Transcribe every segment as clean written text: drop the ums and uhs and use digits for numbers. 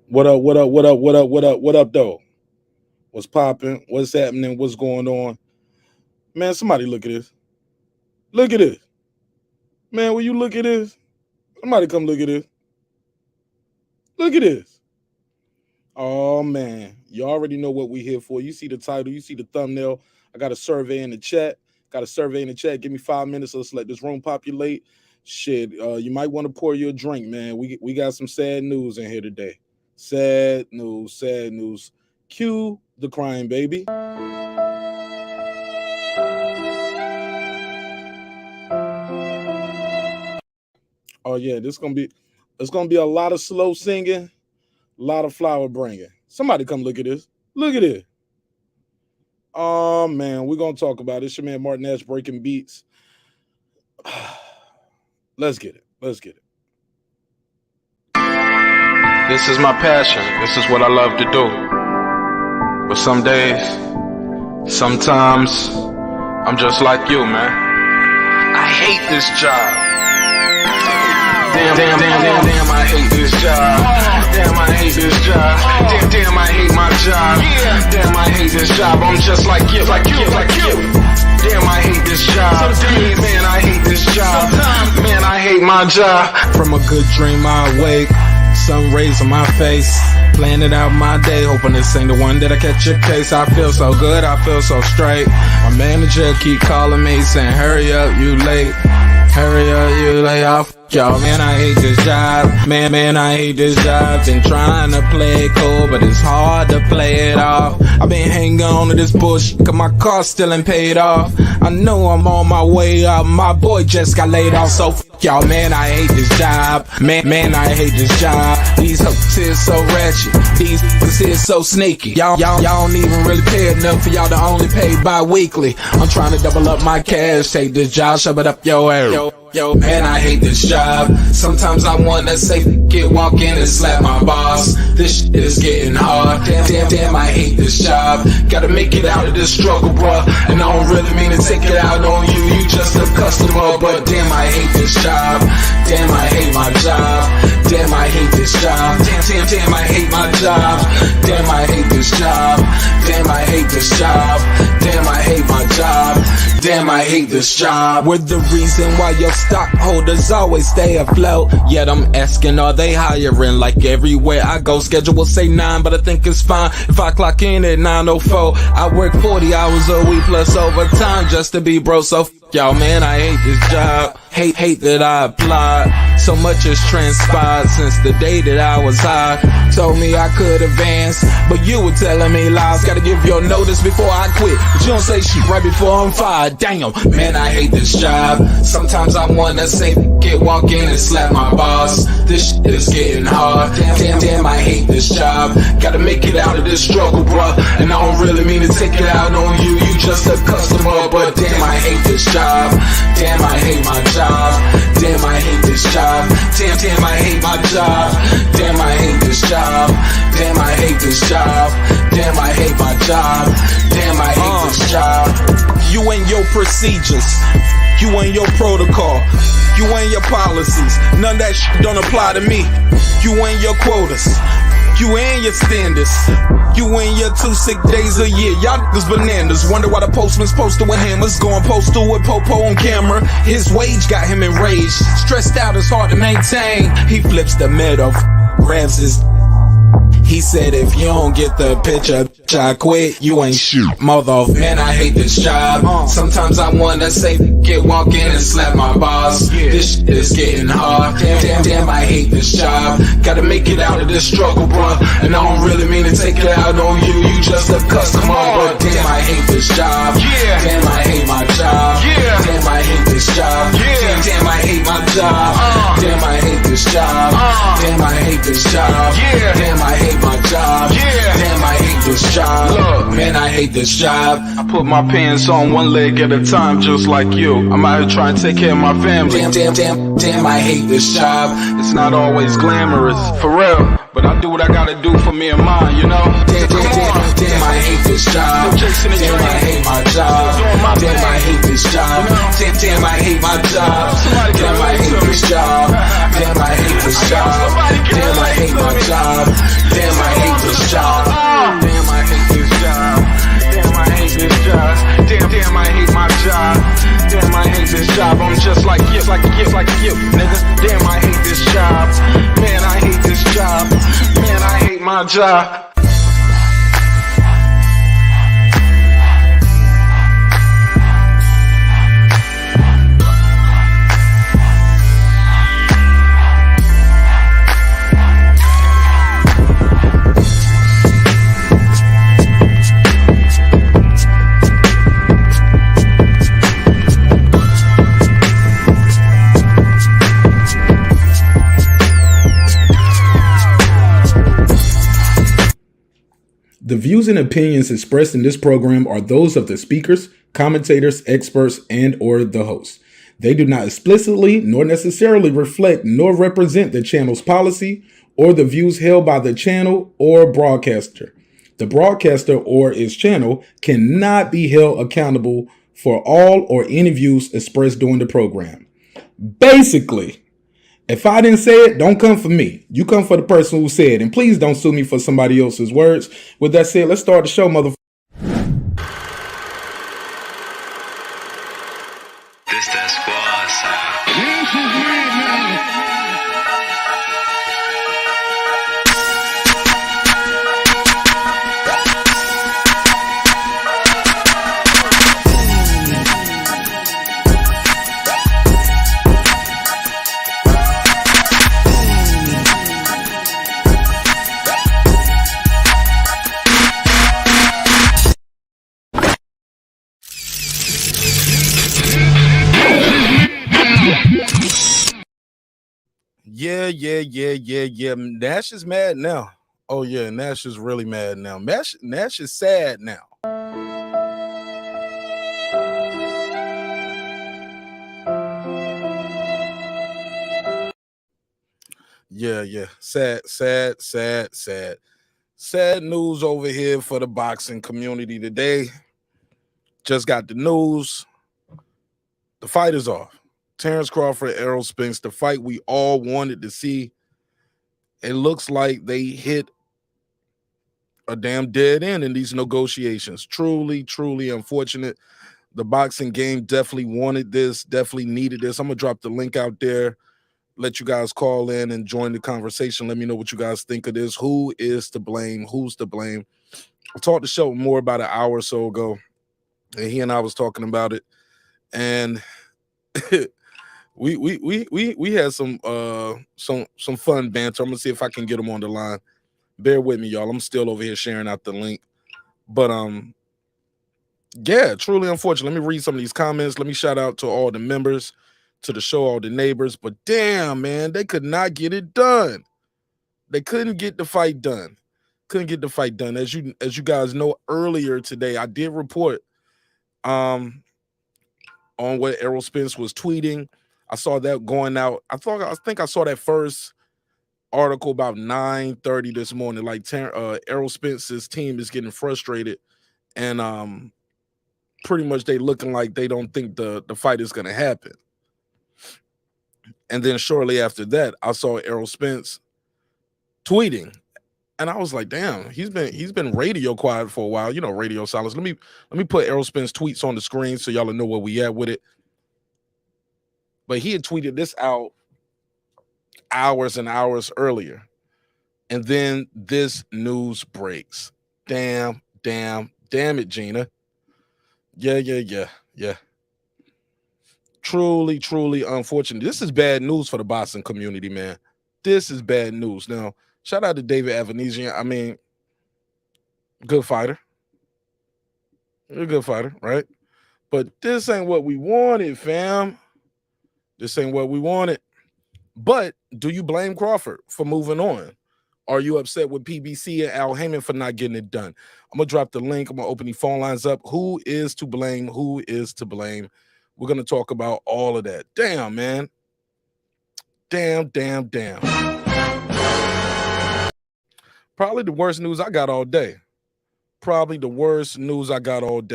What up? What up? What up? What up? What up? What up, though? What's popping? What's happening? What's going on? Man, somebody look at this. Look at this. Man, will you look at this? Somebody come look at this. Look at this. Oh, man. You already know what we're here for. You see the title. You see the thumbnail. I got a survey in the chat. Give me 5 minutes. Let's let this room populate. Shit, you might want to pour you a drink, man. We got some sad news in here today. Sad news, sad news. Cue the crying baby. Oh yeah, it's gonna be a lot of slow singing, a lot of flower bringing. Somebody come look at this. Look at it. Oh man, we're gonna talk about it. It's your man Martin Nash breaking beats. Let's get it. Let's get it. This is my passion. This is what I love to do. But some days, sometimes, I'm just like you, man. I hate this job. Damn, I hate this job. Damn, I hate this job. Damn, I hate my job. Damn, I hate this job. I'm just like you. Damn, I hate this job. Man, I hate this job. Man, I hate my job. From a good dream I wake, sun rays on my face, planning out my day, hoping this ain't the one that I catch a case. I feel so good, I feel so straight. My manager keep calling me saying, hurry up, you late. Hurry up, you lay off. Y'all, man, I hate this job. Man, I hate this job. Been trying to play it cool, but it's hard to play it off. I've been hanging on to this bullshit, cause my car still ain't paid off. I know I'm on my way up. My boy just got laid off, so y'all, man, I hate this job. Man, I hate this job. These hoes is so ratchet. These hoes is so sneaky. Y'all don't even really pay enough for y'all to only pay bi-weekly. I'm trying to double up my cash. Take this job, shove it up your ass. Yo, man, I hate this job. Sometimes I wanna say, walk in and slap my boss. This shit is getting hard. Damn, I hate this job. Gotta make it out of this struggle, bruh. And I don't really mean to take it out on you. You just a customer, but damn, I hate this job. Damn, I hate my job. Damn, I hate this job. Damn, I hate my job. Damn, I hate this job. Damn, I hate this job. Damn, I hate my job. Damn, I hate this job. We're the reason why your stockholders always stay afloat. Yet I'm asking, are they hiring? Like everywhere I go, schedule will say 9, but I think it's fine if I clock in at 9:04. I work 40 hours a week plus overtime just to be bro. So y'all, man, I hate this job. Hate that I applied. So much has transpired since the day that I was high. Told me I could advance, but you were telling me lies. Gotta give your notice before I quit, but you don't say shit right before I'm fired. Damn, man, I hate this job. Sometimes I wanna say, walk in and slap my boss. This shit is getting hard. Damn, I hate this job. Gotta make it out of this struggle, bruh. And I don't really mean to take it out on you. You just a customer, but damn, I hate this job. Damn, I hate my job. Damn, I hate this job. Damn, I hate my job. Damn, I hate this job. Damn, I hate this job. Damn, I hate my job. Damn, I hate this job. You and your procedures, you and your protocol, you and your policies, none of that shit don't apply to me. You and your quotas, you and your standards, you and your 2 sick days a year. Y'all niggas bananas. Wonder why the postman's posted with hammers, going postal with Popo on camera. His wage got him enraged, stressed out, it's hard to maintain. He flips the middle, grabs his. He said, if you don't get the picture, I quit, you ain't shoot. Mother, man, I hate this job. Sometimes I wanna say, walk in and slap my boss. This shit is getting hard. Damn, I hate this job. Gotta make it out of this struggle, bruh. And I don't really mean to take it out on you. You just a customer, but damn, I hate this job. Damn, I hate my job. Damn, I hate this job. Damn, I hate my job. Damn, I hate this job. Damn, I hate this job. Damn, I hate my job. Damn, I hate this job. Look, man, I hate this job. I put my pants on one leg at a time, just like you. I'm out here trying to take care of my family. Damn, I hate this job. It's not always glamorous, for real, but I do what I gotta do for me and mine, you know? Damn, I hate this job. Damn, I hate my job. Damn, I hate this job. Damn, I hate my job. Damn, I hate this job. Damn, I hate this job. Damn, I hate my job. like a gift, nigga. Damn, I hate this job. Man, I hate this job. Man, I hate my job. The views and opinions expressed in this program are those of the speakers, commentators, experts, and or the hosts. They do not explicitly nor necessarily reflect nor represent the channel's policy or the views held by the channel or broadcaster. The broadcaster or its channel cannot be held accountable for all or any views expressed during the program. Basically, if I didn't say it, don't come for me. You come for the person who said it. And please don't sue me for somebody else's words. With that said, let's start the show, motherfucker. This that squad sound. Yeah. Nash is mad now. Oh, yeah, Nash is really mad now. Nash is sad now. Yeah. Sad news over here for the boxing community today. Just got the news. The fight is off. Terence Crawford, Errol Spence, the fight we all wanted to see. It looks like they hit a damn dead end in these negotiations. Truly unfortunate. The boxing game definitely wanted this, definitely needed this. I'm going to drop the link out there. Let you guys call in and join the conversation. Let me know what you guys think of this. Who is to blame? Who's to blame? I talked to Shelton Moore about an hour or so ago, and he and I was talking about it. And we had some fun banter. I'm gonna see if I can get him on the line. Bear with me, y'all. I'm still over here sharing out the link. But yeah, truly unfortunate. Let me read some of these comments. Let me shout out to all the members, to the show, all the neighbors. But damn, man, they could not get it done. They couldn't get the fight done. As you guys know, earlier today, I did report on what Errol Spence was tweeting. I saw that going out. I think I saw that first article about 9:30 this morning. Like Errol Spence's team is getting frustrated, and pretty much they looking like they don't think the fight is gonna happen. And then shortly after that, I saw Errol Spence tweeting, and I was like, damn, he's been radio quiet for a while. You know, radio silence. Let me put Errol Spence tweets on the screen so y'all know where we at with it. But he had tweeted this out hours and hours earlier. And then this news breaks. Damn it, Gina. Yeah. Truly unfortunate. This is bad news for the boxing community, man. This is bad news. Now, shout out to David Avanesyan. I mean, good fighter. You're a good fighter, right? But this ain't what we wanted, fam. This ain't what we wanted. But do you blame Crawford for moving on? Are you upset with PBC and Al Heyman for not getting it done? I'm going to drop the link. I'm going to open the phone lines up. Who is to blame? We're going to talk about all of that. Damn, man. Damn. Probably the worst news I got all day.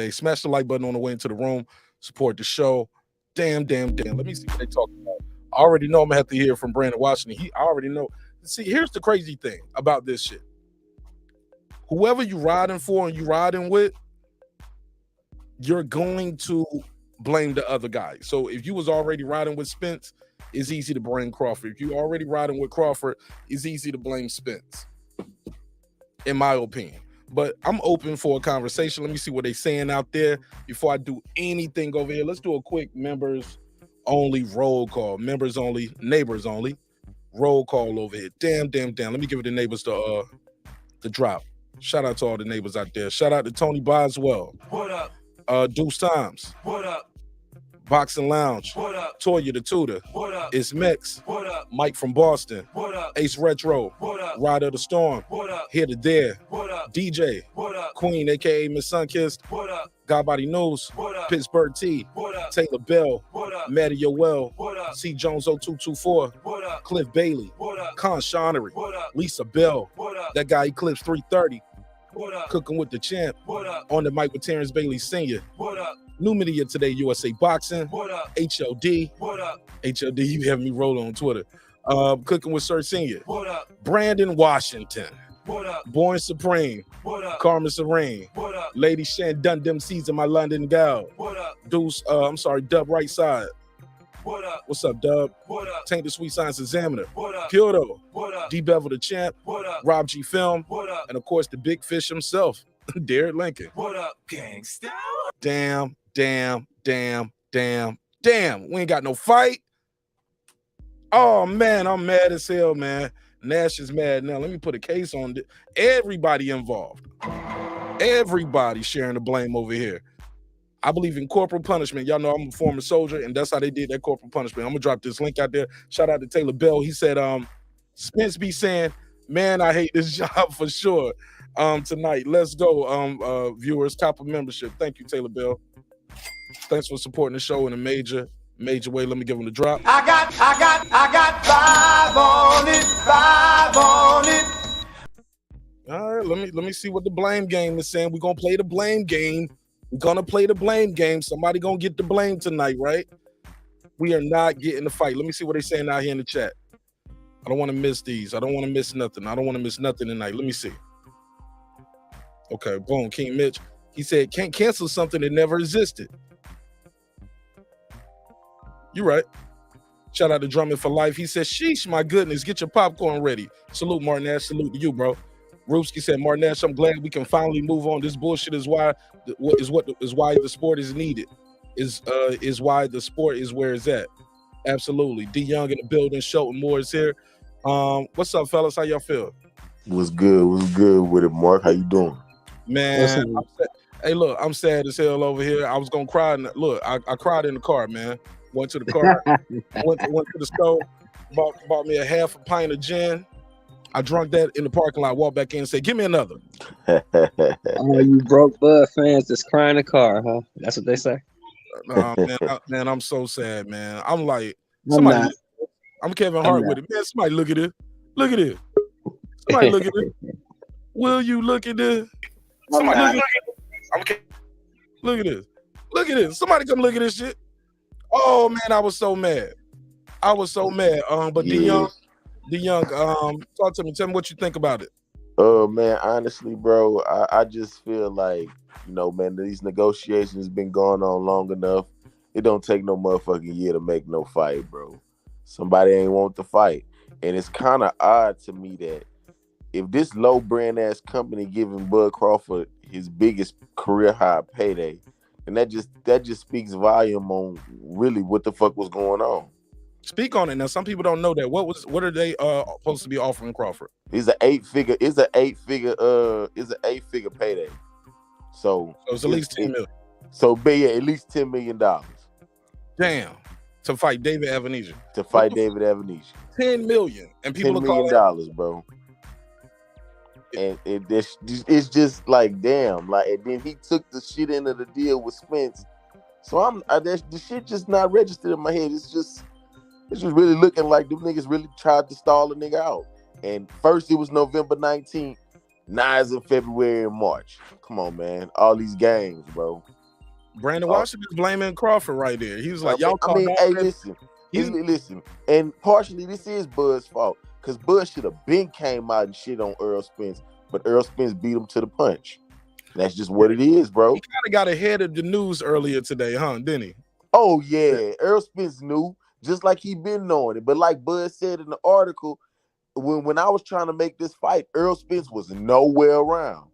Smash the like button on the way into the room. Support the show. Damn. Let me see what they talking about. I already know I'm going to have to hear from Brandon Washington. I already know. See, here's the crazy thing about this shit. Whoever you riding for and you riding with, you're going to blame the other guy. So if you was already riding with Spence, it's easy to blame Crawford. If you already riding with Crawford, it's easy to blame Spence, in my opinion. But I'm open for a conversation. Let me see what they saying out there before I do anything over here. Let's do a quick members only roll call. Members only, neighbors only roll call over here. Damn. Let me give it the neighbors the drop. Shout out to all the neighbors out there. Shout out to Tony Boswell. What up? Deuce Times. What up? Boxing Lounge. What up? Toya the Tutor. What up? It's Mex. What up? Mike from Boston. What up? Ace Retro. What up? Rider of the Storm. What up? Here to There. What up? DJ. What up? Queen, aka Miss Sunkissed. What up? Godbody News. What up? Pittsburgh T. What up? Taylor Bell. What up? Maddie Yoel. What up? C. Jones 0224. What up? Cliff Bailey. What up? Con Shonery. What up? Lisa Bell. What up? That guy Eclipse 330. What up? Cooking with the Champ. What up? On the mic with Terence Bailey Sr. What up? New media today, USA Boxing. What up? HLD. What up? HLD, you have me rolling on Twitter. Cooking with Sir Senior. What up? Brandon Washington. What up? Born Supreme. What up? Carmen Serene. What up? Lady Shan done them season my London gal. What up? Deuce, Dub right side. What up? What's up, Dub? What up? Tank the Sweet Science Examiner. What up? Kyoto. What up? D Bevel the Champ. What up? Rob G Film. What up? And of course the big fish himself, Derek Lincoln. What up, gangsta? Damn. We ain't got no fight. Oh man, I'm mad as hell, man. Nash is mad now. Let me put a case on it. Everybody involved. Everybody sharing the blame over here. I believe in corporal punishment. Y'all know I'm a former soldier, and that's how they did that corporal punishment. I'm gonna drop this link out there. Shout out to Taylor Bell. He said, Spence be saying, man, I hate this job for sure. Tonight. Let's go, viewers. Top of membership. Thank you, Taylor Bell. Thanks for supporting the show in a major way. Let me give him the drop. I got 5 on it. All right, let me see what the blame game is saying. We're gonna play the blame game. Somebody gonna get the blame tonight, right? We are not getting the fight. Let me see what they're saying out here in the chat. I don't want to miss these. I don't want to miss nothing. Tonight. Let me see. Okay, boom. King Mitch. He said, can't cancel something that never existed. You're right. Shout out to Drummond for Life. He said, sheesh, my goodness, get your popcorn ready. Salute, Martin Nash. Salute to you, bro. Ruski said, Martin Nash, I'm glad we can finally move on. This bullshit is why the sport is needed. Is why the sport is where it's at. Absolutely. D Young in the building. Shelton Moore is here. What's up, fellas? How y'all feel? What's good with it, Mark? How you doing? Man, hey, look, I'm sad as hell over here. I was gonna cry. Look, I cried in the car, man. Went to the car, went to the store, bought me a half a pint of gin. I drunk that in the parking lot, walked back in and said, give me another. Oh, you broke Bud fans that's crying in the car, huh? That's what they say. Man, I'm so sad, man. I'm like, I'm Kevin Hart with it. Man, somebody look at it. Look at it. Somebody look at it. Will you look at this? Somebody look at it. Look at this. Look at this. Somebody come look at this shit. Oh man, I was so mad. But yeah. D Young, talk to me. Tell me what you think about it. Man, honestly, bro, I just feel like, man, these negotiations been going on long enough. It don't take no motherfucking year to make no fight, bro. Somebody ain't want to fight. And it's kind of odd to me that if this low brand ass company giving Bud Crawford his biggest career high payday, and that just speaks volume on really what the fuck was going on. Speak on it now. Some people don't know that. What are they supposed to be offering Crawford? It's an eight figure payday. So it's at least $10 million. So at least $10 million. Damn. To fight David Avanesyan. $10 million. And people $10 million, bro. And it's just like, damn. Like, and then he took the shit into the deal with Spence. So the shit just not registered in my head. It's just really looking like them niggas really tried to stall a nigga out. And first it was November 19th. Now it's in February and March. Come on, man. All these games, bro. Brandon Washington's blaming Crawford right there. He was like, listen. And partially this is Bud's fault. Because Bud should have been came out and shit on Errol Spence. But Errol Spence beat him to the punch. That's just what it is, bro. He kind of got ahead of the news earlier today, huh? Didn't he? Oh yeah, Errol Spence knew, just like he been knowing it. But like Bud said in the article, when I was trying to make this fight, Errol Spence was nowhere around.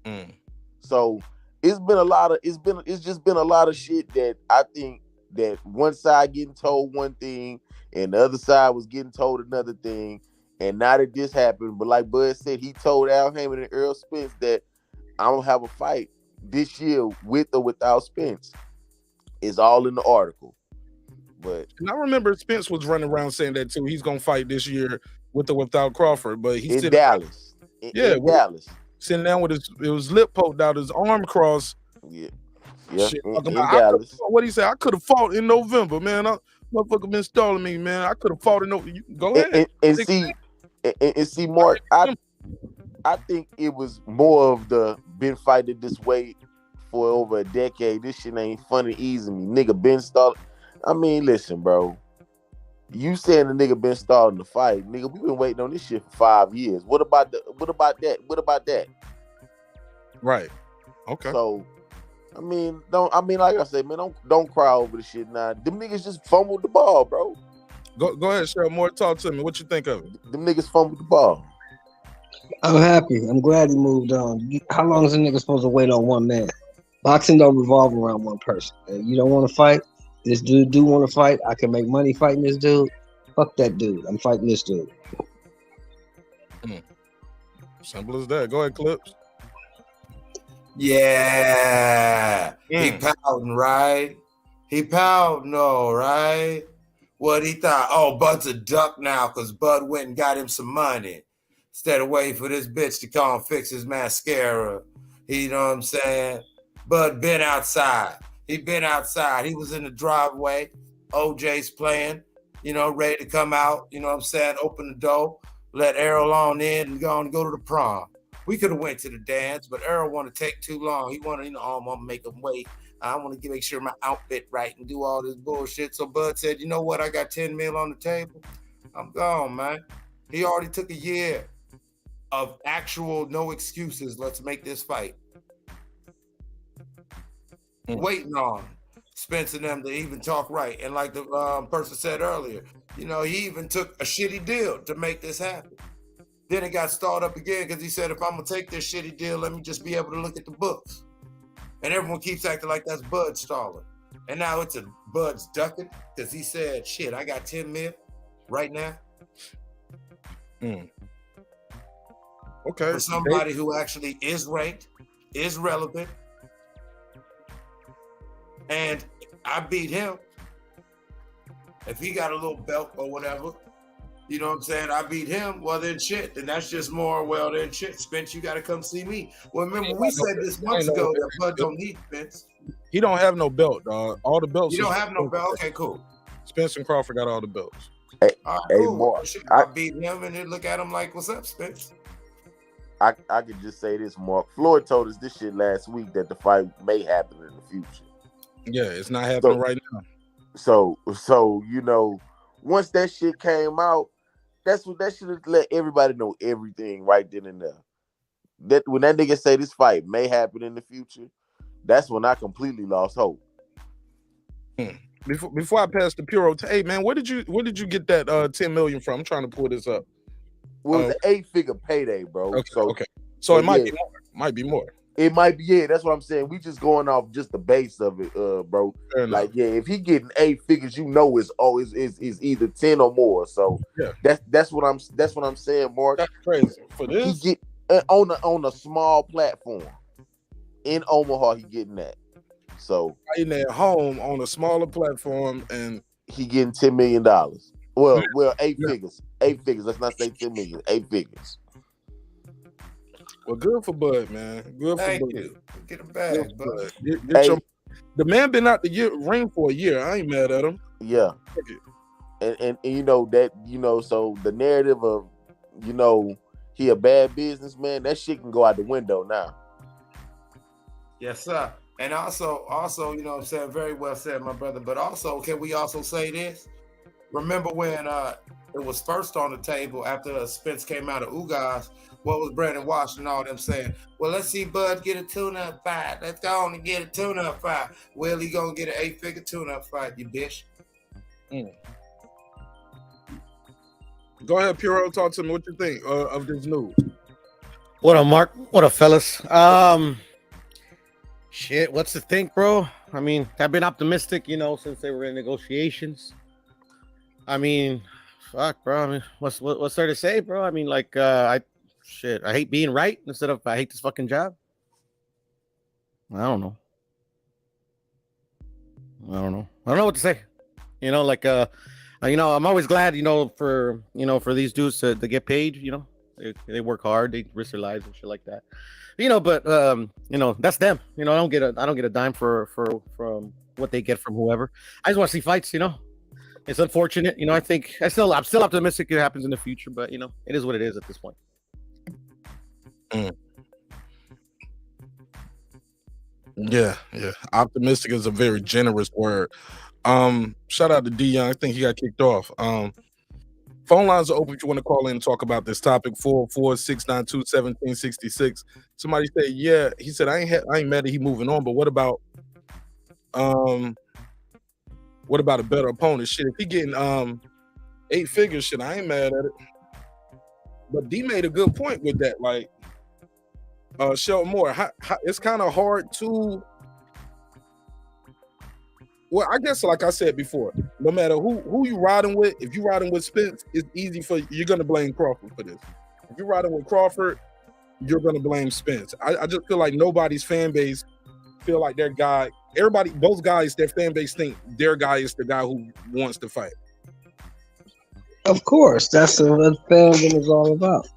Mm. So it's just been a lot of shit that I think that one side getting told one thing and the other side was getting told another thing. And now that this happened, but like Bud said, he told Al Haymon and Errol Spence that I'm gonna have a fight this year with or without Spence. It's all in the article. But And I remember Spence was running around saying that too. He's gonna fight this year with or without Crawford, but he's in sitting Dallas, in Dallas, sitting down with his lip poked out, his arm crossed. yeah, Shit, talking in about Dallas. what he said. I could have fought in November, man. Motherfucker been stalling me, man. I could have fought in November. Go ahead. And see, Mark, I think it was more of the been fighting this way for over a decade. This shit ain't fun and easy me. Nigga been stalling. I mean, listen, bro. You saying the nigga been stalling the fight. Nigga, we been waiting on this shit for 5 years. What about that? Right. Okay. So like I said, man, don't cry over the shit now. Them niggas just fumbled the ball, bro. Go ahead, Cheryl. More talk to me. What you think of it? Them niggas fumbled the ball. I'm happy. I'm glad he moved on. How long is a nigga supposed to wait on one man? Boxing don't revolve around one person. If you don't want to fight, this dude do want to fight. I can make money fighting this dude. Fuck that dude. I'm fighting this dude. Simple as that. Go ahead, Clips. Yeah. He pouting, right? He pouting, no, right? What he thought? Oh, Bud's a duck now because Bud went and got him some money. Instead of waiting for this bitch to come and fix his mascara. You know what I'm saying? Bud been outside. He been outside. He was in the driveway. OJ's playing, ready to come out. You know what I'm saying? Open the door. Let Errol on in and go to the prom. We could have went to the dance, but Errol want to take too long. He want to, I'm going to make him wait. I want to make sure my outfit right and do all this bullshit. So Bud said, you know what? I got 10 mil on the table. I'm gone, man. He already took a year of actual no excuses. Let's make this fight. Waiting on Spence and them to even talk right. And like the person said earlier, he even took a shitty deal to make this happen. Then it got stalled up again because he said, if I'm going to take this shitty deal, let me just be able to look at the books. And everyone keeps acting like that's Bud stalling. And now it's a Bud's ducking because he said, shit, I got 10 mil right now. Okay. For somebody who actually is ranked, is relevant. And I beat him. If he got a little belt or whatever, you know what I'm saying? I beat him. Well, then shit. Then that's just more, well, then shit. Spence, you got to come see me. Well, remember, we said this months ago that Bud don't need Spence. He don't have no belt, dog. All the belts. You don't have no belt? Okay, cool. Spence and Crawford got all the belts. Hey, all right, cool. Mark, I beat him and then look at him like, what's up, Spence? I could just say this, Mark. Floyd told us this shit last week that the fight may happen in the future. Yeah, it's not happening right now. So once that shit came out, that should have let everybody know everything right then and there. That when that nigga say this fight may happen in the future, that's when I completely lost hope. Before I pass the Puro, hey man, where did you get that 10 million from? I'm trying to pull this up. Well, it's an 8-figure payday, bro. Okay. So it might be more. It might be, yeah. That's what I'm saying. We just going off just the base of it, bro. Like, yeah, if he getting 8 figures, it's either 10 or more. So yeah, that's what I'm saying, Mark. That's crazy. For this, he get on a small platform in Omaha. He getting that. So fighting at home on a smaller platform, and he getting $10 million. Well, 8 figures. 8 figures. Let's not say 10 million. 8 figures. Well, good for Bud, man. Good Thank for Bud. you. Get him back, Bud. The man been out the ring for a year. I ain't mad at him. Yeah. And so the narrative of he a bad businessman, that shit can go out the window now. Yes, sir. And also, you know what I'm saying, very well said, my brother. But also, can we also say this? Remember when it was first on the table after Spence came out of Ugas. What was Brandon Walsh and all them saying? Well, let's see Bud get a tune-up fight. Let's go on and get a tune-up fight. Well, he gonna get an 8-figure tune-up fight, you bitch. Go ahead, Puro. Talk to me. What you think of this news? What up, Mark? What up, fellas? Shit, what's the think, bro? I mean, I've been optimistic, since they were in negotiations. I mean, fuck, bro. I mean, what's there to say, bro? I mean, like, I hate being right instead of I hate this fucking job. I don't know what to say. I'm always glad, for these dudes to get paid. They work hard, they risk their lives and shit like that. But that's them. I don't get a dime from what they get from whoever. I just want to see fights. It's unfortunate. I think I'm still optimistic it happens in the future, but it is what it is at this point. Yeah. Optimistic is a very generous word. Shout out to D Young. I think he got kicked off. Phone lines are open if you want to call in and talk about this topic. 446921766. Somebody said, yeah. He said, I ain't mad that he moving on, but what about a better opponent? Shit, if he getting 8 figures, shit, I ain't mad at it. But D made a good point with that. Like, Shelton Moore, it's kind of hard to. Well, I guess, like I said before, no matter who you riding with, if you riding with Spence, it's easy you're gonna blame Crawford for this. If you're riding with Crawford, you're gonna blame Spence. I just feel like nobody's fan base feel like their guy. Everybody, both guys, their fan base think their guy is the guy who wants to fight. Of course, that's what fandom is all about.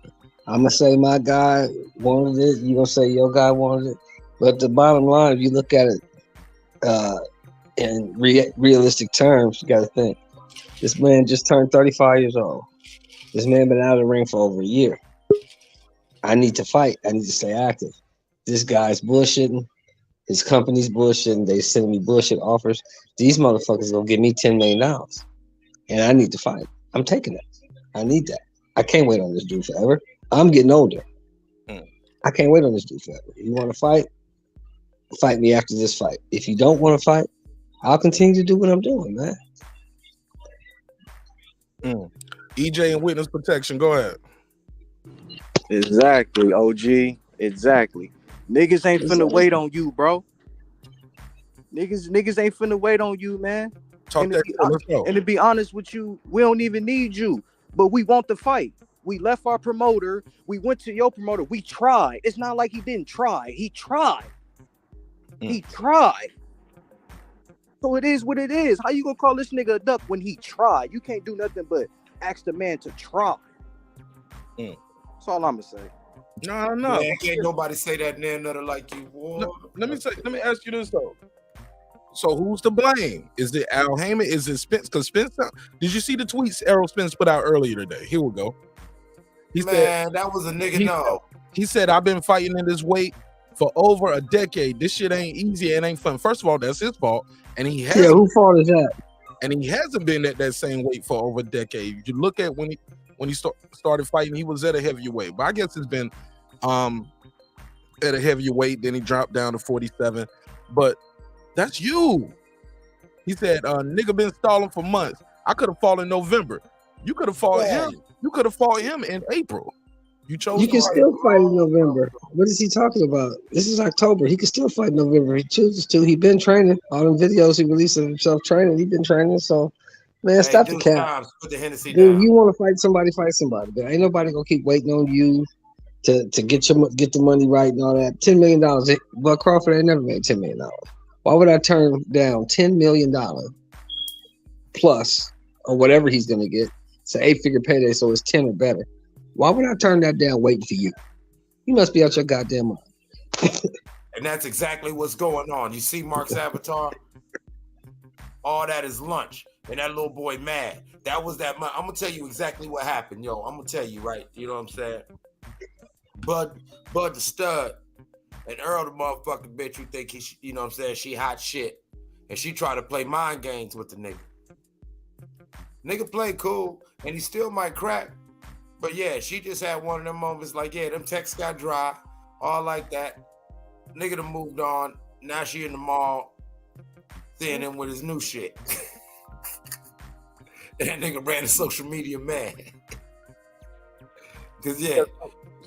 I'm gonna say my guy wanted it. You gonna say your guy wanted it. But the bottom line, if you look at it in realistic terms, you got to think this man just turned 35 years old. This man been out of the ring for over a year. I need to fight. I need to stay active. This guy's bullshitting. His company's bullshitting. They sending me bullshit offers. These motherfuckers gonna give me $10 million, and I need to fight. I'm taking it. I need that. I can't wait on this dude forever. I'm getting older. I can't wait on this dude forever. If you want to fight me after this fight. If you don't want to fight, I'll continue to do what I'm doing, man. EJ and witness protection. Go ahead. Exactly, OG. Exactly. Niggas ain't finna wait on you, bro. Niggas ain't finna wait on you, man. And to be honest with you, we don't even need you, but we want the fight. We left our promoter. We went to your promoter. We tried. It's not like he didn't try. He tried. He tried. So it is what it is. How you gonna call this nigga a duck when he tried? You can't do nothing but ask the man to try. That's all I'm gonna say. No. Man, can't nobody say that nothing like you. No, let me ask you this though. So who's to blame? Is it Al Heyman? Is it Spence? Because Spence, did you see the tweets Errol Spence put out earlier today? Here we go. He said that was a nigga. He said, I've been fighting in this weight for over a decade. This shit ain't easy. It ain't fun. First of all, that's his fault. And he has. Yeah, whose fault is that? And he hasn't been at that same weight for over a decade. You look at when he started fighting, he was at a heavier weight. But I guess it's been at a heavier weight. Then he dropped down to 47. But that's you. He said, nigga been stalling for months. I could have fought in November. You could have fought him. You could have fought him in April. You chose. You can still fight in November. What is he talking about? This is October. He can still fight in November. He chooses to. He been training. All them videos he released of himself training. He been training. So, man, stop the cap. Put the Hennessy Dude, down. you want to fight somebody, fight somebody. But ain't nobody gonna keep waiting on you to get the money right and all that. $10 million. But Crawford ain't never made $10 million. Why would I turn down $10 million plus or whatever he's gonna get? It's an 8-figure payday, so it's 10 or better. Why would I turn that down waiting for you? You must be out your goddamn mind. And that's exactly what's going on. You see Mark's avatar? All that is lunch. And that little boy mad. That was that month. I'm going to tell you exactly what happened, yo. I'm going to tell you, right? You know what I'm saying? Bud the stud and Earl the motherfucking bitch who think he, you know what I'm saying, she hot shit. And she try to play mind games with the nigga. Nigga play cool, and he still might crack. But yeah, she just had one of them moments like, yeah, them texts got dry, all like that. Nigga done moved on. Now she in the mall, seeing him with his new shit. And that nigga ran a social media man. Cause yeah,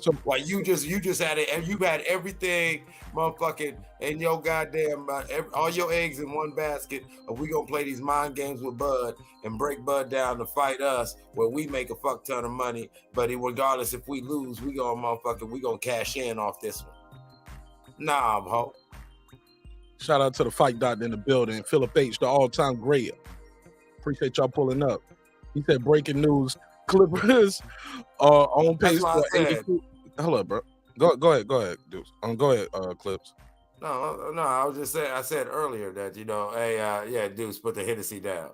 so why you just had it, and you had everything, motherfucking, in your goddamn all your eggs in one basket. Of we gonna play these mind games with Bud and break Bud down to fight us, where we make a fuck ton of money. But regardless if we lose, we gonna cash in off this one. Nah, ho. Shout out to the fight doctor in the building, Philip H, the all-time great. Appreciate y'all pulling up. He said breaking news. Clippers on pace for 82. Hello, bro. Go ahead, dude. Go ahead, Clips. No, I was just saying. I said earlier that hey, yeah, Deuce, put the Hennessy down.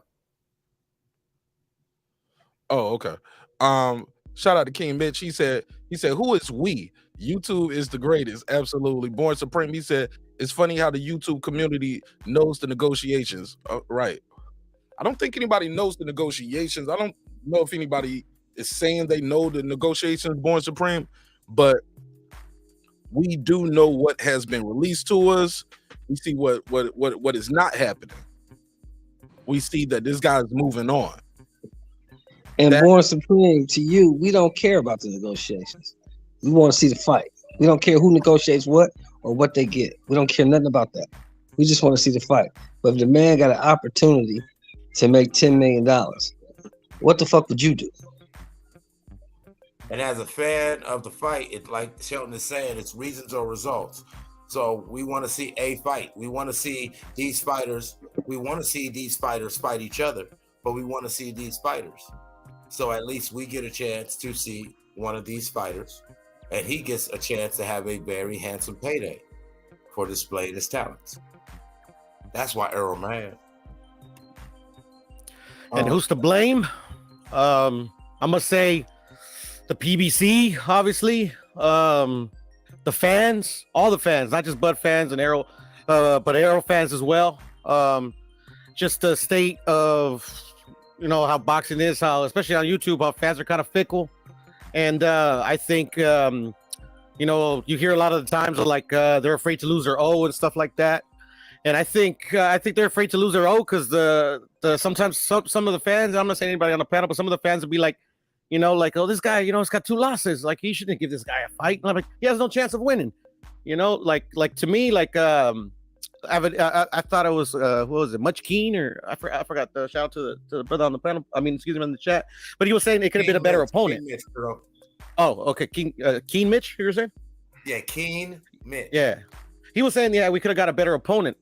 Oh, okay. Shout out to King Mitch. He said, who is we? YouTube is the greatest. Absolutely. Born Supreme. He said, it's funny how the YouTube community knows the negotiations. Right. I don't think anybody knows the negotiations. I don't know if anybody is saying they know the negotiations, Born Supreme, but we do know what has been released to us. We see what is not happening. We see that this guy is moving on. And Born Supreme, to you, we don't care about the negotiations. We want to see the fight. We don't care who negotiates what or what they get. We don't care nothing about that. We just want to see the fight. But if the man got an opportunity to make $10 million, what the fuck would you do? And as a fan of the fight, it's like Shelton is saying, it's reasons or results. So we want to see a fight. We want to see these fighters. We want to see these fighters fight each other, but we want to see these fighters. So at least we get a chance to see one of these fighters, and he gets a chance to have a very handsome payday for displaying his talents. That's why Errol mad. And who's to blame? I'm gonna say the PBC, obviously. The fans, all the fans, not just Bud fans and Errol, but Errol fans as well. Just the state of, how boxing is, how, especially on YouTube, how fans are kind of fickle. And I think, you hear a lot of the times like they're afraid to lose their O and stuff like that. And I think they're afraid to lose their O because sometimes some of the fans, I'm not saying anybody on the panel, but some of the fans would be like, oh, this guy, he's got 2 losses. Like, he shouldn't give this guy a fight. And I'm like, he has no chance of winning. Like to me, like I thought it was what was it, Much Keen, or I forgot. The shout out to the brother on the panel. I mean, excuse me, in the chat. But he was saying it could have been a better opponent. Mitch, bro. Oh, okay, Keen Mitch, you were saying? Yeah, Keen Mitch. Yeah, he was saying, we could have got a better opponent.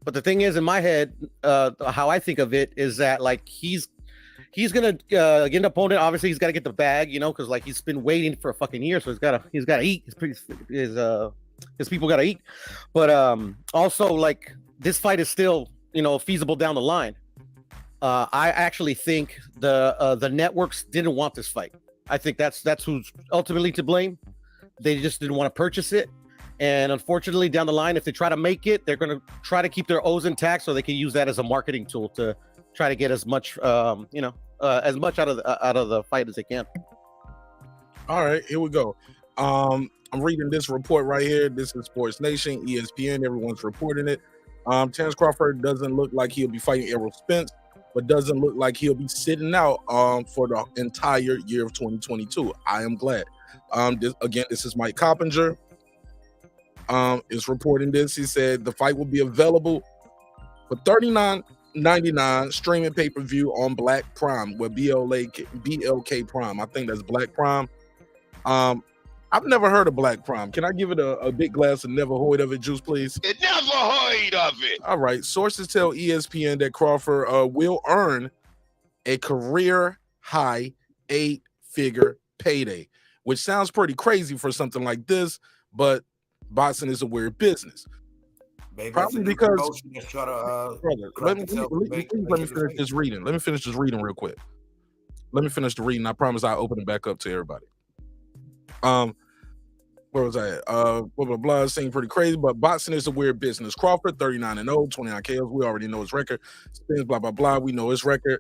But the thing is, in my head, how I think of it is that like he's gonna get an opponent. Obviously, he's got to get the bag, because like he's been waiting for a fucking year, so he's got to eat. His people got to eat. But also, like, this fight is still feasible down the line. I actually think the networks didn't want this fight. I think that's who's ultimately to blame. They just didn't want to purchase it. And unfortunately, down the line, if they try to make it, they're going to try to keep their O's intact so they can use that as a marketing tool to try to get as much, as much out of the fight as they can. All right, here we go. I'm reading this report right here. This is Sports Nation, ESPN. Everyone's reporting it. Terence Crawford doesn't look like he'll be fighting Errol Spence, but doesn't look like he'll be sitting out for the entire year of 2022. I am glad. This is Mike Coppinger. Is reporting this. He said the fight will be available for $39.99 streaming pay-per-view on Black Prime, with BLK Prime. I think that's Black Prime. I've never heard of Black Prime. Can I give it a big glass of Never Heard of It juice, please? Never heard of it. All right. Sources tell ESPN that Crawford will earn a career high 8-figure payday, which sounds pretty crazy for something like this, but boxing is a weird business. Maybe probably because let me finish this reading. Let me finish this reading real quick. Let me finish the reading. I promise I'll open it back up to everybody. Where was I at? Blah blah blah. Seemed pretty crazy, but boxing is a weird business. Crawford 39-0, 29 KOs. We already know his record. Spence, blah blah blah. We know his record.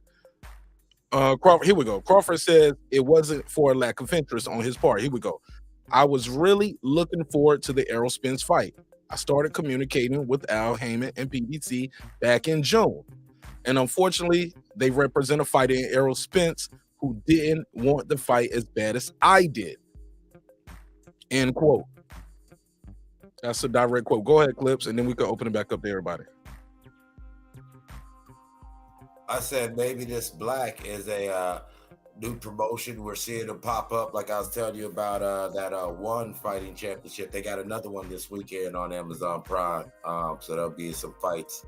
Crawford, here we go. Crawford says it wasn't for a lack of interest on his part. Here we go. I was really looking forward to the Errol Spence fight. I started communicating with Al Heyman and PBC back in June. And unfortunately, they represent a fighter in Errol Spence who didn't want the fight as bad as I did. End quote. That's a direct quote. Go ahead, Clips, and then we can open it back up to everybody. I said maybe this Black is a new promotion. We're seeing it pop up. Like I was telling you about that one fighting championship. They got another one this weekend on Amazon Prime. So there'll be some fights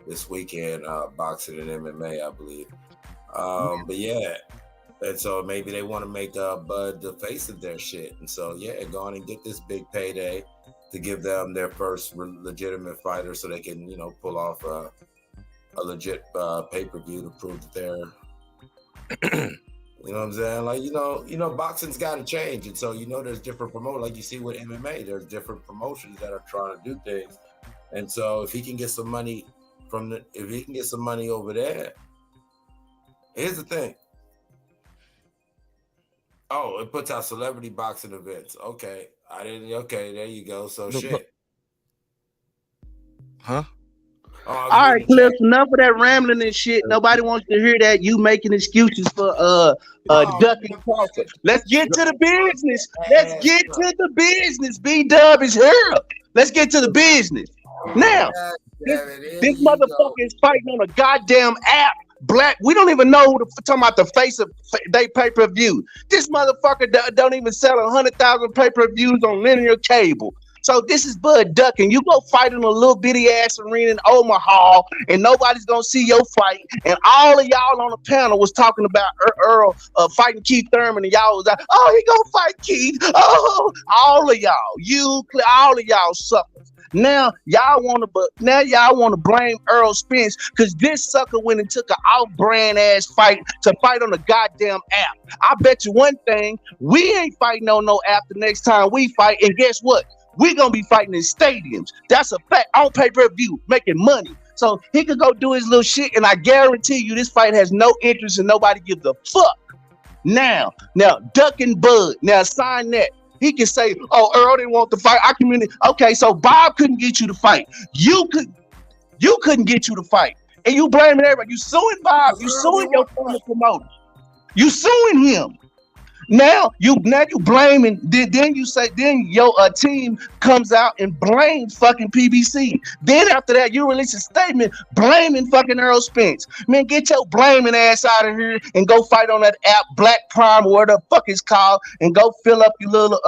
this weekend, boxing and MMA, I believe. But yeah, and so maybe they want to make Bud the face of their shit. And so yeah, go on and get this big payday to give them their first legitimate fighter, so they can pull off a legit pay-per-view to prove that they're you know what I'm saying? Like, boxing's got to change. And so, there's different promotions. Like you see with MMA, there's different promotions that are trying to do things. And so if he can get some money over there, here's the thing. Oh, it puts out celebrity boxing events. Okay. Okay, there you go. So shit. Huh? All right, Cliff, enough of that rambling and shit. Nobody wants to hear that. You making excuses for ducking Crawford. Let's get to the business. Let's get to the business. B-Dub is here. Let's get to the business. Now, this motherfucker is fighting on a goddamn app. Black, we don't even know talking about the face of they pay-per-view. This motherfucker don't even sell 100,000 pay-per-views on linear cable. So this is Bud ducking. You go fight in a little bitty ass arena in Omaha, and nobody's gonna see your fight. And all of y'all on the panel was talking about Earl fighting Keith Thurman, and y'all was like, "Oh, he gonna fight Keith." Oh, all of y'all, all of y'all suckers. Now y'all want to blame Errol Spence because this sucker went and took an off-brand ass fight to fight on a goddamn app. I bet you one thing, we ain't fighting on no app the next time we fight. And guess what? We're going to be fighting in stadiums. That's a fact. On pay-per-view, making money. So he could go do his little shit, and I guarantee you this fight has no interest and nobody gives a fuck. Now, ducking Bud. Now, sign that. He can say, "Oh, Earl didn't want the fight. I communicated." Okay, so Bob couldn't get you to fight. You couldn't get you to fight. And you blaming everybody. You suing Bob. You suing your former promoter. You suing him. Now you blaming. Then your team comes out and blames fucking PBC. Then after that, you release a statement blaming fucking Errol Spence. Man, get your blaming ass out of here and go fight on that app, Black Prime, or whatever the fuck it's called, and go fill up your little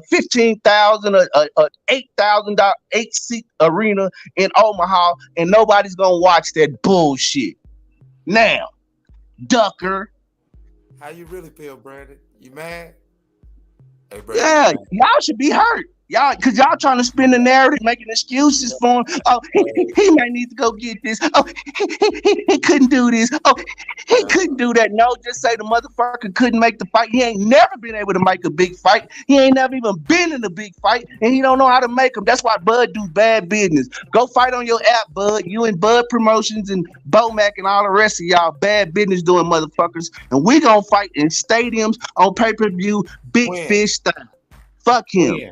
15,000 $8,000 8-seat arena in Omaha, and nobody's gonna watch that bullshit. Now, ducker. How you really feel, Brandon? You mad? Hey, Brandon, yeah, y'all should be hurt. Y'all, because y'all trying to spin the narrative, making excuses for him. Oh, he might need to go get this. Oh, he couldn't do this. Oh, he couldn't do that. No, just say the motherfucker couldn't make the fight. He ain't never been able to make a big fight. He ain't never even been in a big fight, and he don't know how to make them. That's why Bud do bad business. Go fight on your app, Bud. You and Bud Promotions and Bomac and all the rest of y'all bad business doing motherfuckers. And we gonna fight in stadiums on pay-per-view, big fish style. Fuck him. Yeah.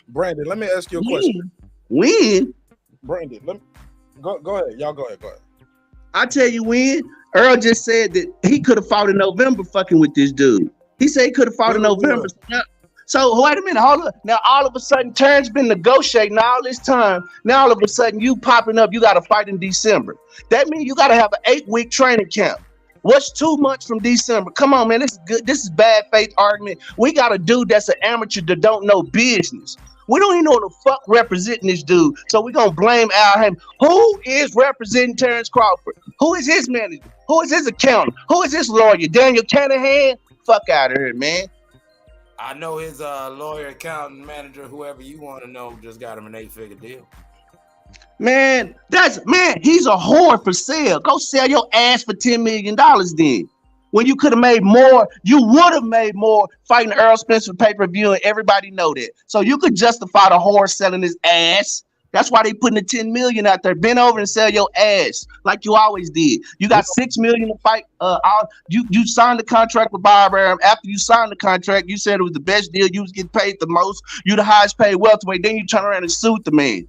Brandon, let me ask you a question. When? Brandon, go ahead. Y'all go ahead. I tell you when. Earl just said that he could have fought in November fucking with this dude. He said he could have fought in November. So wait a minute, hold up. Now all of a sudden, Terence been negotiating all this time. Now all of a sudden, you popping up, you got to fight in December. That means you got to have an 8-week training camp. What's 2 months from December? Come on, man. This is good. This is bad faith argument. We got a dude that's an amateur that don't know business. We don't even know what the fuck representing this dude. So we're going to blame Al Heyman. Who is representing Terence Crawford? Who is his manager? Who is his accountant? Who is his lawyer? Daniel Canahan? Fuck out of here, man. I know his lawyer, accountant, manager, whoever you want to know, just got him an 8-figure deal. Man, he's a whore for sale. Go sell your ass for $10 million then. When you could have made more, you would have made more fighting Errol Spence for pay-per-view, and everybody know that. So you could justify the whore selling his ass. That's why they putting the 10 million out there. Bend over and sell your ass like you always did. You got 6 million to fight. You signed the contract with Bob Arum. After you signed the contract, you said it was the best deal. You was getting paid the most. You the highest paid welterweight. Then you turn around and sued the man.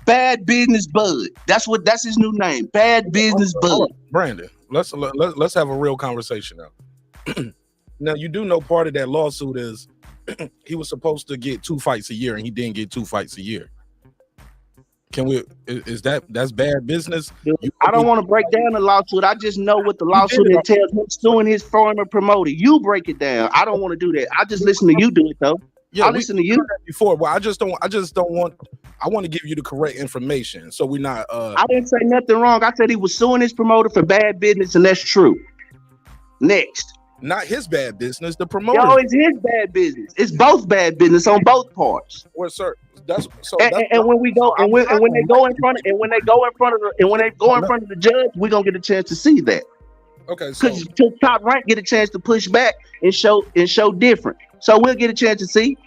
Bad Business Bud. That's his new name. Bad Business Bud. Brandon, let's have a real conversation now. Now you do know part of that lawsuit is he was supposed to get 2 fights a year and he didn't get 2 fights a year. That's bad business? Dude, I don't want to break down the lawsuit. I just know what the lawsuit entails. Him suing his former promoter. You break it down. I don't want to do that. I just listen to you do it though. Yeah, I listen to you before. Well, I just don't want. I want to give you the correct information, so we're not. I didn't say nothing wrong. I said he was suing his promoter for bad business, and that's true. Next. Not his bad business, the promoter. No, it's his bad business. It's both bad business on both parts. Well, sir, that's so. And when we go and when they go in front of the judge, we're gonna get a chance to see that. Okay, so because Top Rank get a chance to push back and show different. So we'll get a chance to see.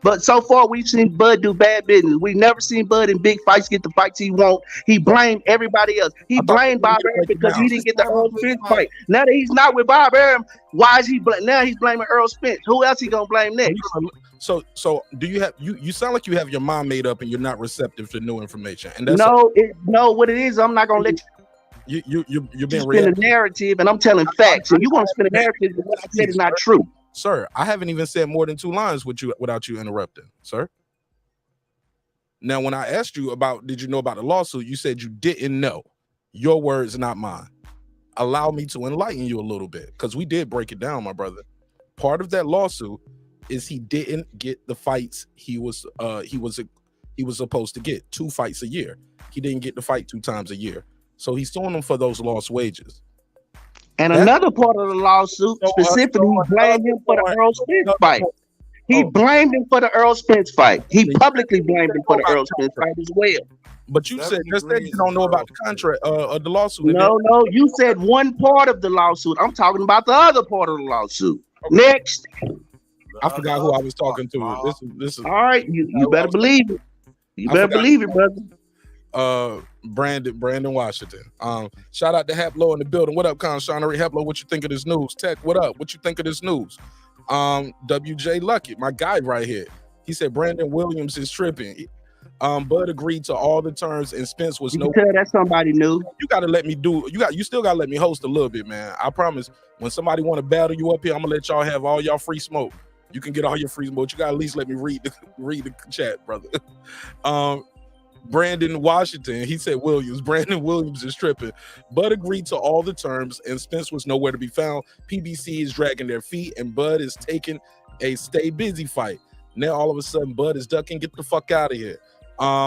But so far we've seen Bud do bad business. We've never seen Bud in big fights get the fights he want. He blamed everybody else. He blamed Bob Arum because he didn't get the Errol Spence fight. Now that he's not with Bob Arum, why is he now he's blaming Errol Spence? Who else he gonna blame next? So do you have you sound like you have your mind made up and you're not receptive to new information. And that's what it is. I'm not gonna let you're being spin a narrative, and I'm telling facts. And you want to spin a narrative, but what I said is not true. Sir, I haven't even said more than 2 lines with you without you interrupting, sir. Now, when I asked you did you know about the lawsuit, you said you didn't know. Your words, not mine. Allow me to enlighten you a little bit, because we did break it down, my brother. Part of that lawsuit is he didn't get the fights he was supposed to get, 2 fights a year. He didn't get the fight 2 times a year. So he's suing them for those lost wages. And another part of the lawsuit, specifically, he blamed him for the Errol Spence fight. He blamed him for the Errol Spence fight. He publicly blamed him for the Errol Spence fight as well. But you said you don't know about the contract of the lawsuit. No, you said one part of the lawsuit. I'm talking about the other part of the lawsuit. Okay. Next. I forgot who I was talking to. This is all right. You better believe it. You better believe it, brother. Brandon Washington. Shout out to Haplo in the building. What up, Conshonnery? Haplo, what you think of this news? Tech, what up? What you think of this news? WJ Lucky, my guy right here. He said Brandon Williams is tripping. Bud agreed to all the terms, and Spence was no. Tell that somebody new. You gotta let me do. You still gotta let me host a little bit, man. I promise. When somebody want to battle you up here, I'm gonna let y'all have all y'all free smoke. You can get all your free smoke. You gotta at least let me read the chat, brother. Brandon Washington, he said Williams. Brandon Williams is tripping. Bud agreed to all the terms, and Spence was nowhere to be found. PBC is dragging their feet, and Bud is taking a stay busy fight. Now all of a sudden, Bud is ducking. Get the fuck out of here.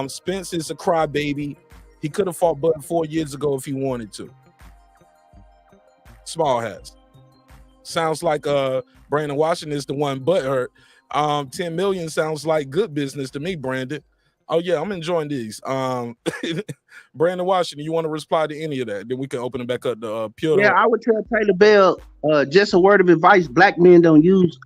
Spence is a crybaby. He could have fought Bud 4 years ago if he wanted to. Small hats. Sounds like Brandon Washington is the one Bud hurt. 10 million sounds like good business to me, Brandon. Oh yeah, I'm enjoying these. Brandon Washington, you want to reply to any of that? Then we can open it back up to Pure. Yeah, I would tell Taylor Bell, just a word of advice: black people don't use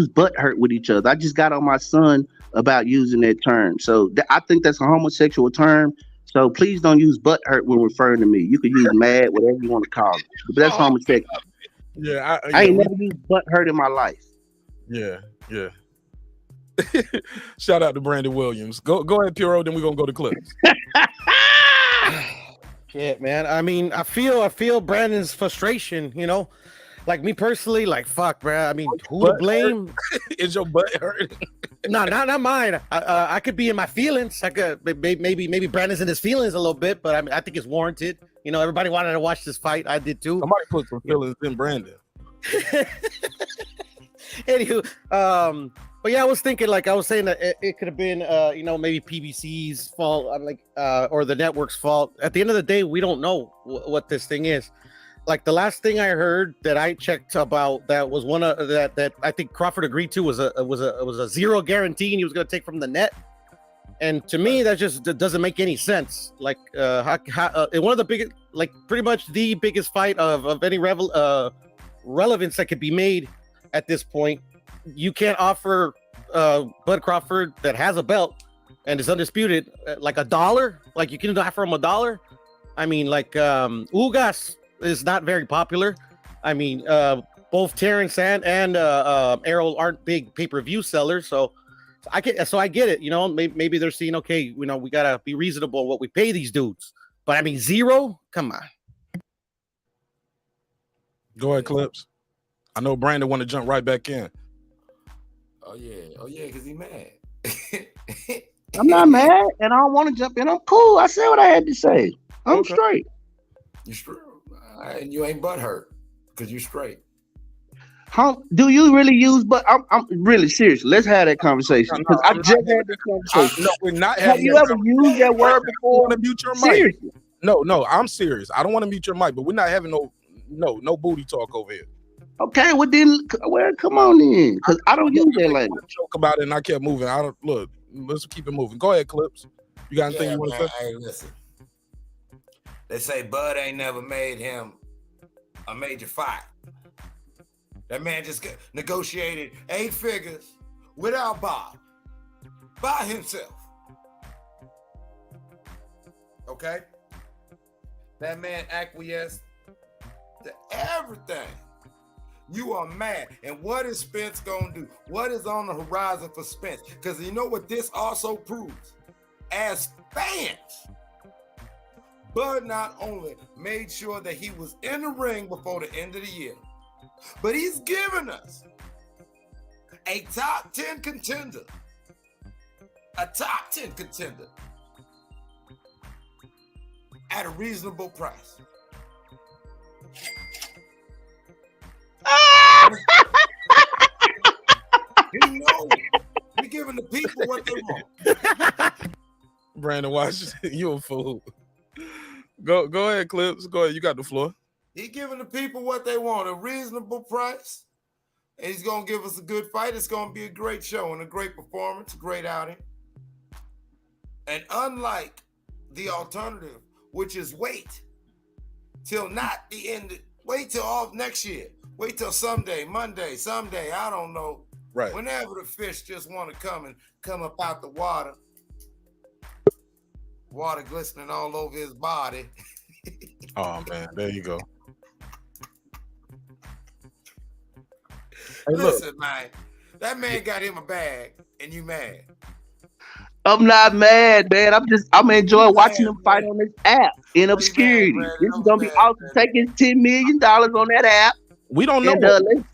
butt hurt with each other. I just got on my son about using that term, so I think that's a homosexual term. So please don't use butt hurt when referring to me. You could use mad, whatever you want to call it, but that's homosexual. Yeah, I ain't never used butt hurt in my life. Yeah. Shout out to Brandon Williams. Go ahead, Puro. Then we're gonna go to clips. Shit, man. I mean, I feel Brandon's frustration. You know, like me personally, like fuck, bro. I mean, who to blame? Is your butt hurt? No, not mine. I could be in my feelings. I could maybe Brandon's in his feelings a little bit, but I mean, I think it's warranted. You know, everybody wanted to watch this fight. I did too. Somebody put some feelings in Brandon. Anywho, but yeah, I was thinking, like I was saying, that it could have been, maybe PBC's fault, or the network's fault. At the end of the day, we don't know what this thing is. Like the last thing I heard that I checked about that was one of that I think Crawford agreed to was a zero guarantee, and he was going to take from the net. And to me, that just doesn't make any sense. Like, one of the biggest, like pretty much the biggest fight of any relevance that could be made at this point. You can't offer Bud Crawford that has a belt and it's undisputed, like $1, like you can die from $1. I mean, like Ugas is not very popular. I mean, both Terence and Errol aren't big pay-per-view sellers, so I get it. You know, maybe they're seeing, okay, you know, we gotta be reasonable what we pay these dudes. But I mean, $0? Come on. Go ahead, Clips. I know Brandon want to jump right back in. Oh yeah, because he mad. I'm not mad, and I don't want to jump in. I'm cool. I said what I had to say. I'm straight. You straight, and you ain't butthurt because you straight. How do you really use? But I'm really serious. Let's have that conversation because I just had this conversation. No, we're not. Have you ever used that word before? Want to mute your mic? Seriously? No, I'm serious. I don't want to mute your mic, but we're not having no booty talk over here. Okay, come on then, because I don't use that language. Joke about it, and I kept moving. Look. Let's keep it moving. Go ahead, Clips. You got anything you want to say? Hey, listen. They say Bud ain't never made him a major fight. That man just negotiated 8 figures without Bob, by himself. Okay? That man acquiesced to everything. You are mad. And what is Spence going to do? What is on the horizon for Spence? Because you know what this also proves? As fans, Bud not only made sure that he was in the ring before the end of the year, but he's given us a top 10 contender. A top 10 contender at a reasonable price. You know, we're giving the people what they want. Brandon Washington, you a fool. Go ahead, Clips. Go ahead. You got the floor. He's giving the people what they want, a reasonable price. And he's going to give us a good fight. It's going to be a great show and a great performance, a great outing. And unlike the alternative, which is wait till not the end, wait till all next year. Wait till someday, Monday, someday, I don't know. Right. Whenever the fish just want to come up out the water glistening all over his body. Oh man, there you go. Hey, listen, man, that man got him a bag, and you mad? I'm not mad, man. I'm enjoying watching him fight on this app in obscurity. This is gonna be awesome. Taking $10 million on that app. We don't know.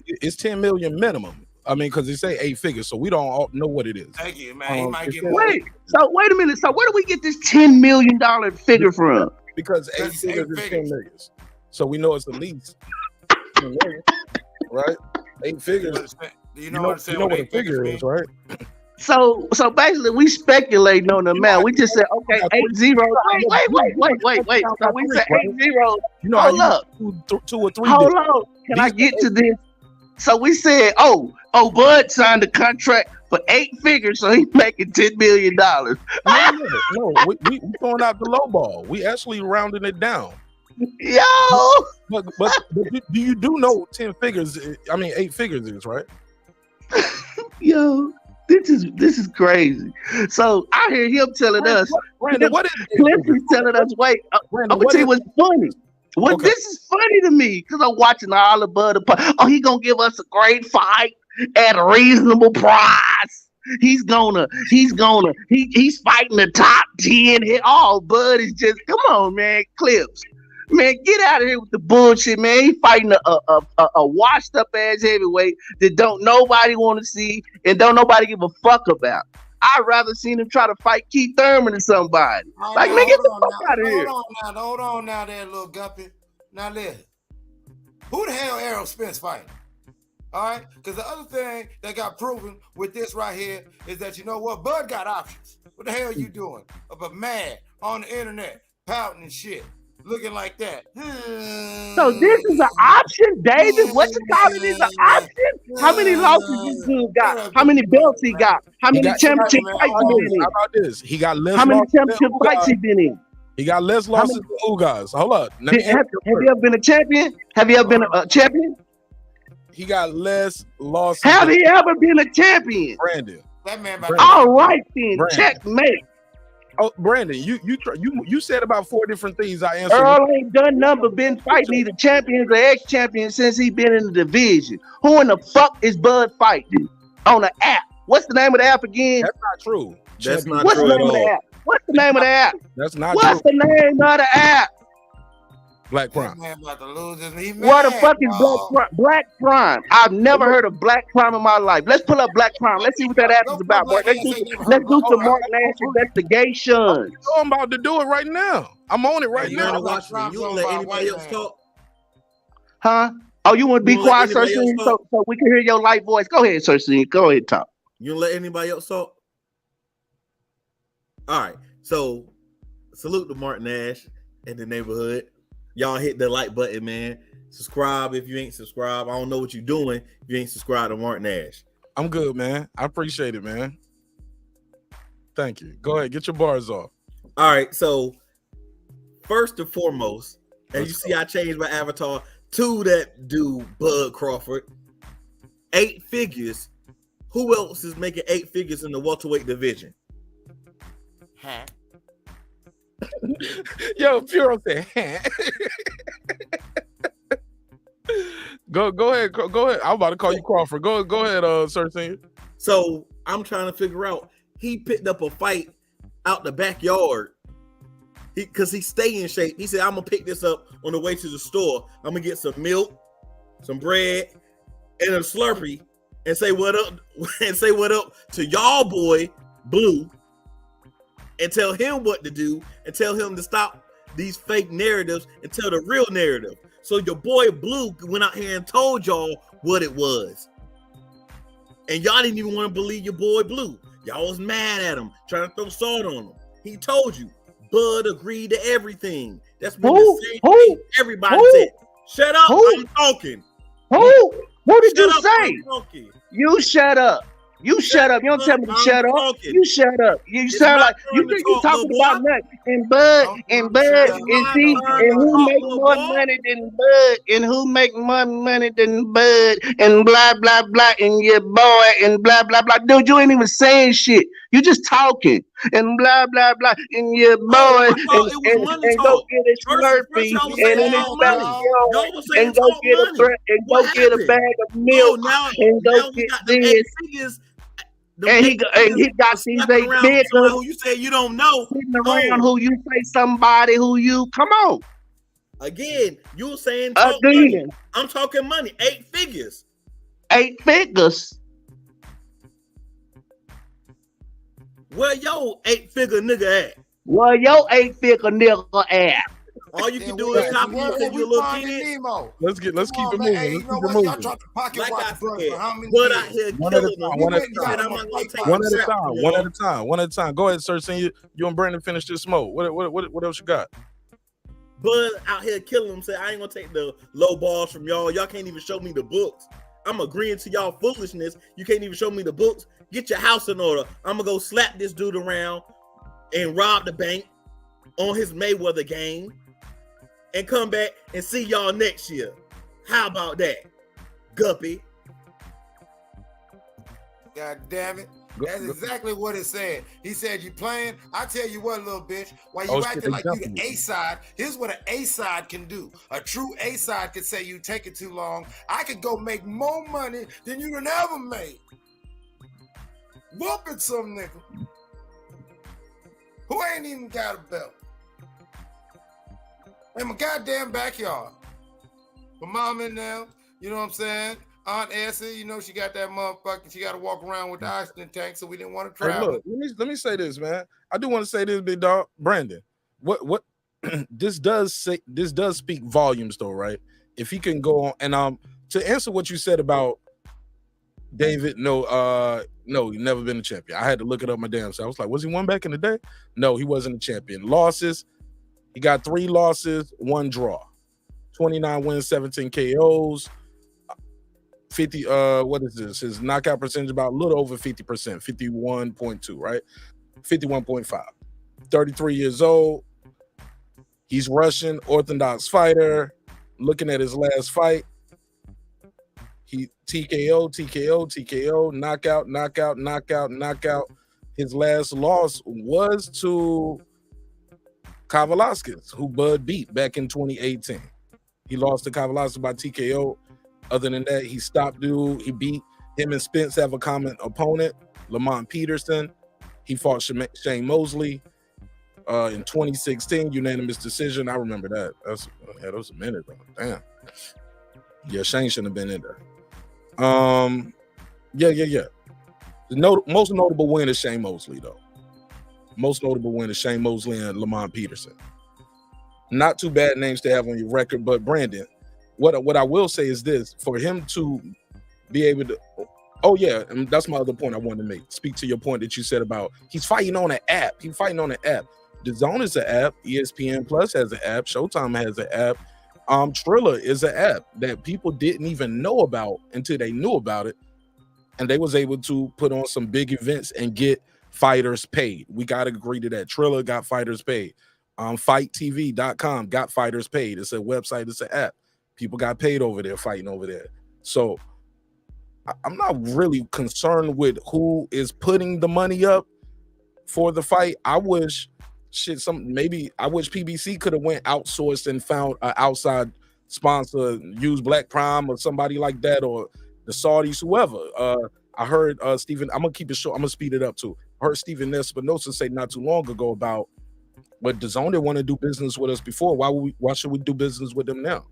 It's 10 million minimum. I mean, because they say 8 figures, so we don't all know what it is. Thank you, man. He might get wait a minute. So where do we get this $10 million figure from? Because 8 figures is 10 million. So we know it's at least 10 million, right? 8 figures. Do you know what a figure is, right? So basically, we speculating on the amount. We just said, okay, 8 zeros. Wait. So we said 8 zeros. Hold up. 2 or 3. Hold on. Can I get to this? So we said, Bud signed a contract for 8 figures, so he's making $10 million. No, we throwing out the low ball. We actually rounding it down. Yo, but you do know 10 figures? I mean, 8 figures is right. Yo, this is crazy. So I hear him telling us. Brandon, what is Cliff is telling us? Wait, I'm gonna tell you what's funny. This is funny to me because I'm watching all the Bud. He gonna give us a great fight at a reasonable price. He's fighting the top 10. Bud is just, come on, man, Clips. Man, get out of here with the bullshit, man. He fighting a washed up ass heavyweight that don't nobody want to see and don't nobody give a fuck about. I'd rather seen him try to fight Keith Thurman or somebody. Man, get the fuck out of here. Hold on now there, little guppy. Now listen. Who the hell Errol Spence fighting? All right? Because the other thing that got proven with this right here is that, you know what? Bud got options. What the hell are you doing? But mad on the internet, pouting and shit. Looking like that. So this is an option, David? What you call it is an option? How many losses this dude got? How many belts he got? How many championship fights he been in? How about this? He got less. How many championship fights he been in? He got less losses than Ugas. Hold up. Have you ever been a champion? Have you ever been a champion? He got less losses. Have he ever been a champion? Brandon. That man. All right then, checkmate. Oh, Brandon, you said about 4 different things. I answered. Earl ain't done nothing but been fighting either champions or ex-champions since he been in the division. Who in the fuck is Bud fighting on the app? What's the name of the app again? That's not true. That's not What's true the at name of the all. app? What's the name of the app? That's not What's true. the name of the app? Black Prime. Man about to lose his knee. What the fuck is Black Prime? I've never heard of Black Prime in my life. Let's pull up Black Prime. Let's see what that app is about, boy. Let's do some Mark Nash investigation. I'm about to do it right now. I'm on it right now. You don't let anybody else talk? Huh? Oh, you want to be quiet, Sir Scene, so we can hear your light voice? Go ahead, Sir Scene. Go ahead, talk. You don't let anybody else talk? All right. So, salute to Mark Nash in the neighborhood. Y'all hit the like button, man. Subscribe if you ain't subscribed. I don't know what you're doing if you ain't subscribed to Mark Nash. I'm good, man. I appreciate it, man. Thank you. Go ahead. Get your bars off. All right. So, first and foremost, as you see, I changed my avatar to that dude, Bud Crawford. 8 figures. Who else is making 8 figures in the welterweight division? Huh? Yo, Puro said, Go ahead. I'm about to call you Crawford. Go ahead, Sir Senior. So I'm trying to figure out. He picked up a fight out the backyard. Because he stay in shape. He said, I'm gonna pick this up on the way to the store. I'm gonna get some milk, some bread, and a Slurpee, and say what up to y'all boy Blue. And tell him what to do, and tell him to stop these fake narratives and tell the real narrative. So your boy Blue went out here and told y'all what it was. And y'all didn't even want to believe your boy Blue. Y'all was mad at him, trying to throw salt on him. He told you. Bud agreed to everything. That's been the same thing everybody said. Shut up, I'm talking. Who did you say? You shut up. You shut up. You don't tell me to shut up. You shut up. You sound like you think you talking about nothing. And Bud and see, and who make more money than Bud, and who make more money than Bud, and blah blah blah, and your boy, and blah blah blah. Dude, you ain't even saying shit. You just talking, and blah blah blah, and your boy, and go get a Slurpee, and in his backyard, and go get a bag of milk, and go get this. And he got these 8 figures. Who you say you don't know? Sitting around who you say somebody who you come on. Again, you were saying talk money. I'm talking money. 8 figures. 8 figures. Where your 8-figure nigga at? Where your 8-figure nigga at? All you can do is copy you because you're a little kid. Let's keep it moving. Hey, you know what? Y'all trying to pocket like watch brothers for how many but years? out here One at a killing time. them. One at a time. Go ahead, Sir Senior. You and Brandon finish this smoke. What else you got? Bud out here killing them. Say I ain't gonna take the low balls from y'all. Y'all can't even show me the books. I'm agreeing to y'all foolishness. You can't even show me the books. Get your house in order. I'm gonna go slap this dude around and rob the bank on his Mayweather game and come back and see y'all next year. How about that, Guppy? God damn it. That's exactly what it said. He said, you playing? I tell you what, little bitch, while you acting like you the A-side, here's what an A-side can do. A true A-side could say you take it too long. I could go make more money than you done ever made. Whooping some nigga who ain't even got a belt in my goddamn backyard. My mom in there, you know what I'm saying? Aunt Essie, you know she got that motherfucker. She got to walk around with the oxygen tank, so we didn't want to travel. Hey, look, let me say this, man. I do want to say this, big dog, Brandon. What this does speak volumes, though, right? If he can go on and to answer what you said about David, no, he never been a champion. I had to look it up my damn self. I was like, was he one back in the day? No, he wasn't a champion. Losses, he got 3 losses, 1 draw, 29 wins, 17 KOs. 50 what is this? His knockout percentage about a little over 50%, 51.2, right? 51.5. 33 years old. He's Russian, Orthodox fighter. Looking at his last fight, He TKO, knockout. His last loss was to Kavalauskas, who Bud beat back in 2018. He lost to Kavalauskas by TKO. Other than that, he stopped dude. He beat him and Spence have a common opponent, Lamont Peterson. He fought Shane Mosley in 2016, unanimous decision. I remember that. That was a minute though. Damn. Yeah, Shane shouldn't have been in there. Yeah. The most notable win is Shane Mosley, though. Most notable win is Shane Mosley and Lamont Peterson. Not too bad names to have on your record, but Brandon, what I will say is this: for him to be able to, and that's my other point I wanted to make. Speak to your point that you said about he's fighting on an app. He's fighting on an app. DAZN is an app. ESPN Plus has an app. Showtime has an app. Triller is an app that people didn't even know about until they knew about it, and they was able to put on some big events and get fighters paid. We got to agree to that. Triller got fighters paid. FightTV.com got fighters paid. It's a website. It's an app. People got paid over there fighting over there. So I'm not really concerned with who is putting the money up for the fight. I wish PBC could have went outsourced and found an outside sponsor, use Black Prime or somebody like that, or the Saudis, whoever. I heard Stephen, I'm gonna keep it short, I'm gonna speed it up too. I heard Stephen Espinosa say not too long ago about what DAZN didn't want to do business with us before. Why should we do business with them now?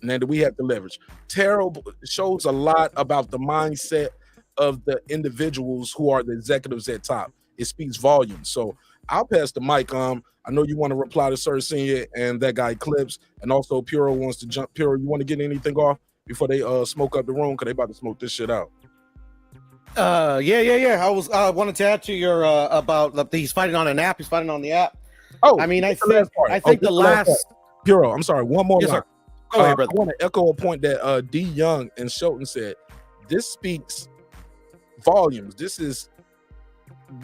And then we have to leverage. Terrible shows a lot about the mindset of the individuals who are the executives at top. It speaks volumes. So I'll pass the mic. I know you want to reply to Sir Senior and that guy Clips, and also Puro wants to jump. Puro, you want to get anything off before they smoke up the room? Because they about to smoke this shit out. Yeah. I wanted to add to your about he's fighting on an app. He's fighting on the app. Oh, I mean, I think the last Puro. I'm sorry. One more. Yes, sir. Go ahead, brother. I want to echo a point that D Young and Shelton said. This speaks volumes.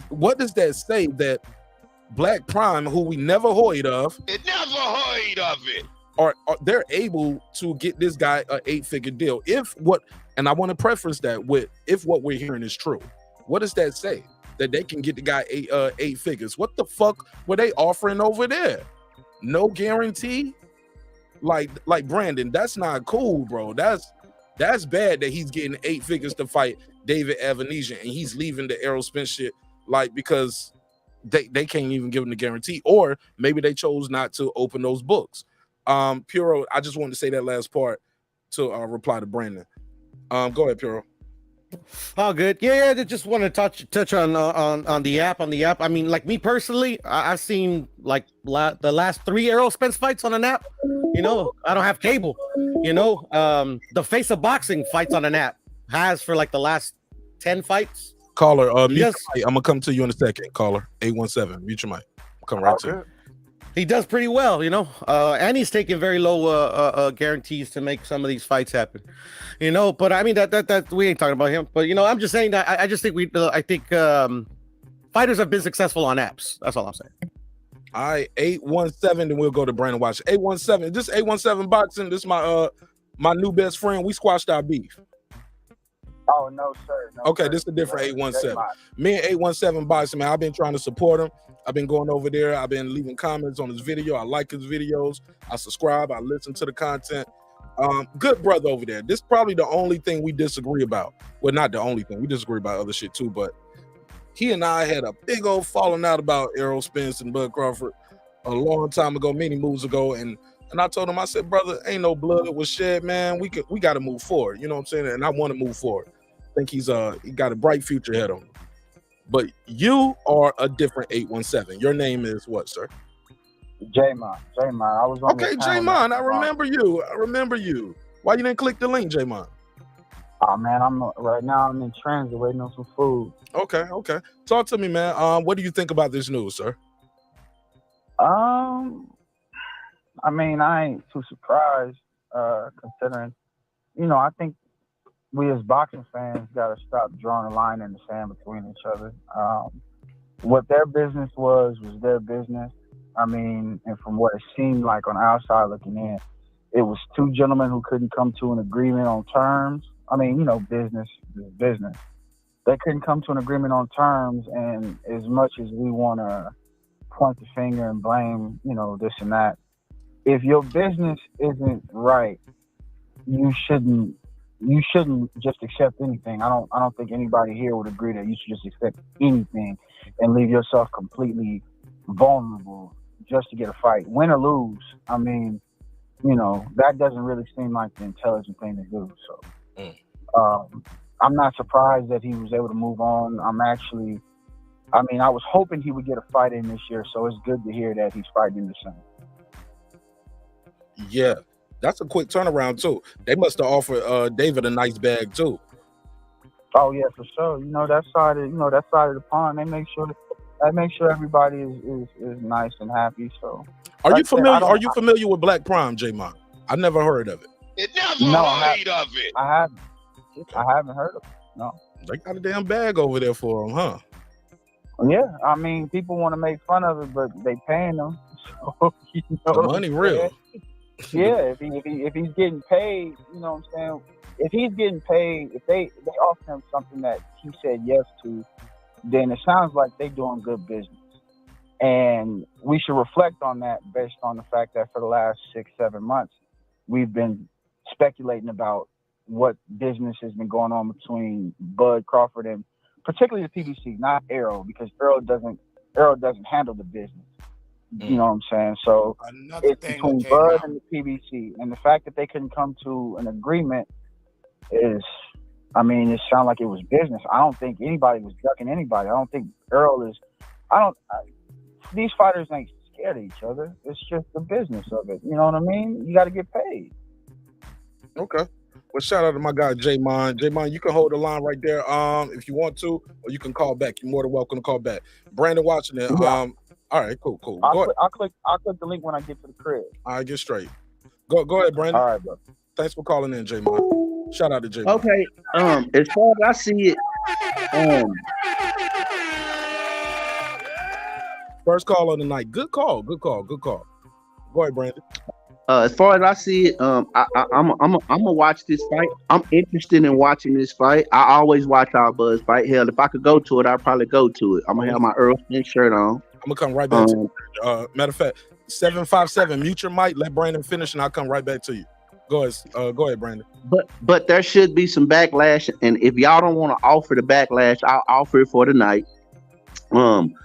What does that say? That Black Prime, who we never heard of, are they're able to get this guy an 8-figure deal. And I want to preference that with if what we're hearing is true. What does that say? That they can get the guy 8 figures. What the fuck were they offering over there? No guarantee. Like Brandon, that's not cool, bro. That's bad that he's getting 8 figures to fight David Avanesyan and he's leaving the Errol Spence shit because they can't even give him the guarantee, or maybe they chose not to open those books. Puro, I just wanted to say that last part to reply to Brandon. Go ahead, Puro. Oh, good. Yeah. I just want to touch on the app. I mean, like me personally, I've seen like the last 3 Errol Spence fights on an app. You know, I don't have cable. You know, the Face of Boxing fights on an app. Has for like the last 10 fights. Caller, I'm gonna come to you in a second. Caller, 817. Mute your mic. Come right to you. He does pretty well, you know, and he's taking very low guarantees to make some of these fights happen, you know. But I mean that we ain't talking about him. But you know, I'm just saying that I just think fighters have been successful on apps. That's all I'm saying. All right, 817, and we'll go to Brandon Watch. 817. This 817 boxing. This is my new best friend. We squashed our beef. Oh no, sir. No, okay, sir. This is a different 817. Me and 817 boxing, man. I've been trying to support him. I've been going over there. I've been leaving comments on his video. I like his videos. I subscribe. I listen to the content. Good brother over there. This is probably the only thing we disagree about. Well, not the only thing. We disagree about other shit too, but he and I had a big old falling out about Errol Spence and Bud Crawford a long time ago, many moves ago. And I told him, I said, brother, ain't no blood that was shed, man. We got to move forward. You know what I'm saying? And I want to move forward. I think he got a bright future ahead of him. But you are a different 817. Your name is what, sir? J-Mon. I was on okay, J-Mon. I remember you. Why you didn't click the link, J-Mon? Oh man, right now I'm in transit waiting on some food. Okay. Talk to me, man. What do you think about this news, sir? I mean, I ain't too surprised, considering, you know, I think we as boxing fans got to stop drawing a line in the sand between each other. What their business was their business. I mean, and from what it seemed like on the outside looking in, it was 2 gentlemen who couldn't come to an agreement on terms. I mean, you know, business is business. They couldn't come to an agreement on terms, and as much as we want to point the finger and blame, you know, this and that, if your business isn't right, you shouldn't just accept anything. I don't think anybody here would agree that you should just accept anything and leave yourself completely vulnerable just to get a fight, win or lose. I mean, you know, that doesn't really seem like the intelligent thing to do. So I'm not surprised that he was able to move on. I was hoping he would get a fight in this year, so it's good to hear that he's fighting in December. Yeah, that's a quick turnaround too. They must have offered David a nice bag too. Oh yeah, for sure. You know, that side of the pond, they make sure everybody is nice and happy. So Are you familiar with Black Prime, J-Mon? I never heard of it. I haven't heard of it. No. They got a damn bag over there for him, huh? Yeah, I mean, people want to make fun of it, but they paying them. So, you know, the money real. Yeah, if he's getting paid, you know what I'm saying? If he's getting paid, if they offer him something that he said yes to, then it sounds like they're doing good business. And we should reflect on that based on the fact that for the last 6-7 months, we've been speculating about what business has been going on between Bud Crawford and particularly the PBC, not Errol, because Errol doesn't handle the business. You know what I'm saying? So it's between Bud and the PBC, and the fact that they couldn't come to an agreement it sounded like it was business. I don't think anybody was ducking anybody. I don't think Errol is. These fighters ain't scared of each other. It's just the business of it. You know what I mean? You got to get paid. Okay. Well, shout out to my guy J-Mon. J-Mon, you can hold the line right there if you want to, or you can call back. You're more than welcome to call back. Brandon watching it. Yeah. All right, cool. I'll click the link when I get to the crib. All right, get straight. Go ahead, Brandon. All right, bro. Thanks for calling in, J-Mon. Shout out to J-Mon. Okay. As far as I see it, first call of the night. Good call. Go ahead, Brandon. As far as I see it, I'm gonna watch this fight. I'm interested in watching this fight. I always watch our Buzz fight. Hell, if I could go to it, I'd probably go to it. I'm gonna have my Errol Spence shirt on. I'm gonna come right back to you. Matter of fact, 757, mute your mic, let Brandon finish, and I'll come right back to you. Go ahead, Brandon. But there should be some backlash, and if y'all don't want to offer the backlash, I'll offer it for tonight. When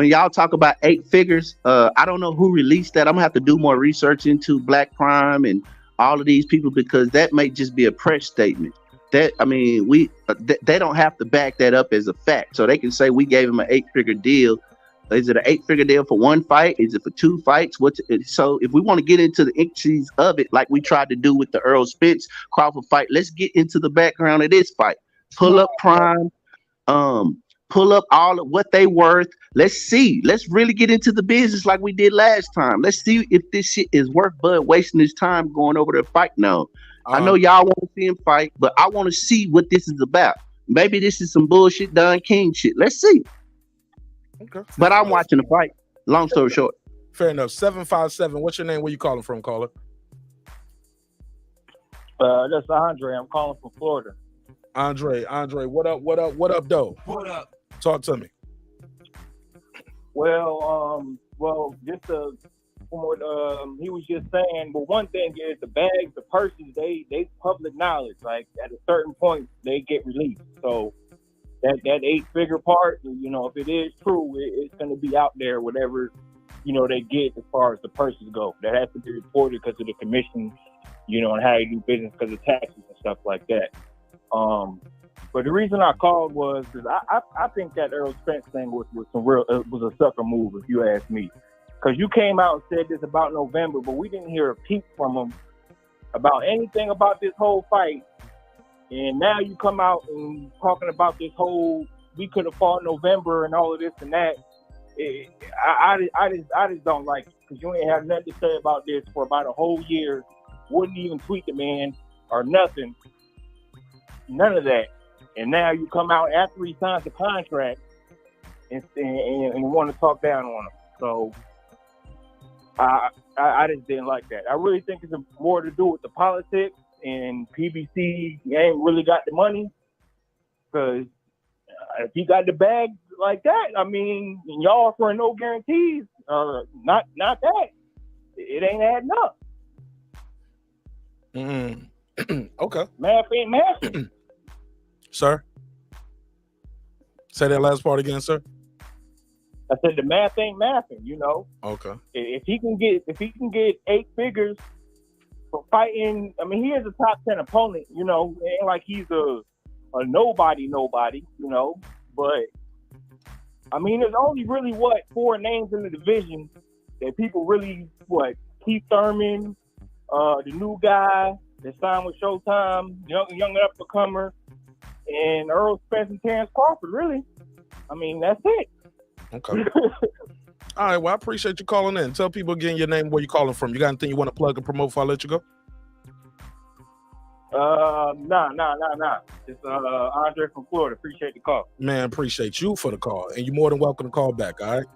y'all talk about 8 figures, I don't know who released that. I'm gonna have to do more research into Black Prime and all of these people, because that may just be a press statement. They don't have to back that up as a fact. So they can say we gave him an 8-figure deal. Is it an 8-figure deal for 1 fight? Is it for 2 fights? So if we want to get into the intricacies of it, like we tried to do with the Errol Spence Crawford fight, let's get into the background of this fight. Pull up Prime. Pull up all of what they worth. Let's see. Let's really get into the business like we did last time. Let's see if this shit is worth Bud wasting his time going over there fighting now. I know y'all want to see him fight, but I want to see what this is about. Maybe this is some bullshit Don King shit. Let's see. Okay. But I'm watching the fight. Long story short. Fair enough. 757. What's your name? Where you calling from, caller? That's Andre. I'm calling from Florida. Andre, what up, though? What up? Talk to me. Well, just from what he was just saying. But one thing is the bags, the purses, they public knowledge. Like at a certain point, they get released. So that 8-figure part, you know, if it is true, it's going to be out there. Whatever, you know, they get as far as the purses go, that has to be reported because of the commission, you know, and how you do business because of taxes and stuff like that. But the reason I called was because I think that Errol Spence thing was a sucker move, if you ask me. Because you came out and said this about November, but we didn't hear a peep from him about anything about this whole fight. And now you come out and talking about this whole we could have fought November and all of this and that. I just don't like it because you ain't have nothing to say about this for about a whole year. Wouldn't even tweet the man or nothing. None of that. And now you come out after he signs the contract and want to talk down on him. So I just didn't like that. I really think it's more to do with the politics and PBC ain't really got the money. Because if he got the bag like that, I mean, and y'all offering no guarantees, not that, it ain't adding up. Okay. Math ain't math. Sir? Say that last part again, sir. I said the math ain't mathing, you know. Okay. If he can get 8 figures for fighting, I mean, he is a top 10 opponent, you know. It ain't like he's a nobody, you know. But I mean, there's only really 4 names in the division that people really Keith Thurman, the new guy that signed with Showtime, young up and comer, and Errol Spence and Terence Crawford. Really, I mean, that's it. Okay. All right. Well, I appreciate you calling in. Tell people again your name, where you calling from. You got anything you want to plug and promote before I let you go? Nah. It's Andre from Florida. Appreciate the call. Man, appreciate you for the call, and you're more than welcome to call back. All right.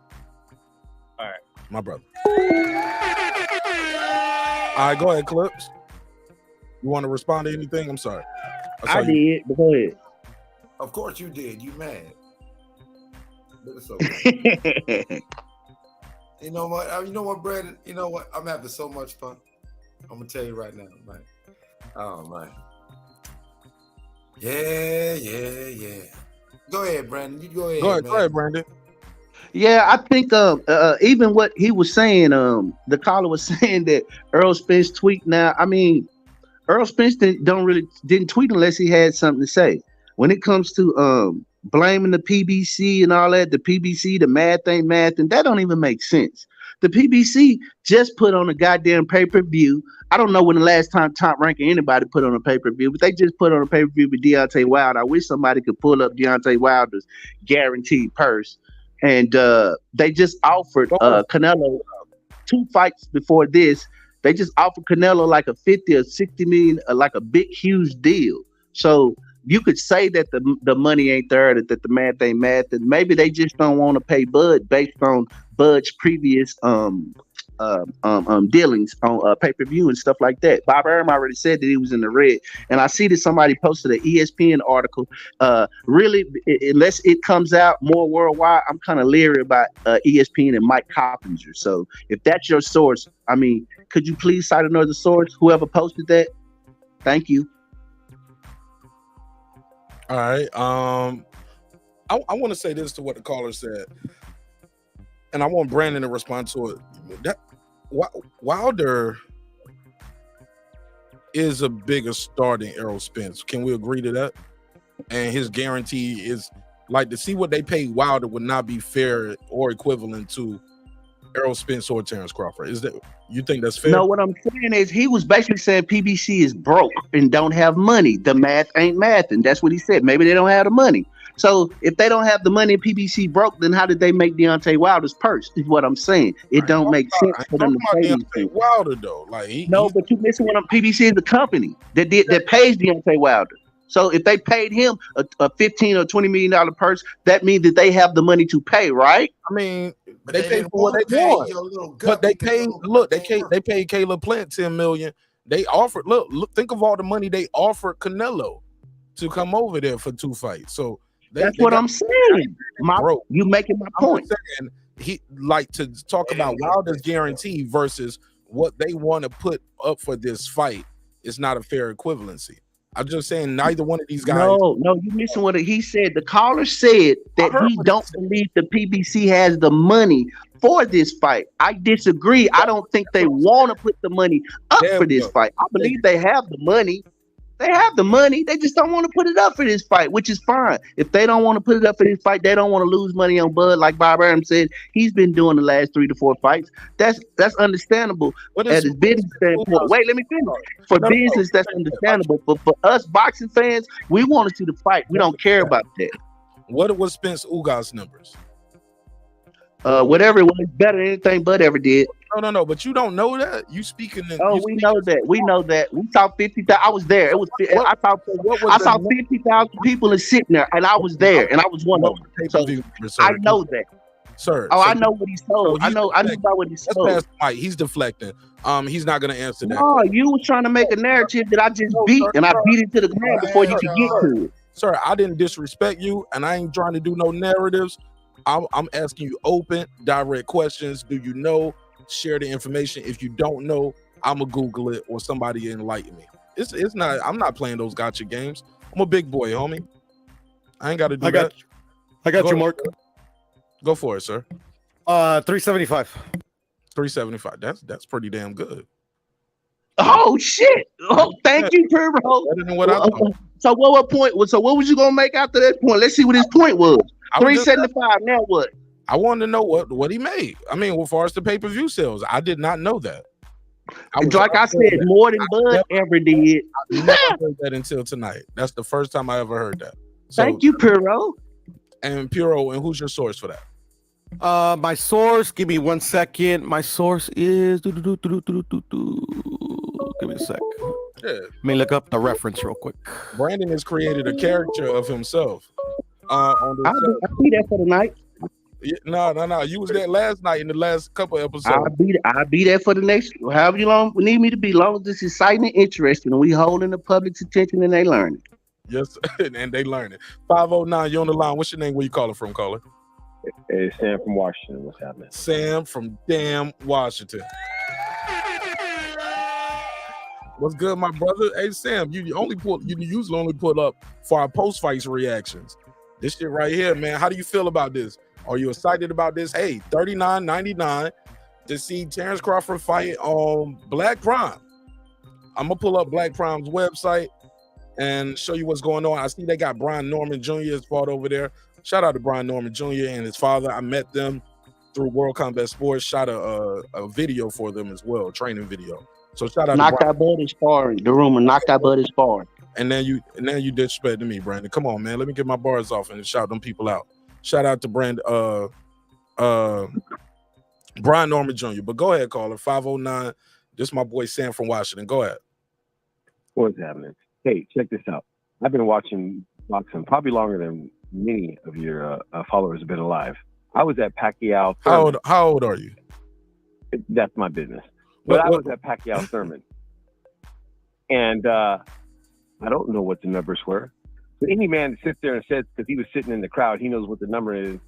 All right, my brother. All right, go ahead, Clips. You want to respond to anything? I'm sorry. I did, but go ahead. Of course you did. You mad? But it's okay. You know what, Brandon? You know what? I'm having so much fun. I'm gonna tell you right now, man. Oh man. Yeah. Go ahead, Brandon. You go ahead. Go ahead, Brandon. Yeah, I think even what he was saying, the caller was saying that Errol Spence tweet. Now, I mean, Errol Spence didn't tweet unless he had something to say. When it comes to blaming the PBC and all that, the PBC, the math ain't math, and that don't even make sense. The PBC just put on a goddamn pay-per-view. I don't know when the last time Top Rank or anybody put on a pay-per-view, but they just put on a pay-per-view with Deontay Wilder. I wish somebody could pull up Deontay Wilder's guaranteed purse. And they just offered Canelo 2 fights before this. They just offered Canelo like a 50 or 60 million, like a big, huge deal. So you could say that the money ain't there, that the math ain't math, and maybe they just don't want to pay Bud based on Bud's previous dealings on pay-per-view and stuff like that. Bob Arum already said that he was in the red, and I see that somebody posted an ESPN article. Really, unless it comes out more worldwide, I'm kind of leery about ESPN and Mike Coppinger. So if that's your source, I mean, could you please cite another source? Whoever posted that, thank you. All right. I want to say this to what the caller said, and I want Brandon to respond to it. That Wilder is a bigger star than Errol Spence. Can we agree to that? And his guarantee is like, to see what they paid Wilder would not be fair or equivalent to Errol Spence or Terence Crawford. Is that, you think that's fair? No, what I'm saying is he was basically saying PBC is broke and don't have money. The math ain't math, and that's what he said. Maybe they don't have the money. So if they don't have the money and PBC broke, then how did they make Deontay Wilder's purse? Is what I'm saying. It don't make sense for them to say Deontay Wilder though. Like but you missing what PBC is the company that pays Deontay Wilder. So if they paid him a $15 or $20 million purse, that means that they have the money to pay, right? I mean, they paid for what they want. But they paid. Look, they paid Caleb Plant $10 million. They offered. Look. Think of all the money they offered Canelo to come over there for 2 fights. So that's what I'm saying. You making my point. Saying he like to talk about Wilder's guarantee versus what they want to put up for this fight is not a fair equivalency. I'm just saying neither one of these guys. No, you missing what he said. The caller said that he don't believe the PBC has the money for this fight. I disagree. I don't think they want to put the money up for this fight. I believe they have the money. They have the money. They just don't want to put it up for this fight, which is fine. If they don't want to put it up for this fight, they don't want to lose money on Bud. Like Bob Arum said, he's been doing the last 3 to 4 fights. That's understandable at his business standpoint. Wait, let me finish. For business, that's understandable. But for us boxing fans, we want to see the fight. We don't care about that. What was Spence Ugas numbers? Whatever it was, better than anything Bud ever did. No. But you don't know that. You speaking? We know that. We know that. We saw 50,000. I was there. It was. I saw 50,000 people and sitting there, and I was there, and I was one of them. So I know that. Sir. Oh, so I know what he sold. so I know about what he Let's sold. pass the mic. He's deflecting. He's not gonna answer that. No, you was trying to make a narrative that I just beat, and I beat it to the ground before you could get to it. Sir, I didn't disrespect you, and I ain't trying to do no narratives. I'm asking you open, direct questions. Do you know? Share the information. If you don't know, I'ma Google it or somebody enlighten me. It's not. I'm not playing those gotcha games. I'm a big boy, homie. I ain't got to do that. I got you, Mark. Go for it, sir. 375. 375. That's pretty damn good. Oh shit! Oh, thank you, Puro. Better than what I thought. So what point? So what was you gonna make after that point? Let's see what his point was. 375. Now what? I wanted to know what he made. I mean, as far as the pay-per-view sales, I did not know that. Like I said, more than Bud ever did. I never heard that until tonight. That's the first time I ever heard that. So, thank you, Puro. And Puro, and who's your source for that? My source, give me 1 second. My source is give me a sec. Yeah. Let me look up the reference real quick. Brandon has created a character of himself. On the I'll be there for the night. Yeah, no. You was there last night in the last couple episodes. I'll be there for the next however long we need me to be. Long as this is exciting and interesting, and we holding the public's attention and they learning. Yes, and they learning. 509, you on the line. What's your name? Where you calling from, caller? Hey, Sam from Washington. What's happening? Sam from damn Washington. What's good, my brother? Hey, Sam, you usually only put up for our post-fights reactions. This shit right here, man. How do you feel about this? Are you excited about this? Hey, $39.99 to see Terence Crawford fight on Black Prime. I'm gonna pull up Black Prime's website and show you what's going on. I see they got Brian Norman Jr. has fought over there. Shout out to Brian Norman Jr. and his father. I met them through World Combat Sports. Shot a video for them as well, training video. So shout out. Knock that butt is sparring. The rumor, knock that butt is sparring. And then you disrespecting me, Brandon. Come on, man. Let me get my bars off and shout them people out. Shout out to Brian Norman Jr. But go ahead, caller. 509. This is my boy Sam from Washington. Go ahead. What's happening? Hey, check this out. I've been watching boxing probably longer than many of your followers have been alive. I was at Pacquiao. How old are you? That's my business. But I was at Pacquiao Thurman. And I don't know what the numbers were. So any man that sits there and says, because he was sitting in the crowd, he knows what the number is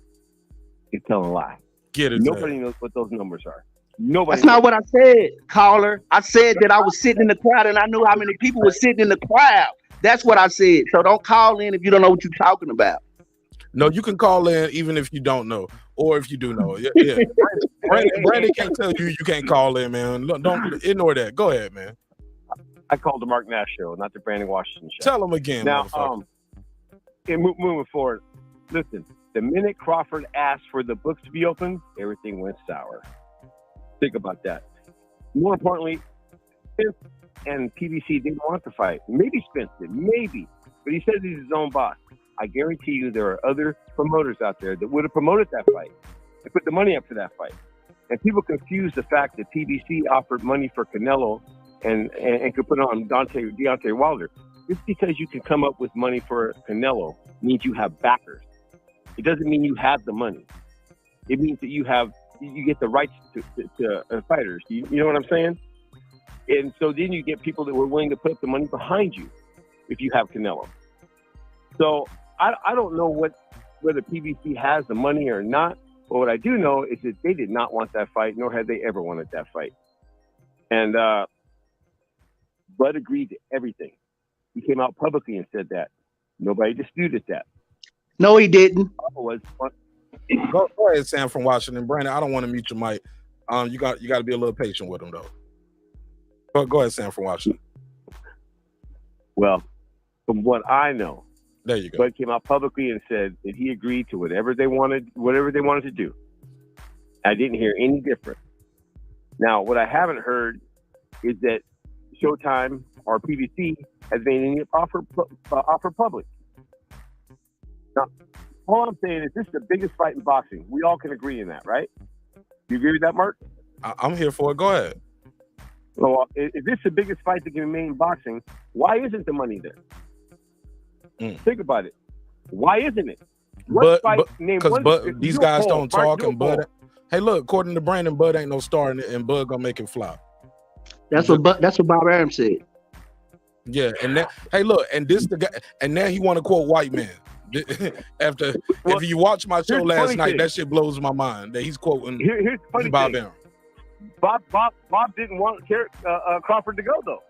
telling a lie. Get it. Nobody knows what those numbers are. Nobody. That's not what I said, caller. I said that I was sitting in the crowd and I knew how many people were sitting in the crowd. That's what I said. So don't call in if you don't know what you're talking about. No, you can call in even if you don't know, or if you do know. Yeah. Brandon can't tell you can't call in, man. Don't ignore that. Go ahead, man. I called the Mark Nash show, not the Brandon Washington show. Tell him again. Now, moving forward, listen. The minute Crawford asked for the books to be open, everything went sour. Think about that. More importantly, Spence and PBC didn't want the fight. Maybe Spence did, maybe, but he says he's his own boss. I guarantee you there are other promoters out there that would have promoted that fight and put the money up for that fight. And people confuse the fact that PBC offered money for Canelo and could put on Deontay Wilder. Just because you can come up with money for Canelo means you have backers. It doesn't mean you have the money. It means that you get the rights to fighters. You know what I'm saying? And so then you get people that were willing to put the money behind you if you have Canelo. So I don't know whether PBC has the money or not, but what I do know is that they did not want that fight, nor had they ever wanted that fight. And Bud agreed to everything. He came out publicly and said that. Nobody disputed that. No, he didn't. Go ahead, Sam from Washington. Brandon, I don't want to mute your mic. You got to be a little patient with him, though. Go ahead, Sam from Washington. Well, from what I know, there you go. Bud came out publicly and said that he agreed to whatever they wanted to do. I didn't hear any different. Now, what I haven't heard is that Showtime or PBC has made any offer public. Now, all I'm saying is this is the biggest fight in boxing. We all can agree in that, right? You agree with that, Mark? I'm here for it. Go ahead. Well, if this is the biggest fight that can be made in boxing, why isn't the money there? Think about it. Why isn't it? Because these guys don't talk, and Bud. Hey, look, according to Brandon, Bud ain't no star, and Bud gonna make it flop. That's what Bob Arum said. Yeah, and that, hey, look, and this the guy, and now he want to quote white man. After if you watch my show last night, that shit blows my mind that he's quoting here's the funny Bob thing. Arum. Bob didn't want Crawford to go though.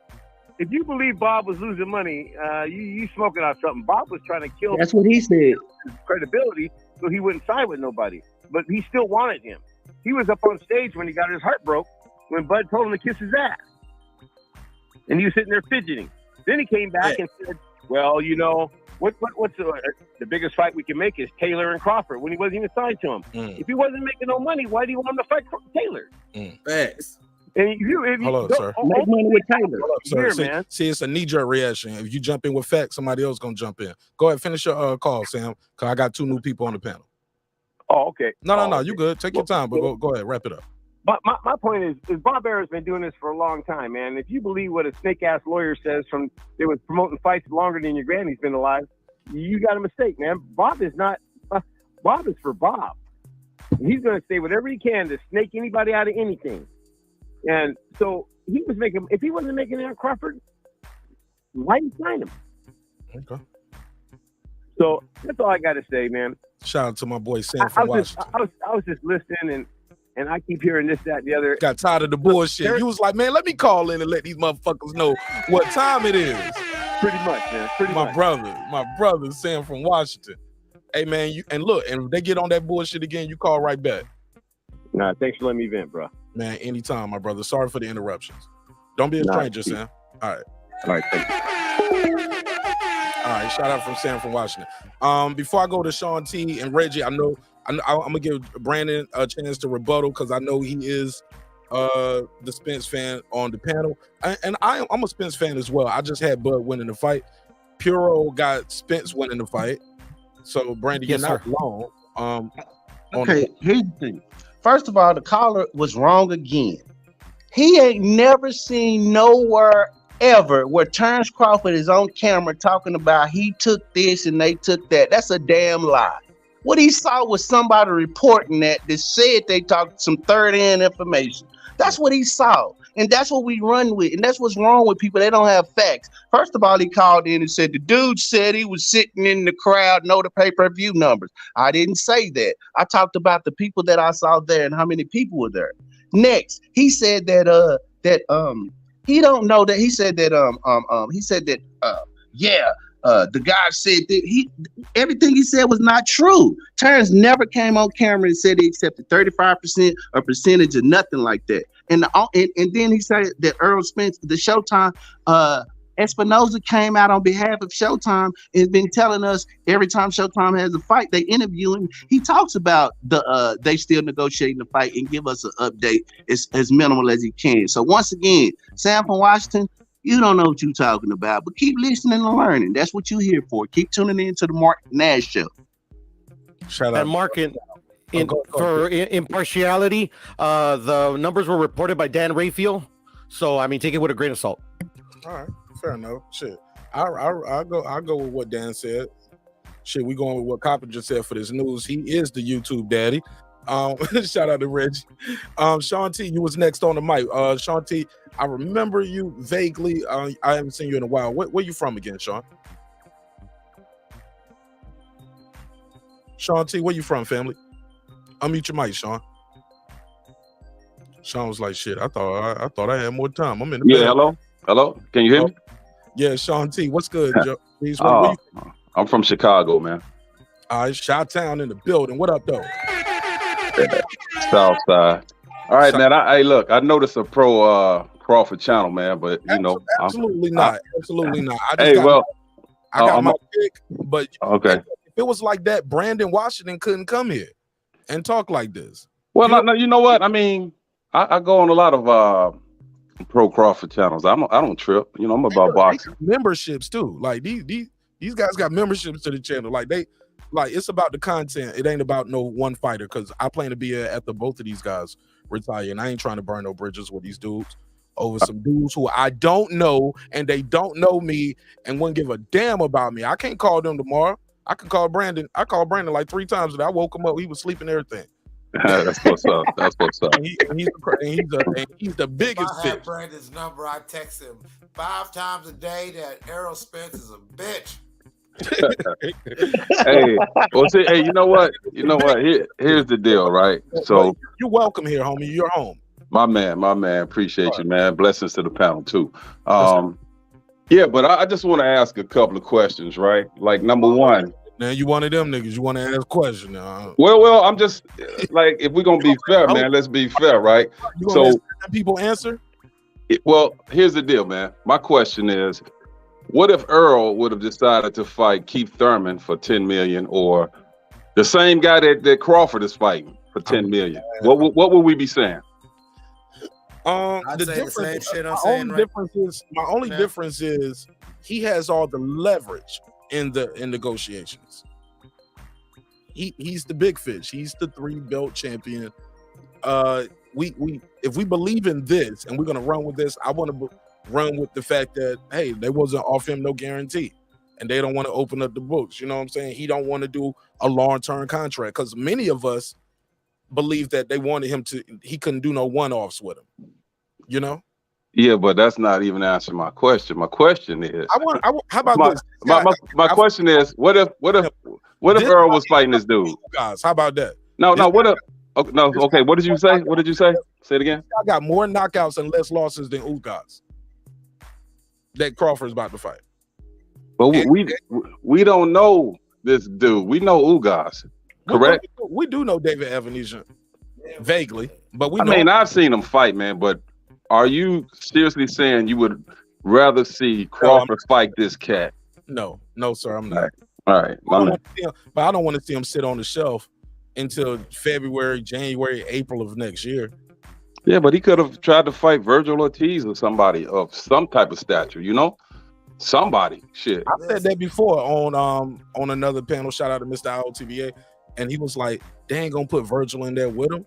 If you believe Bob was losing money, you smoking out something. Bob was trying to kill. That's what he said. His credibility, so he wouldn't sign with nobody. But he still wanted him. He was up on stage when he got his heart broke when Bud told him to kiss his ass, and he was sitting there fidgeting. Then he came back and said, "Well, you know, what's the biggest fight we can make is Taylor and Crawford." When he wasn't even signed to him. If he wasn't making no money, why do you want him to fight Taylor? Thanks. And if you Hello, sir. Make money with Taylor. Hello, sir. Man. See, it's a knee-jerk reaction. If you jump in with facts, somebody else gonna jump in. Go ahead, finish your call, Sam, because I got 2 new people on the panel. Oh, okay. No, you good. Take your time, but go ahead, wrap it up. But my point is Bob Arum's been doing this for a long time, man. If you believe what a snake-ass lawyer says from they was promoting fights longer than your granny's been alive, you got a mistake, man. Bob is not. Bob is for Bob. He's going to say whatever he can to snake anybody out of anything. And so he was making. If he wasn't making it on Crawford, why did he sign him? Okay. So that's all I got to say, man. Shout out to my boy Sam from Washington. I was just listening and I keep hearing this, that, and the other. Got tired of the bullshit. You was like, man, let me call in and let these motherfuckers know what time it is. Pretty much, man. My brother, Sam from Washington. Hey, man, and look, and if they get on that bullshit again, you call right back. Nah, thanks for letting me vent, bro. Man, anytime, my brother. Sorry for the interruptions. Don't be a stranger, Sam. All right, thank you. All right, shout out from Sam from Washington. Before I go to Sean T and Reggie, I'm gonna give Brandon a chance to rebuttal because I know he is the Spence fan on the panel, and I'm a Spence fan as well. I just had Bud winning the fight. Puro got Spence winning the fight. So Brandon, you're not wrong. Okay, here's the thing. First of all, the caller was wrong again. He ain't never seen nowhere ever where Terence Crawford is on camera talking about he took this and they took that. That's a damn lie. What he saw was somebody reporting that said they talked some third-hand information. That's what he saw. And that's what we run with. And that's what's wrong with people. They don't have facts. First of all, he called in and said, the dude said he was sitting in the crowd, know the pay-per-view numbers. I didn't say that. I talked about the people that I saw there and how many people were there. Next, he said that he don't know that. He said that the guy said that everything he said was not true. Terence never came on camera and said he accepted 35% or percentage or nothing like that. And then he said that Errol Spence, the Showtime, Espinoza came out on behalf of Showtime and has been telling us every time Showtime has a fight, they interview him. He talks about they still negotiating the fight and give us an update as minimal as he can. So once again, Sam from Washington, you don't know what you're talking about, but keep listening and learning. That's what you're here for. Keep tuning in to the Mark Nash Show. Shout out. And Mark, for impartiality, the numbers were reported by Dan Rayfield. So, I mean, take it with a grain of salt. All right. Fair enough. Shit. I'll go with what Dan said. Shit, we going with what Coppinger said for this news. He is the YouTube daddy. Shout out to Reggie. Sean T, you was next on the mic. Sean T, I remember you vaguely. I haven't seen you in a while. Where you from again, Sean? Sean T, where you from, family? Unmute your mic, Sean. Sean was like, shit, I thought I had more time. I'm in the bed. Hello? Can you hear me? Yeah, Sean T, what's good, Joe? I'm from Chicago, man. All right, Chi-Town in the building. What up, though? South side. All right, man. I noticed a pro Crawford channel, man, but you know, absolutely not. I got my pick, but okay. If it was like that, Brandon Washington couldn't come here and talk like this. Well, you know what? I mean, I go on a lot of pro Crawford channels. I don't trip. You know, I'm about boxing. Memberships too. Like these guys got memberships to the channel. Like it's about the content. It ain't about no one fighter. Because I plan to be after both of these guys retire, and I ain't trying to burn no bridges with these dudes over some dudes who I don't know and they don't know me and wouldn't give a damn about me. I can't call them tomorrow. I can call Brandon. I called Brandon like 3 times today. I woke him up. He was sleeping and everything. That's what's up. That's what's up. And he's the biggest If I had fish. Brandon's number, I text him 5 times a day that Errol Spence is a bitch. Hey, well, see, hey, you know what? Here's the deal, right? So you're welcome here, homie. You're home. My man. Appreciate you, man. Blessings to the panel too. Yeah, but I just want to ask a couple of questions, right? Like number one. Now you one of them niggas. You want to ask questions now? Well, I'm just like, if we're gonna be fair, man, let's be fair, right? So let people answer. Well, here's the deal, man. My question is, what if Errol would have decided to fight Keith Thurman for 10 million, or the same guy that Crawford is fighting for 10 million? What would we be saying? The difference, my only difference is he has all the leverage in negotiations. He's the big fish. He's the 3-belt champion. If we believe in this and we're gonna run with this, I want to run with the fact that, hey, they wasn't offer him no guarantee, and they don't want to open up the books. You know what I'm saying? He don't want to do a long-term contract, because many of us believe that they wanted him to. He couldn't do no one-offs with him. You know? Yeah, but that's not even answering my question. My question is, how about this? My question is, what if Errol was fighting this dude? Guys, how about that? No. What if? Okay. What did you say? What did you say? Say it again. I got more knockouts and less losses than Ugas that Crawford's about to fight. But we don't know this dude. We know Ugas, correct? We do know David Avanesyan vaguely, but I've seen him fight, man. But are you seriously saying you would rather see Crawford fight this cat? No, sir, I'm not. All right. But I don't want to see him sit on the shelf until February, January, April of next year. Yeah, but he could have tried to fight Virgil Ortiz or somebody of some type of stature, you know? Somebody. Shit. I said that before on another panel. Shout out to Mr. IOTVA. And he was like, they ain't gonna put Virgil in there with him.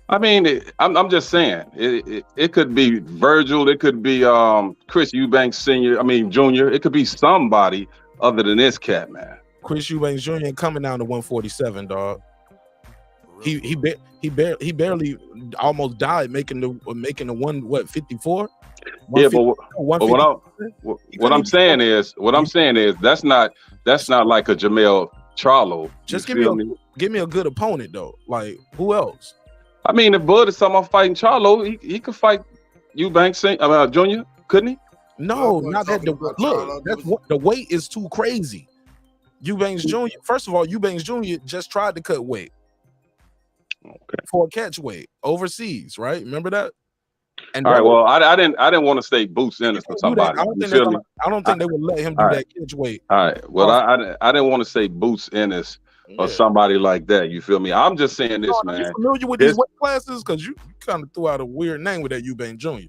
I mean, I'm just saying, it could be Virgil, it could be Chris Eubanks Jr. It could be somebody other than this cat, man. Chris Eubanks Jr. ain't coming down to 147, dog. He barely almost died making the 54. Yeah, but what I'm saying is that's not like a Jamel Charlo. Just give me a good opponent though. Like, who else? I mean, if Bud is talking about fighting Charlo, he could fight Eubanks Jr., couldn't he? No, not that. The weight is too crazy. Eubanks Jr. First of all, Eubanks Jr. just tried to cut weight for a catch weight overseas, right? Remember that? And all right. Well, I didn't want to say Boots Ennis for somebody. I don't think they would let him do that catch weight. All right. Well, I didn't want to say Boots Ennis or somebody like that. You feel me? I'm just saying this, man. You familiar with these weight classes? Because you kind of threw out a weird name with that Eubanks Jr.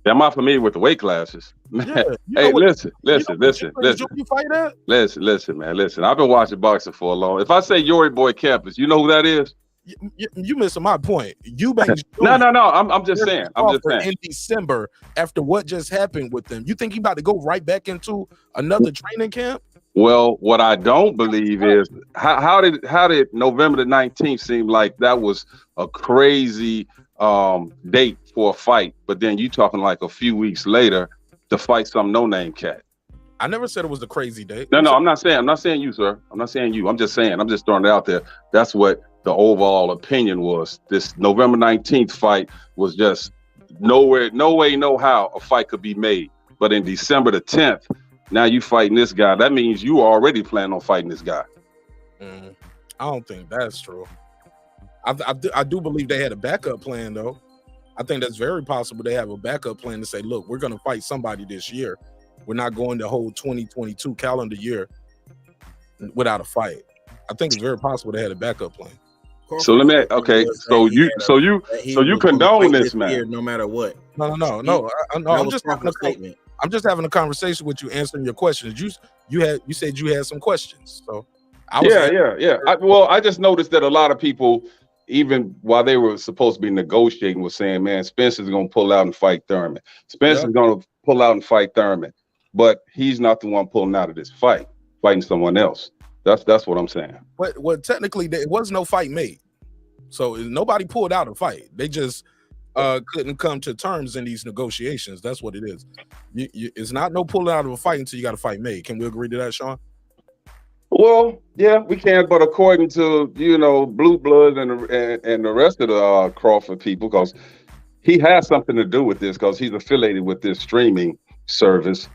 I'm not familiar with the weight classes. Yeah, hey, listen. You fight that? Listen, man. Listen, I've been watching boxing for a long. If I say Yori Boy Campus, you know who that is? You missing my point. Eubanks. No. I'm just saying. In December, after what just happened with them, you think he about to go right back into another training camp? Well, what I don't believe is how did November the 19th seem like that was a crazy date for a fight, but then you talking like a few weeks later to fight some no-name cat. I never said it was a crazy date. No, I'm not saying you, sir. I'm not saying you. I'm just throwing it out there. That's what the overall opinion was. This November 19th fight was just no way, no how a fight could be made. But in December the 10th, now you fighting this guy. That means you already plan on fighting this guy. I don't think that's true. I do believe they had a backup plan, though. I think that's very possible they have a backup plan to say, look, we're going to fight somebody this year. We're not going the whole 2022 calendar year without a fight. I think it's very possible they had a backup plan. So let me, okay. So you condone this, man? No matter what. No. I'm just having a conversation with you, answering your questions. You said you had some questions, so I just noticed that a lot of people, even while they were supposed to be negotiating, was saying, "Man, Spencer's going to pull out and fight Thurman. Spencer's going to pull out and fight Thurman," but he's not the one pulling out of this fight. fighting someone else. That's what I'm saying. Well, technically, there was no fight made, so nobody pulled out a fight. They just couldn't come to terms in these negotiations. That's what it is. It's not no pulling out of a fight until you got a fight made. Can we agree to that, Sean? Well, yeah, we can, but according to Blue Blood and the rest of the Crawford people, because he has something to do with this, because he's affiliated with this streaming service.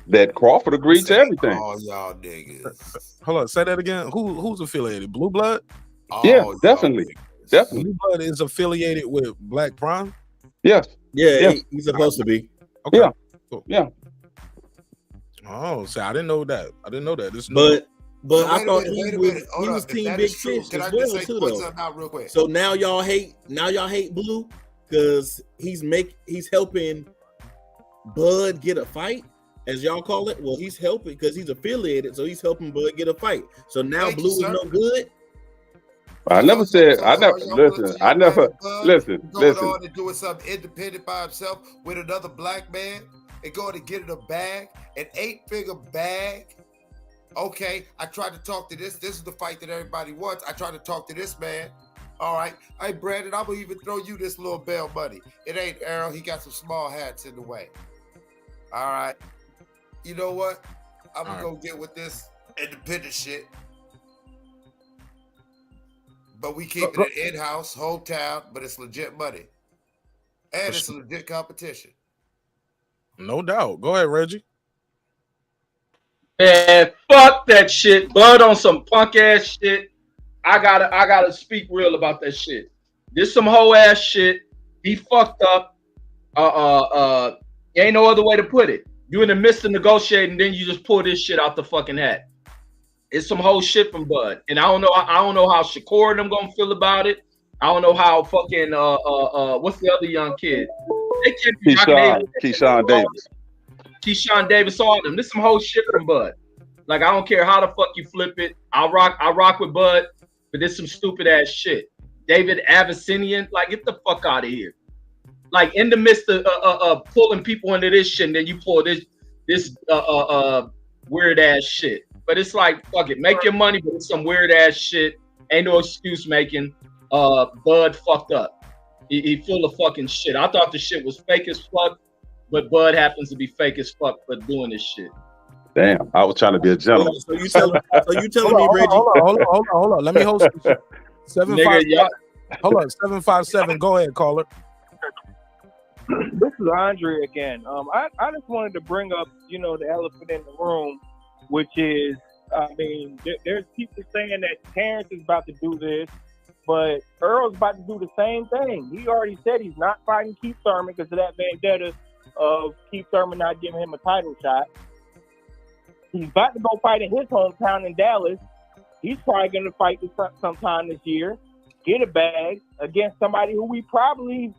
That Crawford agreed to everything. Oh, y'all niggas. Hold on, say that again. Who's affiliated? Blue Blood? Yeah, definitely. Blue Blood is affiliated with Black Prime? Yes. Yeah, he's supposed to be. Okay. Yeah. Cool. Yeah. Oh, so I didn't know that. This But So I thought wait a he minute. Hold was up. If Team that Big is true, Fish can as I well just say too, point though. something out real quick? So now y'all hate Blue because he's helping Bud get a fight, as y'all call it. Well, he's helping because he's affiliated, so he's helping Bud get a fight. So now Thank Blue you, is sir. no good. I never said. I never listen. I never listen. Going Listen. on and doing something independent by himself with another black man and going to get in a bag, an 8-figure bag. Okay, I tried to talk to this. This is the fight that everybody wants. I tried to talk to this man. All right. Hey, Brandon, I'm going to even throw you this little bail money. It ain't Errol. He got some small hats in the way. All right. You know what? I'm going to go get with this independent shit. But we keep it in-house, hometown, but it's legit money. And it's a legit competition. No doubt. Go ahead, Reggie. Man, fuck that shit. Bud on some punk ass shit. I gotta speak real about that shit. This some hoe ass shit. He fucked up. Ain't no other way to put it. You in the midst of negotiating, then you just pull this shit out the fucking hat. It's some whole shit from Bud, and I don't know how Shakur and them gonna feel about it. I don't know how fucking what's the other young kid? Keyshawn Davis. Keyshawn Davis, all them. This some whole shit from Bud. Like, I don't care how the fuck you flip it. I rock with Bud, but this some stupid ass shit. David Avanesyan, like, get the fuck out of here. Like, in the midst of pulling people into this shit, and then you pull this weird ass shit. But it's like, fuck it, make your money, but it's some weird ass shit. Ain't no excuse making. Bud fucked up. He full of fucking shit. I thought the shit was fake as fuck, but Bud happens to be fake as fuck for doing this shit. Damn, I was trying to be a gentleman. So you telling me, Reggie? Hold on. Let me host this shit. 757. Hold on, 757. Go ahead, caller. This is Andre again. I just wanted to bring up, the elephant in the room, which is, there's people saying that Terence is about to do this, but Earl's about to do the same thing. He already said he's not fighting Keith Thurman because of that vendetta of Keith Thurman not giving him a title shot. He's about to go fight in his hometown in Dallas. He's probably going to fight sometime this year, get a bag against somebody who we probably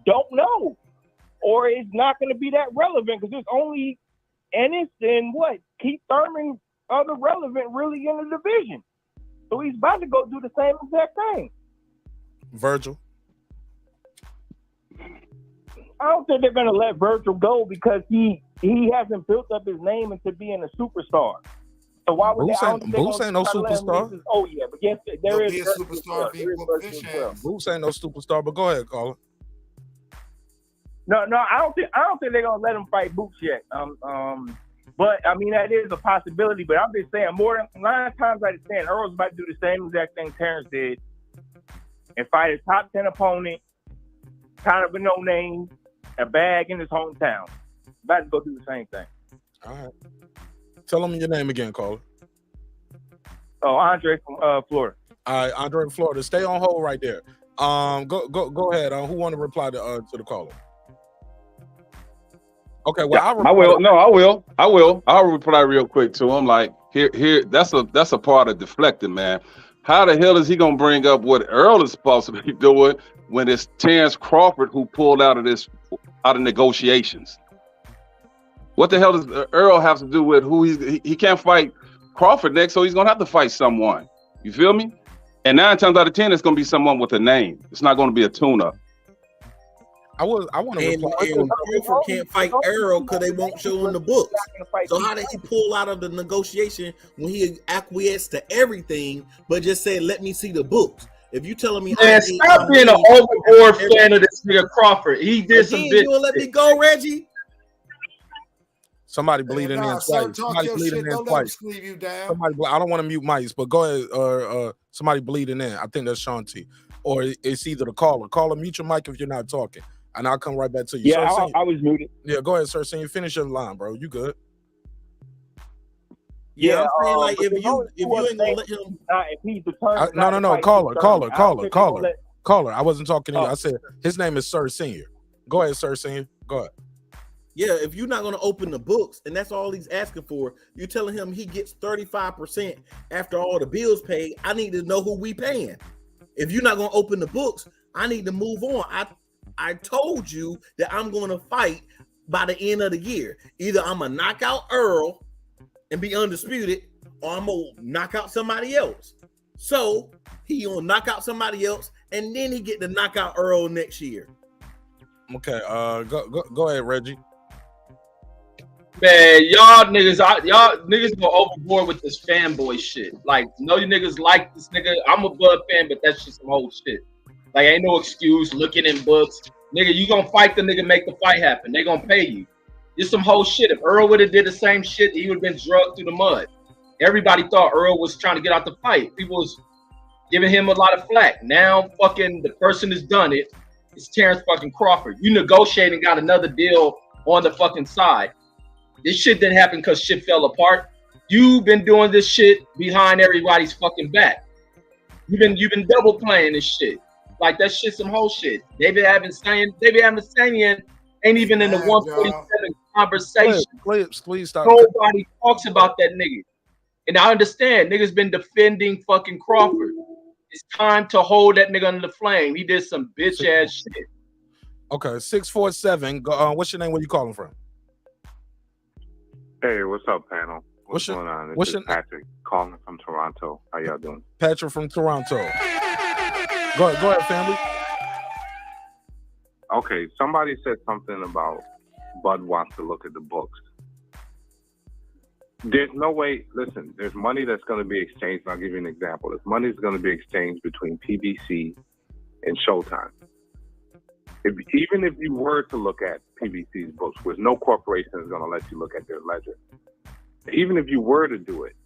don't know, or it's not going to be that relevant because there's only Ennis and Keith Thurman other relevant really in the division. So he's about to go do the same exact thing. Virgil. I don't think they're going to let Virgil go because he hasn't built up his name into being a superstar. So why would Boots ain't no superstar. Oh yeah, but yes, there is a superstar. Boots ain't no superstar. But go ahead, caller. No, I don't think they're gonna let him fight Boots yet. But that is a possibility. But I'm just saying, more than 9 times out of 10, Earl's about to do the same exact thing Terence did and fight a top 10 opponent, kind of a no name, a bag in his hometown. About to go do the same thing. All right. Tell him your name again, caller. Oh, Andre from Florida. All right, Andre from Florida. Stay on hold right there. Go ahead. Who want to reply to the caller? Okay, well, yeah, I will. I'll reply real quick to him. Like, here, that's a part of deflecting, man. How the hell is he gonna bring up what Earl is supposed to be doing when it's Terence Crawford who pulled out of negotiations? What the hell does Earl have to do with who he can't fight Crawford next, so he's gonna have to fight someone. You feel me? And 9 times out of 10, it's gonna be someone with a name. It's not gonna be a tune-up. I want to And reply. Crawford can't fight Errol because they won't show him the books. So how did he pull out of the negotiation when he acquiesced to everything, but just said, "Let me see the books"? If you telling me, man, stop being an overboard fan of this nigga Crawford. He did some bitch. You gonna let me go, Reggie? Somebody bleeding in twice. Somebody bleeding in twice. Somebody, I don't want to mute mics, but go ahead. Or somebody bleeding in. I think that's Sean T. Or it's either the caller. Caller, mute your mic if you're not talking, and I'll come right back to you. Yeah, Sir, I was muted. Yeah, go ahead, sir. Senior, finish your line, bro. You good? Yeah, I'm saying like if you ain't gonna let him, if he's determined, no. Caller. I wasn't talking to you. I said his name is Sir Senior. Go ahead, Sir Senior. Go ahead. Yeah, if you're not going to open the books, and that's all he's asking for, you're telling him he gets 35% after all the bills paid. I need to know who we paying. If you're not going to open the books, I need to move on. I told you that I'm going to fight by the end of the year. Either I'm going to knock out Earl and be undisputed, or I'm going to knock out somebody else. So he going to knock out somebody else, and then he get to knock out Earl next year. Okay, go ahead, Reggie. Man, y'all niggas go overboard with this fanboy shit. Like, no, you niggas like this nigga. I'm a Bud fan, but that's just some whole shit. Like, ain't no excuse looking in books. Nigga, you gonna fight the nigga, make the fight happen. They gonna pay you. It's some whole shit. If Earl would have did the same shit, he would have been drugged through the mud. Everybody thought Earl was trying to get out the fight. People was giving him a lot of flack. Now, fucking the person has done it. It's Terence fucking Crawford. You negotiating, got another deal on the fucking side. This shit didn't happen because shit fell apart. You've been doing this shit behind everybody's fucking back. You've been double playing this shit. Like that shit some whole shit. They been having saying ain't even in the 147 conversation. Please stop. Nobody talks about that nigga. And I understand niggas been defending fucking Crawford. It's time to hold that nigga under the flame. He did some bitch ass shit. Okay, 647. What's your name? Where you calling from? Hey, what's up, panel? What's going on? This is Patrick calling from Toronto. How y'all doing? Patrick from Toronto. Go ahead, family. Okay, somebody said something about Bud wants to look at the books. There's no way, listen, there's money that's going to be exchanged. I'll give you an example. There's money that's going to be exchanged between PBC and Showtime. Even if you were to look at PBC's books, which no corporation is going to let you look at their ledger, even if you were to do it,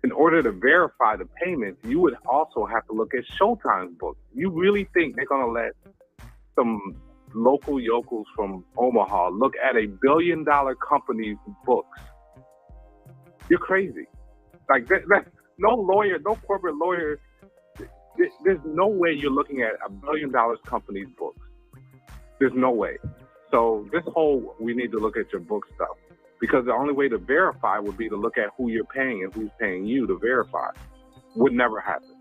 in order to verify the payments, you would also have to look at Showtime's books. You really think they're going to let some local yokels from Omaha look at a $1 billion company's books? You're crazy. Like, that's no lawyer, no corporate lawyer. There's no way you're looking at a $1 billion company's books. There's no way. So this whole, we need to look at your book stuff, because the only way to verify would be to look at who you're paying and who's paying you to verify. Would never happen.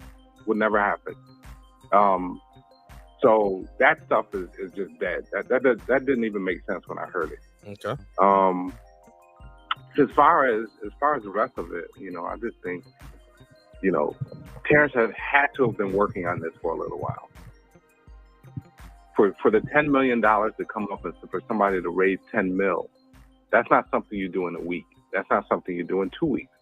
So that stuff is just dead. That didn't even make sense when I heard it. Okay. As far as the rest of it, I just think, Terence had to have been working on this for a little while. For the $10 million to come up and for somebody to raise $10 million, that's not something you do in a week. That's not something you do in 2 weeks.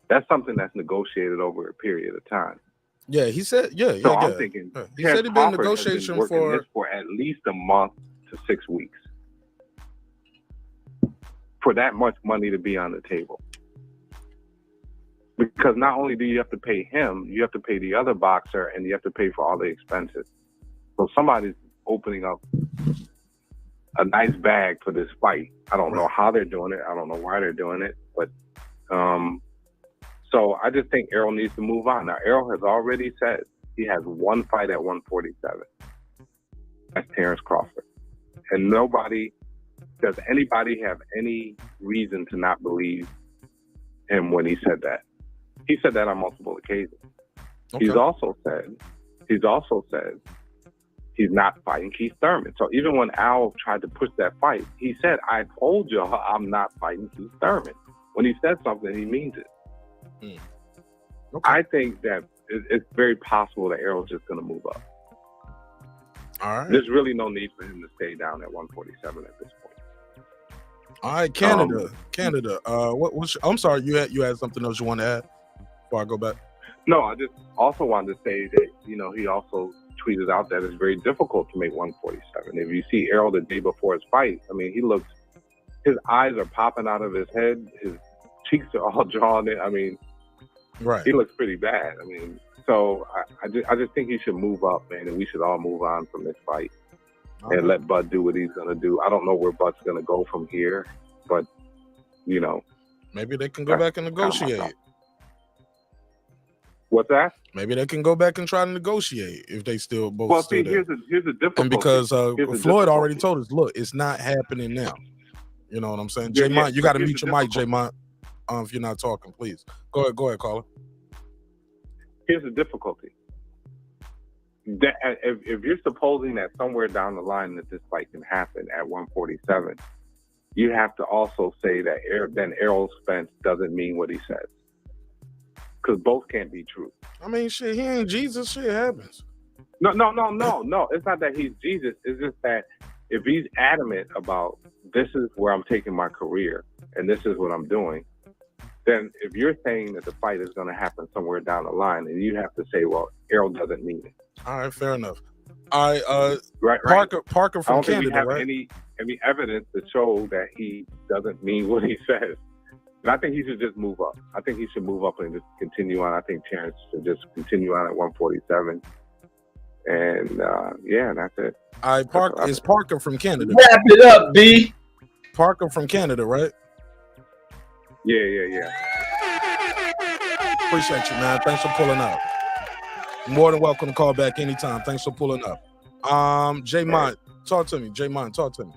That's something that's negotiated over a period of time. Yeah, he said, I'm thinking, he said he'd been in negotiation for at least a month to 6 weeks for that much money to be on the table. Because not only do you have to pay him, you have to pay the other boxer, and you have to pay for all the expenses. So somebody's opening up a nice bag for this fight. I don't know how they're doing it. I don't know why they're doing it. But so I just think Errol needs to move on. Now, Errol has already said he has one fight at 147. That's Terence Crawford. And does anybody have any reason to not believe him when he said that? He said that on multiple occasions. Okay. He's also said he's not fighting Keith Thurman. So even when Al tried to push that fight, he said, I told you I'm not fighting Keith Thurman. When he says something, he means it. Okay. I think that it's very possible that Errol's just going to move up. All right. There's really no need for him to stay down at 147 at this point. All right, Canada. I'm sorry, you had something else you want to add before I go back? No, I just also wanted to say that, he also tweeted out that it's very difficult to make 147. If you see Errol the day before his fight, I mean, his eyes are popping out of his head, his cheeks are all drawn in. I mean, right. He looks pretty bad. I mean, so I just think he should move up, man, and we should all move on from this fight and let Bud do what he's gonna do. I don't know where Bud's gonna go from here, but maybe they can go back and negotiate. What's that? Maybe they can go back and try to negotiate if they still both. Well, still see, here's the difficulty. And because Floyd already told us, look, it's not happening now. You know what I'm saying? J-Mont, you got to mute your mic, J-Mont. If you're not talking, please. Go ahead, caller. Here's the difficulty. That if you're supposing that somewhere down the line that this fight can happen at 147, you have to also say that Errol Spence doesn't mean what he says. Because both can't be true. I mean, shit, he ain't Jesus. Shit happens. No. It's not that he's Jesus. It's just that if he's adamant about this is where I'm taking my career and this is what I'm doing, then if you're saying that the fight is going to happen somewhere down the line, and you have to say, well, Errol doesn't mean it. All right, fair enough. All right, right. Parker from Canada, we have right? any evidence to show that he doesn't mean what he says. And I think he should just move up. I think he should move up and just continue on. I think Terence should just continue on at 147. And that's it. All right, Parker is Parker from Canada. Wrap it up, B. Parker from Canada, right? Yeah. Appreciate you, man. Thanks for pulling up. More than welcome to call back anytime. Thanks for pulling up. J-Mont, talk to me. J-Mont, talk to me.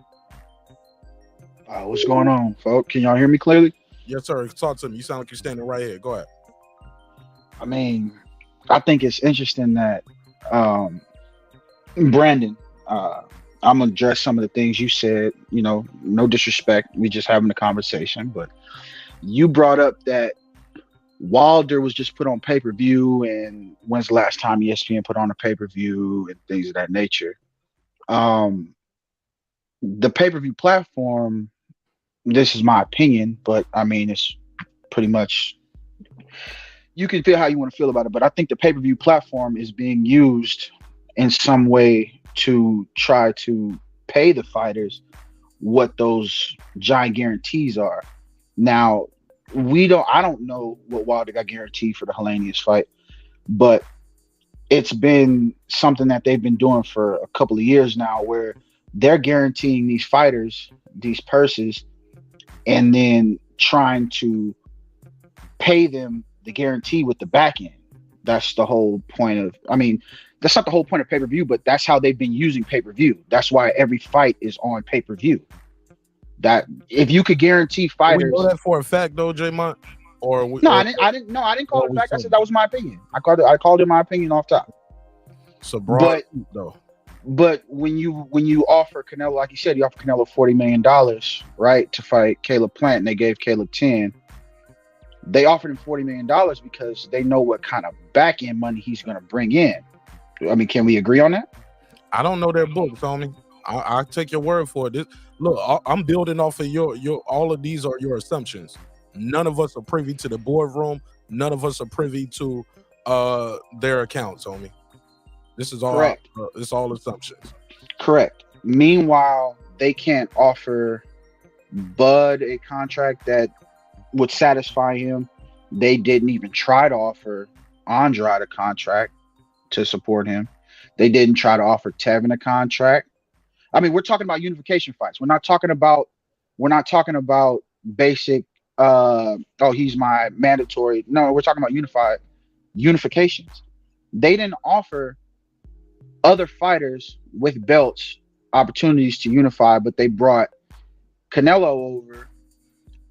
What's going on, folks? Can y'all hear me clearly? Yes, sir. Talk to me. You sound like you're standing right here. Go ahead. I mean, I think it's interesting that Brandon, I'm gonna address some of the things you said. No disrespect. We just having a conversation, but you brought up that Wilder was just put on pay-per-view, and when's the last time ESPN put on a pay-per-view and things of that nature. The pay-per-view platform, this is my opinion, but I mean, it's pretty much, you can feel how you want to feel about it, but I think the pay-per-view platform is being used in some way to try to pay the fighters what those giant guarantees are. Now, I don't know what Wilder got guaranteed for the Helenius fight, but it's been something that they've been doing for a couple of years now, where they're guaranteeing these fighters these purses and then trying to pay them the guarantee with the back end. That's the whole point of, that's not the whole point of pay-per-view, but that's how they've been using papper-view. That's why every fight is on pay-per-view. That if you could guarantee fighters, we know that for a fact, though, J-Mont. I didn't call it a fact. I said that was my opinion. I called it my opinion off top. So, broad, but when you offer Canelo, like you said, you offer Canelo $40 million, right, to fight Caleb Plant, and they gave Caleb 10. They offered him $40 million because they know what kind of back end money he's going to bring in. I mean, can we agree on that? I don't know their books, homie. I take your word for it. Look, I'm building off of your all of these are your assumptions. None of us are privy to the boardroom. None of us are privy to their accounts, homie. This is all correct. It's all assumptions. Correct. Meanwhile, they can't offer Bud a contract that would satisfy him. They didn't even try to offer Andrade a contract to support him. They didn't try to offer Tevin a contract. I mean, we're talking about unification fights. We're not talking about basic he's my mandatory. No, we're talking about unifications. They didn't offer other fighters with belts opportunities to unify, but they brought Canelo over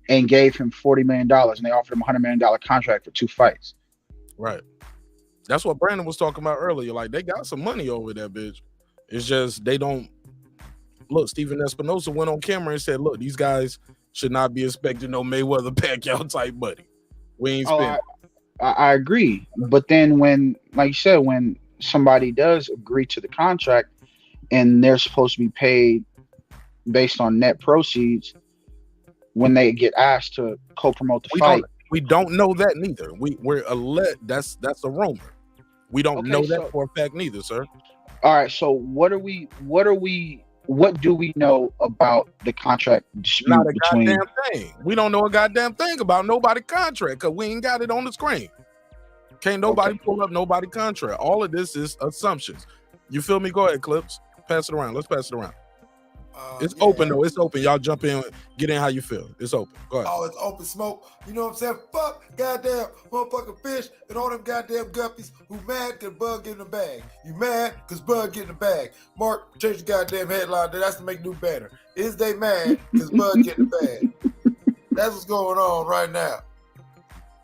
and gave him $40 million, and they offered him a $100 million contract for 2 fights. Right. That's what Brandon was talking about earlier. Like, they got some money over there, bitch. It's just they don't look. Steven Espinosa went on camera and said, "Look, these guys should not be expecting no Mayweather Pacquiao type money. We ain't spending." I agree, but then when, like you said, when somebody does agree to the contract, and they're supposed to be paid based on net proceeds when they get asked to co-promote the fight. We don't know that neither. We're that's a rumor. We don't know that for a fact neither, sir. All right, so what do we know about the contract dispute Not a between? goddamn thing. We don't know a goddamn thing about nobody's contract because we ain't got it on the screen. Can't nobody pull up nobody contract. All of this is assumptions. You feel me? Go ahead, Clips. Pass it around. Let's pass it around. It's open though. It's open. Y'all jump in, get in how you feel. It's open. Go ahead. Oh, it's open smoke. You know what I'm saying? Fuck goddamn motherfucking fish and all them goddamn guppies who mad because Bud getting the bag. You mad because Bud getting the bag. Mark, change the goddamn headline. That's to make new banner. Is they mad because Bud getting the bag? That's what's going on right now.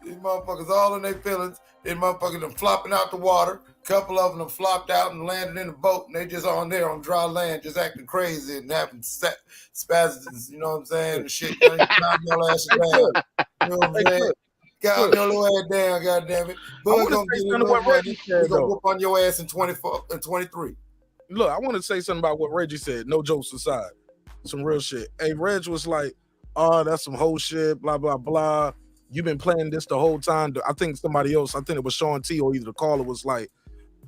These motherfuckers all in their feelings. These motherfuckers them flopping out the water. Couple of them flopped out and landed in the boat, and they just on there on dry land, just acting crazy and having spasms. You know what I'm saying? And shit, calm your ass down. You know what I'm saying? Calm your little ass down, goddamn it. Bud gonna get in what Reggie said. He's gonna whoop on your ass in 24 and 23. Look, I want to say something about what Reggie said. No jokes aside, some real shit. Hey, Reg was like, "Oh, that's some whole shit." Blah blah blah. You've been playing this the whole time. I think somebody else. I think it was Sean T. or either the caller was like,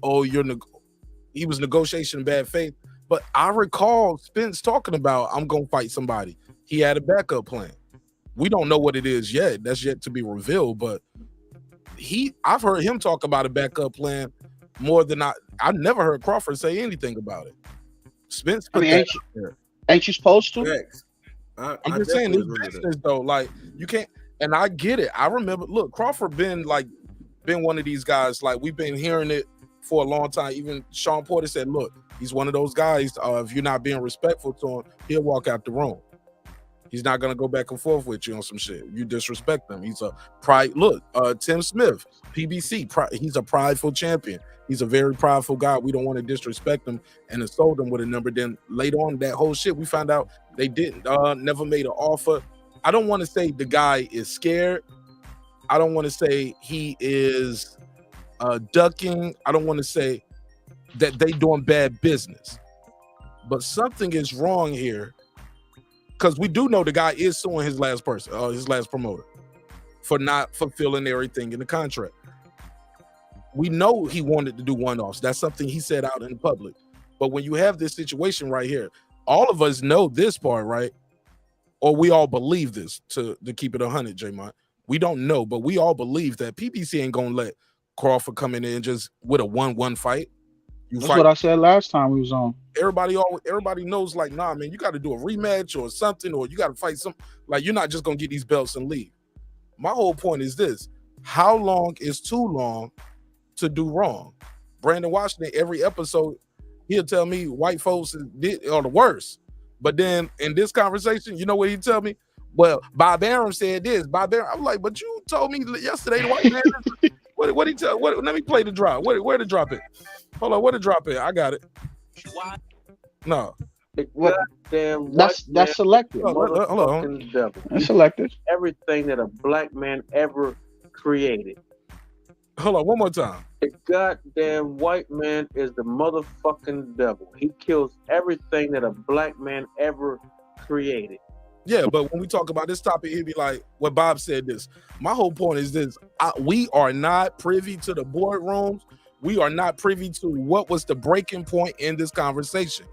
"Oh, he was negotiation in bad faith." But I recall Spence talking about, "I'm gonna fight somebody." He had a backup plan. We don't know what it is yet. That's yet to be revealed. But I've heard him talk about a backup plan more than I never heard Crawford say anything about it. Spence put that out there. Ain't you supposed to? I'm just saying it's business though. Like you can't, and I get it. I remember. Look, Crawford been one of these guys. Like we've been hearing it for a long time. Even Sean Porter said, "Look, he's one of those guys. If you're not being respectful to him, he'll walk out the room. He's not gonna go back and forth with you on some shit. You disrespect him. He's a pride. Look, Tim Smith, PBC. He's a prideful champion. He's a very prideful guy. We don't want to disrespect him and insult him with a number. Then later on, that whole shit, we found out they didn't. Never made an offer. I don't want to say the guy is scared. I don't want to say he is ducking. I don't want to say that they doing bad business. But something is wrong here. Because we do know the guy is suing his last promoter for not fulfilling everything in the contract. We know he wanted to do one-offs. That's something he said out in the public. But when you have this situation right here, all of us know this part, right? Or we all believe this, to keep it 100, J-Mont. We don't know, but we all believe that PBC ain't going to let Crawford come in and just with a 1-1 fight. That's what I said last time we was on. Everybody knows, like, nah, man, you got to do a rematch or something, or you got to fight some. Like, you're not just going to get these belts and leave. My whole point is this. How long is too long to do wrong? Brandon Washington, every episode, he'll tell me white folks are the worst. But then in this conversation, you know what he tell me? Well, Bob Arum said this. Bob Arum, I'm like, but you told me yesterday the white man. What he tell? Let me play the drop. Where to drop it? Hold on, where to drop it? I got it. No. That's selected. Hold on. That's selected. Everything that a black man ever created. Hold on, one more time. The goddamn white man is the motherfucking devil. He kills everything that a black man ever created. Yeah, but when we talk about this topic, he'd be like, what Bob said this. My whole point is this. We are not privy to the boardrooms. We are not privy to what was the breaking point in this conversation.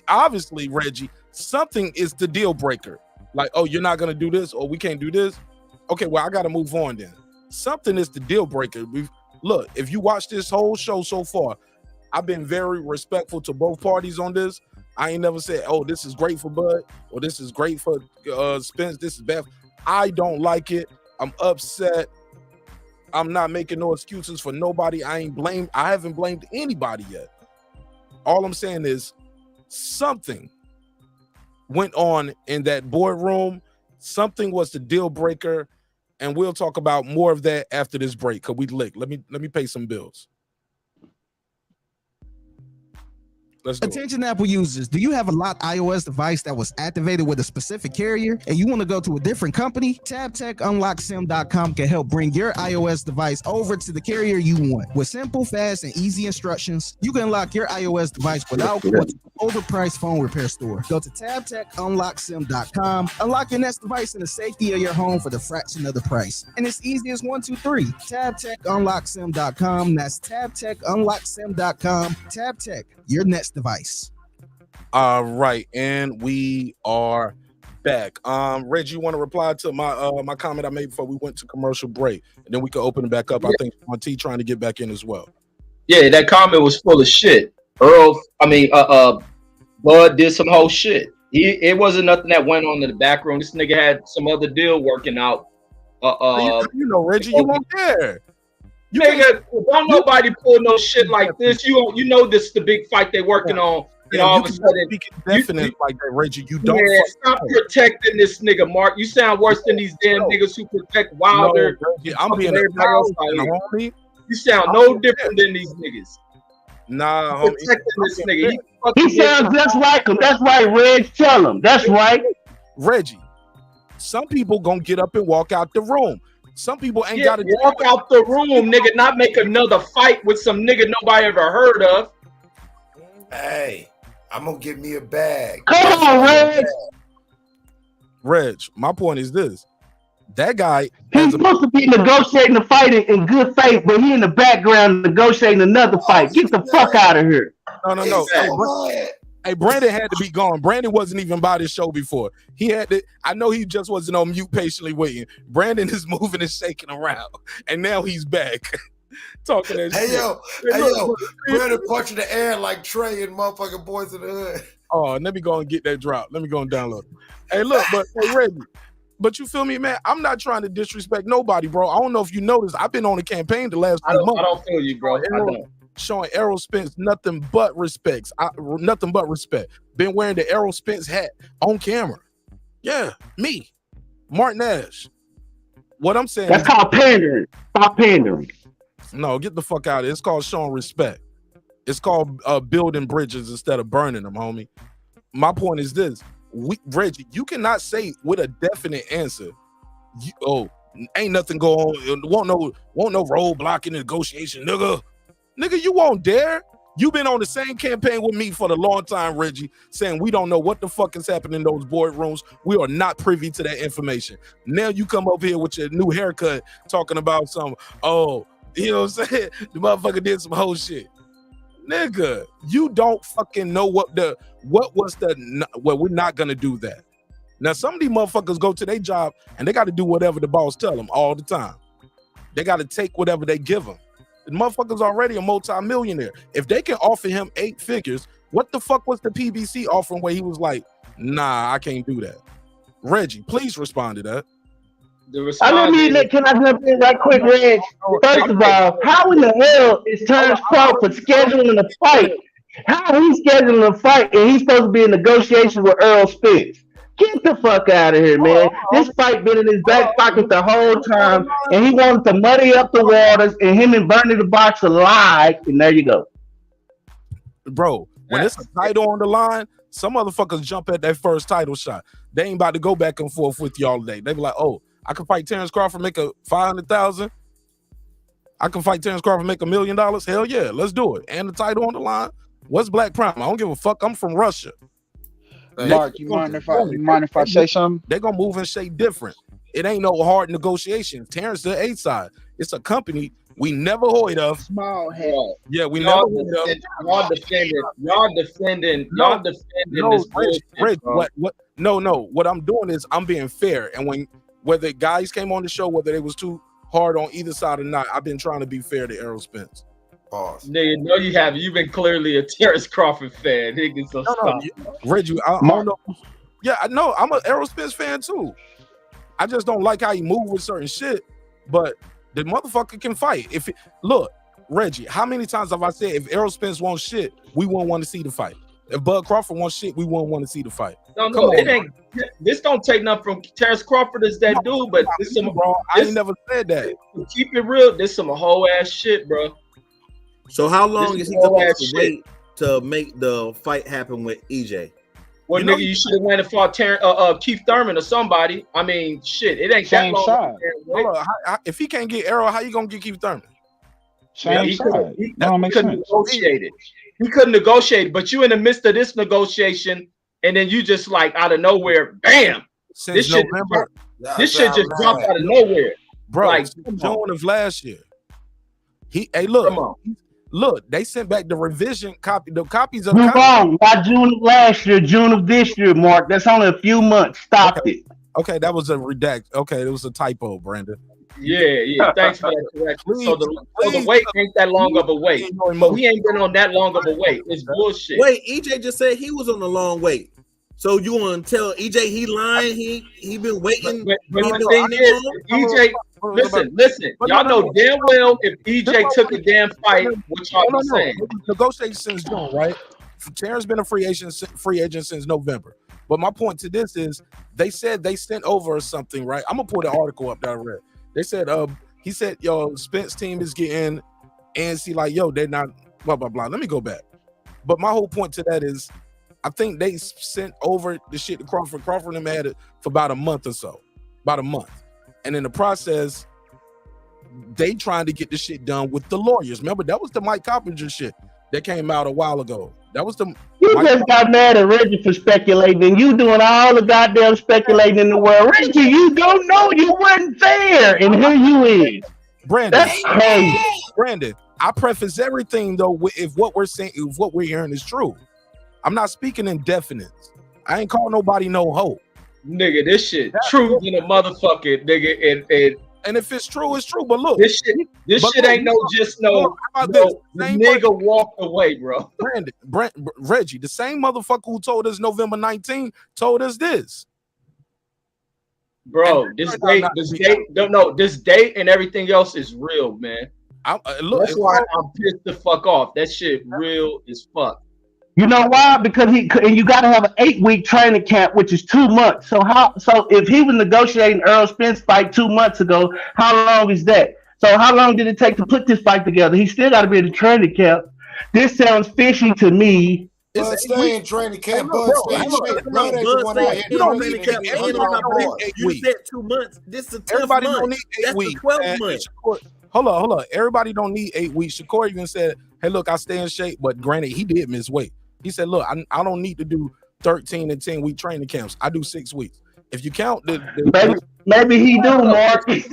Obviously, Reggie, something is the deal breaker. Like, oh, you're not going to do this, or we can't do this. Okay, well, I got to move on then. Something is the deal breaker. Look, if you watch this whole show so far, I've been very respectful to both parties on this. I ain't never said, oh, this is great for Bud, or this is great for Spence, this is bad. I don't like it. I'm upset. I'm not making no excuses for nobody. I haven't blamed anybody yet. All I'm saying is something went on in that boardroom. Something was the deal breaker, and we'll talk about more of that after this break. Cause we lick. Let me pay some bills. Attention Apple users, do you have a locked iOS device that was activated with a specific carrier and you want to go to a different company? TabTechUnlockSim.com can help bring your iOS device over to the carrier you want. With simple, fast, and easy instructions, you can unlock your iOS device without going to an overpriced phone repair store. Go to TabTechUnlockSim.com, unlock your next device in the safety of your home for the fraction of the price. And it's easy as 1, 2, 3. TabTechUnlockSim.com. That's TabTechUnlockSim.com. TabTech, your next device. All right, and we are back. Reggie, you want to reply to my comment I made before we went to commercial break, and then we can open it back up. I think Sean T trying to get back in as well. Yeah, that comment was full of shit. Bud did some whole shit. It wasn't nothing that went on in the back room. This nigga had some other deal working out. You know, Reggie, you weren't there. Nigga, don't nobody pull no shit like this. You know this is the big fight they working on. And all of a sudden, definitely like that, Reggie. You don't stop protecting this nigga, Mark. You sound worse than these damn niggas who protect Wilder. No, I'm being everybody else out here. You sound no different than these niggas. Nah, homie. Protecting this nigga. He sounds just like him. That's right, Reg. Tell him. That's right. Reggie, some people gonna get up and walk out the room. Some people ain't got to walk out the room, nigga, not make another fight with some nigga nobody ever heard of. Hey, I'm gonna get me a bag. Come on, Reg. Reg, my point is this. That guy He's supposed to be negotiating the fight in good faith, but he in the background negotiating another fight. Get the fuck out of here. No. Hey, Brandon had to be gone. Brandon wasn't even by this show before. He had to. I know he just wasn't on mute, patiently waiting. Brandon is moving and shaking around, and now he's back talking that shit. Hey yo, Brandon punching the air like Trey and motherfucking Boys in the Hood. Oh, let me go and get that drop. Let me go and download it. Hey, look, but hey, Reggie, but you feel me, man? I'm not trying to disrespect nobody, bro. I don't know if you noticed. I've been on the campaign the last 2 months. I don't feel you, bro. I don't. Showing Errol Spence nothing but respect. Been wearing the Errol Spence hat on camera. Yeah, me, Martin Ash. What I'm saying. That's called pandering. Stop pandering. No, get the fuck out of it. It's called showing respect. It's called building bridges instead of burning them, homie. My point is this. Reggie, you cannot say with a definite answer, ain't nothing going on. Won't no roadblock in the negotiation, nigga. Nigga, you won't dare. You've been on the same campaign with me for the long time, Reggie, saying we don't know what the fuck is happening in those boardrooms. We are not privy to that information. Now you come up here with your new haircut talking about some, you know what I'm saying? The motherfucker did some whole shit. Nigga, you don't fucking know what we're not gonna do that. Now, some of these motherfuckers go to their job and they got to do whatever the boss tell them all the time. They got to take whatever they give them. The motherfucker's already a multi-millionaire. If they can offer him 8 figures, what the fuck was the PBC offering where he was like, nah, I can't do that? Reggie, please respond to that. Can I jump in right quick, Reg? First of all, how in the hell is Terence Crawford scheduling a fight? How he scheduling a fight and he's supposed to be in negotiations with Errol Spence? Get the fuck out of here, man. This fight been in his back pocket the whole time, and he wanted to muddy up the waters, and him and Bernie the Boxer lied, and there you go. Bro, when it's a title on the line, some motherfuckers jump at that first title shot. They ain't about to go back and forth with y'all today. They be like, oh, I can fight Terence Crawford, make a $500,000. I can fight Terence Crawford, make $1 million. Hell yeah, let's do it. And the title on the line. What's Black Prime? I don't give a fuck. I'm from Russia. Mark, you mind if I say something? They're gonna move and shake different. It ain't no hard negotiation. Terrence the A side. It's a company we never heard of. Small head. Yeah, we never heard of. Y'all defending this Rich, what? No. What I'm doing is I'm being fair. And whether guys came on the show, whether they was too hard on either side or not, I've been trying to be fair to Errol Spence. Pause. Nigga, no, you haven't. You've been clearly a Terence Crawford fan, nigga. So stop. Reggie, I don't know. Yeah, I know. I'm an Errol Spence fan too. I just don't like how he move with certain shit. But the motherfucker can fight. Look, Reggie, how many times have I said if Errol Spence wants shit, we won't want to see the fight? If Bud Crawford wants shit, we won't want to see the fight. No, it ain't. This don't take nothing from Terence Crawford as that dude, but this some bro. I ain't never said that. Keep it real. This some whole ass shit, bro. So how long is he supposed to wait? to make the fight happen with EJ. Well, nigga, you should have went and fought Keith Thurman or somebody. I mean, shit, it ain't Same that long. side. Hold on, if he can't get Errol, how you gonna get Keith Thurman? Same side. He Don't make couldn't sense. negotiate it. He couldn't negotiate, but you in the midst of this negotiation, and then you just like out of nowhere, bam! Since November, this shit just dropped out of nowhere, bro. Like, June of last year. Look, they sent back the revision copy, the copies of. You're wrong. Not June of last year, June of this year, Mark. That's only a few months. Stop it. Okay, that was a redact. Okay, it was a typo, Brandon. Yeah. Thanks for that correction. So the wait ain't that long of a wait. We ain't been on that long of a wait. It's bullshit. Wait, EJ just said he was on a long wait. So you want to tell EJ he lying? He been waiting. But the thing is, EJ, listen. Y'all know damn well if EJ took a damn fight, what y'all be saying. Negotiation since June, right? Terence been a free agent since November. But my point to this is, they said they sent over something, right? I'm gonna pull the article up that I read. They said, he said, yo, Spence team is getting antsy, like, yo, they're not blah blah blah. Let me go back. But my whole point to that is, I think they sent over the shit to Crawford. Crawford and them had it for about a month or so, and in the process, they trying to get the shit done with the lawyers. Remember, that was the Mike Coppinger shit that came out a while ago. That was the. You just got mad at Reggie for speculating, and you doing all the goddamn speculating in the world. Reggie, you don't know, you weren't there, and here you is. Brandon, that's crazy. Brandon, I preface everything though with if what we're saying, if what we're hearing is true. I'm not speaking in definites. I ain't calling nobody no hoe. Nigga, this shit true than a motherfucker, nigga. And if it's true, it's true. But look, this shit ain't nigga walked away, bro. Reggie, the same motherfucker who told us November 19th told us this. Bro, this date and everything else is real, man. That's why I'm pissed the fuck off. That shit real as fuck. You know why? Because you got to have an 8-week training camp, which is 2 months. So if he was negotiating Errol Spence fight 2 months ago, how long is that? So how long did it take to put this fight together? He still got to be in the training camp. This sounds fishy to me. Bud stay in training camp. Bud stay in shape. Bud ain't the one out here training camp. You said 2 months. This is a tough Everybody month. don't need 8 That's weeks. 12 months. Hold on. Everybody don't need 8 weeks. Shakur even said, hey, look, I stay in shape. But granted, he did miss weight. He said, look, I don't need to do 13 and 10 week training camps. I do 6 weeks. If you count maybe he do, Mark. It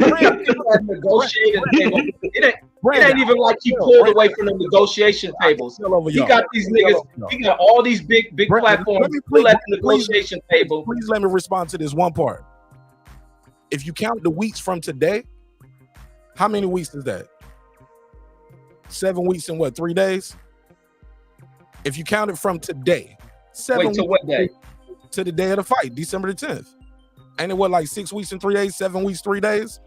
ain't even like he pulled away from the negotiation tables. He got these niggas, he got all these big platforms still at the negotiation table. Please let me respond to this one part. If you count the weeks from today, how many weeks is that? 7 weeks and 3 days? If you count it from today, 7 weeks. To what day? To the day of the fight, December the 10th. Ain't it like 6 weeks and 3 days, 7 weeks, 3 days?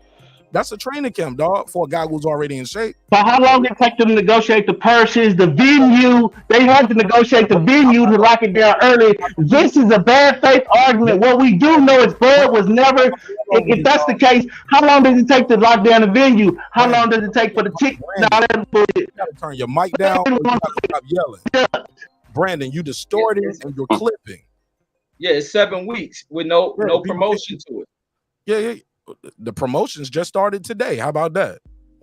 That's a training camp, dog, for a guy who's already in shape. So how long did it take them to negotiate the purses, the venue? They had to negotiate the venue to lock it down early. This is a bad faith argument. What we do know is Bud was never, if that's the case, how long does it take to lock down the venue? How long does it take for the ticket? You gotta turn your mic down or you gotta stop yelling. Brandon, you distorted and you're clipping. Yeah, it's 7 weeks with no promotion to it. Yeah. The promotions just started today. How about that?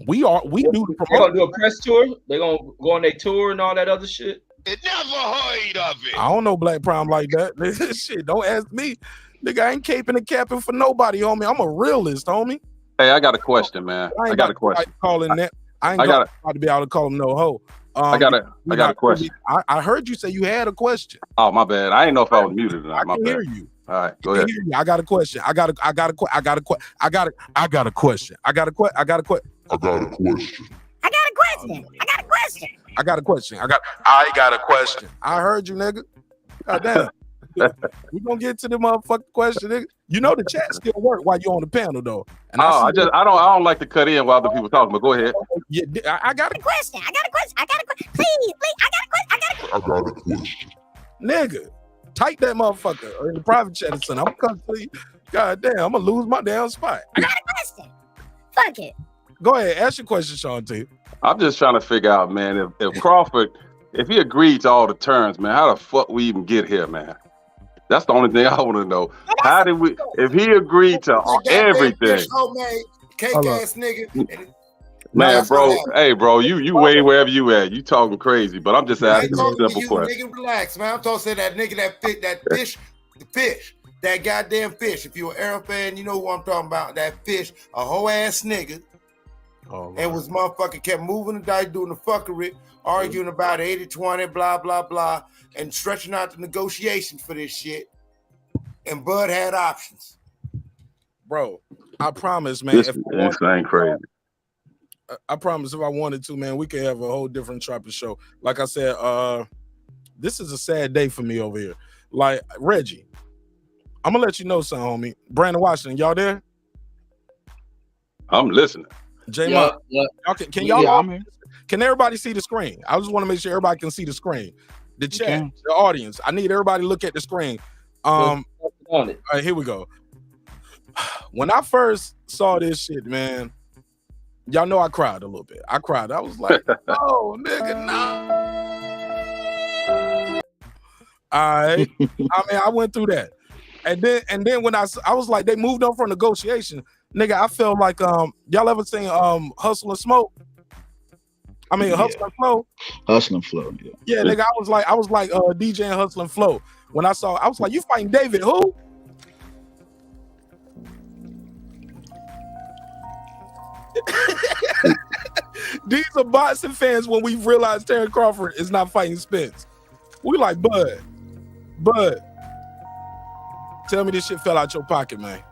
We do the promotion. They're gonna do a press tour. They're gonna go on their tour and all that other shit. It never heard of it. I don't know Black Prime like that. Shit, don't ask me. Nigga, I ain't caping and capping for nobody, homie. I'm a realist, homie. Hey, I got a question, man. I got a question. Calling that. I ain't about to be able to call him no hoe. I got a question. I heard you say you had a question. Oh, my bad. I didn't know if I was muted or not. I can hear you. All right, go ahead. I got a question. I got a question. I got a question. I heard you, nigga. God damn. We gonna get to the motherfucking question, nigga. You know the chat still work while you're on the panel though. And I don't like to cut in while other people talking, but go ahead. Yeah, I got a question. Please, I got a question. Nigga, type that motherfucker or in the private chat or something. I'm gonna come to you. God damn, I'm gonna lose my damn spot. I got a question. Fuck it. Go ahead, ask your question, Sean T. I'm just trying to figure out, man, if Crawford if he agreed to all the terms, man, how the fuck we even get here, man? That's the only thing I want to know. How did we? If he agreed to everything, homemade cake ass nigga. man, bro. Hey, bro, you way wherever you at. You talking crazy, but I'm just asking a simple question. Nigga, relax, man. I'm talking that nigga that fish, the fish, that goddamn fish. If you're an Errol fan, you know who I'm talking about. That fish, a whole ass nigga. And was motherfucking kept moving the dice, doing the fuckery, arguing about 80-20, blah, blah, blah, and stretching out the negotiations for this shit. And Bud had options. Bro, I promise, man. This ain't crazy. I promise if I wanted to, man, we could have a whole different type of show. Like I said, this is a sad day for me over here. Like, Reggie, I'm going to let you know something, homie. Brandon Washington, y'all there? I'm listening. J-Mo, can everybody see the screen? I just want to make sure everybody can see the screen. The chat, the audience. I need everybody to look at the screen. All right, here we go. When I first saw this shit, man, y'all know I cried a little bit. I cried. I was like, oh, nigga, no. All right. I mean, I went through that. And then when I was like, they moved on from negotiation. Nigga, I felt like y'all ever seen Hustle and Smoke? I mean, Hustle and Flow. Hustle and Flow, yeah. Yeah, nigga, I was like DJing Hustle and Flow. When I was like, you fighting David who? These are boxing fans when we realized Terence Crawford is not fighting Spence. We like, Bud, tell me this shit fell out your pocket, man.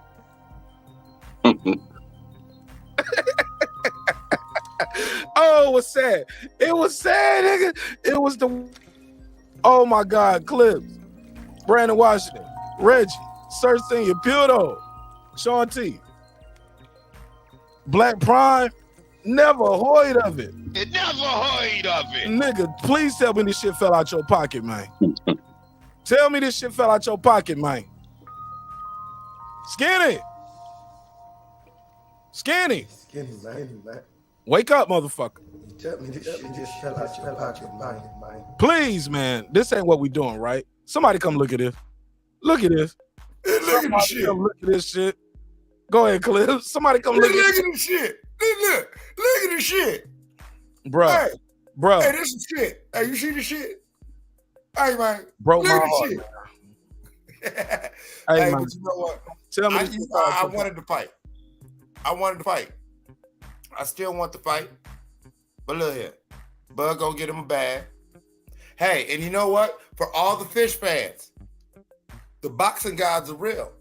Oh, it was sad. It was sad, nigga. It was oh my God, clips. Brandon Washington, Reggie, Sir Senior, Pildo, Sean T, Black Prime, never heard of it. Never heard of it. Nigga, please tell me this shit fell out your pocket, man. Tell me this shit fell out your pocket, man. Skinny, man. Wake up, motherfucker. Tell me this shit just fell out your pocket, man. Please, man. This ain't what we doing, right? Somebody come look at this. Look at this. Hey, look at this shit. Come look at this shit. Go ahead, Cliff. Somebody come look at this shit. Look at this shit. Bro. Hey, this is shit. Hey, you see this shit? Hey, man. Broke look my at heart. This shit. Hey, but you know what? Tell me I wanted to fight. I still want to fight. But look here. Bud go get him a bag. Hey, and you know what? For all the fish fans, the boxing gods are real.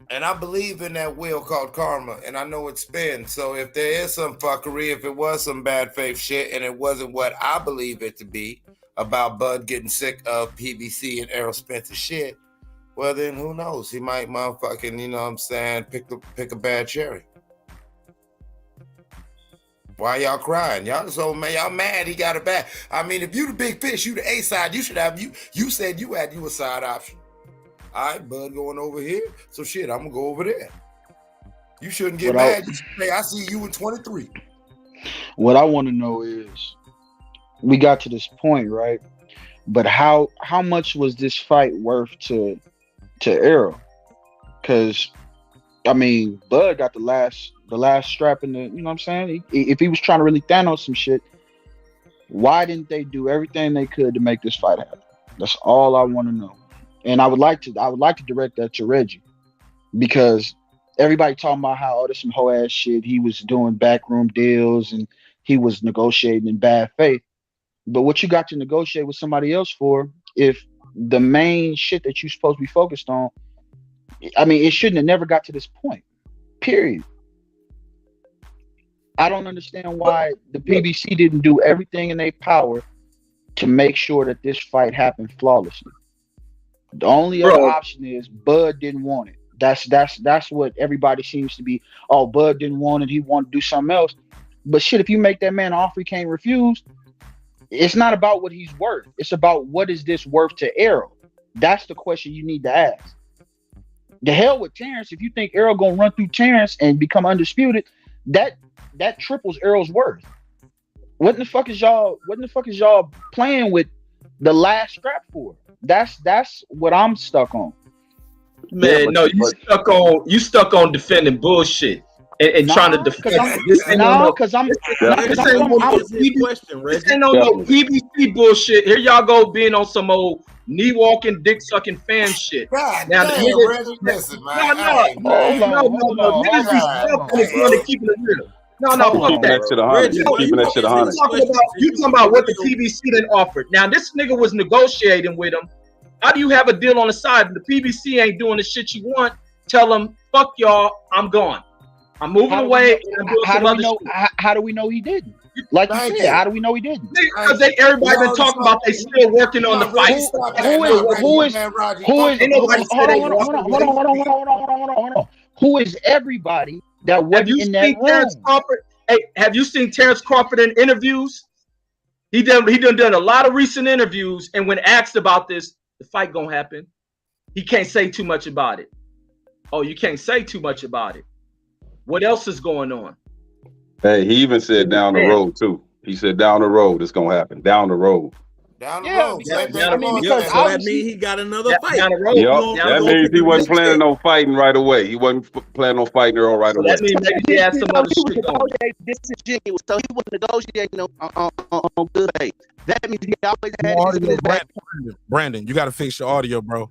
And I believe in that wheel called karma, and I know it spins. So if there is some fuckery, if it was some bad faith shit, and it wasn't what I believe it to be about Bud getting sick of PBC and Errol Spence's shit, well then who knows? He might motherfucking, you know what I'm saying, pick a bad cherry. Why y'all crying? Y'all so man, y'all mad he got a bad. I mean, if you the big fish, you the A side, you should have you said you had a side option. All right, Bud going over here. So shit, I'm gonna go over there. You shouldn't get mad. You should say, I see you in 23. What I want to know is, we got to this point, right? But how much was this fight worth to Errol? Because I mean, Bud got the last strap in the, you know what I'm saying? If he was trying to really Thanos some shit, why didn't they do everything they could to make this fight happen? That's all I want to know. And I would like to direct that to Reggie, because everybody talking about how there's some whole ass shit. He was doing backroom deals and he was negotiating in bad faith. But what you got to negotiate with somebody else for if the main shit that you're supposed to be focused on, I mean, it shouldn't have never got to this point, period. I don't understand why the PBC didn't do everything in their power to make sure that this fight happened flawlessly. The only other option is Bud didn't want it. That's what everybody seems to be. Oh, Bud didn't want it. He wanted to do something else. But shit, if you make that man an offer he can't refuse, it's not about what he's worth. It's about what is this worth to Errol. That's the question you need to ask. The hell with Terence. If you think Errol gonna run through Terence and become undisputed, that triples Errol's worth. What the fuck is y'all playing with the last scrap for? That's what I'm stuck on. Man, no, you stuck on defending bullshit and trying to defend. This ain't no PBC bullshit. Here y'all go being on some old knee walking, dick sucking fan shit. God now damn, niggas, Reggie, listen, man. No. Niggas be self-funny keeping it real. No, fuck that. Keeping that shit 100. You talking about what the PBC then offered. Now, this nigga was negotiating with him. How do you have a deal on the side and the PBC ain't doing the shit you want? Tell them, fuck y'all, I'm gone. I'm moving away. How do we know he didn't? Like you said, how do we know he didn't? Because everybody been talking about they still working on the fight. Hold on. Who is everybody that wasn't in that room? Have you seen Terence Crawford in interviews? He done a lot of recent interviews, and when asked about this, the fight gonna happen. He can't say too much about it. Oh, you can't say too much about it. What else is going on? Hey, he even said down the road too. He said down the road it's gonna happen. Down the road. Down the road. So that means he got another fight. Yep. That means he wasn't planning on fighting right away. He wasn't planning on fighting Earl right away. That means maybe he had some other shit going. So he was negotiating on good faith. That means he always had this in his back. Brandon, you got to fix your audio, bro.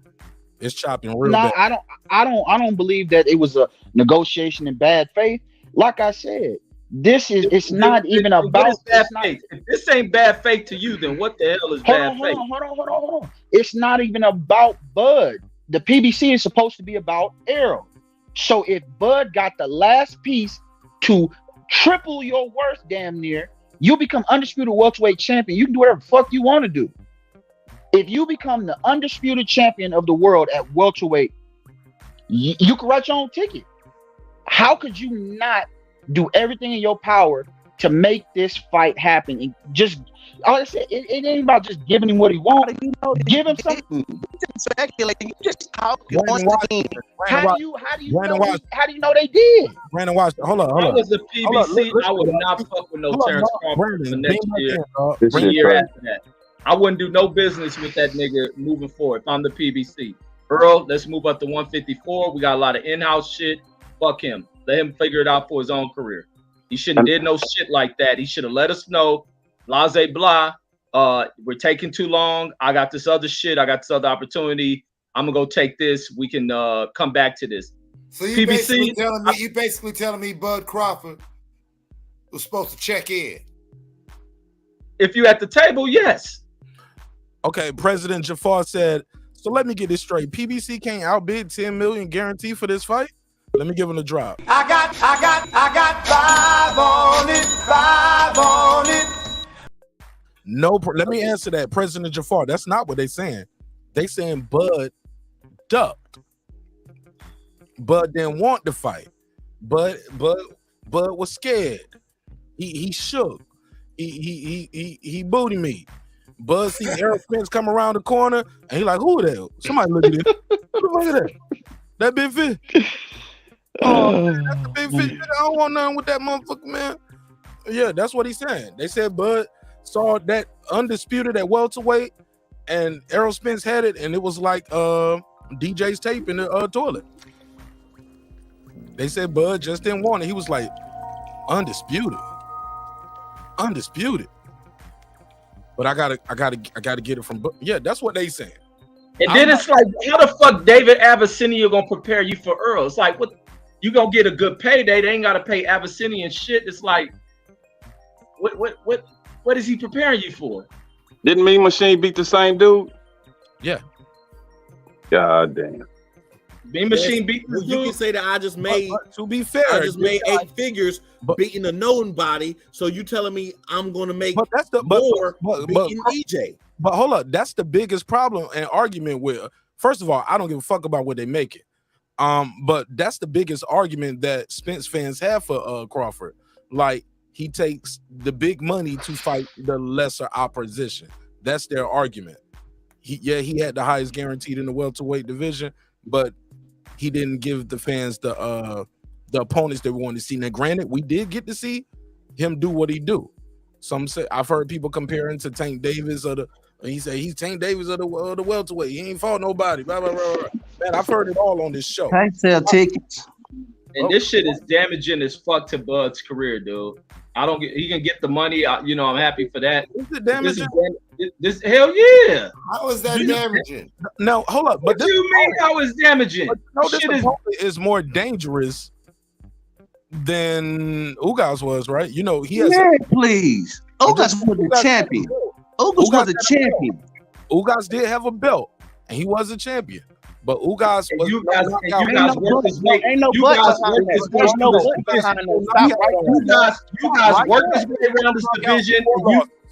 It's chopping real No, bad. I don't believe that it was a negotiation in bad faith. Like I said, it's not even about bad faith. If this ain't bad faith to you, then what the hell is bad faith? Hold on. It's not even about Bud. The PBC is supposed to be about Errol. So if Bud got the last piece to triple your worth, damn near, you become undisputed welterweight champion. You can do whatever the fuck you want to do. If you become the undisputed champion of the world at welterweight, you can write your own ticket. How could you not do everything in your power to make this fight happen? And just, like I said, it ain't about just giving him what he wants. Give him something. Speculating. You just talking. How do you know they did? Brandon, watch. Hold on. I was a PBC. I would not fuck with no Terence Crawford for next year. The year after that, I wouldn't do no business with that nigga moving forward. If I'm the PBC, Earl, let's move up to 154. We got a lot of in-house shit. Fuck him. Let him figure it out for his own career. He shouldn't have did no shit like that. He should have let us know, blase blah. We're taking too long. I got this other shit. I got this other opportunity. I'm gonna go take this. We can come back to this. So you basically telling me Bud Crawford was supposed to check in. If you at the table, yes. Okay, President Jafar said, so let me get this straight. PBC can't outbid 10 million guarantee for this fight? Let me give him a drop. I got 5 on it. No, let me answer that, President Jafar. That's not what they saying. They saying Bud ducked. Bud didn't want the fight. Bud was scared. He shook. He booty me. Bud see Errol Spence come around the corner and he like, who the hell? Somebody look at this. Look at that. That big fish. Oh, man, that's the big fish. I don't want nothing with that motherfucker, man. Yeah, that's what he's saying. They said Bud saw that undisputed at welterweight, and Errol Spence had it, and it was like DJ's tape in the toilet. They said Bud just didn't want it. He was like, undisputed. But I gotta get it from Bud. Yeah, that's what they saying. And then it's like, how the fuck David Avanesyan gonna prepare you for Earl? It's like, what? You gonna get a good payday? They ain't gotta pay Avanesyan shit. It's like, what is he preparing you for? Didn't Mean Machine beat the same dude? Yeah. God damn. Mean Machine beat the dude. You can say that I just made. To be fair, I just made 8 figures beating a known body. So you telling me I'm gonna make more beating EJ? But hold up, that's the biggest problem and argument with. First of all, I don't give a fuck about what they make it. But that's the biggest argument that Spence fans have for Crawford. Like, he takes the big money to fight the lesser opposition. That's their argument. He had the highest guaranteed in the welterweight division, but he didn't give the fans the opponents that we wanted to see. Now, granted, we did get to see him do what he do. Some say I've heard people comparing to Tank Davis or the. He said he's Tank Davis of the welterweight. He ain't fought nobody. Blah, blah, blah, blah. Man, I've heard it all on this show. Can't sell tickets. And this shit is damaging as fuck to Bud's career, dude. He can get the money. I'm happy for that. Is it damaging? This hell yeah. How is that damaging? No, hold up. But what do you mean how is damaging? No, this is more dangerous than Ugas was, right? You know, he has. Please. Ugas was the champion. Ugas was a champion. Ugas did have a belt, and he was a champion. But Ugas was you guys worked his way. You guys worked his way around this division.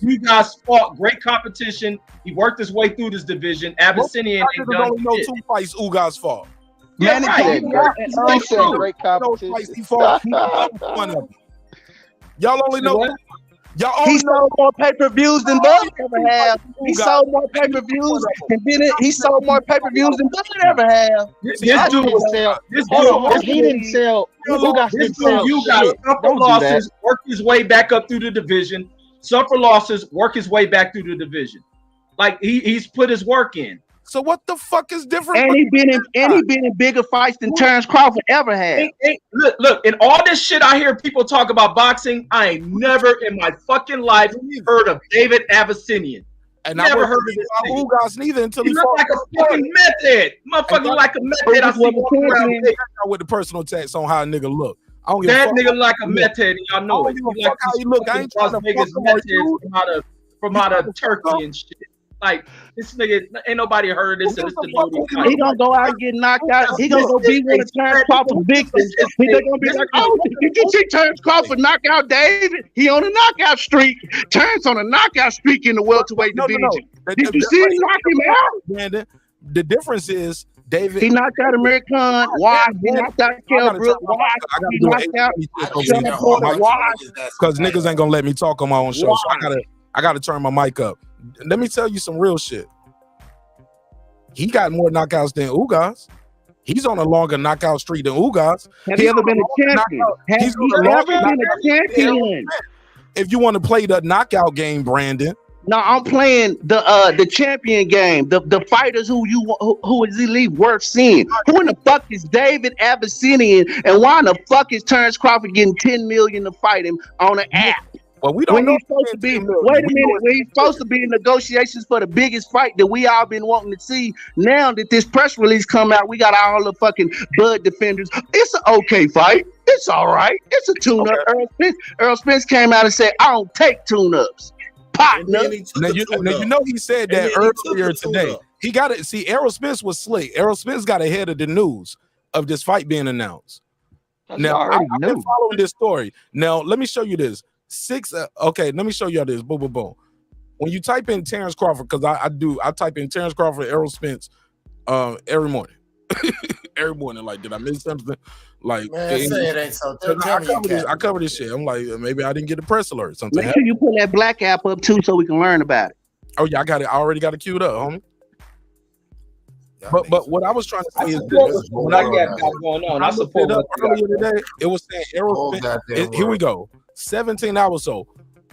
You guys fought great competition. He worked his way through this division. Abyssinian ain't done only know shit. 2 fights Ugas fought. Yeah, right. He said great competition. He fought one of them. Y'all only know. He sold more pay-per-views than Bud ever have. He sold more pay-per-views than Bennett. He sold more pay-per-views than Bud ever have. This dude didn't sell. He didn't sell. Ugas didn't sell. You got suffer losses, work his way back up through the division. Suffer losses, work his way back through the division. Like he's put his work in. So what the fuck is different? And he been in bigger fights than Terence Crawford ever had. Look, in all this shit I hear people talk about boxing, I ain't never in my fucking life heard of David Avanesyan. And never I heard of this nigga. Ugas neither until he looked like a fucking meth head. Motherfucker like a meth head. I see walking around with the personal attacks on how a nigga look. I don't give that a fuck nigga like a meth head, and y'all know it. He like how he look. I ain't trying to Vegas fuck meth heads from out of Turkey and shit. Like this nigga, ain't nobody heard this. He gonna go out and get knocked out. He gonna go be one of Terence Crawford's victims. They're gonna be like, "Oh, did you see Terence Crawford knock out David? He on a knockout streak. Terence on a knockout streak in the welterweight division. Did you see him knock him out? Brandon, the difference is David. He knocked out American. Why? He knocked out Kell Brook. Why? He knocked out Why? Because niggas ain't gonna let me talk on my own show. So I gotta turn my mic up. Let me tell you some real shit. He got more knockouts than Ugas. He's on a longer knockout streak than Ugas. Have he ever been a champion? Has he ever been a champion? If you want to play the knockout game, Brandon. No, I'm playing the champion game. The fighters who is elite worth seeing. Who in the fuck is David Avanesyan, and why in the fuck is Terence Crawford getting $10 million to fight him on an app? Well, we don't know. He's supposed to be. Wait a minute. When he's supposed to be in negotiations for the biggest fight that we all been wanting to see. Now that this press release come out, we got all the fucking Bud defenders. It's an okay fight. It's all right. It's a tune-up. Okay. Errol Spence came out and said, "I don't take tune-ups." Now you know he said that earlier today. He got it. See, Errol Spence was slick. Errol Spence got ahead of the news of this fight being announced. Now I've been following this story. Now let me show you this. Okay, let me show y'all this. Boom, boom, boom. When you type in Terence Crawford, because I type in Terence Crawford, Errol Spence, every morning. Every morning, like, did I miss something? Like, man, say it ain't so. I cover this shit. I'm like, maybe I didn't get a press alert. Something. Make sure you pull that black app up too, so we can learn about it. Oh yeah, I got it. I already got it queued up, homie. But what I was trying to say is when I got going on, I support it earlier today. It was saying Errol Spence. Here we go. 17 hours so.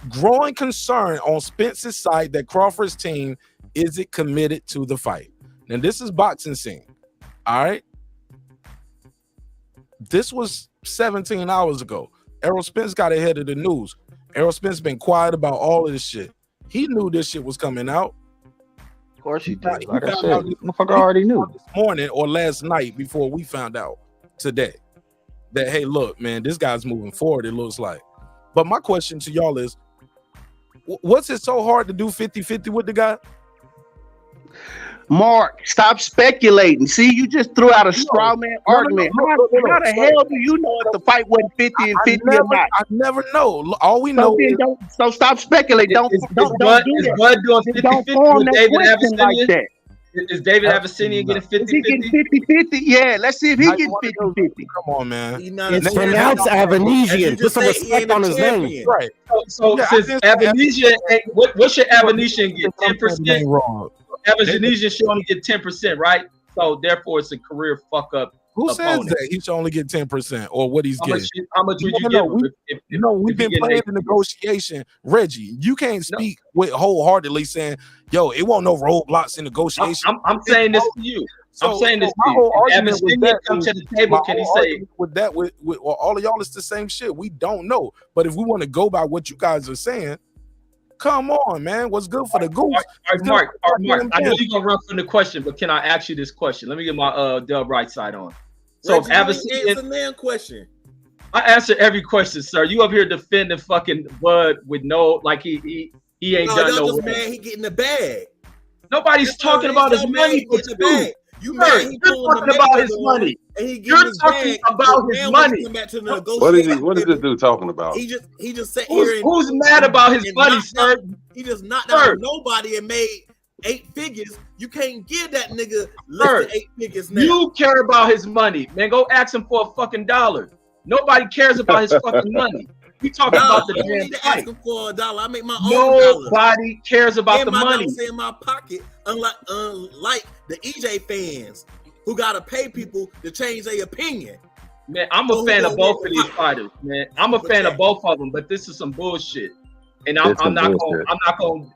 Growing concern on Spence's side that Crawford's team isn't committed to the fight. Now this is boxing scene. All right. This was 17 hours ago. Errol Spence got ahead of the news. Errol Spence been quiet about all of this shit. He knew this shit was coming out. Of course he did. Like I said, motherfucker already knew. This morning or last night before we found out today that, hey, look, man, this guy's moving forward, it looks like. But my question to y'all is, what's it so hard to do 50-50 with the guy? Mark, stop speculating. See, you just threw out a straw man argument. How the hell do you know if the fight wasn't 50 and 50 or not? I never know. All we know is... So stop speculating. Don't do Bud doing 50-50 with David Avanesyan? Like is David Avanesyan getting 50-50? Is he getting 50-50? Yeah, let's see if he getting 50-50. Come on, man. It's pronounced Avanesyan. Put some respect on his name. Right. So since Avanesyan, what should Avanesyan get? 10%? Avanesyan should only get 10%, right? So therefore, it's a career fuck up Who says opponent. that he should only get 10% or what he's getting? How much would you give him? We've been playing the negotiation. Reggie, you can't speak with wholeheartedly saying, yo, it won't no roadblocks in negotiation. I'm saying this to you. I'm saying this to you. If Avanesyan come to the table, can he say with that with all of y'all? It's the same shit. We don't know, but if we want to go by what you guys are saying, come on, man. What's good for the goose? All right, Mark. I know you're gonna run from the question, but can I ask you this question? Let me get my Dub right side on. So Reggie, answer the damn question. I answer every question, sir. You up here defending fucking Bud with no, like he ain't done no. Just mad he getting the bag. Nobody's talking about his money. You mad he talking about his money. You're talking about his money. What is this dude talking about? He just sat here. Who's mad about his money, sir? He just knocked out nobody and made 8 figures. You can't give that nigga less than 8 figures now. You care about his money, man. Go ask him for a fucking $1. Nobody cares about his fucking money. You talking about the damn damn need to ask him for $1. I make my own Nobody cares about the money. In my pocket, unlike the EJ fans who gotta pay people to change their opinion. Man, I'm a fan of both of these fighters, man. I'm a fan of both of them, but this is some bullshit. And I'm not gonna.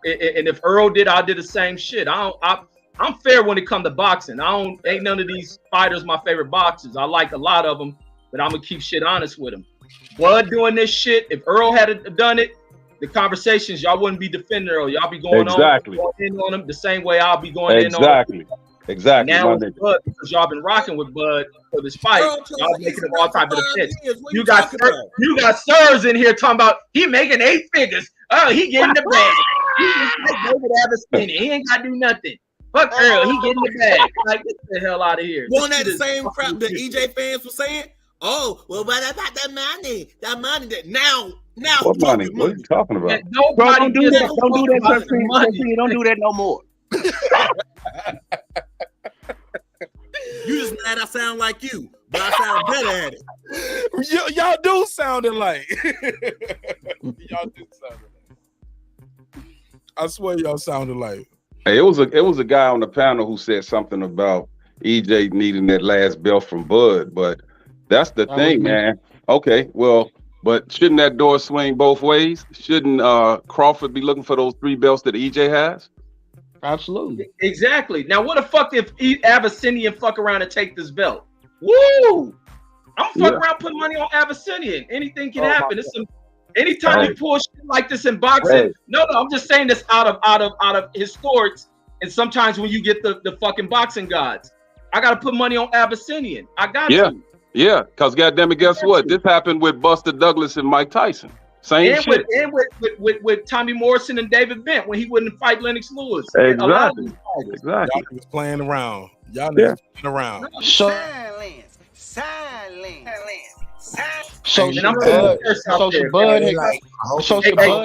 And if Earl did, I did the same shit. I'm fair when it comes to boxing. Ain't none of these fighters my favorite boxers. I like a lot of them, but I'm gonna keep shit honest with them. Bud doing this shit. If Earl had done it, the conversations y'all wouldn't be defending Earl. Y'all be going going in on him the same way I'll be going in on him. Exactly. Now it's Bud because y'all been rocking with Bud for this fight. Y'all making him all type of defense. You got sirs in here talking about he making 8 figures. Oh, he getting the bag. He just like David Avanesyan. He ain't gotta do nothing. Fuck Earl, he getting the bag. Like, get the hell out of here. Wasn't that the same crap that EJ fans were saying? Oh, well, what about that money? That money that now. What money? What are you talking about? Bro, don't do that. Don't do that. Don't do that no more. You just mad I sound like you, but I sound better at it. Y'all do sound alike. Y'all do sound alike. I swear y'all sound alike. Hey, it was a guy on the panel who said something about EJ needing that last belt from Bud, but that's the thing, man. Okay, well, but shouldn't that door swing both ways? Shouldn't Crawford be looking for those 3 belts that EJ has? Absolutely. Exactly. Now, what the fuck if Avanesyan fuck around and take this belt? Woo! I'm fucking around putting money on Avanesyan. Anything can happen. Anytime you pull shit like this in boxing, no, I'm just saying this out of historics. And sometimes when you get the fucking boxing gods, I gotta put money on Avanesyan. I got to. Yeah, because goddamn it, guess what? This happened with Buster Douglas and Mike Tyson. Same shit. With Tommy Morrison and David Bent when he wouldn't fight Lennox Lewis. Exactly. Y'all was playing around. Y'all playing around. So should Bud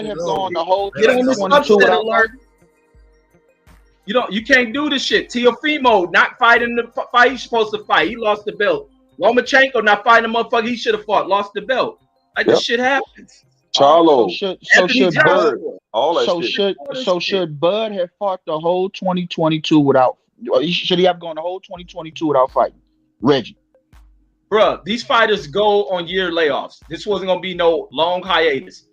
have gone the whole 2022 without. You can't do this shit. Teofimo not fighting the fight he's supposed to fight. He lost the belt. Lomachenko not fighting the motherfucker he should have fought. Lost the belt. Like this shit happens. Charlo. Should Bud have fought the whole 2022 without? Should he have gone the whole 2022 without fighting? Reggie. Bruh, these fighters go on year layoffs. This wasn't gonna be no long hiatus.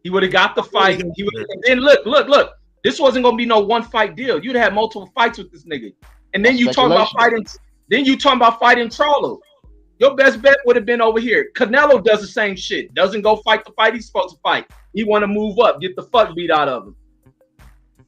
He would have got the fight. Then look. This wasn't gonna be no one fight deal. You'd have multiple fights with this nigga. And then you talking about fighting. Then you talking about fighting Charlo. Your best bet would have been over here. Canelo does the same shit. Doesn't go fight the fight he's supposed to fight. He want to move up, get the fuck beat out of him.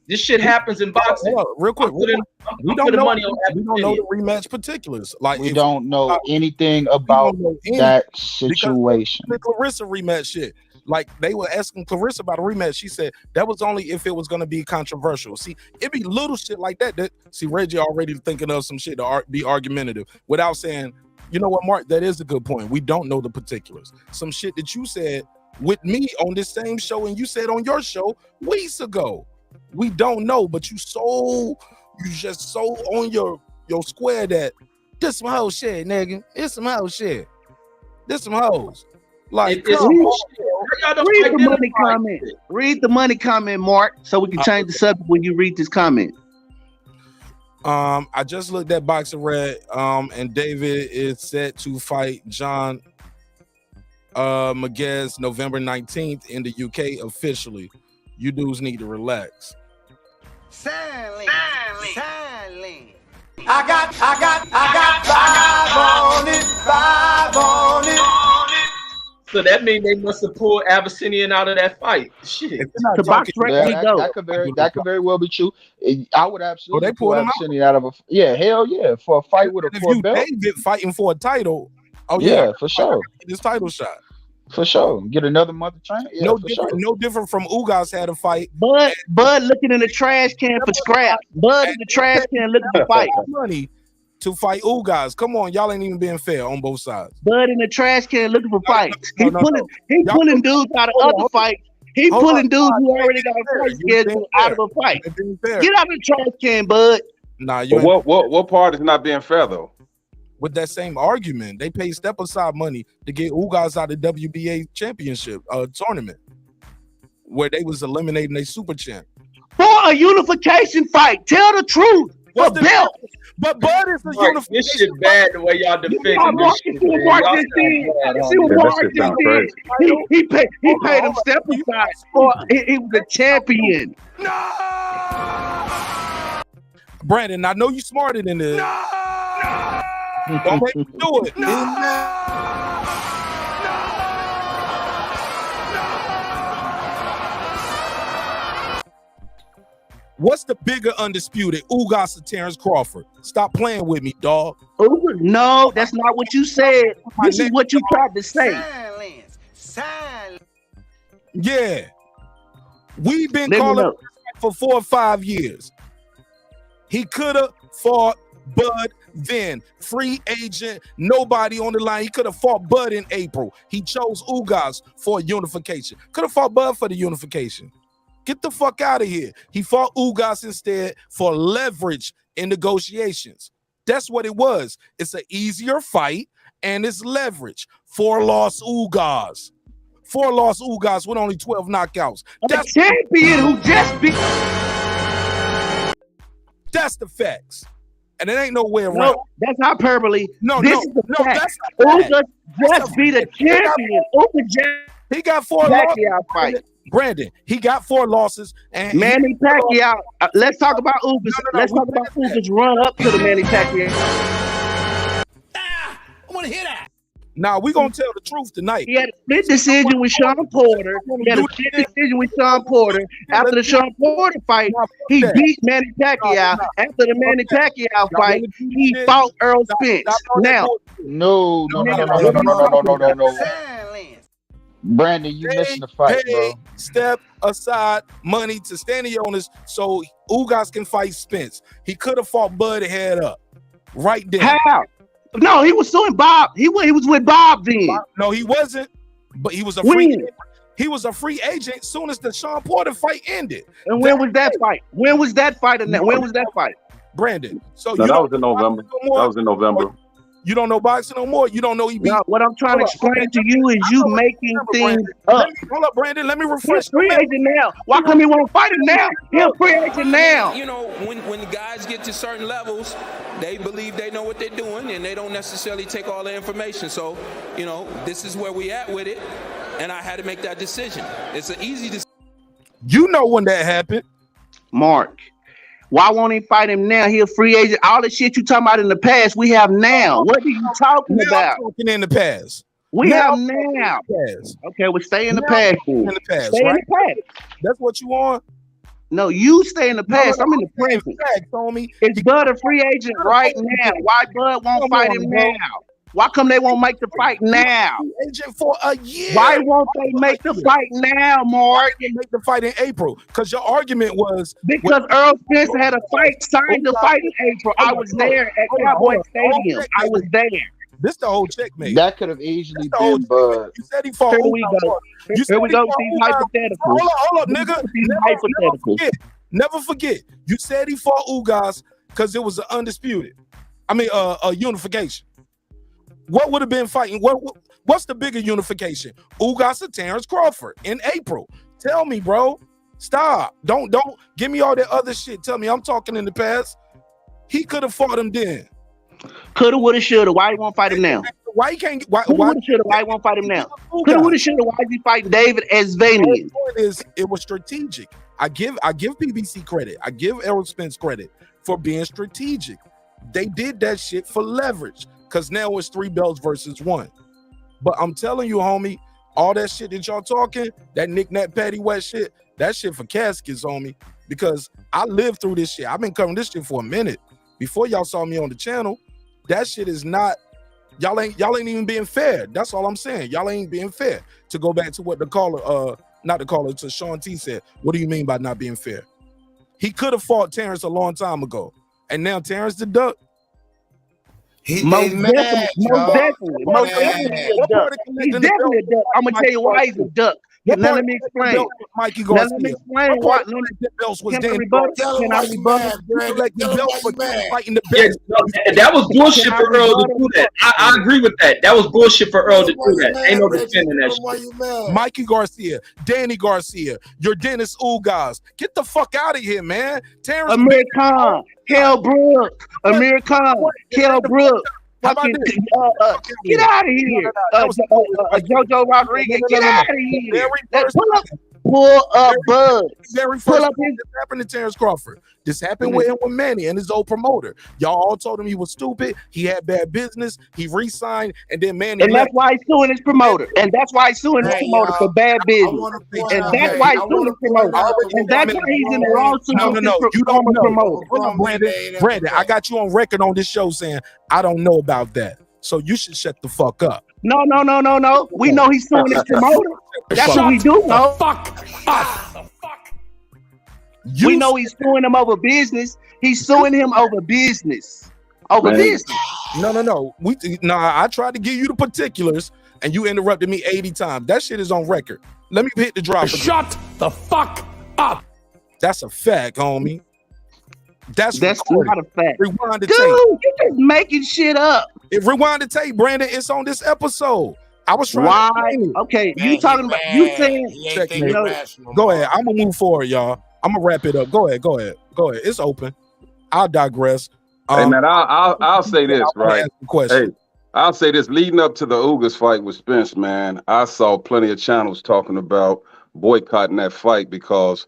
This shit happens in boxing. Real quick, we don't know the rematch particulars. Like we don't know anything about that situation. The Clarissa rematch shit. Like they were asking Clarissa about a rematch. She said that was only if it was going to be controversial. See, it be little shit like that. See, Reggie already thinking of some shit to be argumentative without saying, you know what, Mark, that is a good point. We don't know the particulars. Some shit that you said with me on this same show and you said on your show weeks ago. We don't know, but you just so on your square that this some hoe shit, nigga. It's some hoe shit. This some hoes. Like, read the money comment. Read the money comment, Mark, so we can change the subject when you read this comment. I just looked at Boxing Red. And David is set to fight John Maguez November 19th in the UK officially. You dudes need to relax. Silence. I got five on it. So that means they must have pulled Avanesyan out of that fight. Shit. That could very well be true. I would absolutely they pulled pull him Avanesyan out of a hell yeah, for a fight with a If for a you belt. David fighting for a title, Yeah, for sure. This title shot. For sure. Get another month of training. Yeah, for sure. No different from Ugas had a fight. Bud looking in the trash can for scraps. Bud in the trash can looking for fight. Money to fight Ugas. Come on, y'all ain't even being fair on both sides. Bud in the trash can looking for fights. He pulling dudes out of other fights. He pulling dudes who already got a fight schedule out of a fight. Get out of the trash can, Bud. Nah, you But what part is not being fair though? with that same argument. They paid step aside money to get Ugas out of the WBA championship tournament where they was eliminating a super champ. For a unification fight. Tell the truth. For belt. But Bud is a unification. This shit bad the way y'all defending this shit. He paid him step aside for he was a champion. Brandon, I know you smarter than this. Don't make me do it. What's the bigger undisputed, Ugas or Terence Crawford? Stop playing with me, dog. No, that's not what you said. This is what you tried to say. Silence. Yeah. We've been calling for 4 or 5 years. He could have fought Bud then. Free agent, nobody on the line. He could have fought Bud in April. He chose Ugas for unification. Could have fought Bud for the unification. Get the fuck out of here. He fought Ugas instead for leverage in negotiations. That's what it was. It's an easier fight and it's leverage. 4-loss Ugas. 4-loss Ugas with only 12 knockouts. That's the champion who just beat. That's the facts. And it ain't no way around. No, that's hyperbole. No, this is the fact. that's not Ugas just beat a champion. He got 4 losses. Fight. Brandon, he got 4 losses. And Manny Pacquiao. Let's talk about Ugas. Let's talk about Ugas' run up to the Manny Pacquiao. I want to hear that. Now we're gonna tell the truth tonight. He had a split decision with Sean Porter. He had a split decision with Sean Porter. After the Sean Porter fight, he beat Manny Pacquiao. After the Manny Pacquiao fight, he fought Errol Spence. Now, No. Brandon, you missing the fight, bro. Step aside money to Stanley owners so Ugas can fight Spence. He could have fought Bud head up right there. How? No, he was suing Bob. He was with Bob then. No, he wasn't. But he was a free agent. He was a free agent soon as the Sean Porter fight ended. And when was that fight? When was that fight? When was that fight? Brandon. So No, that was in November. That was in November. You don't know boxing no more. You don't know he beat. No, what I'm trying to explain to you is you making things up. Hold up, Brandon. Let me refresh. He's free agent now. Why come he won't fight him now? He's a free agent now. You know, when guys get to certain levels, they believe they know what they're doing, and they don't necessarily take all the information. So, you know, this is where we at with it, and I had to make that decision. It's an easy decision. You know when that happened, Mark. Why won't he fight him now? He a free agent. All the shit you talking about in the past, we have now. What are you talking about? I'm talking in the past. We have now. Okay, well, stay in the past. In the past, Stay right? in the past. That's what you want. No, you stay in the past. I'm in the present. Is Bud a free agent right now? Why Bud won't fight him now? Why come they won't make the fight now? Agent for a year. Why won't they make the fight now, Mark? They make the fight in April because your argument was because Errol Spence had a fight signed to fight in April. I was there at Cowboy Stadium. I was there. This the whole checkmate. That could have easily been Bud. You said he fought. Here we go. Here we go with these hypotheticals. Hold up, nigga. Never forget. You said he fought Ugas because it was an undisputed. I mean, a unification. What would have been fighting? What's the bigger unification? Ugas or Terence Crawford in April? Tell me, bro. Stop. Don't give me all that other shit. Tell me I'm talking in the past. He could have fought him then. Coulda, woulda, shoulda. Why he won't fight him now? Why he can't? Why? Coulda, woulda, shoulda. Why he won't fight him now? Coulda, woulda, shoulda. Why is he fighting David Avanesyan? The point is, it was strategic. I give PBC credit. I give Errol Spence credit for being strategic. They did that shit for leverage because now it's 3 belts versus 1. But I'm telling you, homie, all that shit that y'all talking, that knick-knack patty wet shit, that shit for caskets, homie. Because I lived through this shit. I've been covering this shit for a minute. Before y'all saw me on the channel, that shit is not, y'all ain't even being fair. That's all I'm saying. Y'all ain't being fair. To go back to what the caller, not the caller, to Sean T said, what do you mean by not being fair? He could have fought Terence a long time ago. And now Terence the Duck. Most definitely a duck. He's definitely a duck. I'm gonna tell you why he's a duck. Now let me explain. Mikey Now Garcia. let me explain why. Can I rebut? Can I rebut? That was bullshit for Earl to do that. I agree with that. That was bullshit for Earl to do that. Ain't no defending that shit. Mikey Garcia, Danny Garcia, your Dennis Ugas. Get the fuck out of here, man. Terrence Amir Khan, Kell Brooks, Amir Khan, Kell Brooks. Fucking, get out of here. Jojo Rodriguez, get out of here. Pull up Bud. Very first this happened to Terence Crawford. This happened with him with Manny and his old promoter. Y'all all told him he was stupid. He had bad business. He re-signed, and then Manny. And that's why he's suing his promoter. And that's why he's suing his promoter for bad business. And that's why he's suing his promoter. And that's why he's in the lawsuit. No, you don't know. Hold on, Brandon, I got you on record on this show saying I don't know about that. So you should shut the fuck up. No. We know he's suing his promoter. That's what we do know. We know he's suing him over business. He's suing him over business. Over business. No. I tried to give you the particulars and you interrupted me 80 times. That shit is on record. Let me hit the drop. Shut the fuck up. That's a fact, homie. That's not a fact. Rewind the tape. Dude, you just making shit up. Rewind the tape, Brandon. It's on this episode. I was trying. Why? Okay, you talking about you saying? Go ahead. I'm gonna move forward, y'all. I'm gonna wrap it up. Go ahead. It's open. I'll digress. Hey man, I'll say this, right? Hey, I'll say this. Leading up to the Ugas fight with Spence, man, I saw plenty of channels talking about boycotting that fight because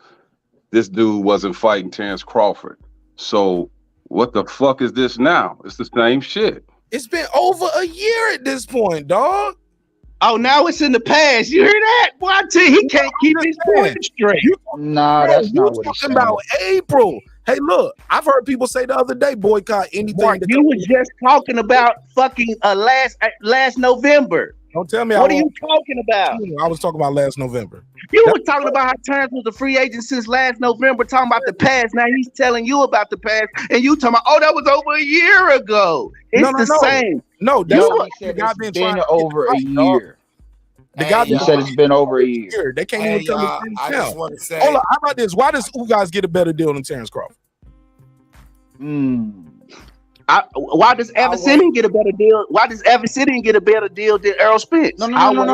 this dude wasn't fighting Terence Crawford. So what the fuck is this now? It's the same shit. It's been over a year at this point, dog. Oh, now it's in the past. You hear that? Boy, I tell you, he can't keep his point straight. Nah, that's not what he's talking about. April. Hey, look, I've heard people say the other day, boycott anything. Mark, you were just talking about fucking last November. Don't tell me. What are you talking about? I was talking about last November. You were talking about how Terence was a free agent since last November, talking about the past. Now he's telling you about the past, and you talking about, oh, that was over a year ago. It's the same. No, that's what he said. It's been over a year. The guy said it's been over a year. They can't even tell me. I just want to say, hold on, how about this? Why does Ugas get a better deal than Terence Crawford? Why does Avanesyan get a better deal? Why does Avanesyan get a better deal than Errol Spence? No. Why does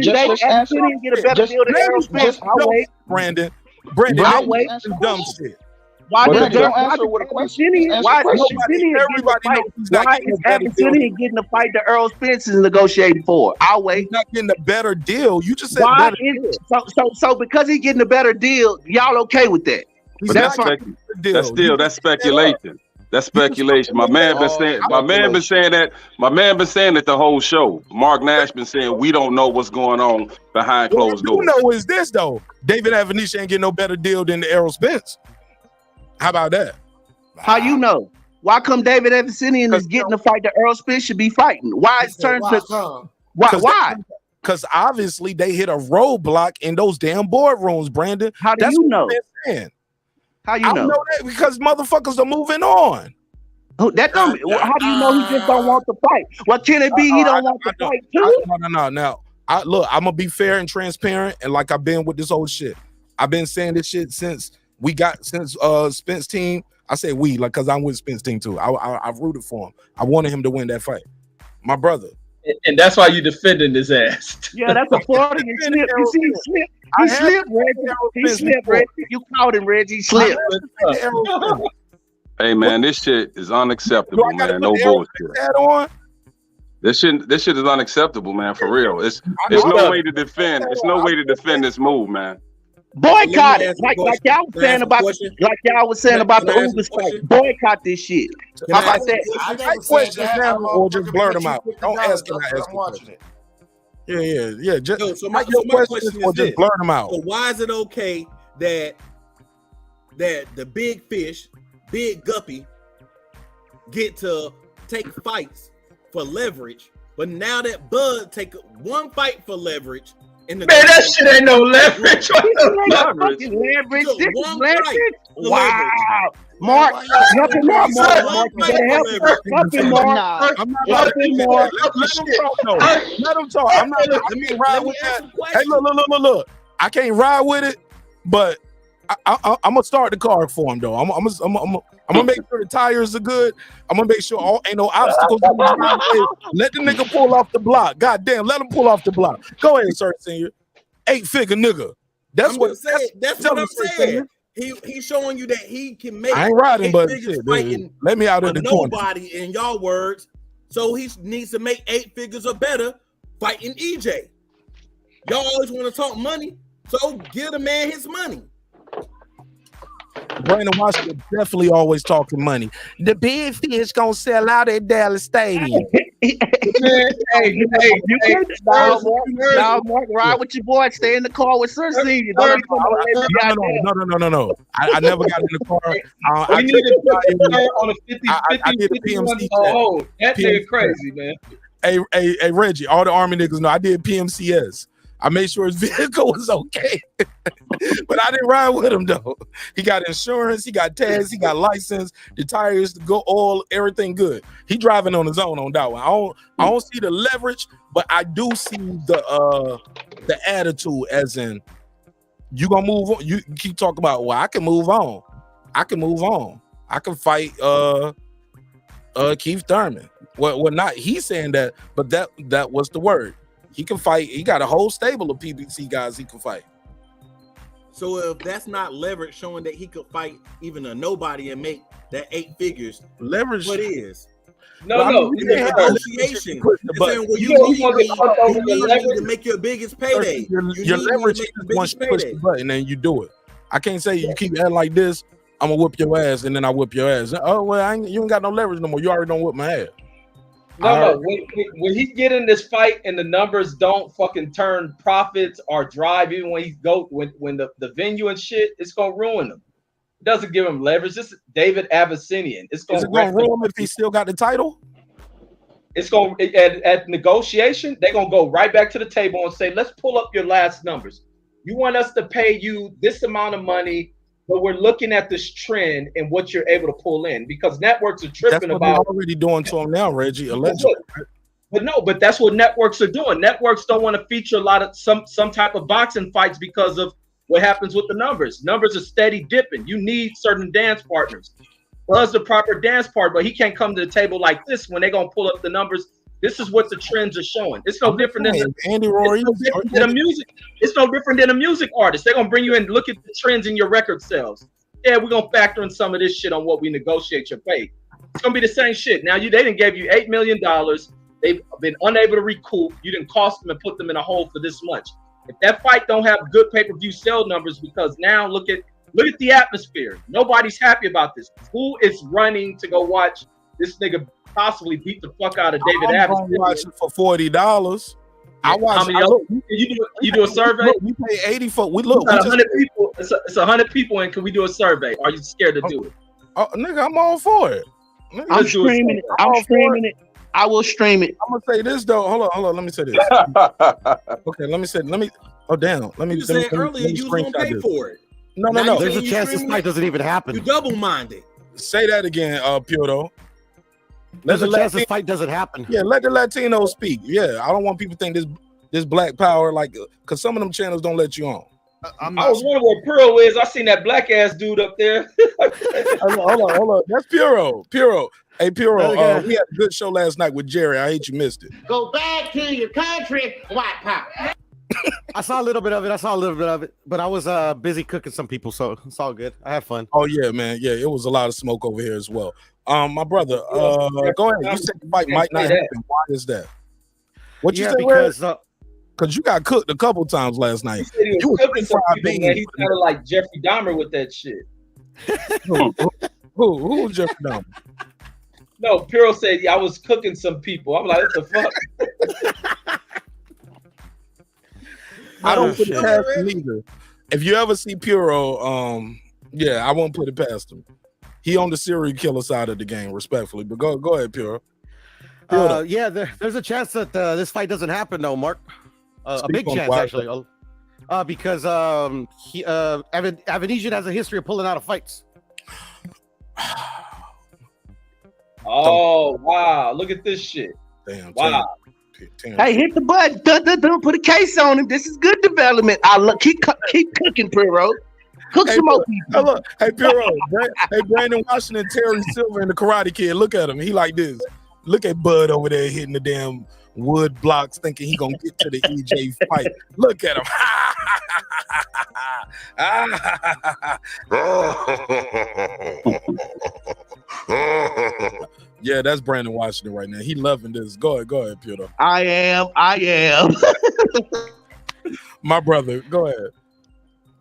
Avanesyan get a better deal than Errol Spence? Brandon, I'll wait. Dumb shit. Why is Avanesyan getting a fight that Errol Spence is negotiating for? I'll wait. He's not getting a better deal. You just said better deal. So because he's getting a better deal, y'all okay with that? That's speculation. That's speculation. My man been saying that the whole show. Mark Nash been saying we don't know what's going on behind closed doors. You know is this though? David Avanesyan ain't getting no better deal than the Errol Spence. How about that? How you know? Why come David Avanesyan is getting the fight that Errol Spence should be fighting? Why it's turned to why? Because obviously they hit a roadblock in those damn boardrooms, Brandon. How do you know? How you know? I know that because motherfuckers are moving on. Oh, that don't. How do you know he just don't want to fight? Well, can it be he don't want to fight too? No. Now, look, I'm gonna be fair and transparent, and like I've been with this whole shit. I've been saying this shit since Spence team. I say we, like, because I'm with Spence team too. I rooted for him. I wanted him to win that fight. My brother. And that's why you defending his ass. Yeah, that's a part of your slip. You see, He slipped, Reggie. He slipped, Reggie. You caught him, Reggie. He slipped. Hey man, this shit is unacceptable, man. No bullshit. This shit is unacceptable, man. For real. It's no way to defend. It's no way to defend this move, man. Boycott it, like y'all was saying about the Uber strike. Boycott this shit. How about that? I never questions now, or just blurt them out. Don't ask him. I'm watching it. Yeah. Just so my question is this. Blurt them out. So why is it okay that the big fish, big guppy, get to take fights for leverage, but now that Bud take one fight for leverage? Man, that shit ain't no leverage. Leverage. This is leverage. Wow. Mark, help him out, Mark. You better help him, Mark. I'm not about to Mark. Let him talk, though. Let him talk. I can't ride with that. Hey, look. I can't ride with it, but I'm gonna start the car for him, though. I'm gonna make sure the tires are good. I'm gonna make sure ain't no obstacles in the driveway. Let the nigga pull off the block. God damn, let him pull off the block. Go ahead, sir, senior. 8-figure nigga. That's what I'm saying. He's showing you that he can make. I ain't riding, but shit, let me out of the corner. Nobody, in y'all words. So he needs to make 8 figures or better fighting EJ. Y'all always want to talk money, so give the man his money. Brandon Washington definitely always talking money. The big fish gonna sell out at Dallas Stadium. Mark, ride with your boy. Stay in the car with Sir Senior. No. I never got in the car. I need to put on a 50. I did a PMC. Oh, that nigga crazy, man. Hey, Reggie, all the Army niggas know I did PMCS. I made sure his vehicle was okay, but I didn't ride with him though. He got insurance, he got tags, he got license, the tires, the go oil, everything good. He driving on his own on that one. I don't see the leverage, but I do see the attitude, as in you gonna move on. You keep talking about, well, I can move on. I can fight Keith Thurman. Well, not he's saying that, but that was the word. He can fight. He got a whole stable of PBC guys he can fight. So if that's not leverage showing that he could fight even a nobody and make that 8 figures, leverage. What is? No. It's a negotiation. You need to make your biggest payday. Your leverage is once you push the button and you do it. I can't say you keep acting like this, I'm gonna whip your ass and then I whip your ass. Oh well, you ain't got no leverage no more. You already don't whip my ass. No. When he get in this fight and the numbers don't fucking turn profits or drive, even when when the venue and shit, it's gonna ruin him. It doesn't give him leverage. This is David Avanesyan. Is it gonna ruin him if he still got the title? It's gonna at negotiation, they're gonna go right back to the table and say, let's pull up your last numbers. You want us to pay you this amount of money, but we're looking at this trend and what you're able to pull in, because networks are tripping that's what about. They're already doing to him now, Reggie. Allegedly. But that's what networks are doing. Networks don't want to feature a lot of some type of boxing fights because of what happens with the numbers. Numbers are steady dipping. You need certain dance partners. Buzz the proper dance part, but he can't come to the table like this when they're gonna pull up the numbers. This is what the trends are showing. It's no different than Andy Rory. It's no different than a music artist. They're gonna bring you in, look at the trends in your record sales. Yeah, we're gonna factor in some of this shit on what we negotiate your pay. It's gonna be the same shit. Now they didn't give you $8 million. They've been unable to recoup. You didn't cost them and put them in a hole for this much. If that fight don't have good pay-per-view sale numbers, because now look at the atmosphere. Nobody's happy about this. Who is running to go watch this nigga possibly beat the fuck out of David Avanesyan? I'm watch it for $40. I watch. You do a survey? Look, we pay 80 for. We look. 100 people. It's 100 people, and can we do a survey? Are you scared to do it? Oh, nigga, I'm all for it. Nigga, I'm streaming it. I will stream it. I'm gonna say this though. Hold on. Let me say this. Okay, let me. Oh damn. Let me. You said earlier you was gonna pay for it. No. There's a chance this fight doesn't even happen. You double-minded. Say that again, Pioto. There's a chance this fight doesn't happen. Yeah, let the Latinos speak. Yeah, I don't want people to think this black power, like, because some of them channels don't let you on. I was wondering where Pearl is. I seen that black ass dude up there. Hold on. That's Puro. Hey, Puro, we had a good show last night with Jerry. I hate you missed it. Go back to your country, white power. I saw a little bit of it. But I was busy cooking some people, so it's all good. I had fun. Oh yeah, man. Yeah, it was a lot of smoke over here as well. My brother, go ahead. You said the fight might not happen. Why is that? What you Yeah, say? because you got cooked a couple times last night. He said he was cooking some people, man. He sounded like Jeffrey Dahmer with that shit. Who was Jeffrey Dahmer? No, Piro said I was cooking some people. I'm like, what the fuck? I don't put it past him either. If you ever see Puro, yeah, I won't put it past him. He on the serial killer side of the game, respectfully. But go ahead, Puro. Yeah, there's a chance that this fight doesn't happen, though, Mark. A big chance, actually. Because Avanesyan has a history of pulling out of fights. Oh, wow. Look at this shit. Damn. Wow. Hey, hit the button. Dun, put a case on him. This is good development. Keep cooking, Puro. Cook some more people. Look, hey, Puro. Hey, Brandon Washington, Terry Silver, and the Karate Kid. Look at him. He like this. Look at Bud over there hitting the damn wood blocks, thinking he gonna get to the EJ fight. Look at him. Yeah, that's Brandon Washington right now. He loving this. Go ahead, Puro. I am. My brother, go ahead.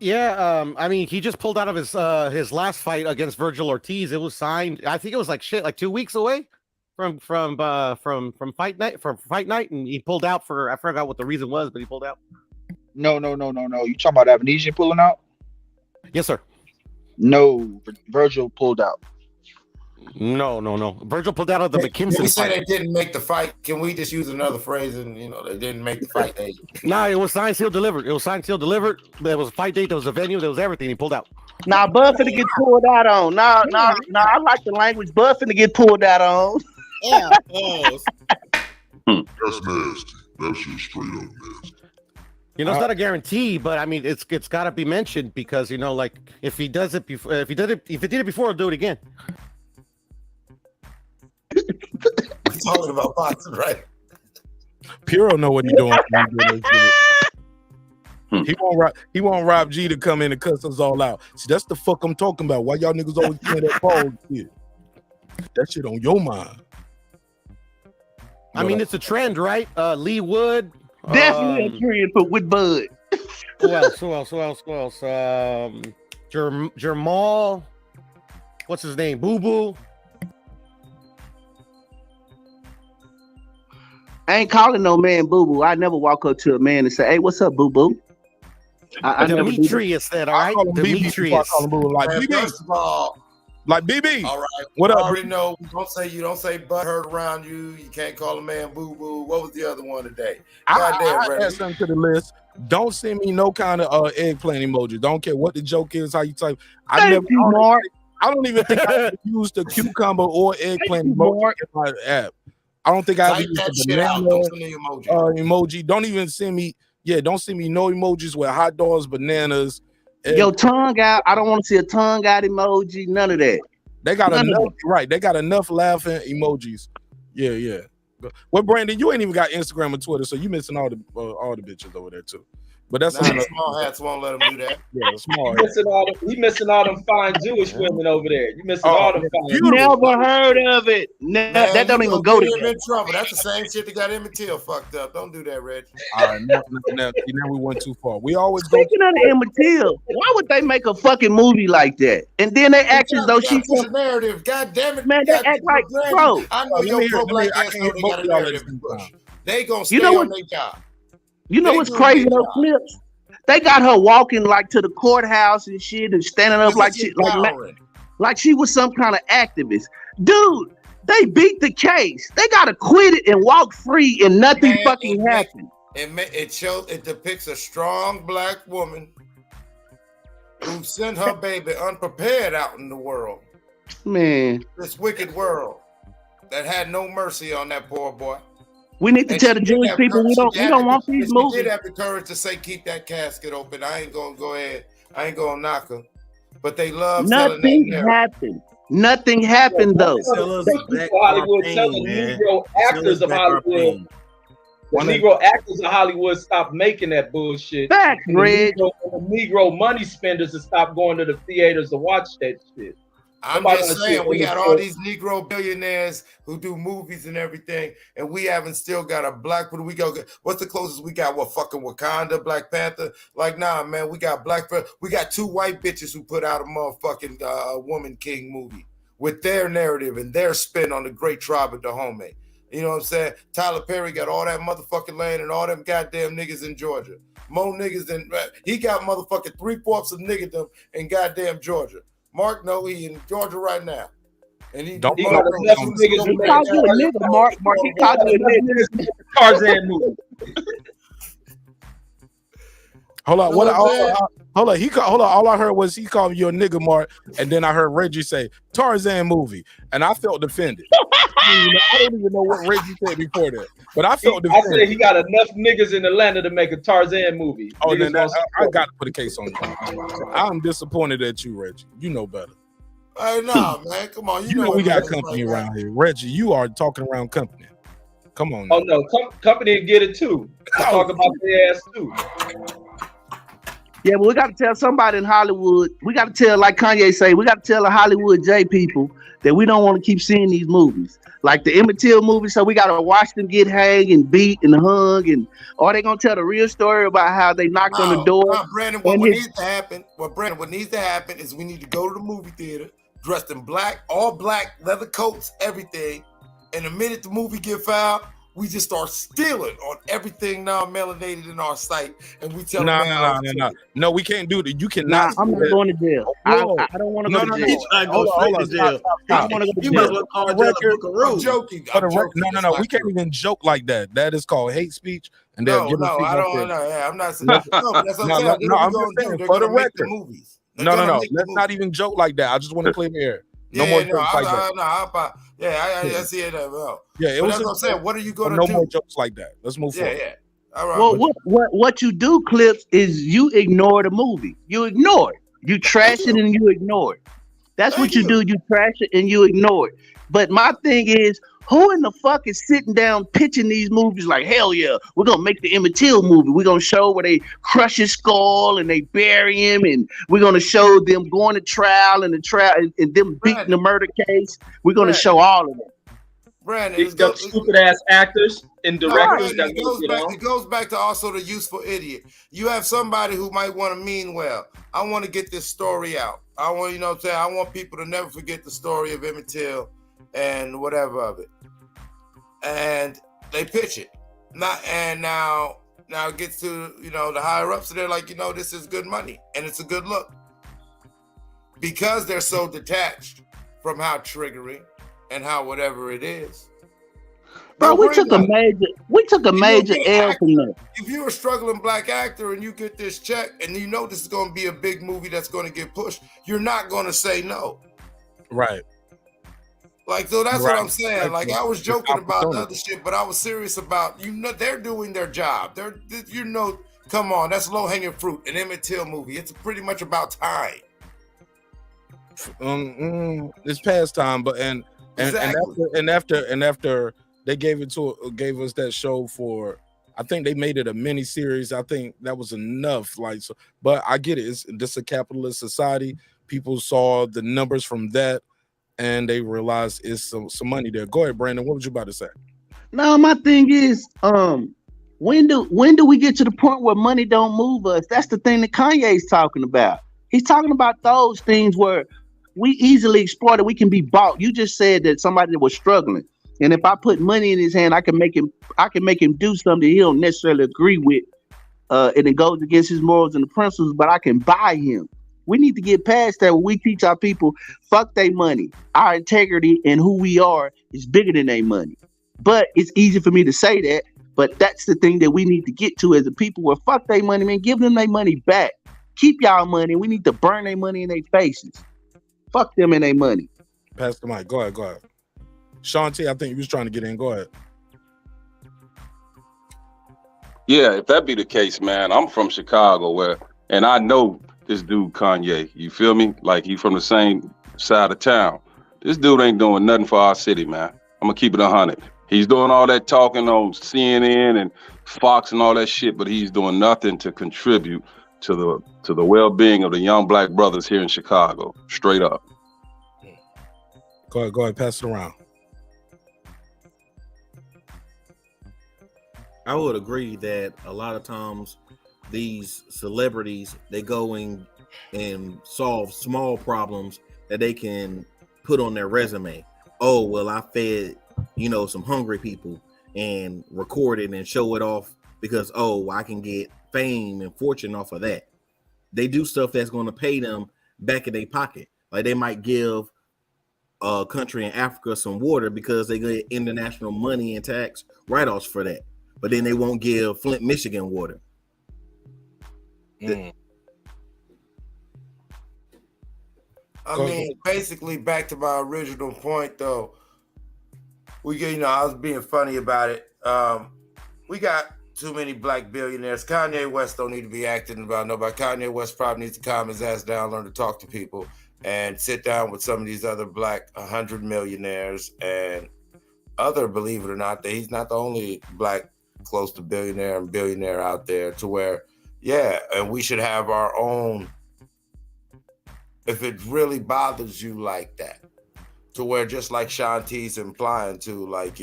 Yeah, I mean, he just pulled out of his last fight against Virgil Ortiz. It was signed. I think it was like 2 weeks away from fight night, and he pulled out for, I forgot what the reason was, but he pulled out. No. You talking about Avanesyan pulling out? Yes, sir. No, Virgil pulled out. No. Virgil pulled out of the McKimson We say fight. they didn't make the fight. Can we just use another phrase and they didn't make the fight? No, it was signed, sealed, delivered. There was a fight date. There was a venue. There was everything. He pulled out. Nah, Bud finna get pulled out on. Nah, I like the language. Bud finna get pulled out on. Yeah. That's nasty. That's just straight up nasty. It's not a guarantee, but I mean, it's got to be mentioned because like if he does it before, if he did it before, he'll do it again. We're talking about boxing, right? Puro know what he's doing. He want Rob G to come in and cuss us all out. See, that's the fuck I'm talking about. Why y'all niggas always play that ball shit? That shit on your mind. I mean, it's a trend, right? Lee Wood. Definitely a trend, but with Bud. Who else? Jamal. What's his name? Boo Boo. I ain't calling no man Boo Boo. I never walk up to a man and say, "Hey, what's up, Boo Boo?" I never do that. Demetrius, all right? Demetrius. First of all, like BB. All right. What up? I already know. You don't say butt hurt around you. You can't call a man boo boo. What was the other one today? I add something to the list. Don't send me no kind of eggplant emoji. Don't care what the joke is, how you type. I don't even think I used the cucumber or eggplant emoji in my app. I don't think I ever used the banana emoji. Don't even send me. Yeah, don't send me no emojis with hot dogs, bananas. Your tongue out. I don't want to see a tongue out emoji. None of that. They got enough. Right. They got enough laughing emojis. Yeah. Well, Brandon, you ain't even got Instagram or Twitter, so you missing all the bitches over there too. But that's small hats won't let them do that. Yeah, small. He missing all them fine Jewish women over there. You missing all them fine. Never heard of it. That don't even go together. In trouble. That's the same shit that got Emmett Till fucked up. Don't do that, Reg. All right, now we went too far. We always go. Speaking of the Emmett Till, why would they make a fucking movie like that? And then they act as though she's a narrative. God damn it, man. They act like, bro. I know your pro-black ass know they got a narrative to push. They gonna stay on their job. You know what's crazy? Those clips. They got her walking like to the courthouse and shit and standing up like shit, like she was some kind of activist. Dude, they beat the case. They got acquitted and walked free and nothing fucking happened. It depicts a strong black woman who sent her baby unprepared out in the world. Man. This wicked world that had no mercy on that poor boy. We need to tell the Jewish people we don't want these movies. She did have the courage to say, keep that casket open. I ain't gonna go ahead. I ain't gonna knock her. But they love nothing happened. Nothing happened though. Hollywood telling Negro actors of Hollywood. Negro actors in Hollywood stopped making that bullshit. Facts, And the Reg. Negro money spenders to stop going to the theaters to watch that shit. I'm Nobody just wanna see saying, we Emmett got all Till. these Negro billionaires who do movies and everything, and we haven't still got a black. What do we go? What's the closest we got? What, fucking Wakanda, Black Panther? Like, nah, man, we got we got 2 white bitches who put out a motherfucking Woman King movie with their narrative and their spin on the Great Tribe of Dahomey. You know what I'm saying? Tyler Perry got all that motherfucking land and all them goddamn niggas in Georgia. More niggas than he got motherfucking 3/4 of niggerdom in goddamn Georgia. Mark, no, he in Georgia right now. And he got enough niggas He called you a nigga, Mark. He called you a nigga. Tarzan movie. Hold on, hold on. Hold on. All I heard was he called you a nigga, Mark, and then I heard Reggie say Tarzan movie, and I felt defended. I don't even know what Reggie said before that, but I felt I defended. said he got enough niggas in Atlanta to make a Tarzan movie. Oh, Niggas then gonna I got to put a case on you. I'm disappointed at you, Reggie. You know better. Hey, nah, man, come on. You know we what got niggas company like around here. Reggie, you are talking around company. Come on. Oh no, company and get it too. Talk about their ass too. Yeah, but we got to tell somebody in Hollywood. We got to tell, like Kanye say, we got to tell the Hollywood J people that we don't want to keep seeing these movies, like the Emmett Till movie. So we got to watch them get hanged and beat and hung, and or they gonna tell the real story about how they knocked on the door. Brandon, what needs to happen? What needs to happen is we need to go to the movie theater dressed in black, all black, leather coats, everything. And the minute the movie get filed, we just start stealing on everything non-melanated in our site, and we tell them, No, we can't do that. You cannot. I'm not going to jail. I don't want to go to jail. Hold on. Stop. I want to go to jail. I'm joking. No. We can't even joke like that. That is called hate speech. And No, I don't know. Yeah, I'm not saying. No, that's what I'm saying. No, I'm just saying for the record. Movies. No. Let's not even joke like that. I just want to clear the air. No more jokes like that. I see it. Yeah, it was. That's what I'm saying. What are you going to do? No more jokes like that. Let's move forward. Yeah. All right. Well, what you do, Clips, is you ignore the movie. You ignore it. You trash it and you ignore it. That's what you do. You trash it and you ignore it. But my thing is, who in the fuck is sitting down pitching these movies like, hell yeah, we're going to make the Emmett Till movie. We're going to show where they crush his skull and they bury him. And we're going to show them going to trial and them beating the murder case. We're going to show all of that. Brandon, These stupid ass actors and directors. It goes back to also the useful idiot. You have somebody who might want to mean well. I want to get this story out. I want, I want people to never forget the story of Emmett Till and whatever of it. And they pitch it. Now it gets to, the higher ups, so they're like, this is good money and it's a good look. Because they're so detached from how triggering and how whatever it is. Bro, we took a major L from that. If you're a struggling black actor and you get this check and you know this is going to be a big movie that's going to get pushed, you're not going to say no. Right. Like, so that's what I'm saying. Like, I was joking about the other shit, but I was serious about, they're doing their job. Come on, that's low-hanging fruit. An Emmett Till movie. It's pretty much about time. It's past time, but and after they gave us that show for, I think they made it a mini series. I think that was enough. Like, so, but I get it. This is a capitalist society. People saw the numbers from that, and they realized it's some money there. Go ahead, Brandon. What was you about to say? No, my thing is, when do we get to the point where money don't move us? That's the thing that Kanye's talking about. He's talking about those things where we easily exploited. We can be bought. You just said that somebody that was struggling, and if I put money in his hand, I can make him do something he don't necessarily agree with, and it goes against his morals and the principles. But I can buy him. We need to get past that. When we teach our people, fuck their money. Our integrity and who we are is bigger than their money. But it's easy for me to say that. But that's the thing that we need to get to as a people. Where fuck their money, man. Give them their money back. Keep y'all money. We need to burn their money in their faces. Fuck them and their money. Pass the mic. Go ahead. Sean T, I think you was trying to get in. Go ahead. Yeah, if that be the case, man, I'm from Chicago and I know this dude Kanye. You feel me? Like he from the same side of town. This dude ain't doing nothing for our city, man. I'm gonna keep it 100. He's doing all that talking on CNN and Fox and all that shit, but he's doing nothing to contribute to the well-being of the young black brothers here in Chicago. Straight up. Go ahead, pass it around. I would agree that a lot of times these celebrities, they go and solve small problems that they can put on their resume. Oh, well, I fed, some hungry people, and record it and show it off because, oh, I can get fame and fortune off of that. They do stuff that's going to pay them back in their pocket. Like they might give a country in Africa some water because they get international money and tax write-offs for that. But then they won't give Flint, Michigan water. I mean, basically, back to my original point, though. I was being funny about it. We got too many black billionaires. Kanye West don't need to be acting about nobody. Kanye West probably needs to calm his ass down, learn to talk to people, and sit down with some of these other black 100 millionaires and other, believe it or not, that he's not the only black close to billionaire and billionaire out there to where, and we should have our own, if it really bothers you like that, to where just like Shanti's implying to, like,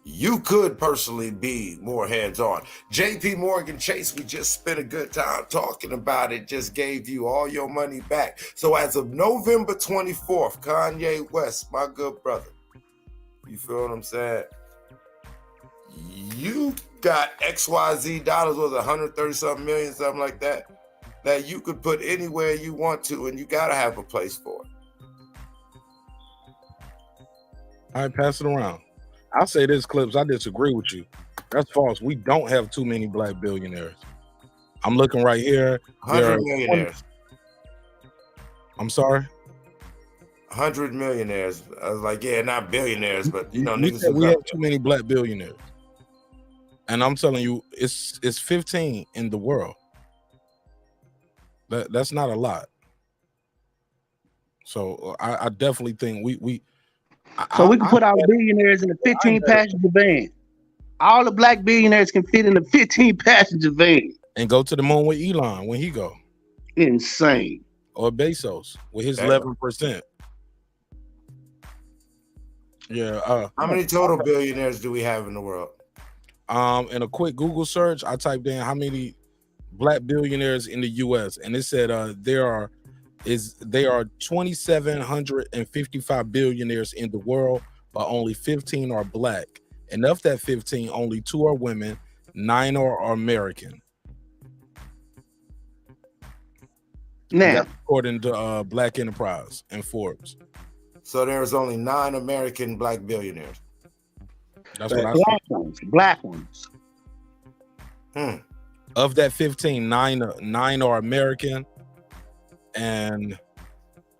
you could personally be more hands-on. JP Morgan Chase, we just spent a good time talking about it, just gave you all your money back. So as of November 24th, Kanye West, my good brother, you feel what I'm saying? You got XYZ dollars, was 130-something million, something like that you could put anywhere you want to, and you got to have a place for it. All right, pass it around. I'll say this, Clips, I disagree with you. That's false. We don't have too many black billionaires. I'm looking right here. 100 millionaires. I'm sorry? 100 millionaires. I was like, not billionaires, but we said we have too many black billionaires. And I'm telling you, it's 15 in the world. That's not a lot. So I definitely think we can put our billionaires in a 15-passenger van. All the black billionaires can fit in a 15-passenger van. And go to the moon with Elon when he go. Insane. Or Bezos with his 11%. Yeah. How many total billionaires do we have in the world? In a quick Google search, I typed in how many black billionaires in the U.S. and it said there are 2,755 billionaires in the world, but only 15 are black. And of that 15, only 2 are women, 9 are American. Now, according to Black Enterprise and Forbes. So there's only 9 American black billionaires. That's what I said. Black ones. Of that 15, 9 are American, and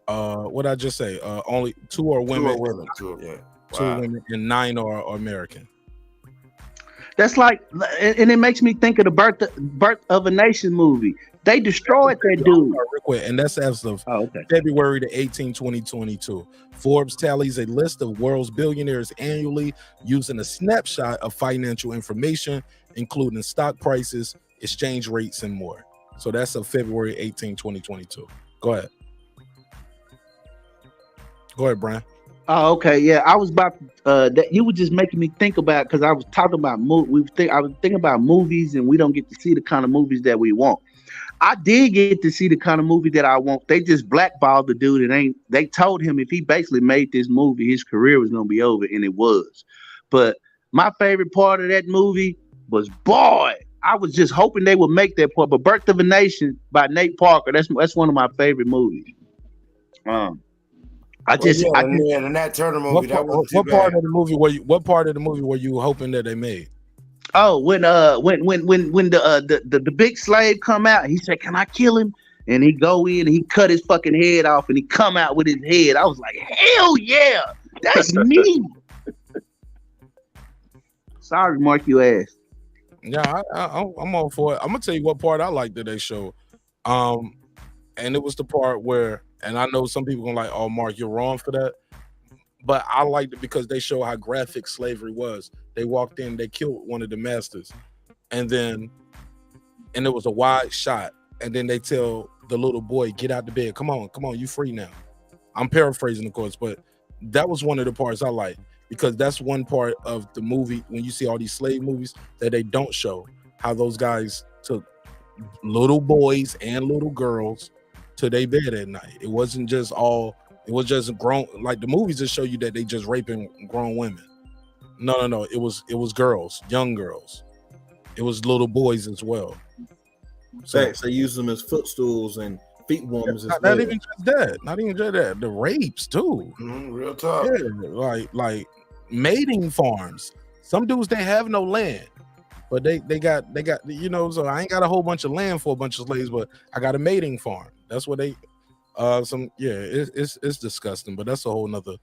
what I just say? Only 2 are women. 2 are women. 2 women, and 9 are American. That's like, and it makes me think of the Birth of a Nation movie. They destroyed that dude. And that's as of February the 18th, 2022. Forbes tallies a list of world's billionaires annually using a snapshot of financial information, including stock prices, exchange rates, and more. So that's of February 18, 2022. Go ahead. Go ahead, Brian. Oh, okay. Yeah, I was about that. You were just making me think about, because I was talking about I was thinking about movies, and we don't get to see the kind of movies that we want. I did get to see the kind of movie that I want. They just blackballed the dude, and they told him if he basically made this movie, his career was gonna be over, and it was. But my favorite part of that movie was, boy, I was just hoping they would make that part. But Birth of a Nation by Nate Parker, that's one of my favorite movies. And that Turner movie, what part of the movie were you hoping that they made? Oh, when the big slave come out, he said, "Can I kill him?" And he go in and he cut his fucking head off, and he come out with his head. I was like, hell yeah, that's me. Sorry, Mark, you asked. Yeah, I'm all for it. I'm gonna tell you what part I like that they showed. And it was the part where, and I know some people gonna like, oh, Mark, you're wrong for that. but I liked it because they show how graphic slavery was. They walked in, they killed one of the masters, and it was a wide shot, and then they tell the little boy, get out the bed, come on, you free now. I'm paraphrasing, of course, but that was one of the parts I like, because that's one part of the movie when you see all these slave movies that they don't show, how those guys took little boys and little girls to their bed at night. It was just grown, like the movies that show you that they just raping grown women. No, it was girls, young girls. It was little boys as well. So they use them as footstools and feet warmers. Not even just that. The rapes too. Real talk. Yeah, like mating farms. Some dudes they have no land, but they got So I ain't got a whole bunch of land for a bunch of slaves, but I got a mating farm. That's what they. It's disgusting, but that's a whole nother.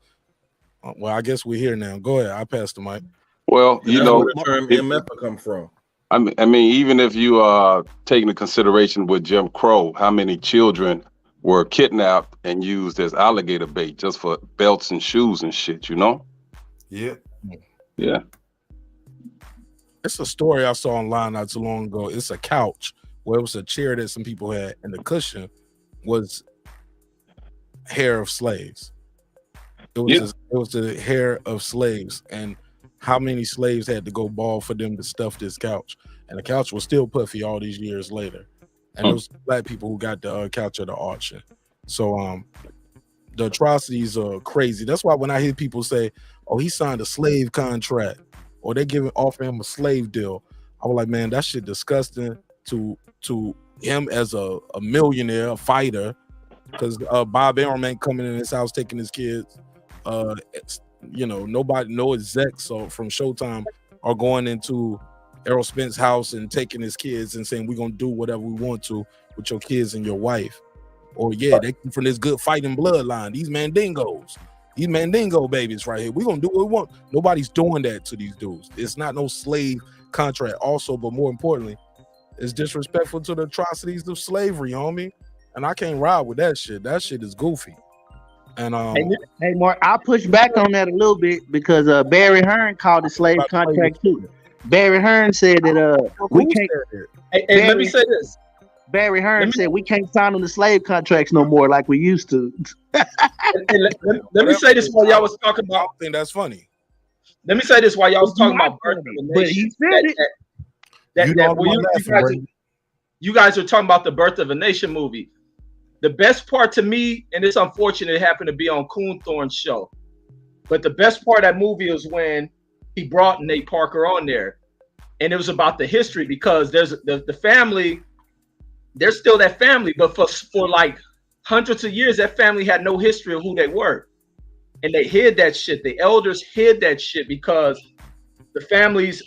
Well, I guess we're here now. Go ahead. I pass the mic. Well, That's where the term MF come from. I mean, even if you take into consideration with Jim Crow, how many children were kidnapped and used as alligator bait just for belts and shoes and shit, Yeah. Yeah. It's a story I saw online not too long ago. It's a couch where it was a chair that some people had, and the cushion was hair of slaves. It was the hair of slaves, and how many slaves had to go bald for them to stuff this couch, and the couch was still puffy all these years later. And it was black people who got the couch at the auction. So the atrocities are crazy. That's why when I hear people say, "Oh, he signed a slave contract," or they offer him a slave deal, I was like, man, that shit disgusting to him as a millionaire, a fighter, because Bob Arum ain't coming in his house taking his kids. Nobody, no execs from Showtime are going into Errol Spence house and taking his kids and saying, we're gonna do whatever we want to with your kids and your wife. Or they come from this good fighting bloodline. These Mandingo babies right here. We're gonna do what we want. Nobody's doing that to these dudes. It's not no slave contract. Also, but more importantly, it's disrespectful to the atrocities of slavery, homie. And I can't ride with that shit. That shit is goofy. And hey Mark, I'll push back on that a little bit because Barry Hearn called it slave contract too. Barry Hearn said that we can't. Hey, let me say this. Barry Hearn said we can't sign on the slave contracts no more like we used to. Let me say this while y'all was talking about. I think that's funny. Let me say this while y'all was talking about birth of the But nation. he said it. You guys are talking about the Birth of a Nation movie. The best part to me, and it's unfortunate it happened to be on Coonthorne's show, but the best part of that movie was when he brought Nate Parker on there, and it was about the history, because there's the family, there's still that family, but for like hundreds of years, that family had no history of who they were, and they hid that shit. The elders hid that shit because the families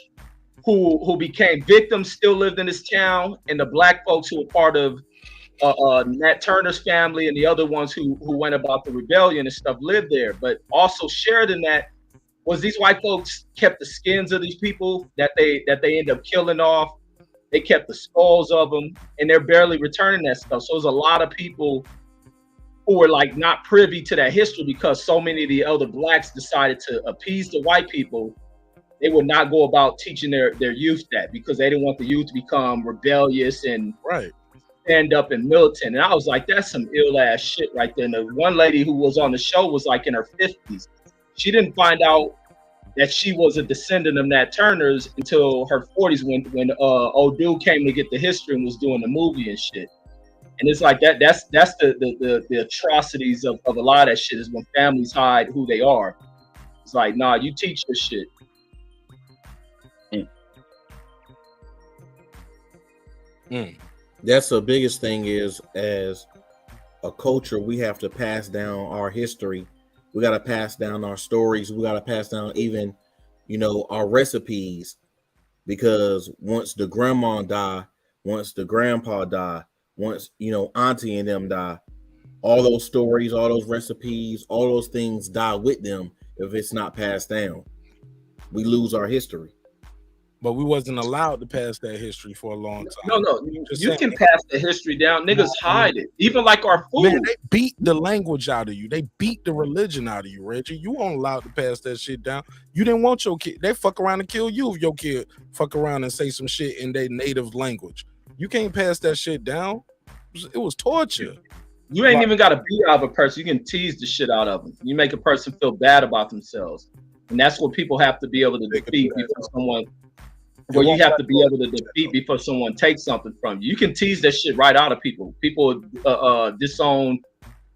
who became victims still lived in this town, and the black folks who were part of Nat Turner's family and the other ones who went about the rebellion and stuff lived there. But also shared in that was these white folks kept the skins of these people that they end up killing off. They kept the skulls of them, and they're barely returning that stuff. So there's a lot of people who were like not privy to that history because so many of the other blacks decided to appease the white people. They would not go about teaching their youth that, because they didn't want the youth to become rebellious and stand up and militant. And I was like, that's some ill ass shit right there. And the one lady who was on the show was like in her 50s. She didn't find out that she was a descendant of Nat Turner's until her 40s when old dude came to get the history and was doing the movie and shit. And it's like that's the atrocities of a lot of that shit, is when families hide who they are. It's like, nah, you teach this shit. That's the biggest thing, is as a culture, we have to pass down our history. We got to pass down our stories. We got to pass down even, our recipes, because once the grandma die, once the grandpa die, once, auntie and them die, all those stories, all those recipes, all those things die with them if it's not passed down. We lose our history. but we wasn't allowed to pass that history for a long time. No, Just you saying. can pass the history down. Niggas hide it, even like our food. Man, they beat the language out of you. They beat the religion out of you, Reggie. You weren't allowed to pass that shit down. You didn't want your kid. They fuck around and kill you if your kid fuck around and say some shit in their native language. You can't pass that shit down. It was torture. You ain't even got to beat out of a person. You can tease the shit out of them. You make a person feel bad about themselves, and that's what people have to be able to defeat before someone. Well, you have to be able to defeat before someone takes something from you. You can tease that shit right out of people. People disown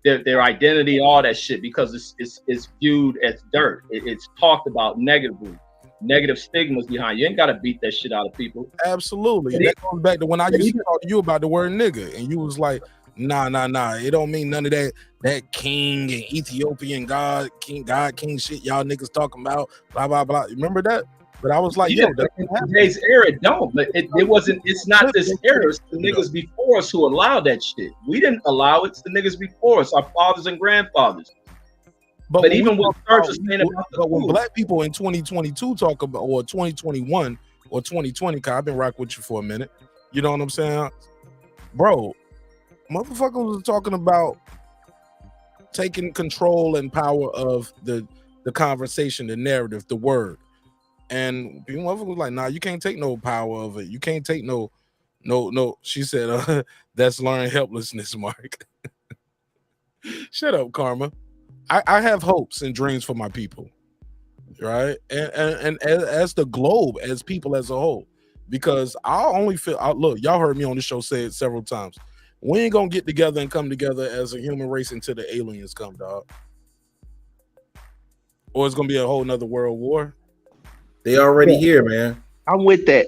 their identity, all that shit, because it's viewed as dirt. It's talked about negatively. Negative stigmas behind you. You ain't gotta beat that shit out of people. Absolutely. That goes back to when I used to talk to you about the word nigga, and you was like, nah. It don't mean none of that king and Ethiopian God, king shit y'all niggas talking about, blah, blah, blah. Remember that? But I was like, yeah, yo, in today's era, it don't. But it wasn't. It's not this era. It's the niggas before us who allowed that shit. We didn't allow it. It's the niggas before us, our fathers and grandfathers. But even when Serge was saying about the when black people in 2022 talk about, or 2021 or 2020, cause I've been rocking with you for a minute. You know what I'm saying, bro? Motherfuckers was talking about taking control and power of the conversation, the narrative, the word. And people was like, nah, you can't take no power of it. You can't take no. She said, that's learned helplessness, Mark. Shut up, Karma. I have hopes and dreams for my people, right? And as the globe, as people as a whole, because I only feel, look, y'all heard me on the show say it several times. We ain't gonna get together and come together as a human race until the aliens come, dog. Or it's gonna be a whole nother world war. They already here, man. I'm with that.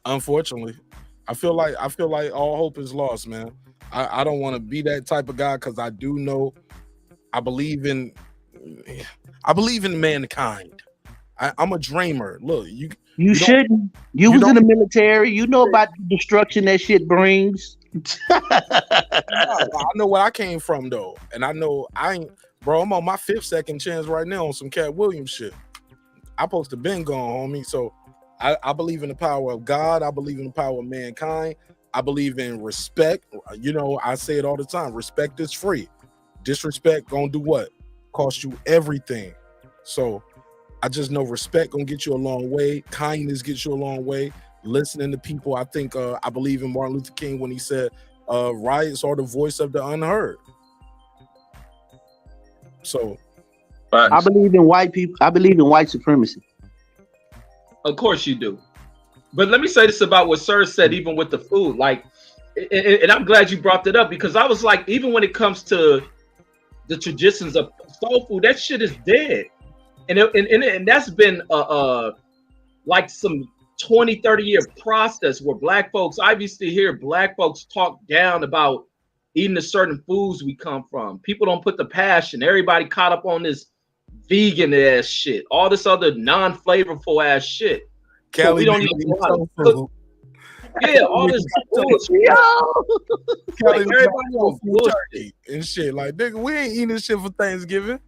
Unfortunately, I feel like all hope is lost, man. I don't want to be that type of guy, because I do know I believe in mankind. I'm a dreamer. Look, you shouldn't. You was in the military. You know about the destruction that shit brings. I know where I came from though, and I know I ain't, bro. I'm on my 5th second chance right now on some Cat Williams shit. I supposed to been gone, homie. So I believe in the power of God. I believe in the power of mankind. I believe in respect. You know, I say it all the time. Respect is free. Disrespect gonna do what? Cost you everything. So I just know respect gonna get you a long way. Kindness gets you a long way. Listening to people. I think I believe in Martin Luther King when he said riots are the voice of the unheard. So I believe in white people. I believe in white supremacy. Of course you do. But let me say this about what Sir said, even with the food. Like, and I'm glad you brought that up, because I was like, even when it comes to the traditions of soul food, that shit is dead. And that's been like some 20-30 year process where black folks, I used to hear black folks talk down about eating the certain foods we come from. People don't put the passion. Everybody caught up on this vegan ass shit, all this other non-flavorful ass shit. So we don't even know how to cook. Yeah, all this bullshit. Like, everybody on bullshit and shit. Like, nigga, we ain't eating this shit for Thanksgiving.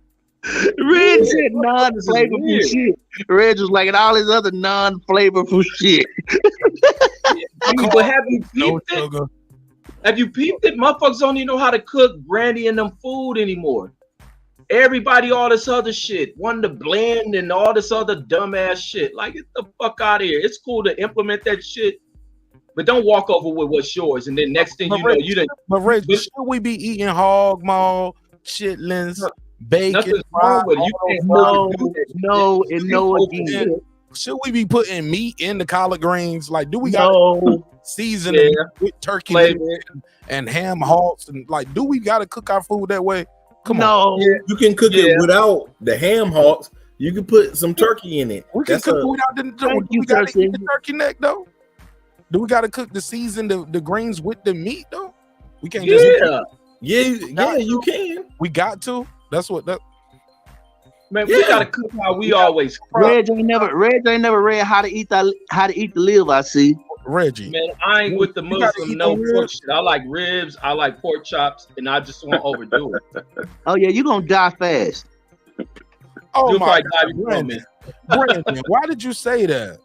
Reg said non-flavorful shit. Reg was like, and all this other non-flavorful shit. But have you peeped it? Have you peeped it? Motherfuckers don't even know how to cook brandy and them food anymore. Everybody, all this other shit, wanting to blend and all this other dumbass shit. Like, get the fuck out of here. It's cool to implement that shit, but don't walk over with what's yours. And then next thing you know, you didn't. But Reg, should we be eating hog maw, chitlins, bacon? Nothing's wrong with it. You can't no again. Should we be putting meat in the collard greens? Like, do we got season with turkey and ham hocks? And like, do we got to cook our food that way? Come on. Yeah, you can cook it without the ham hocks. You can put some turkey in it. We can cook it without the we got to eat the turkey neck though. Do we got to cook the season the greens with the meat though? We can't just you can. We got to. That's what that. Man, we gotta cook how we always. Reg ain't never read how to eat the liver. I see. Reggie, man, I ain't with the Muslim no pork shit. I like ribs, I like pork chops, and I just won't overdo it. Oh yeah, you gonna die fast. Oh my God, Brandon, why did you say that?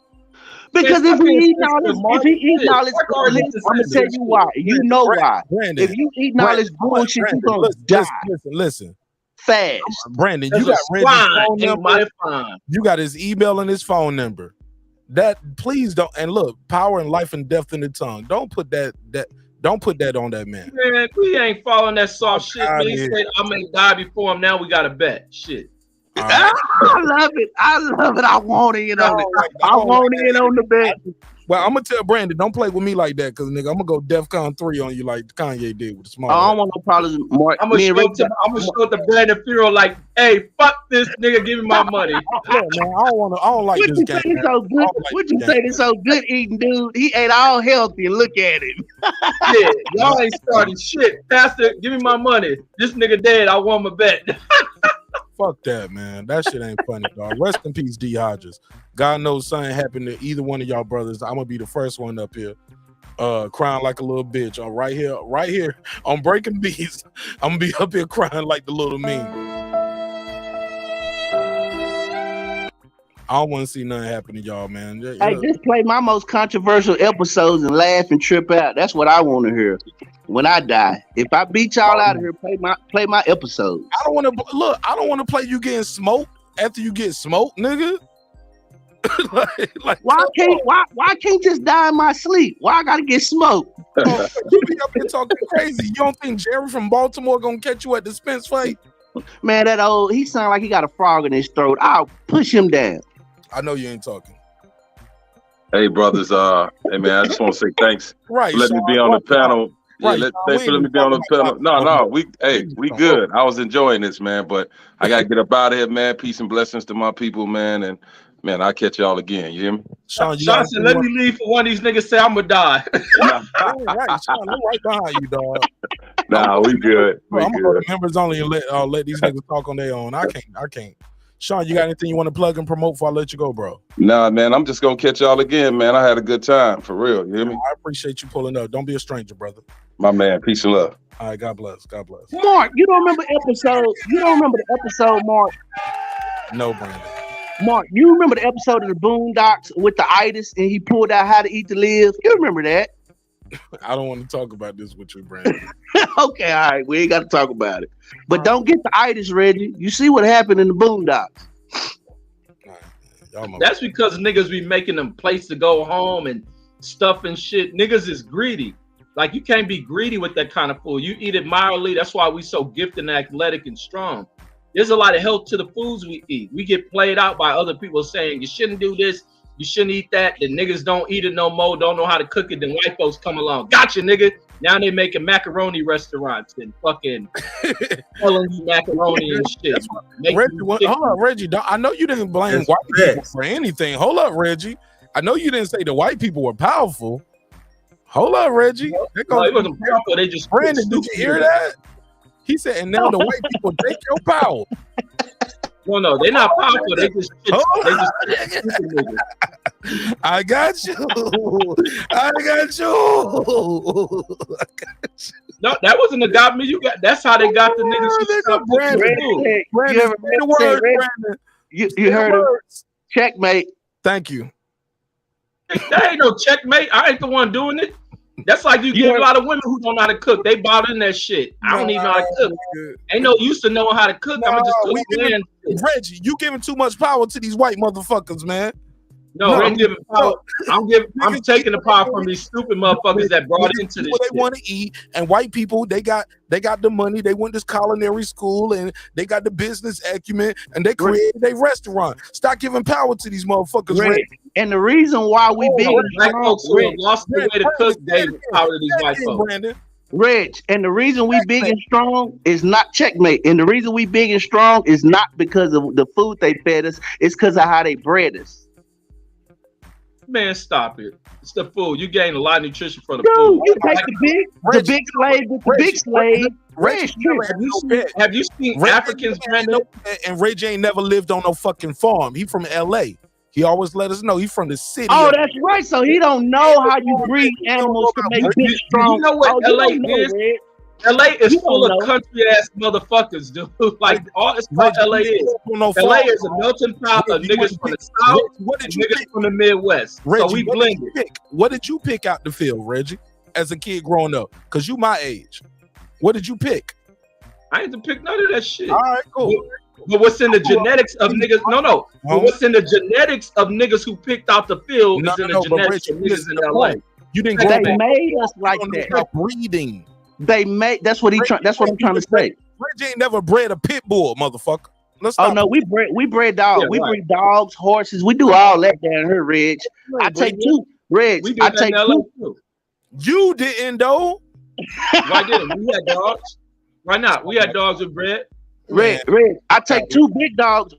Because Man, if he eating stop all being this, sensitive, if he eating Mark. all this, Fuck all this I'm gonna tell you why. You know why. Brandon, If you eating all this bullshit, you gonna die listen. fast. Brandon, There's you a got Reggie's swine phone ate number. my fine. You got his email and his phone number. That please don't. And look, power and life and death in the tongue. Don't put that on that man. Man, we ain't following that soft shit, man. He here. said I may die before him. Now we got to bet. Shit. I love it. I love it. I want in on it. I want in on the bet. Well, I'm gonna tell Brandon, don't play with me like that, cause nigga, I'm gonna go DEFCON 3 on you like Kanye did with the small. I don't want no problems, Mark. I'm gonna show it to Brandon Firo like, hey, fuck this nigga, give me my money. Look, man, I don't like What this you game. say this so good? What you say this so good eating, dude? He ate all healthy and look at him. Yeah, y'all ain't starting shit. Pastor, give me my money. This nigga dead. I won my bet. Fuck that, man. That shit ain't funny, dog. Rest in peace, D. Hodges. God knows something happened to either one of y'all brothers. I'm gonna be the first one up here, crying like a little bitch. Right here on Breaking Beats. I'm gonna be up here crying like the little mean. I don't want to see nothing happen to y'all, man. Hey, just play my most controversial episodes and laugh and trip out. That's what I want to hear when I die. If I beat y'all out of here, play my episodes. I don't want to play you getting smoked after you get smoked, nigga. Why can't just die in my sleep? Why I gotta get smoked? You be up here talking crazy. You don't think Jerry from Baltimore gonna catch you at the Spence fight? Man, he sound like he got a frog in his throat. I'll push him down. I know you ain't talking. Hey, brothers. Hey, man, I just want to say thanks right, for letting me be on the panel. Yeah, thanks for letting me be on the panel. No, we good. I was enjoying this, man, but I gotta get up out of here, man. Peace and blessings to my people, man, and man, I'll catch y'all again. You hear me? Sean said, let me leave for one of these niggas say I'm gonna die. Right, Sean, I'm right behind you, dog. Nah, we good. I'm gonna go to members only and let these niggas talk on their own. I can't. Sean, you got anything you want to plug and promote before I let you go, bro? Nah, man, I'm just gonna catch y'all again, man. I had a good time, for real. You hear me? I appreciate you pulling up. Don't be a stranger, brother. My man, peace and love. All right, God bless. God bless. Mark, you don't remember the episode, Mark? No, Brandon. Mark, you remember the episode of the Boondocks with the itis and he pulled out How to Eat to Live? You remember that? I don't want to talk about this with you, Brandon. Okay, all right. We ain't got to talk about it. But don't get the itis, Reggie. You see what happened in the Boondocks. That's because niggas be making them place to go home and stuff and shit. Niggas is greedy. Like, you can't be greedy with that kind of food. You eat it mildly. That's why we so gifted and athletic and strong. There's a lot of health to the foods we eat. We get played out by other people saying, you shouldn't do this. You shouldn't eat that. The niggas don't eat it no more. Don't know how to cook it. Then white folks come along. Gotcha, nigga. Now they making macaroni restaurants and fucking selling macaroni and shit. Reggie, hold up, Reggie. I know you didn't blame white people for anything. Hold up, Reggie. I know you didn't say the white people were powerful. Hold up, Reggie. No, it wasn't powerful. They just Brandon, did you hear that? He said, and now the white people take your power. No, they're not powerful. They just I got you. I got you. No, that wasn't the got me. You got. That's how they got the niggas. You heard him. Checkmate. Thank you. That ain't no checkmate. I ain't the one doing it. That's like you get a lot of women who don't know how to cook. They bought in that shit. I don't even know how to cook. Ain't no use to knowing how to cook. I'm just cook. Reggie, you giving too much power to these white motherfuckers, man. No, I'm giving power. I'm taking the power from these stupid motherfuckers that brought into this. What they want to eat, and white people, they got the money. They went to culinary school, and they got the business acumen, and they created a restaurant. Stop giving power to these motherfuckers. Right. And the reason why we big black folks who have lost their way to cook gave power to these white folks. Brandon. Reg, and the reason we big and strong is not checkmate. And the reason we big and strong is not because of the food they fed us. It's because of how they bred us. Man, stop it. It's the food. You gain a lot of nutrition from the Dude, food. you take the big slave with the big slave. Have you seen Africans, Brandon? And Reggie ain't never lived on no fucking farm. He from LA. He always let us know he's from the city. Oh, that's right. So he don't know how you breed animals to make big strong. You know what LA is? LA is You full don't of know. country ass motherfuckers, dude. Like all it's what LA is. LA is a melting pot of niggas from the South and niggas from the Midwest. Reggie, So we what did you blended. pick? What did you pick out the field, Reggie, as a kid growing up? Because you my age. What did you pick? I ain't to pick none of that shit. All right, cool. But what's in the genetics of niggas? No. But what's in the genetics of niggas who picked out the field is in the genetics of niggas in LA. You didn't They made us like that. Breeding. They made. That's what That's what I'm trying to say. Reggie ain't never bred a pit bull, motherfucker. Let's Oh stop. no, we bred dogs. Yeah, we right. breed dogs, horses. We do all that down here, Reg. I take two, Reg. We did I that take in LA two. too. You didn't though. Why didn't we had dogs? Why not? We had dogs with bread. Reg, I take two big dogs.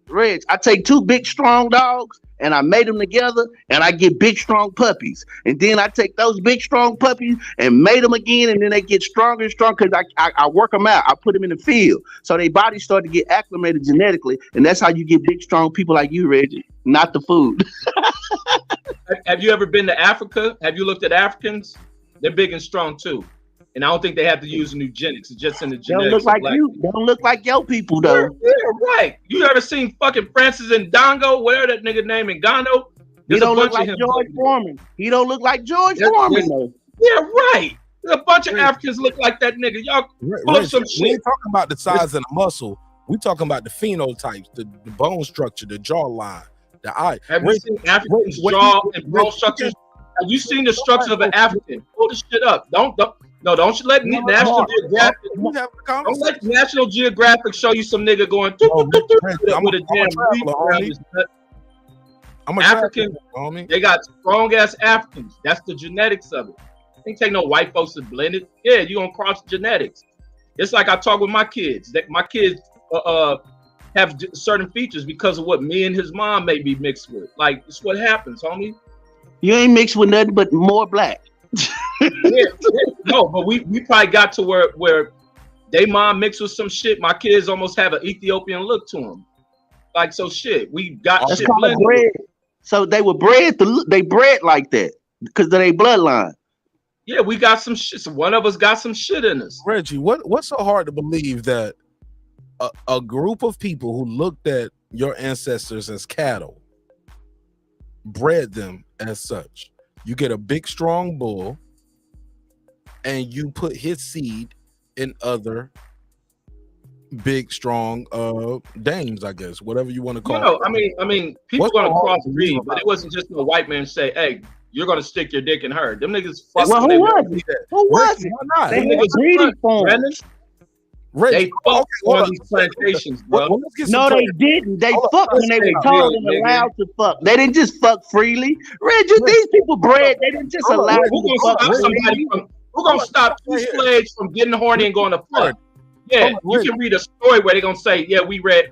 Reg, I take two big strong dogs and I made them together and I get big strong puppies. And then I take those big strong puppies and made them again, and then they get stronger and stronger because I work them out. I put them in the field. So their bodies start to get acclimated genetically, and that's how you get big strong people like you, Reggie, not the food. Have you ever been to Africa? Have you looked at Africans? They're big and strong too. And I don't think they have to use eugenics. It's just in the They don't genetics. look like of black you. people. They don't look like your people though. Yeah, right. You ever seen fucking Francis Ndongo? Whatever that nigga name in Ghana? He There's a don't look bunch like of him. George Foreman. He don't look like George There's- Foreman there's- though. Yeah, right. There's a bunch of Africans look like that nigga. Y'all pull up some We shit. ain't talking about the size and the muscle. We talking about the phenotypes, the bone structure, the jawline, the eye. Have you seen Africans what jaw you- and bone structures? Have you seen the structure of an African? Pull the shit up. Don't you let National Geographic. Don't let National Geographic show you some nigga going with a damn weed. I'm a African. traveler, homie. They got strong ass Africans. That's the genetics of it. Ain't take no white folks to blend it. Yeah, you gonna cross genetics. It's like I talk with my kids. That my kids have certain features because of what me and his mom may be mixed with. Like it's what happens, homie. You ain't mixed with nothing but more black. Yeah. No, but we probably got to where they mom mixed with some shit. My kids almost have an Ethiopian look to them. Like so shit. We got That's shit called blended. bread. So they were bred to look. They bred like that because of their bloodline. Yeah, we got some shit. So one of us got some shit in us. Reggie, what's so hard to believe that a group of people who looked at your ancestors as cattle bred them as such? You get a big strong bull and you put his seed in other big strong dames, I guess, whatever you want to call No, it. I mean, people What's gonna so hard cross to breed, believe but about it wasn't just no white man say, "Hey, you're gonna stick your dick in her." Them niggas. Well, fucking who was it? Who was it? Why not? They Them had niggas breeding fuck, forms. Brandon. They fucked on these plantations, bro. No, they didn't. They fucked when they were told and allowed to fuck. They didn't just fuck freely. Reggie, these people bred. They didn't just allow Who you to gonna fuck stop somebody freely. from? Who gonna stop two slaves from getting horny and going to fuck? Yeah, you can read a story where they gonna say, "Yeah, we bred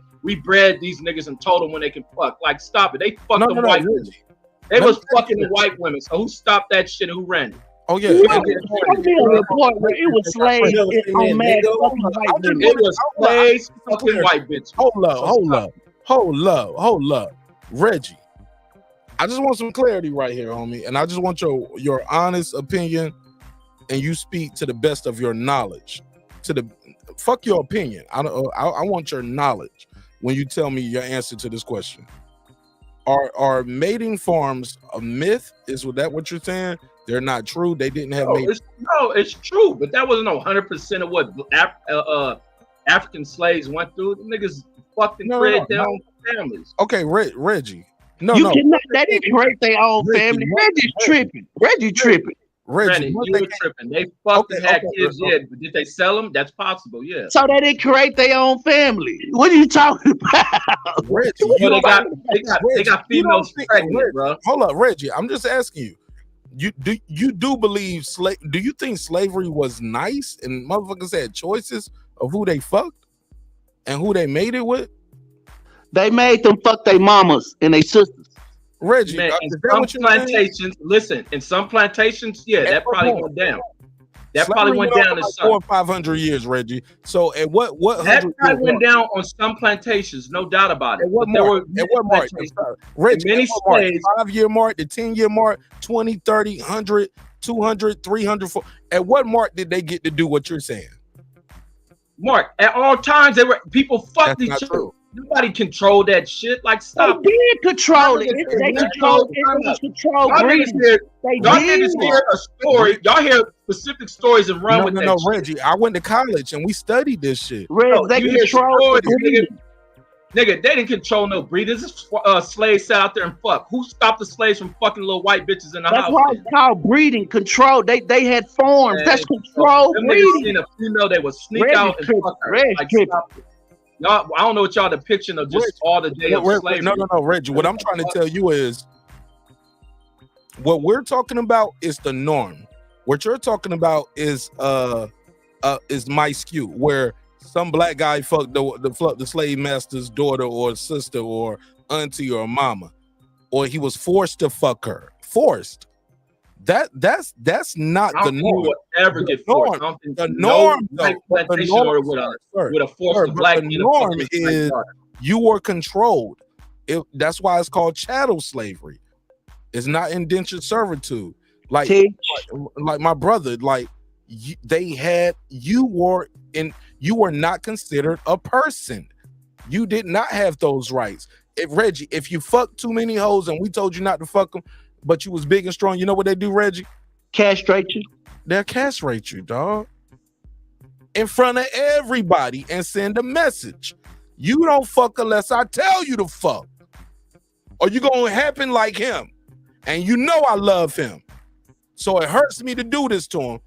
these niggas and told them when they can fuck." Like, stop it. They fucked the white women. They was fucking the white women. So who stopped that shit and who ran it? Oh yeah, Show me a report where it was slaves on mad fucking white women. It was slaves fucking white bitches. Hold up. Reggie, I just want some clarity right here, homie, and I just want your honest opinion, and you speak to the best of your knowledge. Fuck your opinion. I want your knowledge when you tell me your answer to this question. Are mating farms a myth? Is that what you're saying? They're not true. They didn't have mating. It's true, but that wasn't 100% of what African slaves went through. The niggas fucking bred their own families. Okay, Reggie. No, Cannot, they didn't create their own family. Reggie's tripping. Reggie tripping. Reggie, you were tripping. They fucking had kids. Yeah, but did they sell them? That's possible. Yeah. So they didn't create their own family. What are you talking about? Reggie, they got females pregnant, bro. Hold up, Reggie. I'm just asking you. You do believe do you think slavery was nice and motherfuckers had choices of who they fucked and who they made it with? They made them fuck their mamas and their sisters. Reggie, man, in some plantations, listen, in some plantations, yeah, that probably went down. That probably went down in some 400 or 500 years, Reggie. So at what that probably went down on some plantations, no doubt about it. At what mark? Reggie, many slaves, 5-year mark, the 10-year mark, 20, 30, 100. 200, 300. At what mark did they get to do what you're saying? Mark, at all times people fucked That's each not other. true. Nobody controlled that shit. Like, stop. They did control it. Y'all They niggas controlled it. hear- It was controlled Y'all niggas breeding. hear, They y'all did. niggas hear a story. Y'all hear specific stories and run with that shit. Reggie. I went to college and we studied this shit. No, They you hear controlled stories, the breeding. nigga, they didn't control no breeders. Slaves sat out there and fuck. Who stopped the slaves from fucking little white bitches in the That's house? why it's called breeding control. They had forms. Man, That's control them niggas breeding. seen a female, they would sneak Reggie out and tripping. fuck her. Reggie Like, tripping. stop it. Y'all, I don't know what y'all depiction of just all the day of slavery. No, Reggie. What I'm trying to tell you is, what we're talking about is the norm. What you're talking about is my skew, where some black guy fucked the slave master's daughter or sister or auntie or mama, or he was forced to fuck her. Forced. That's not I the don't think norm. you will ever get forced. I don't think The no norm, black though, the plantation norm, owner would have forced a black the man to norm fuck his black is daughter. you were controlled. That's why it's called chattel slavery. It's not indentured servitude. Like my brother, like you were not considered a person. You did not have those rights. Reggie, if you fucked too many hoes and we told you not to fuck them, but you was big and strong, you know what they do, Reggie? Castrate you. They'll castrate you, dog. In front of everybody and send a message. You don't fuck unless I tell you to fuck. Or you gonna happen like him. And you know I love him. So it hurts me to do this to him.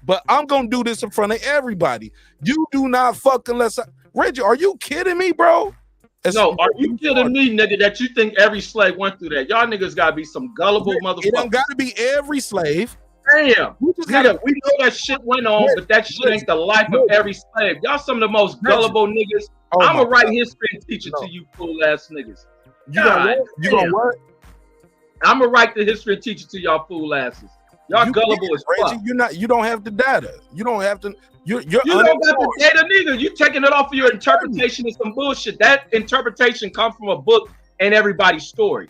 But I'm gonna do this in front of everybody. You do not fuck unless Reggie, are you kidding me, bro? No, are you kidding me, nigga, that you think every slave went through that? Y'all niggas gotta be some gullible motherfuckers. It don't gotta be every slave. Damn, nigga, we know that shit went on, but that shit ain't the life of every slave. Y'all some of the most gullible niggas. I'ma write history and teach it to you fool ass niggas. You gonna what? I'ma write the history and teach it to y'all fool asses. Y'all gullible as fuck. Reggie, you don't have the data. You don't have to. You don't got the data neither. You taking it off of your interpretation of some bullshit. That interpretation comes from a book and everybody's story.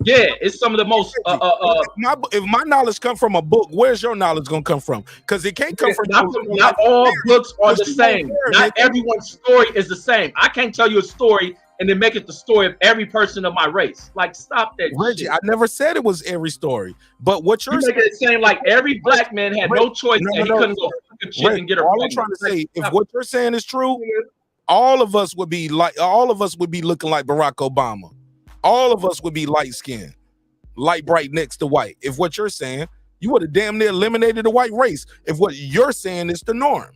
Yeah, it's some of the most. If my knowledge come from a book, where's your knowledge gonna come from? Because it can't come from. Not all books are the same. Not everyone's story is the same. I can't tell you a story and then make it the story of every person of my race. Like, stop that, Reggie. shit. I never said it was every story, but what you're making it saying like every black man had no choice and he couldn't go fuck a chick and get her. All I'm trying to say, if what you're saying is true, all of us would be looking like Barack Obama. All of us would be light skinned, light bright next to white. If what you're saying, you would have damn near eliminated the white race. If what you're saying is the norm,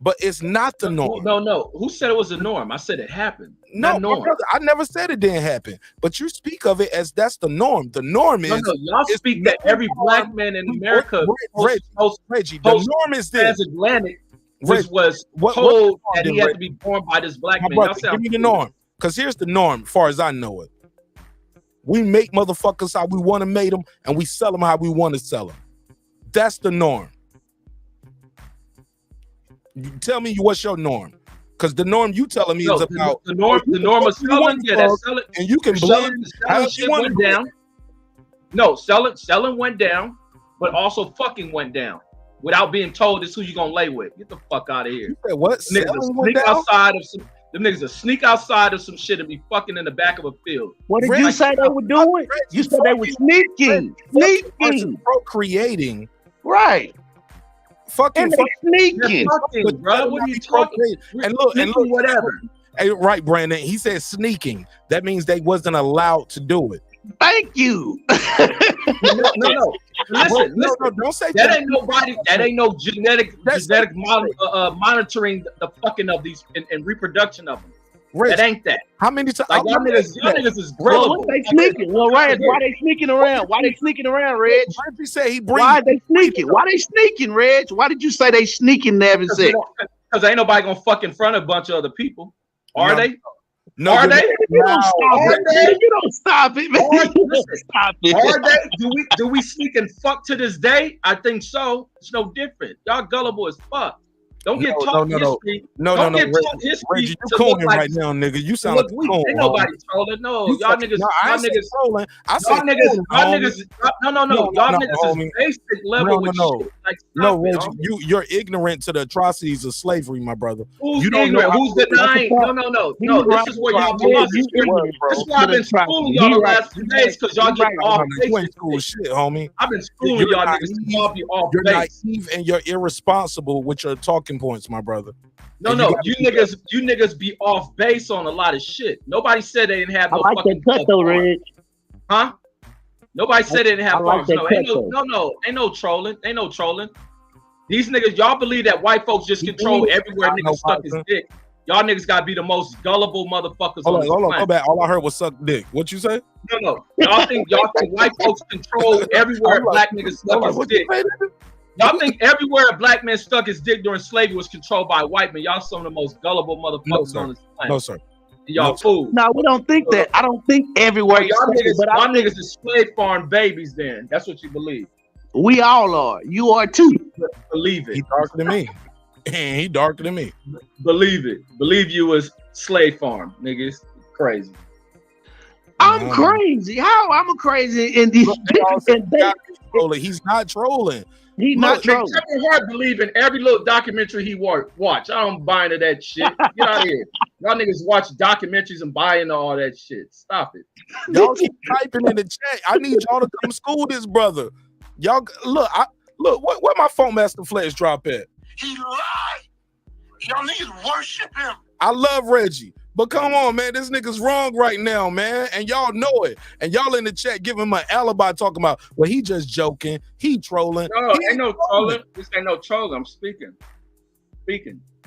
but it's not the norm. No. Who said it was the norm? I said it happened. No, my brother, I never said it didn't happen. But you speak of it as that's the norm. The norm is y'all speak that every black man in America, Reggie, the norm is this. Transatlantic was told that he had to be born by this black man. Brother, give me the norm. Because here's the norm, as far as I know it. We make motherfuckers how we want to make them, and we sell them how we want to sell them. That's the norm. You tell me what's your norm. Because the norm you telling me is about the norm of selling, that's selling, and you can blend how you want went down. No, selling went down, but also fucking went down. Without being told this who you gonna lay with. Get the fuck out of here. You said what? Them niggas will sneak outside of some shit and be fucking in the back of a field. What did you say they were doing? You said they were sneaking. Procreating. Right. Fucking sneaking. Bro, what are you talking? And look, whatever. Hey, right, Brandon. He said sneaking. That means they wasn't allowed to do it. Thank you. No. Listen. Don't say that. Ain't nobody. That ain't no genetic monitoring the fucking of these and reproduction of them. That ain't that. How many times? Like y'all niggas is well, they sneaking. Well, Reg, why they sneaking around? Why they sneaking around, Reg? Reggie said he brings. Why they sneaking? Why they sneaking, Reg? Why did you say they sneaking, Nevin? Because ain't nobody gonna fuck in front of a bunch of other people. Are they? No, are they? You don't stop it. You don't stop it, man. Stop it. Are they? Do we sneak and fuck to this day? I think so. It's no different. Y'all gullible as fuck. Don't get taught history. No, Don't get taught history. Reggie, you to look cooning like right now, nigga. You sound look like a weak. coon. Ain't nobody trolling. No, You y'all fucking- niggas. No, I Y'all ain't said niggas. trolling. I Y'all said niggas. cooning, Y'all homie. niggas. No. Y'all niggas homie. is basic level with shit. Like, No, stop it, Reggie, homie. you're ignorant to the atrocities of slavery, my brother. Who's You don't ignorant? know. Who's denying? No. This is where y'all lost. This is why I've been schooling y'all the last 2 days because y'all get off base. You ain't school shit, homie. I've been schooling y'all niggas to y'all be off You're base. naive and you're irresponsible with your talking points, my brother. No, And you niggas be off base on a lot of shit. Nobody said they didn't have no I like fucking that cut though, Reg. Huh? Nobody said they didn't have I like farms. that No, cut, ain't no trolling. Ain't no trolling. These niggas, y'all believe that white folks just control everywhere niggas stuck his dick. Y'all niggas gotta be the most gullible motherfuckers on this Hold on, planet. go back. All I heard was suck dick. What you say? No. Y'all think white folks control everywhere black niggas stuck his dick. Y'all think everywhere a black man stuck his dick during slavery was controlled by white men. Y'all some of the most gullible motherfuckers on this planet. No, sir. Y'all fools. No, we don't think that. I don't think everywhere. Y'all but I think niggas is slave farm babies then. That's what you believe. we all are. You are too. Believe it. He darker than me. He darker than me. Believe it. Believe you was slave farm, niggas. Crazy. I'm crazy. How I'm a crazy in these? He's not trolling. He's not trolling. Kevin Hart believe in every little documentary he watch. I don't buy into that shit. Get out of here. Y'all niggas watch documentaries and buy into all that shit. Stop it. Y'all keep typing in the chat. I need y'all to come school this brother. Y'all look. Where my phone master flash drop at? He lied. Y'all niggas worship him. I love Reggie, but come on, man, this nigga's wrong right now, man, and y'all know it. And y'all in the chat giving him an alibi, talking about, well, he just joking, he trolling. No, ain't no trolling. This ain't no trolling. I'm speaking.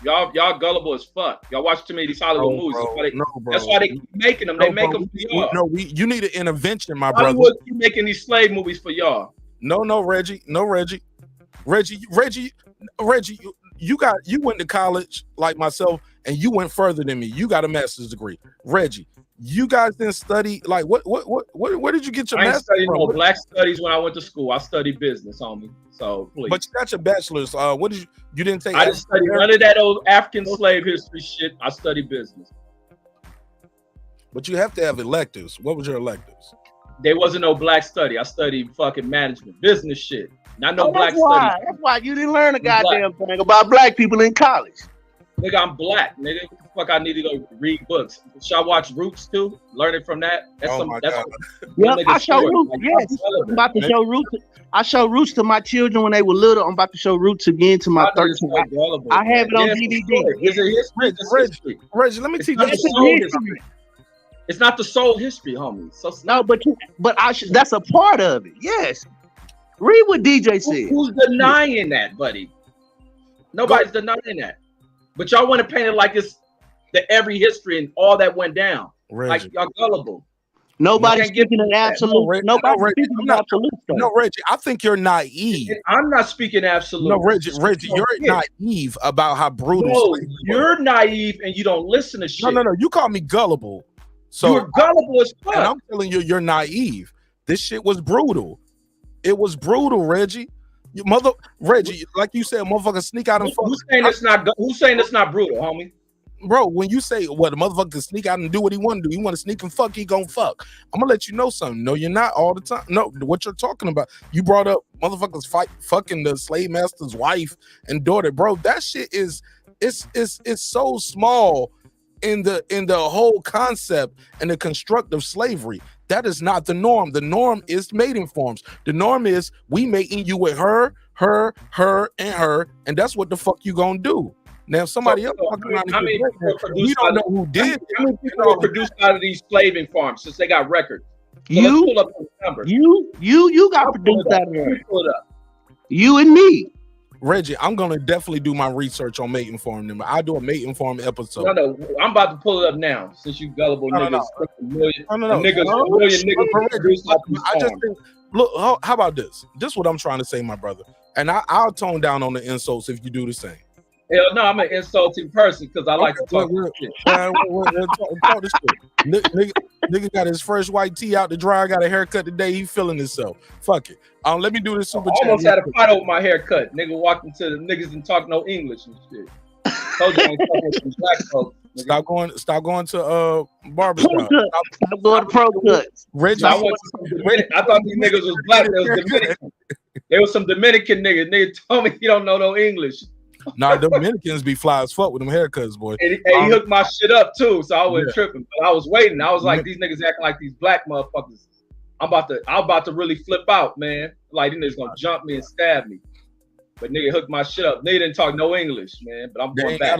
Y'all gullible as fuck. Y'all watch too many of these Hollywood movies. That's why they keep making them. They make them for y'all. You need an intervention, my brother. Hollywood keep making these slave movies for y'all. No, Reggie. You went to college like myself, and you went further than me. You got a master's degree. Reggie, you guys didn't study like what where did you get your I ain't master's studied from? no black studies when I went to school. I studied business, homie. So please. But you got your bachelor's. What did you didn't take? I didn't study none of that old African slave history shit. I studied business. But you have to have electives. What was your electives? There wasn't no black study. I studied fucking management, business shit. Not no black that's why. studies. That's why you didn't learn a goddamn thing about black people in college. Nigga, I'm black. Nigga, what the fuck? I need to go read books. Should I watch Roots too? Learning from that. That's Yep, I show Roots. Yes, I'm about to show Roots. I show Roots to my children when they were little. I'm about to show Roots again to my 13. I have it on DVD. It's a history. Reggie, let me teach you. It's not the sole history, homie. So no, but that's a part of it. Yes. Read what DJ said. Who's denying that, buddy? Nobody's denying that. But y'all want to paint it like it's the every history and all that went down. Reggie. Like y'all gullible. Nobody's speaking in absolute. Nobody's speaking in absolute. No, Reggie, I think you're naive. I'm not speaking absolute. No, Reggie, you're naive about how brutal. No, you're naive and you don't listen to shit. No. You call me gullible. So you're gullible as fuck. And I'm telling you, you're naive. This shit was brutal. It was brutal, Reggie. Reggie, like you said, motherfucker sneak out and fuck. Who's saying it's not brutal, homie? Bro, when you say what a motherfucker can sneak out and do what he want to do, you want to sneak and fuck, he gonna fuck. I'm gonna let you know something. No, you're not all the time. No, what you're talking about. You brought up motherfuckers fucking the slave master's wife and daughter, bro. That shit is it's so small in the whole concept and the construct of slavery. That is not the norm. The norm is mating forms. The norm is we mating you with her, and her, and that's what the fuck you gonna do. Now, if somebody else fucking around, we don't know who did. How many people were produced out of these slaving farms since they got records? So You let's pull up those numbers. You got produced out of there. Pull it up. You and me. Reggie, I'm gonna definitely do my research on mating form. I'll do a mating form episode. No, I'm about to pull it up now since you gullible niggas. A million niggas produced out these I just farms. think, look, how about this? This is what I'm trying to say, my brother. And I'll tone down on the insults if you do the same. Hell no, I'm an insulting person because I like to talk shit. Talk this shit. Nigga got his fresh white tee out the dryer, got a haircut today. He feeling himself. Fuck it. Let me do this super chat. Almost had a fight over my haircut. Nigga walked into the niggas and talk no English and shit. Told you I ain't talking with some black folks. Stop going to barbershop. Stop going to pro cuts. Reggie, I thought these niggas was black. They was Dominican. They was some Dominican niggas. Nigga told me he don't know no English. Nah, Dominicans be fly as fuck with them haircuts, boy. And he hooked my shit up too, so I wasn't tripping. But I was waiting. I was like, these niggas acting like these black motherfuckers. I'm about to really flip out, man. Like these niggas gonna jump me and stab me. But nigga hooked my shit up. Nigga didn't talk no English, man. But I'm going back.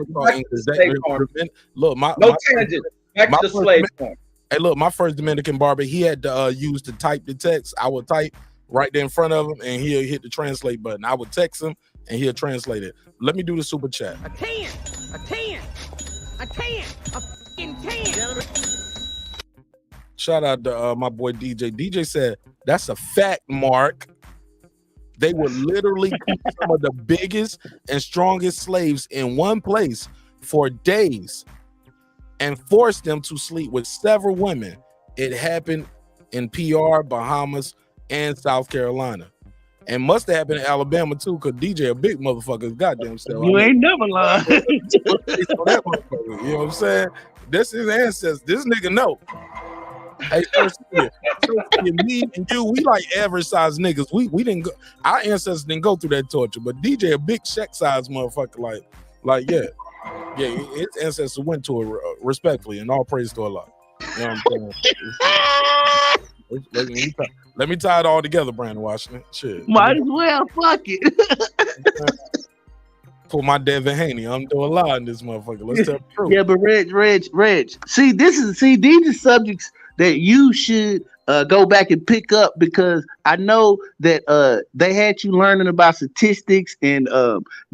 Look, no tangent. Back to the slave farm. Hey, look, my first Dominican barber, he had to use to type the text. I would type right there in front of him, and he'll hit the translate button. I would text him, and he'll translate it. Let me do the super chat. A 10, a fucking 10. Shout out to my boy DJ. DJ said, that's a fact, Mark. They would literally keep some of the biggest and strongest slaves in one place for days and force them to sleep with several women. It happened in PR, Bahamas, and South Carolina. And must have happened in Alabama too, because DJ a big motherfucker, goddamn self. You ain't never lying. You know what I'm saying? This is ancestors. This nigga know. Hey, me and you, we like average size niggas. We didn't go. Our ancestors didn't go through that torture, but DJ a big Shaq size motherfucker. Like yeah, his ancestors went to it respectfully, and all praise to Allah. You know what I'm saying? Let me tie it all together, Brandon Washington. Shit. Might as well. Fuck it. Pull my Devin Haney. I'm doing a lot in this motherfucker. Let's tell the truth. Yeah, but Reg. See, these are subjects that you should go back and pick up, because I know that they had you learning about statistics and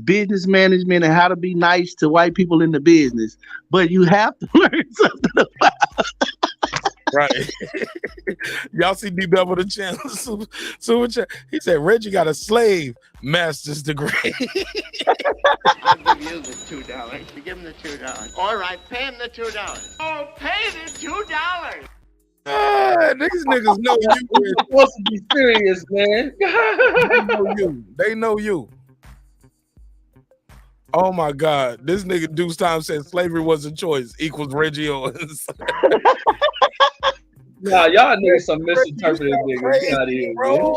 business management and how to be nice to white people in the business. But you have to learn something about. Right. Y'all see D Bevel the channel super chat. He said Reggie got a slave master's degree. I'll give you the $2. You give him the $2. All right, pay him the $2. Oh, pay the $2. These niggas know you. You're supposed to be serious, man. They know you. Oh my God. This nigga Deuce Time said slavery was a choice equals Reggie Owens. Nah, y'all niggas some misinterpreted niggas. Get out of here, bro. Man.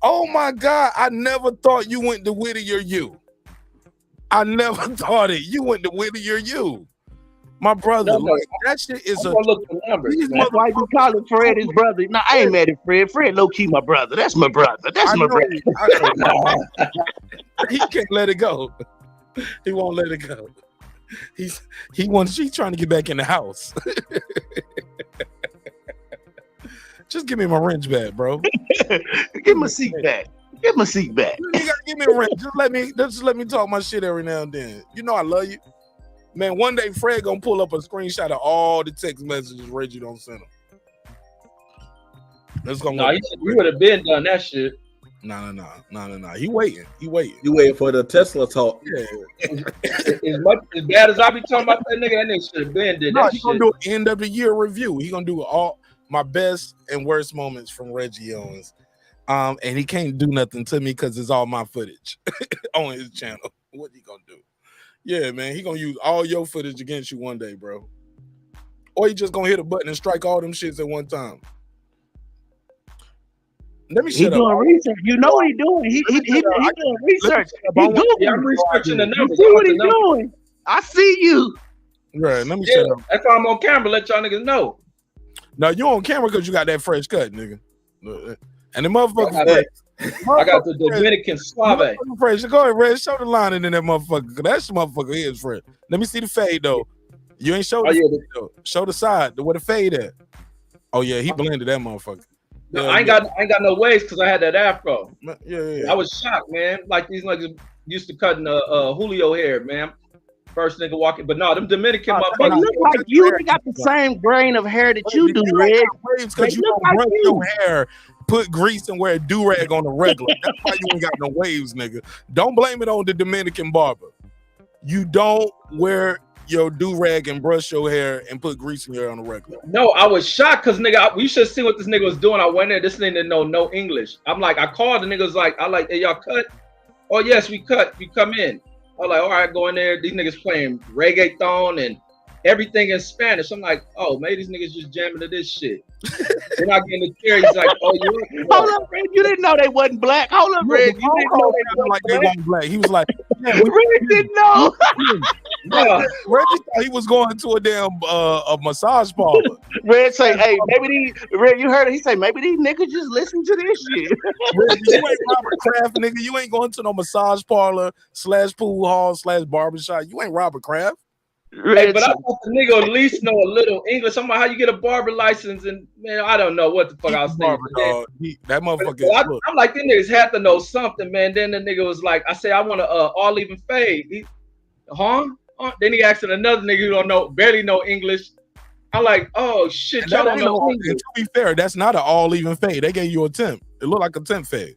Oh my God. I never thought you went to Whittier U. I never thought it. You went to Whittier U. My brother, that shit is a. That's why you call it Fred his brother. No, I ain't mad at Fred. Fred low key my brother. That's my brother. That's my brother. He can't let it go. He won't let it go. He's trying to get back in the house. Just give me my wrench back, bro. Give my seat back. Give my seat back. You gotta give me a wrench. Just let me talk my shit every now and then. You know I love you. Man, one day Fred gonna pull up a screenshot of all the text messages Reggie don't send him. That's gonna. Nah, you would have been done that shit. No. He waiting. You waiting for the Tesla talk. Yeah. as bad as I be talking about that nigga should have been did that He shit. gonna do an end of the year review. He gonna do all my best and worst moments from Reggie Owens. And he can't do nothing to me because it's all my footage on his channel. What he gonna do? Yeah, man, he gonna use all your footage against you one day, bro. Or he just gonna hit a button and strike all them shits at one time. Let me shut up. He's doing research. You know what he's doing. He's doing research. I'm researching the numbers. See what he's doing. I see you. Right, let me shut up. That's why I'm on camera. Let y'all niggas know. No, you on camera because you got that fresh cut, nigga. And the motherfucker. I got the Dominican Suave. Fresh. Go ahead, Red. Show the lining in that motherfucker. That motherfucker is fresh. Let me see the fade though. You ain't show the fade, though. Show the side. Where the fade at? Oh yeah, he blended that motherfucker. No, I ain't got no waves because I had that afro. Yeah. I was shocked, man. Like these niggas used to cutting Julio hair, man. First nigga walking, but no, them Dominican motherfuckers. They look like you got the same grain of hair that you do, Red. Because you don't brush your hair, put grease and wear a do-rag on the regular. That's why you ain't got no waves, nigga. Don't blame it on the Dominican barber. You don't wear your do-rag and brush your hair and put grease in your hair on the regular. No, I was shocked because nigga, we should see what this nigga was doing. I went there, this nigga didn't know no English. I'm like, I called the niggas like, hey, y'all cut? Oh yes, we cut. You come in. I was like, all right, go in there. These niggas playing reggaeton and everything in Spanish. I'm like, oh, maybe these niggas just jamming to this shit. Then I get in the chair. He's like, oh, hold up, Red. You didn't know they wasn't black. Hold up, Red. You didn't know they weren't black. He was like, Red didn't know. Reggie thought he was going to a damn a massage parlor. Red say, hey, maybe these Red, you heard it. He say, maybe these niggas just listen to this shit. Red, you ain't Robert Kraft, nigga. You ain't going to no massage parlor / pool hall / barbershop. You ain't Robert Kraft. Hey, but I thought the nigga at least know a little English. I'm like, how you get a barber license? And man, I don't know what the fuck I was thinking. That motherfucker. I'm like, these niggas had to know something, man. Then the nigga was like, I say, I want to all even fade. Then he asked another nigga who don't know, barely know English. I'm like, oh shit, y'all don't know English. And to be fair, that's not an all even fade. They gave you a temp. It looked like a temp fade.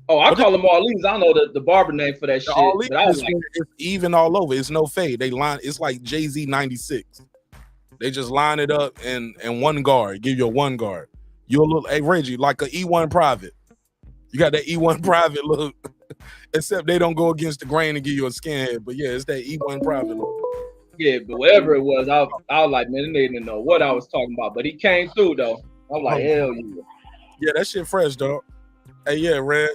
Oh, I call them all evens. I don't know the barber name for that shit. All But I was even like, it's even all over. It's no fade. They line. It's like Jay-Z 96. They just line it up and one guard. Give you a one guard. You'll look, hey Reggie, like an E1 private. You got that E1 private look. Except they don't go against the grain and give you a skinhead. But yeah, it's that E1 private look. yeah, but whatever it was, I was like, man, they didn't know what I was talking about. But he came through though. I'm like, hell yeah. Yeah, that shit fresh, dog. Hey, yeah, Reg,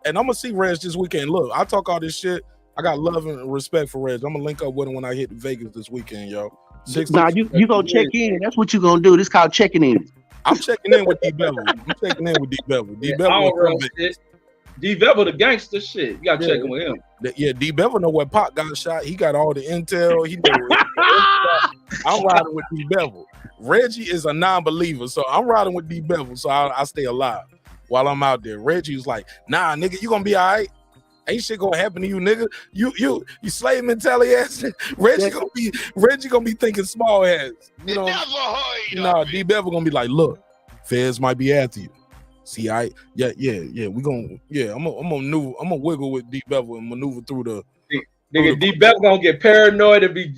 and I'm gonna see Reg this weekend. Look, I talk all this shit. I got love and respect for Reg. I'm gonna link up with him when I hit Vegas this weekend, yo. Nah, you gonna check in. That's what you gonna do. This called checking in. I'm checking in with D Bevel. I'm checking in with D Bevel. D Bevel. D Bevel the gangster shit. You gotta check in with him. Yeah, D Bevel know where Pop got shot. He got all the intel. He know. I'm riding with D Bevel. Reggie is a non-believer, so I'm riding with D Bevel, so I stay alive while I'm out there. Reggie was like, nah, nigga, you gonna be all right. Ain't shit gonna happen to you, nigga. You slave mentality ass. Reggie gonna be thinking small ass. You know, nah, D Bevel gonna be like, look, feds might be after you. See, I'm gonna wiggle with D Bevel and maneuver through the nigga. D Bevel gonna get paranoid and be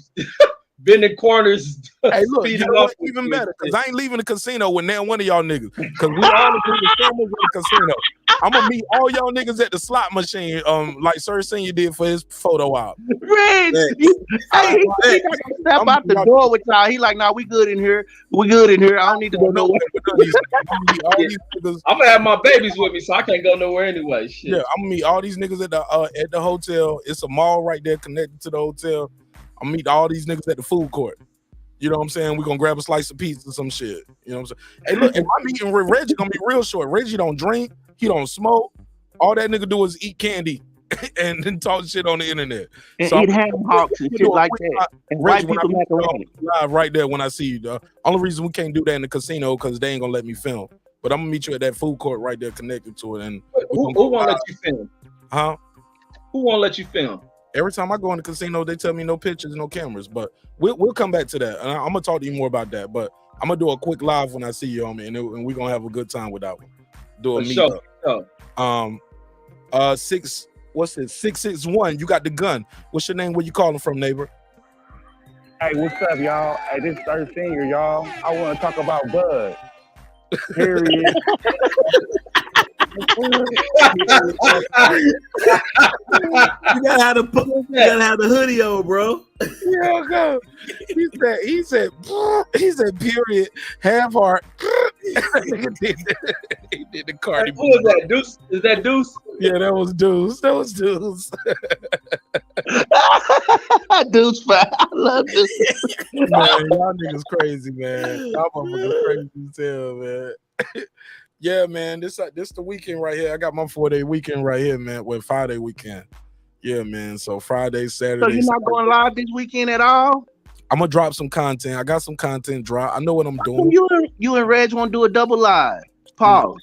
bending corners. Hey, look, you know what? Even better, because I ain't leaving the casino with now one of y'all niggas. Because we all agree the cameras in the casino. I'm gonna meet all y'all niggas at the slot machine, like Sir Senior did for his photo op. Reg, he got to step out the door with y'all. He like, nah, we good in here. We good in here. I don't need to go nowhere. I'm gonna have my babies with me, so I can't go nowhere anyway. Shit. Yeah, I'm gonna meet all these niggas at the hotel. It's a mall right there connected to the hotel. I'm gonna meet all these niggas at the food court. You know what I'm saying? We're gonna grab a slice of pizza or some shit. You know what I'm saying? Hey, look, if I'm meeting with Reggie, gonna be real short. Reggie don't drink, he don't smoke. All that nigga do is eat candy and then talk shit on the internet. And so eat ham hocks and shit like that. And Reggie, white people macaroni. Live right there when I see you. The only reason we can't do that in the casino because they ain't gonna let me film. But I'm gonna meet you at that food court right there connected to it. And who won't let you film? Huh? Who won't let you film? Every time I go in the casino, they tell me no pictures, no cameras. But we'll come back to that. And I'm gonna talk to you more about that. But I'm gonna do a quick live when I see you, homie, and we're gonna have a good time with that one. Do a meetup. Sure. 661. You got the gun. What's your name? Where you calling from, neighbor? Hey, what's up, y'all? Hey, this is Third Senior, y'all. I want to talk about Bud. Period. You gotta have the hoodie on, bro. Yeah, go. He said, period, half heart. He did the Cardi. Who was that? Deuce? Is that Deuce? Yeah, that was Deuce. Deuce. Deuce, I love Deuce. Man, y'all niggas crazy, man. Y'all motherfuckers crazy as hell, man. Yeah, man, this the weekend right here. I got my 4-day weekend right here, man. Well, 5-day weekend. Yeah, man. So Friday, Saturday. So you're not going live this weekend at all? I'm gonna drop some content. I got some content drop. I know what I'm doing. You and Reg want to do a double live? Pause.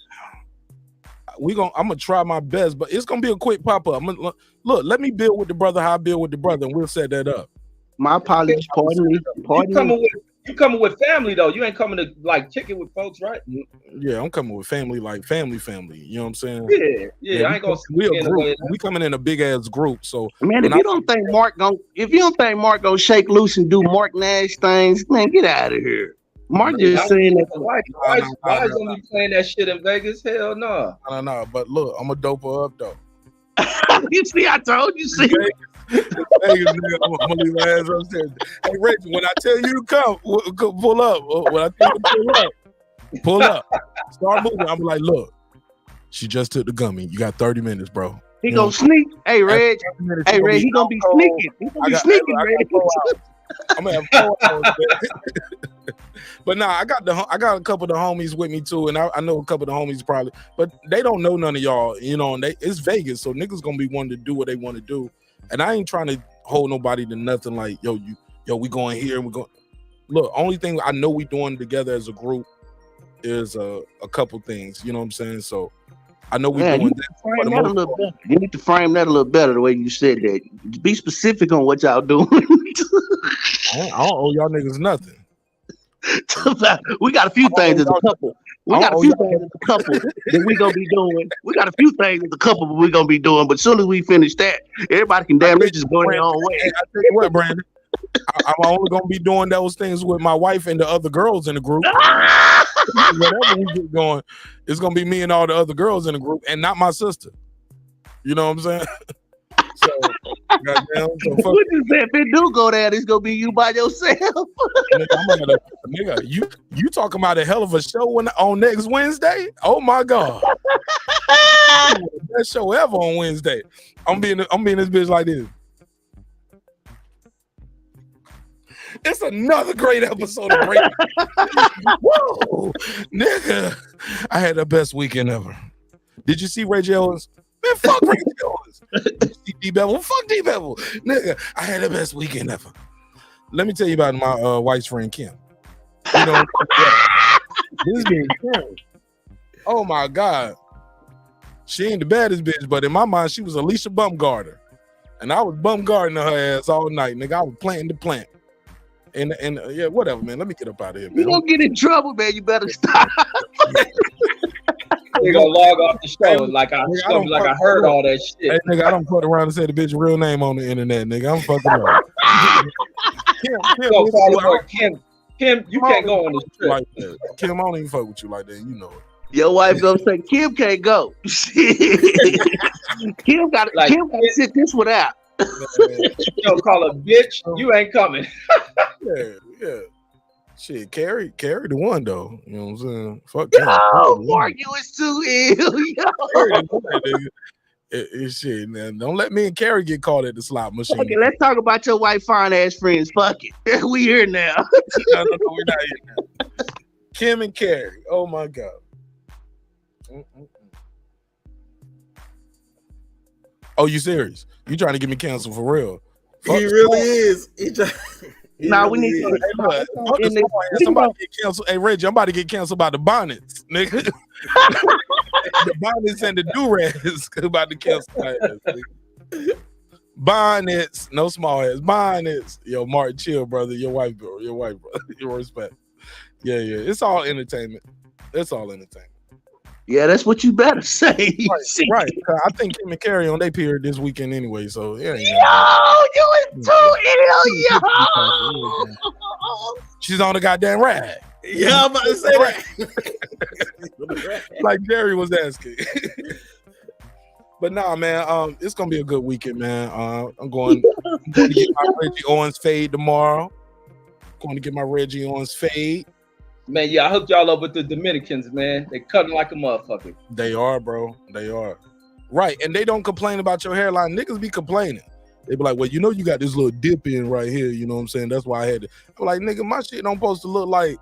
I'm gonna try my best, but it's gonna be a quick pop up. Look, let me build with the brother how I build with the brother, and we'll set that up. My apologies. Pardon me. You coming with family though. You ain't coming to like kick it with folks, right? Yeah, I'm coming with family, like family. You know what I'm saying? Yeah. I ain't gonna we a stand group. away. We coming in a big ass group. So Man, if when you don't think Mark gonna shake loose and do Mark Nash things, man, get out of here. Mark just saying that. Why is gonna be playing that shit in Vegas? Hell no. No. But look, I'm gonna dope her up though. You see, I told you. See, Vegas, nigga, I'm gonna leave my ass upstairs. Hey, Reggie, when I tell you to come, pull up. When I tell you to pull up. Start moving. I'm like, look, she just took the gummy. You got 30 minutes, bro. He gonna sneak. Hey, Reg. Hey, Reg. He gonna be sneaking. He gonna be sneaking, Reg. I'm gonna have 4 hours. But nah, I got a couple of the homies with me too, and I know a couple of the homies probably, but they don't know none of y'all, you know. And it's Vegas, so niggas gonna be wanting to do what they want to do, and I ain't trying to hold nobody to nothing. Like we going here and we going. Look, only thing I know we doing together as a group is a couple things. You know what I'm saying? So I know we doing that. You need to frame that a little better the way you said that. Be specific on what y'all doing. I don't owe y'all niggas nothing. We got a few things as a couple. We got a few things as a couple that we gonna be doing. We got a few things as a couple that we gonna be doing. But as soon as we finish that, everybody can damn near just go their own way. I tell you what, Brandon, I'm only gonna be doing those things with my wife and the other girls in the group. Whatever we get going, it's gonna be me and all the other girls in the group, and not my sister. You know what I'm saying? So, goddamn, what you say? If it do go there, it's gonna be you by yourself. Nigga, you talking about a hell of a show on next Wednesday? Oh my god, best show ever on Wednesday. I'm being this bitch like this. It's another great episode of Breaking. Whoa, nigga, I had the best weekend ever. Did you see Ray J Owens? Man, fuck Ray J Owens. Did you see D Bevel? Fuck D Bevel. Nigga, I had the best weekend ever. Let me tell you about my wife's friend Kim. You know, this bitch Kim. Oh my god, she ain't the baddest bitch, but in my mind, she was Alicia Bumgarner, and I was Bumgarner her ass all night, nigga. I was planting the plant. And yeah, whatever, man. Let me get up out of here, man. You gonna get in trouble, man. You better stop. They gonna log off the show like I heard all that shit. Hey, nigga, I don't fuck around and say the bitch real name on the internet, nigga. I'm fucking up. Kim, you can't go on this trip. Like that. Kim, I don't even fuck with you like that. You know it. Your wife gonna say Kim can't go. Kim gotta sit this one out. You don't call a bitch, you ain't coming. Yeah. Shit, Carrie the one though. You know what I'm saying? Fuck Carrie. Oh, Mark, you is too ill. Shit, man. Don't let me and Carrie get caught at the slot machine. Okay, let's talk about your white fine ass friends. Fuck it. We here now. No, we're not here now. Kim and Carrie. Oh my god. Oh, you serious? You trying to get me canceled for real? He really is. We need to. Somebody get canceled. Hey, Reggie, I'm about to get canceled by the bonnets, nigga. The bonnets and the do-rags about to cancel my ass, nigga. Bonnets, no small heads. Bonnets. Yo, Martin, chill, brother. Your wife, brother. Your respect. Yeah. It's all entertainment. It's all entertainment. Yeah, that's what you better say. Right. I think Kim and Carrie on their period this weekend anyway, so yeah. You is too ill, yo. She's on the goddamn rag. Yeah, I'm about to say that. Like Jerry was asking. But nah, man, it's gonna be a good weekend, man. I'm going to get my Reggie Owens fade tomorrow. Going to get my Reggie Owens fade. Man, yeah, I hooked y'all up with the Dominicans, man. They cutting like a motherfucker. They are, bro. They are. Right, and they don't complain about your hairline. Niggas be complaining. They be like, well, you know you got this little dip in right here. You know what I'm saying? That's why I had to. I'm like, nigga, my shit don't supposed to look like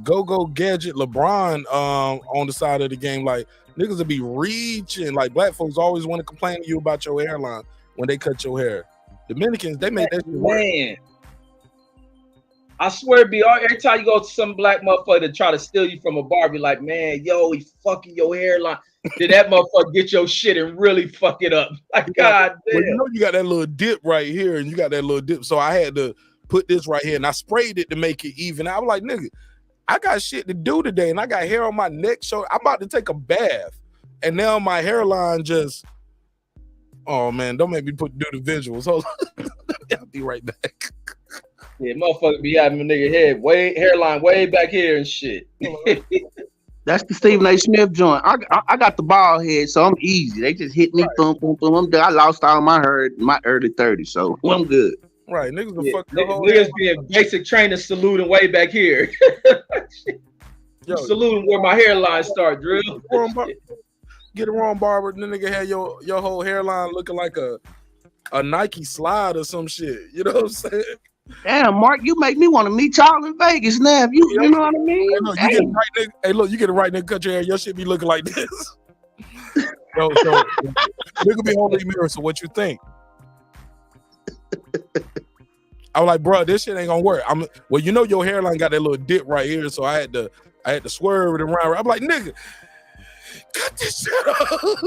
go-go gadget LeBron on the side of the game. Like, niggas will be reaching. Like, black folks always want to complain to you about your hairline when they cut your hair. Dominicans, they make that shit work. Man. I swear, every time you go to some black motherfucker to try to steal you from a bar, be like, man, yo, he fucking your hairline. Did that motherfucker get your shit and really fuck it up? Like, God damn. Well, you know you got that little dip right here, and you got that little dip. So I had to put this right here, and I sprayed it to make it even. I was like, nigga, I got shit to do today, and I got hair on my neck. So I'm about to take a bath, and now my hairline just. Oh man, don't make me do the visuals. Hold on. I'll be right back. Yeah, motherfucker be having a nigga hairline way back here and shit. That's the Stephen A. Smith joint. I got the bald head, so I'm easy. They just hit me, boom, boom, boom. I'm done. I lost all my hair in my early 30s, so I'm good. Right, niggas the fuck. Niggas being basic training, saluting way back here. Yo, saluting where my hairline start, Drill. Get it wrong, barber. The nigga had your whole hairline looking like a Nike slide or some shit. You know what I'm saying? Damn, Mark, you make me want to meet y'all in Vegas now. You know what I mean? Hey, look, you get it right, nigga. Cut your hair. Your shit be looking like this. so nigga be holding the mirror. So what you think? I was like, bro, this shit ain't gonna work. Well, you know your hairline got that little dip right here, so I had to swerve it around. I'm like, nigga, cut this shit off.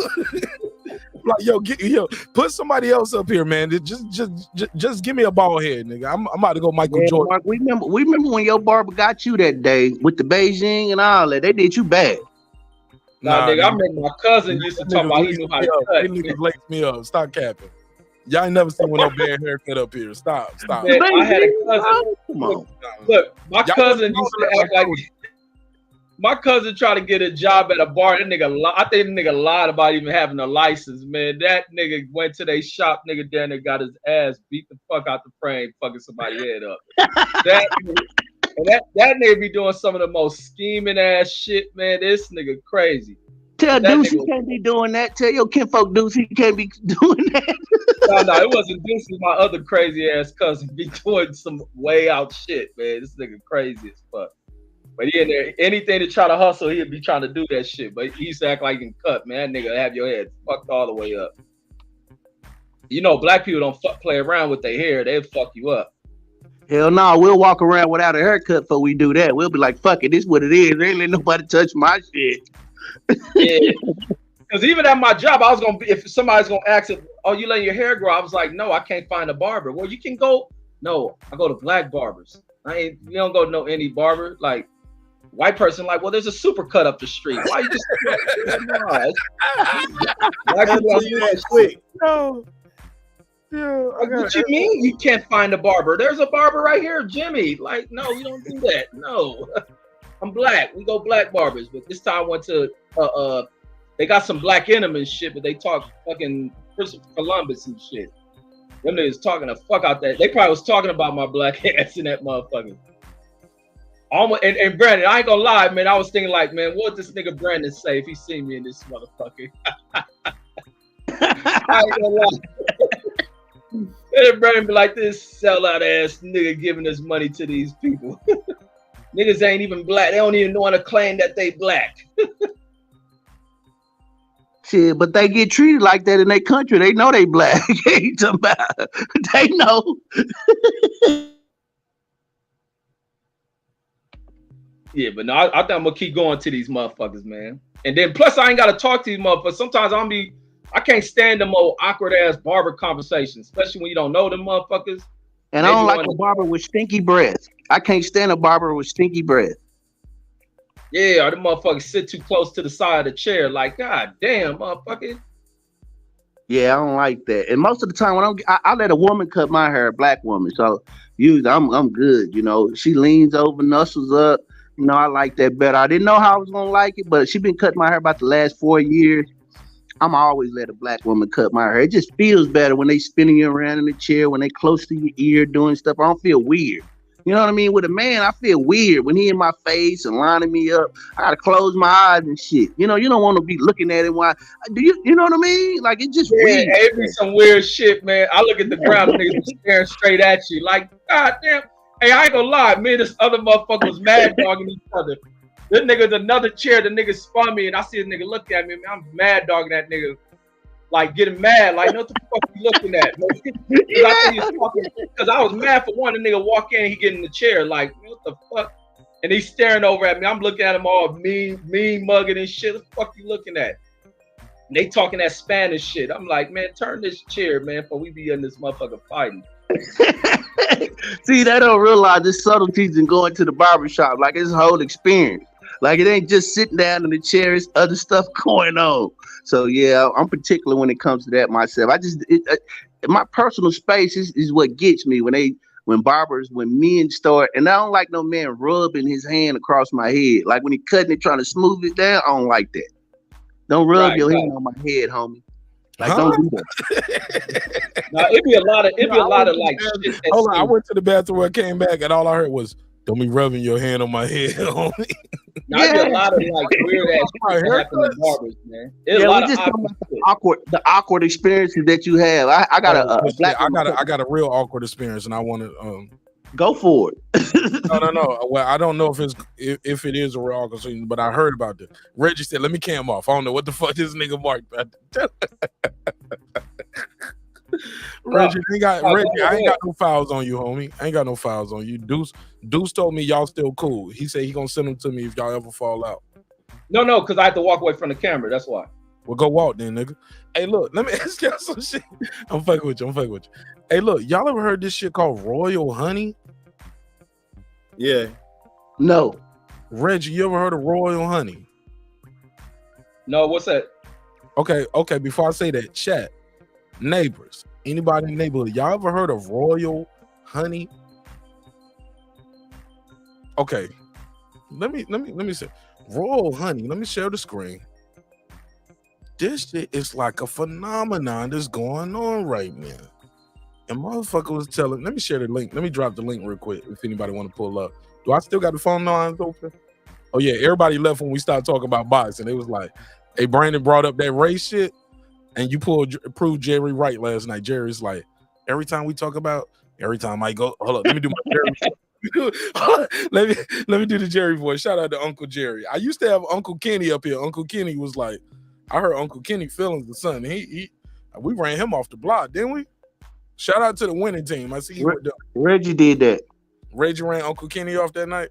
Like, yo, put somebody else up here, man. Just give me a bald head, nigga. I'm about to go Michael Jordan. Mark, we remember when your barber got you that day with the Beijing and all that. They did you bad. Nah, nigga, I remember my cousin used to talk about he knew how to cut. They niggas laced me up. Stop capping. Y'all ain't never seen no bad haircut up here. Stop. Man, I had a cousin. Come on. Look, my cousin used to act like. My cousin tried to get a job at a bar. That nigga, I think the nigga lied about even having a license, man. That nigga went to their shop, nigga, down there, got his ass beat the fuck out the frame, fucking somebody's head up. that nigga be doing some of the most scheming ass shit, man. This nigga crazy. Tell Deuce he can't be doing that. Tell your kinfolk Deuce he can't be doing that. No, it wasn't Deuce. It was my other crazy ass cousin be doing some way out shit, man. This nigga crazy as fuck. But he in there, anything to try to hustle, he'd be trying to do that shit. But he used to act like he can cut, man. That nigga have your head fucked all the way up. You know, black people don't play around with their hair. They'll fuck you up. Hell no, we'll walk around without a haircut before we do that. We'll be like, fuck it, this is what it is. They ain't let nobody touch my shit. Yeah. Because even at my job, I was going to be, if somebody's going to ask it, oh, you letting your hair grow? I was like, no, I can't find a barber. Well, you can go. No, I go to black barbers. You don't go to know any barber. Like, white person, like, well, there's a super cut up the street. Why you just quick? No. What you mean you can't find a barber? There's a barber right here, Jimmy. Like, no, we don't do that. No. I'm black. We go black barbers. But this time I went to they got some black enemy and shit, but they talk fucking Christopher Columbus and shit. Them niggas talking the fuck out that. They probably was talking about my black ass in that motherfucker. Almost, and Brandon, I ain't gonna lie, man. I was thinking like, man, what would this nigga Brandon say if he seen me in this motherfucker? I ain't gonna lie. And Brandon be like, this sellout ass nigga giving his money to these people. Niggas ain't even black. They don't even want to claim that they black. Shit, but they get treated like that in their country. They know they black. They know. Yeah, but no, I think I'm gonna keep going to these motherfuckers, man. And then plus I ain't gotta talk to these motherfuckers. Sometimes I can't stand them old awkward ass barber conversations, especially when you don't know them motherfuckers. And I don't like a barber with stinky breath. I can't stand a barber with stinky breath. Yeah, or the motherfuckers sit too close to the side of the chair, like, God damn, motherfucker. Yeah, I don't like that. And most of the time when I let a woman cut my hair, a black woman. So usually I'm good, you know. She leans over, nuzzles up. You know, I like that better. I didn't know how I was gonna like it, but she been cutting my hair about the last 4 years. I'm always let a black woman cut my hair. It just feels better when they spinning you around in the chair, when they close to your ear doing stuff. I don't feel weird. You know what I mean? With a man, I feel weird when he in my face and lining me up. I gotta close my eyes and shit. You know, you don't want to be looking at it. Why? You know what I mean? Like, it's just weird. It be some weird shit, man. I look at the ground, niggas staring straight at you, like, God damn. Hey, I ain't gonna lie, me and this other motherfucker was mad dogging each other. This nigga's another chair, the nigga spun me, and I see this nigga look at me, man. I'm mad dogging that nigga. Like, getting mad, like, what the fuck you looking at? Because I was mad for one, the nigga walk in, he get in the chair, like, what the fuck? And he's staring over at me. I'm looking at him all mean mugging and shit. What the fuck you looking at? And they talking that Spanish shit. I'm like, man, turn this chair, man, before we be in this motherfucker fighting. See, they don't realize the subtleties in going to the barbershop. Like it's a whole experience. Like it ain't just sitting down in the chair. It's other stuff going on. So yeah, I'm particular when it comes to that myself. My personal space is what gets me when men start, and I don't like no man rubbing his hand across my head. Like when he cutting it, trying to smooth it down, I don't like that. Don't rub your hand on my head, homie. Like don't do that. No, it'd be a lot of like shit. Hold on, I went to the bathroom and came back, and all I heard was, "Don't be rubbing your hand on my head, homie." Now, it'd be a lot of like weird ass shit that happen in barbers, man. It's a lot of the awkward experiences that you have. I got I got a real awkward experience, and I want to go for it. No. Well, I don't know if it is a real awkward experience, but I heard about this. Reggie said, "Let me cam off." I don't know what the fuck this nigga Mark. Reggie, I ain't got no files on you, homie. I ain't got no files on you. Deuce told me y'all still cool. He said he gonna send them to me if y'all ever fall out. No, because I have to walk away from the camera. That's why. Well, go walk then, nigga. Hey, look, let me ask y'all some shit. I'm fucking with you. Hey, look, y'all ever heard this shit called Royal Honey? Yeah. No. Reggie, you ever heard of Royal Honey? No, what's that? Okay. Before I say that, chat, neighbors, anybody in the neighborhood, y'all ever heard of Royal Honey? Okay, let me say Royal Honey. Let me share the screen. This shit is like a phenomenon that's going on right now. And motherfucker was telling. Let me share the link. Let me drop the link real quick if anybody want to pull up. Do I still got the phone lines open? Oh yeah, everybody left when we started talking about boxing. It was like, hey, Brandon brought up that race shit, and you proved Jerry right last night. Jerry's like, every time I go, hold up, let me do my Jerry. let me do the Jerry voice. Shout out to Uncle Jerry. I used to have Uncle Kenny up here. Uncle Kenny was like, I heard Uncle Kenny feelings the son. We ran him off the block, didn't we? Shout out to the winning team. I see you. Reggie did that. Reggie ran Uncle Kenny off that night.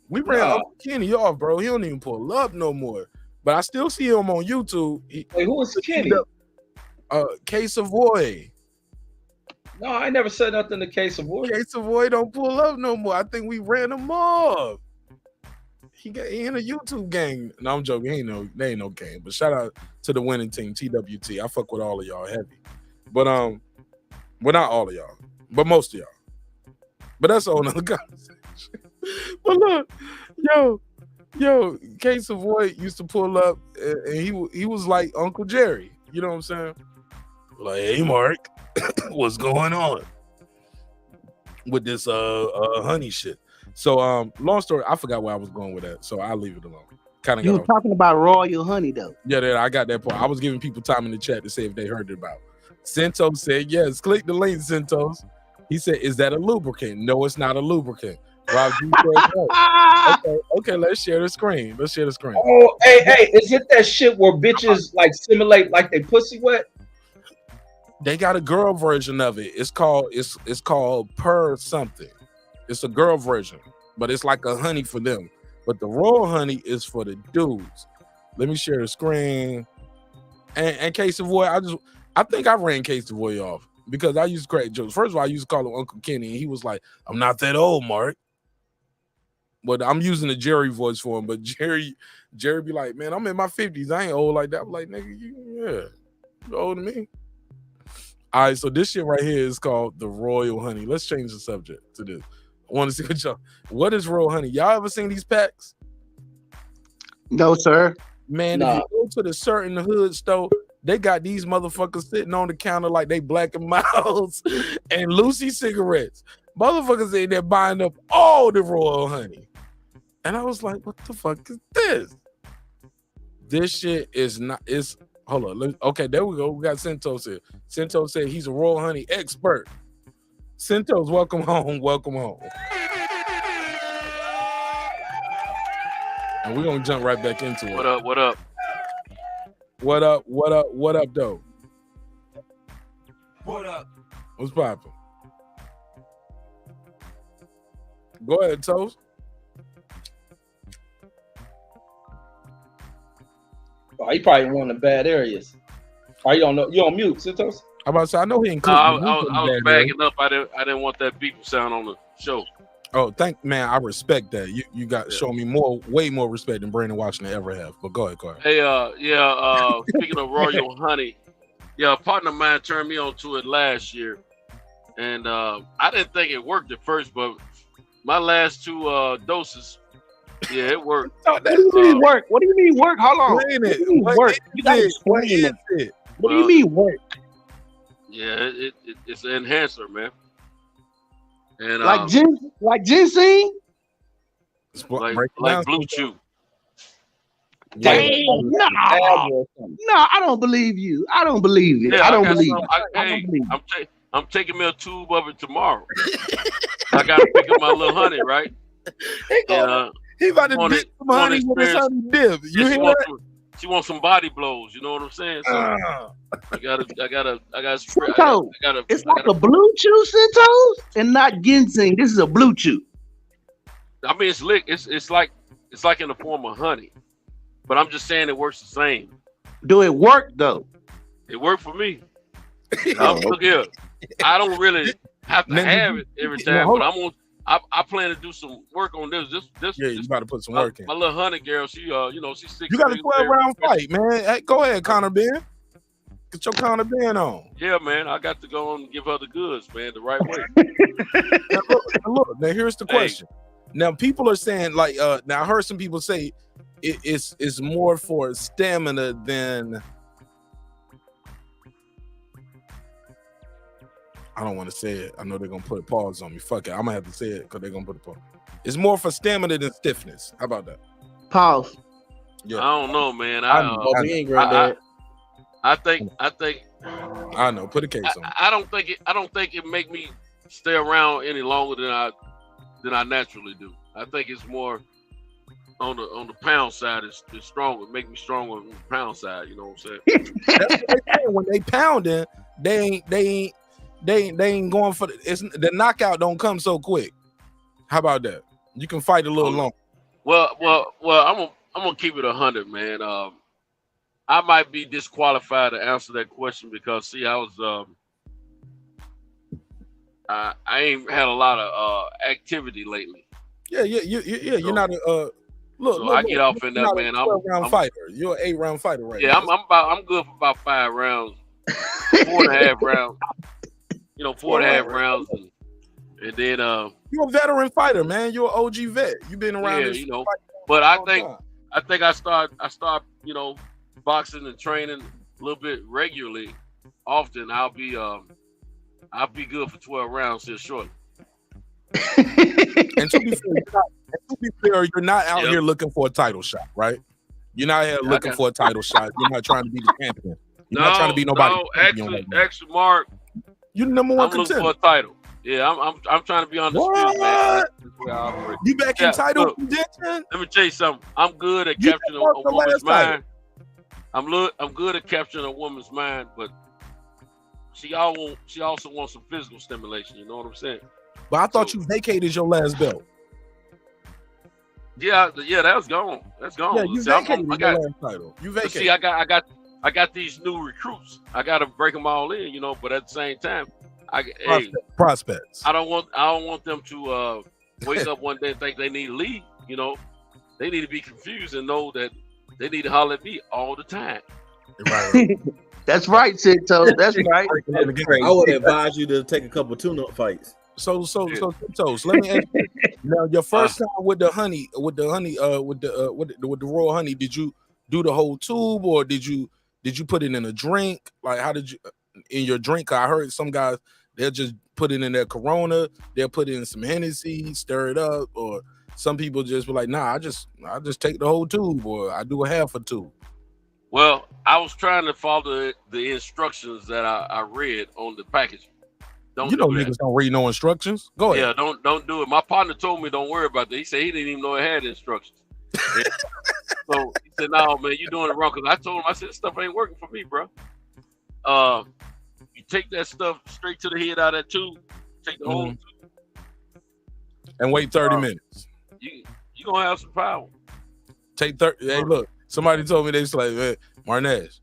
We ran Uncle Kenny off, bro. He don't even pull up no more. But I still see him on YouTube. Wait, who was Kenny? Case Savoy. No, I never said nothing to Case Savoy. Case Savoy don't pull up no more. I think we ran him off. He in a YouTube gang. No, I'm joking. They ain't no gang. But shout out to the winning team, TWT. I fuck with all of y'all heavy. But well, not all of y'all, but most of y'all. But that's a whole nother conversation. But look, yo, Case Savoy used to pull up, and he was like Uncle Jerry. You know what I'm saying? Like, hey, Mark, what's going on with this honey shit? So, long story, I forgot where I was going with that, so I'll leave it alone. You were talking about Royal Honey, though. Yeah, I got that part. I was giving people time in the chat to say if they heard it about. Centos said, yes, click the link, Centos. He said, is that a lubricant? No, it's not a lubricant. Rob G said, no. Okay, let's share the screen. Oh, hey, is it that shit where bitches like simulate like they pussy wet? They got a girl version of it. It's called Per something. It's a girl version, but it's like a honey for them. But the Royal Honey is for the dudes. Let me share the screen. And Case Savoy, I think I ran Case Savoy off because I used to crack jokes. First of all, I used to call him Uncle Kenny, and he was like, I'm not that old, Mark. But I'm using the Jerry voice for him. But Jerry be like, man, I'm in my 50s. I ain't old like that. I'm like, nigga, you're older than me. All right, so this shit right here is called the Royal Honey. Let's change the subject to this. I want to see what is Royal Honey? Y'all ever seen these packs? No, sir. Man, if you go to the certain hood store, they got these motherfuckers sitting on the counter like they Black and Miles and Lucy cigarettes. Motherfuckers in there buying up all the Royal Honey. And I was like, what the fuck is this? This shit is not, hold on. Okay, there we go. We got Centos here. Centos said he's a Royal Honey expert. Centos, welcome home. And we're gonna jump right back into it. What up? What up, though? What up? What's poppin'? Go ahead, Toast. Oh, he probably in one of the bad areas. Oh, you don't know? You on mute, Centos? I about to say I know he ain't No, cooked. I was bagging up. I didn't want that beeping sound on the show. Oh, man. I respect that. You got show me way more respect than Brandon Washington ever have. But go ahead. Hey, speaking of Royal Honey, a partner of mine turned me on to it last year, and I didn't think it worked at first, but my last 2 doses, it worked. What do you mean work? What do you mean work? Hold on. Explain it. What do you mean work? You gotta explain it. What do you mean work? Yeah, it's an enhancer, man. And Like ginseng? Like Blue Chew. Damn, no, I don't believe you. I don't believe it. Yeah, I don't believe it. I'm taking me a tube of it tomorrow. I got to pick up my little honey, right? He about to dip some honey with his honey dip. You hear that? She wants some body blows. You know what I'm saying? So I gotta spray. It's like a blue chew, Centos, and not ginseng. This is a blue chew. I mean, it's like in the form of honey, but I'm just saying it works the same. Do it work though? It worked for me. Look here, I don't really have to have it every time, but I plan to do some work on this. You about to put some work in. My little honey girl, she's 6. You got a 12-round fight, man. Hey, go ahead, Conor Ben. Get your Conor Ben on. Yeah, man. I got to go and give her the goods, man, the right way. Look, now here's the question. Now people are saying, like, now I heard some people say it's more for stamina than. I don't want to say it. I know they're gonna put a pause on me. Fuck it. I'm gonna have to say it because they're gonna put a pause. It's more for stamina than stiffness. How about that? Pause. Yeah. I don't know, man. I think. I know. Put a case on. I don't think it make me stay around any longer than I naturally do. I think it's more on the pound side. It's stronger. Make me stronger on the pound side. You know what I'm saying? That's what they say. When they pounding, they ain't going for the knockout. Don't come so quick. How about that? You can fight a little longer. Well, I'm gonna keep it 100, man. I might be disqualified to answer that question because see, I was I ain't had a lot of activity lately. Yeah. You're not a look. I get off in that, man. I'm a 12-round fighter. You're an 8-round fighter, right? Yeah, now. I'm good for about 5 rounds, 4.5 rounds. 4.5 rounds, and then you're a veteran fighter, man. You're an OG vet. You've been around. Yeah, But I think I start boxing and training a little bit regularly, often. I'll be good for 12 rounds here shortly. And to be fair, you're not out here looking for a title shot, right? You're not here looking for a title shot. You're not trying to be the champion. You're not trying to be nobody. No, actually, Mark. You're the number one contender. I'm looking for a title. Yeah, I'm trying to be on the street, man. You back in title contention? Let me tell you something. I'm good at capturing a woman's mind. I'm good at capturing a woman's mind, but she also wants some physical stimulation. You know what I'm saying? But I thought you vacated your last belt. Yeah, that's gone. That's gone. Yeah, you vacated your last title. You vacated. See, I got these new recruits. I got to break them all in, But at the same time, prospects. I don't want them to wake up one day and think they need to leave. They need to be confused and know that they need to holler at me all the time. Right. That's right, Cito. That's right. I would advise you to take a couple tune-up fights. So let me ask you. Now, your first time with the raw honey, did you do the whole tube or did you put it in a drink? Like, how did you in your drink? I heard some guys they'll just put it in their Corona, they'll put it in some Hennessy, stir it up, or some people just be like, nah, I just take the whole tube, or I do a half a tube. Well, I was trying to follow the instructions that I read on the package. Niggas don't read no instructions. Go ahead. Yeah, don't do it. My partner told me don't worry about that. He said he didn't even know it had instructions. So he said, "No, man, you're doing it wrong." Because I told him, I said, "This stuff ain't working for me, bro. You take that stuff straight to the head out of that tube. Take the whole tube, and wait 30 minutes. You gonna have some power. Take 30. Hey, look, somebody told me they was like, Marnez,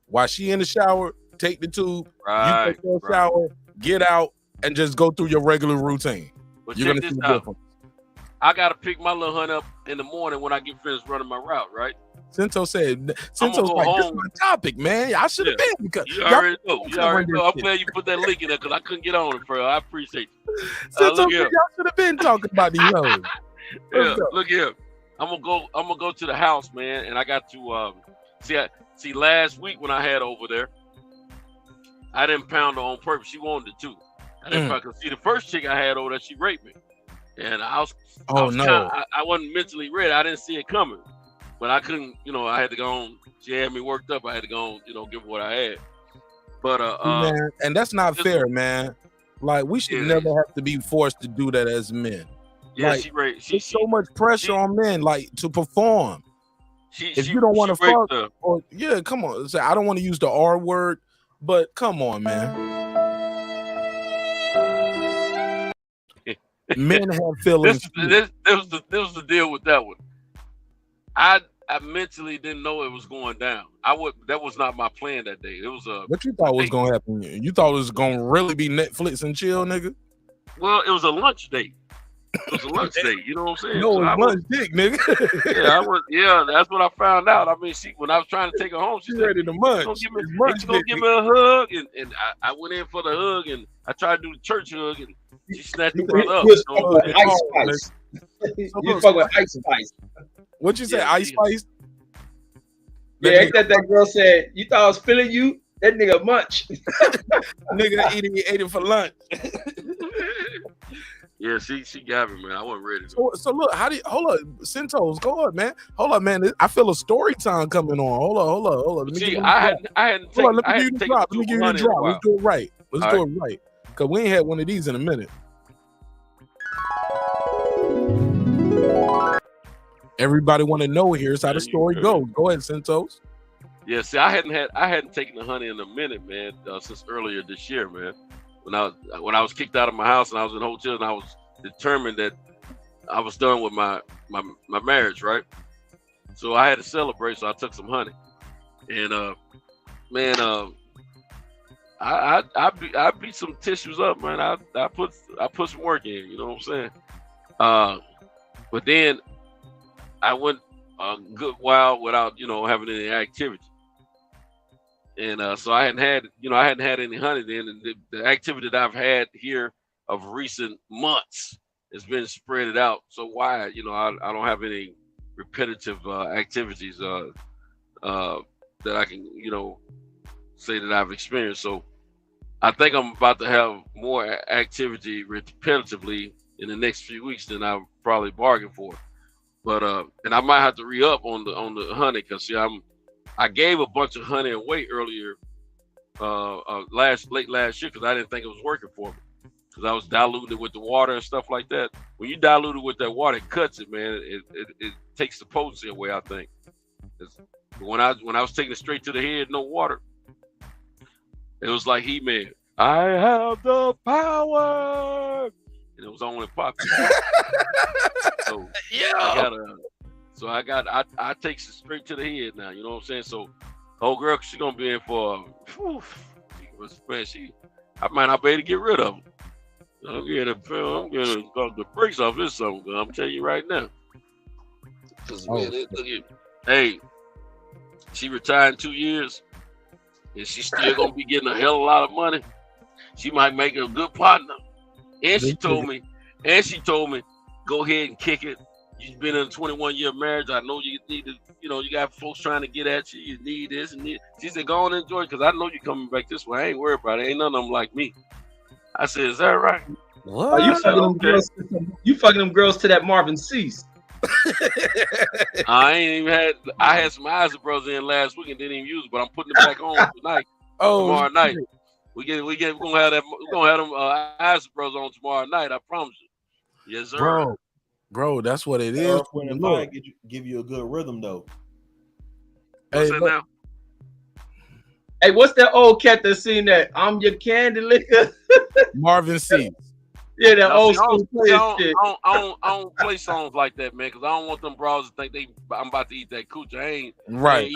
while she in the shower, take the tube, Right, you take your right. shower, get out, and just go through your regular routine. But You're check gonna see this the out. difference. I gotta pick my little hunt up in the morning when I get finished running my route, right? Cinto said, I'm gonna Cinto's go like, this is home. my topic, man. I should have Yeah. been because You y'all already know. could've You already run know. this I'm shit. glad you put that link in there because I couldn't get on it, bro. I appreciate you. Cinto Look said, here. y'all should have been talking about these hoes. Yeah, What's up? look here. I'm gonna go to the house, man, and I got to see last week when I had over there, I didn't pound her on purpose. She wanted it too. I didn't pound, 'cause see the first chick I had over there, she raped me. And I wasn't mentally ready. I didn't see it coming. But I couldn't, I had to go on. She had me worked up. I had to go on, give what I had. But Man, and that's not fair, man. Like, we should never have to be forced to do that as men. Yeah, like, she raped. There's so much pressure on men, like, to perform. If you don't want to raped fuck, her. or come on. Say, I don't want to use the R word, but come on, man. Men have feelings. This was the deal with that one. I mentally didn't know it was going down. That was not my plan that day. It was What you thought was gonna happen? You thought it was gonna really be Netflix and chill, nigga? Well, it was a lunch date. It was a lunch date. You know what I'm saying? No, So it's lunch dick, nigga. Yeah, that's what I found out. I mean, when I was trying to take her home, she said, ready to munch. "You gonna give me a hug?" And I went in for the hug, and I tried to do the church hug, and she snatched the brother up. You fuck with Ice Spice. What'd you say, Ice Spice? Yeah, ain't that girl said, you thought I was feeling you? That nigga munch. Nigga ate it for lunch. Yeah, she got me, man. I wasn't ready. So look, hold up, Cintos, go on, man. Hold up, man. I feel a story time coming on. Hold up. See, I hadn't taken. Let me give you the drop. Let me give you the drop. Let's do it right. Let's do it right. Cause we ain't had one of these in a minute. Everybody want to know here's how the story goes. Go ahead, Cintos. Yeah, see, I hadn't taken the honey in a minute, man, since earlier this year, man. When I was kicked out of my house and I was in hotels and I was determined that I was done with my marriage, right? So I had to celebrate, so I took some honey. And man, I beat some tissues up, man. I put some work in, you know what I'm saying? But then I went a good while without, having any activity. And so I hadn't had any honey then, and the activity that I've had here of recent months has been spread out so wide. I don't have any repetitive activities that I can, say that I've experienced. So I think I'm about to have more activity repetitively in the next few weeks than I probably bargained for. But and I might have to re-up on the honey because see, I gave a bunch of honey away earlier, late last year because I didn't think it was working for me because I was diluted with the water and stuff like that. When you dilute it with that water, it cuts it, man. It takes the potency away. I think. When I was taking it straight to the head, no water, it was like He-Man. I have the power, and it was only popping. So yeah. I take it straight to the head now. You know what I'm saying? So, old girl, she's gonna be in for. Man, I might not be able to get rid of them. I'm getting the brakes off this song. I'm telling you right now. Hey, she retired in 2 years, and she's still gonna be getting a hell of a lot of money. She might make a good partner. And she told me, go ahead and kick it. You've been in a 21-year marriage. I know you need to, you got folks trying to get at you. You need this and this. She said, go on and enjoy it because I know you're coming back this way. I ain't worried about it. Ain't none of them like me. I said, is that right? What? You fucking them girls to that Marvin Cease. I had some Isaac Brothers in last week and didn't even use it, but I'm putting it back on tonight. Tomorrow night. We're gonna have them Isaac Brothers on tomorrow night. I promise you. Yes, sir. Bro, that's what it is. When the fire give you a good rhythm though. What's that now? Hey, what's that old cat that seen that? I'm your candy liquor. Marvin C. Yeah, that Now, old see, I school don't, player shit. I don't play songs like that, man, because I don't want them bros to think I'm about to eat that cooch. I ain't Right.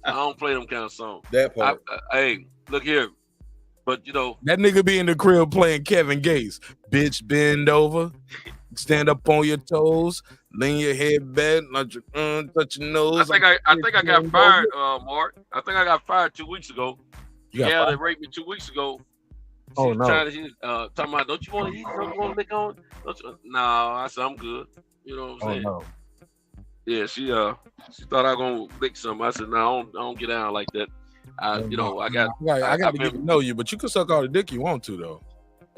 I don't play them kind of songs. That part. Hey, look here, but you know That nigga be in the crib playing Kevin Gates. Bitch, bend over, stand up on your toes, lean your head back, touch your nose. I think I got fired, Mark. I think I got fired 2 weeks ago. You got Yeah, fired? that raped me 2 weeks ago. She Oh, was no. trying to talking about, don't you want to eat? Don't you want to lick on? No, I said I'm good. You know what I'm saying? no. Yeah, she thought I was gonna lick something. I said no, I don't get down like that. I got to get to know you, but you can suck all the dick you want to though.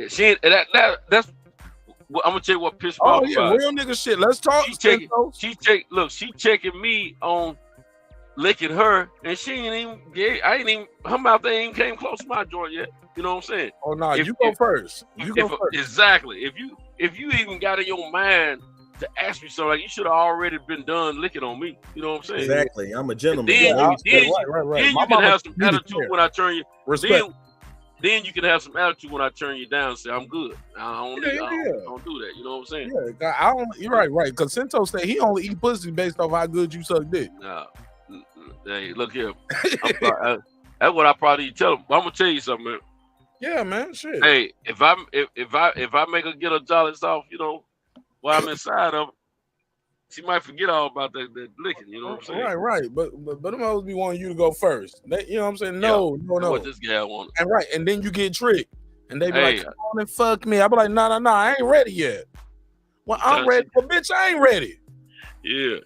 She ain't that's. I'm gonna tell you what pissed me Oh off yeah, about. real nigga shit. Let's talk. She checking me on licking her, and she ain't even. I ain't even. Her mouth ain't even came close to my joint yet. You know what I'm saying? Oh no, you go first. You go first. Exactly. If you even got in your mind to ask me something, like, you should have already been done licking on me. You know what I'm saying? Exactly. I'm a gentleman. Then, right. then My you can mama have some made it attitude clear. when I turn you. Respect. Then you can have some attitude when I turn you down and say I'm good. I don't do that. You know what I'm saying? Yeah, I don't. You're right. Because Cinto said he only eat pussy based off how good you suck dick. Nah. Hey, look here. That's what I probably tell him. I'm gonna tell you something, man. Yeah, man. Shit. Hey, if I make her get her jollies off, you know, while I'm inside of her, she might forget all about that licking. You know what I'm saying? Right. But them hoes be wanting you to go first. You know what I'm saying? No. What this guy wanted. And then you get tricked, and they be Hey. like, "Come on and fuck me." I be like, "No, I ain't ready yet." Well, I'm ready, but bitch, I ain't ready. Yeah.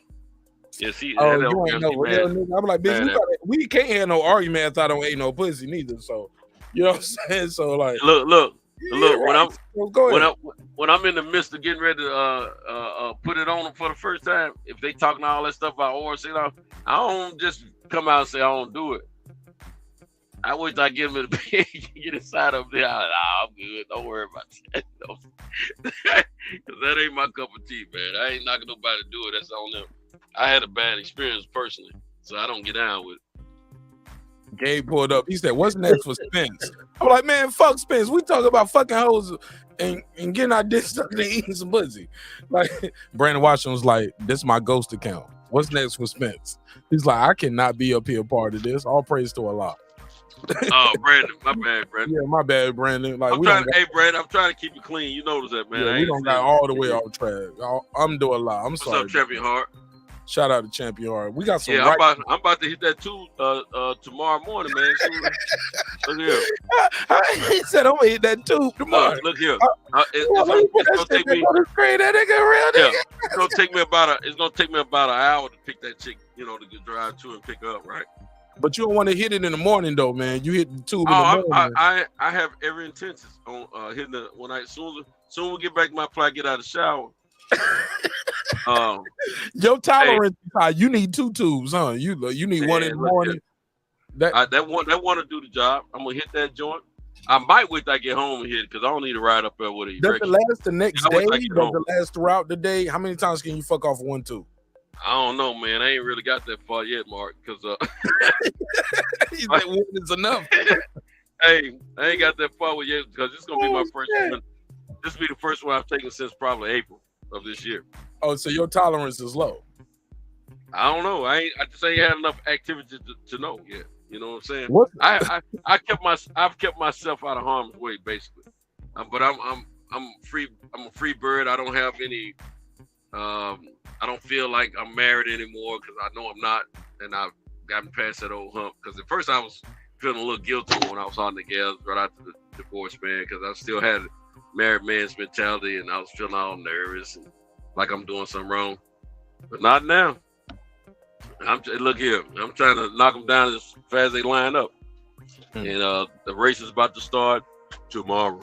Yeah, see, Oh, that you ain't no real nigga. I'm like, bitch, Man, we can't have no argument if I don't eat no pussy neither. So, you know what I'm saying? So, like, look. right. When I'm in the midst of getting ready to put it on them for the first time, if they talking all that stuff about oral sex, I don't just come out and say I don't do it. I wait till I get them in the bed, get inside of there. Nah, I'm good. Don't worry about that. Because that ain't my cup of tea, man. I ain't knocking nobody to do it. That's on them. I had a bad experience personally, so I don't get down with it. Gabe pulled up. He said, "What's next for Spence?" I'm like, "Man, fuck Spence. We talk about fucking hoes and getting our dick sucked and eating some pussy." Like, Brandon Washington was like, "This is my ghost account. What's next for Spence?" He's like, "I cannot be up here part of this. All praise to Allah." Oh, Brandon, my bad, Brandon. Yeah, my bad, Brandon. Like, Hey, Brandon, I'm trying to keep it clean. You notice that, man. Yeah, we don't got all the way off track. I'm doing a lot. I'm What's sorry. up, Champion Heart? Shout out to Champion Heart. We got some. Yeah, I'm about to hit that too tomorrow morning, man. Look here. He said, "I'm gonna hit that tube tomorrow." Look here. It's gonna take me. That nigga real nigga. It's gonna take me about an hour to pick that chick, you know, to get drive to and pick her up, right? But you don't want to hit it in the morning though, man. You hit the tube in the morning. I have every intention on hitting the when I soon we get back to my flight, get out of the shower. Your tolerance is high. You need 2 tubes, huh? You need one in the morning. That one to do the job. I'm gonna hit that joint. I might wait till I get home and hit it because I don't need to ride up there with it. Does it last the next day? Does it last throughout the day? How many times can you fuck off 1 tube? I don't know, man. I ain't really got that far yet, Mark. Because he's like, one is enough. Hey, I ain't got that far yet because it's gonna be my first one. This will be the first one I've taken since probably April of this year. Oh, so your tolerance is low. I don't know. I just ain't had enough activity to know yet. You know what I'm saying? I've kept myself out of harm's way, basically. But I'm free. I'm a free bird. I don't have any. I don't feel like I'm married anymore because I know I'm not, and I've gotten past that old hump. Because at first I was feeling a little guilty when I was on the gas right after the divorce, man, because I still had married man's mentality, and I was feeling all nervous and like I'm doing something wrong. But not now. Look here. I'm trying to knock them down as fast as they line up. And the race is about to start tomorrow.